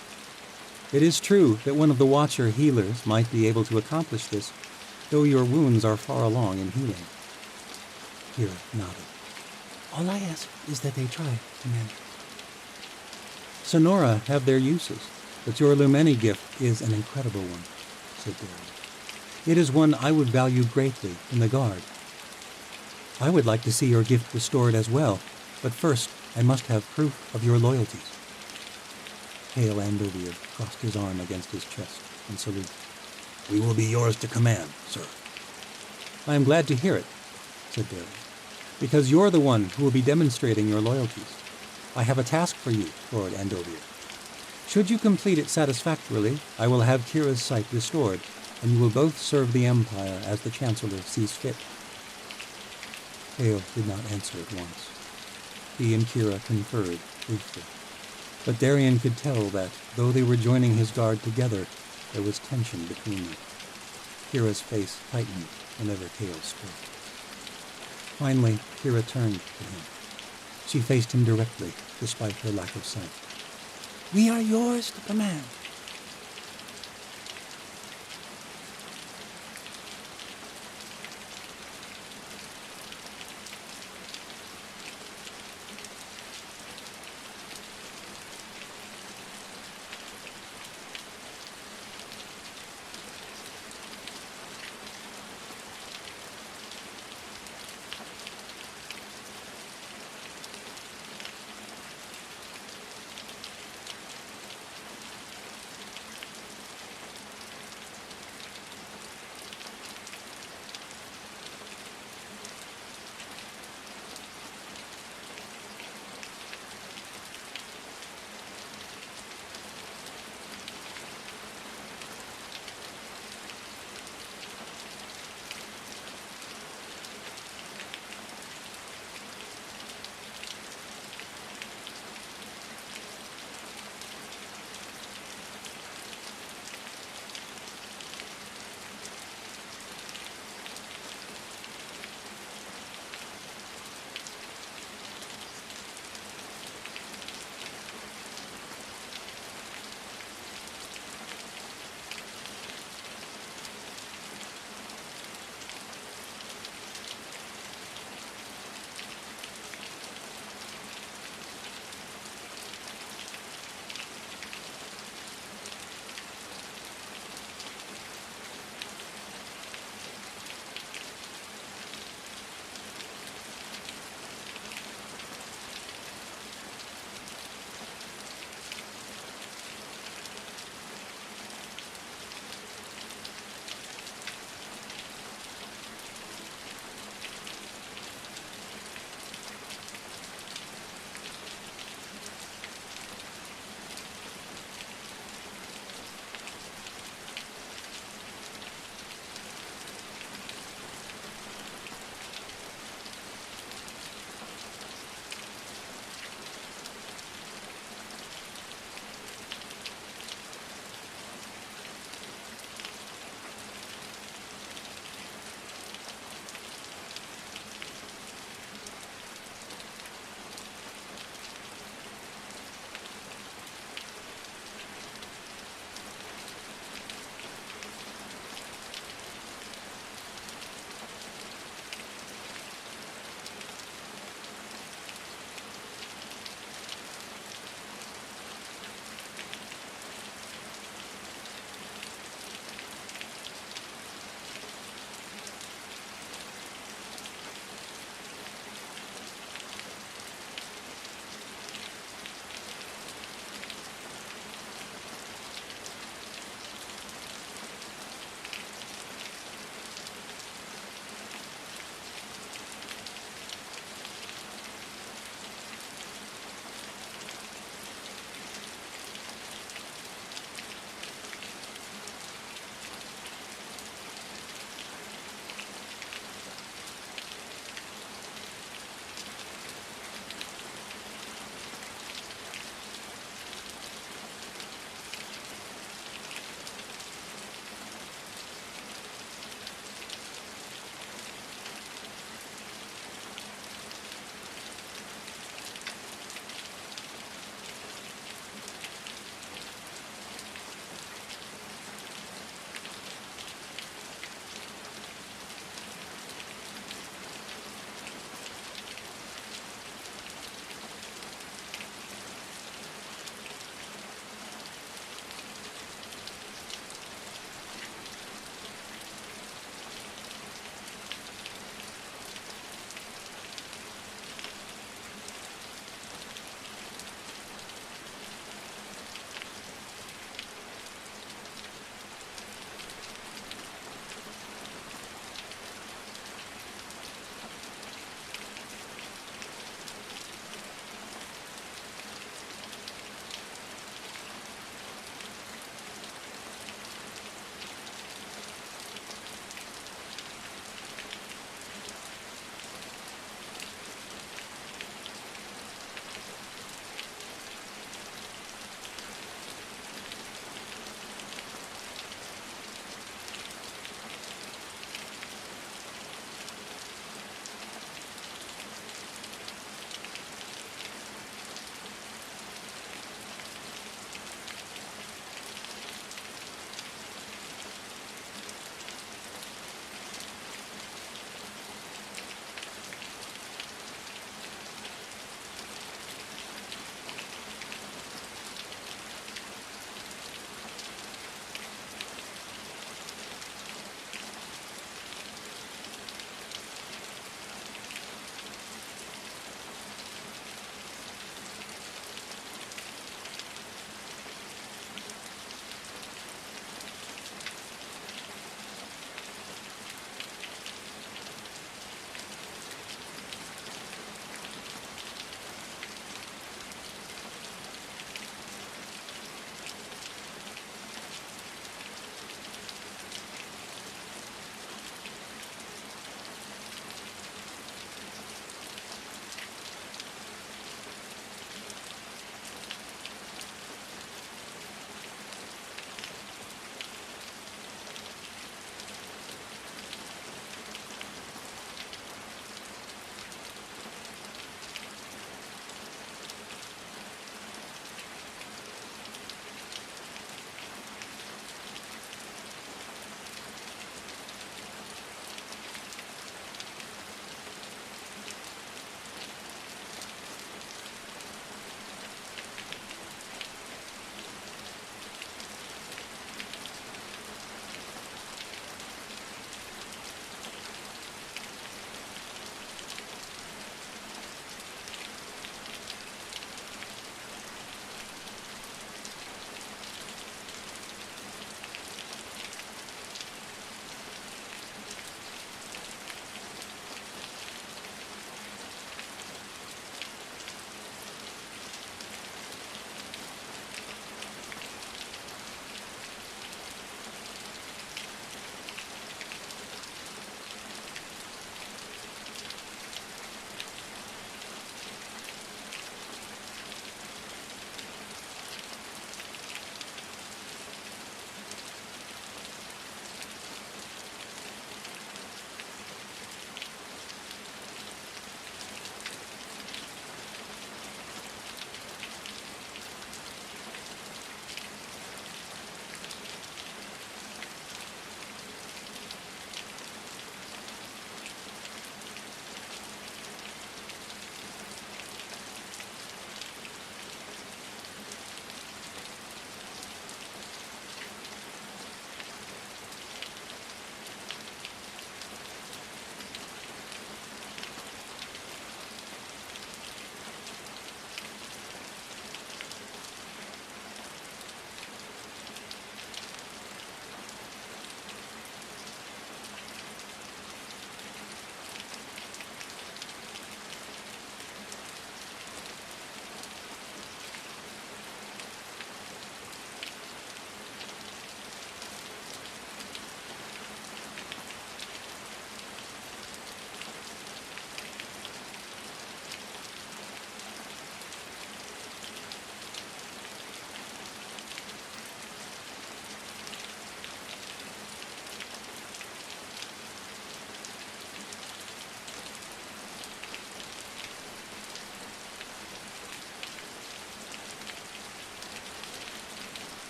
It is true that one of the Watcher healers might be able to accomplish this, though your wounds are far along in healing. Kira nodded. All I ask is that they try, Commander. Sonora have their uses, but your Lumeni gift is an incredible one, said Darian. It is one I would value greatly in the Guard. I would like to see your gift restored as well, but first I must have proof of your loyalties. Hale Andovier crossed his arm against his chest and saluted. We will be yours to command, sir. I am glad to hear it, said Darian, because you're the one who will be demonstrating your loyalties. I have a task for you, Lord Andovier. Should you complete it satisfactorily, I will have Kira's sight restored, and you will both serve the Empire as the Chancellor sees fit. Hale did not answer at once. He and Kira conferred briefly. But Darian could tell that, though they were joining his guard together, there was tension between them. Kira's face tightened whenever Hale spoke. Finally, Kira turned to him. She faced him directly, despite her lack of sight. We are yours to command.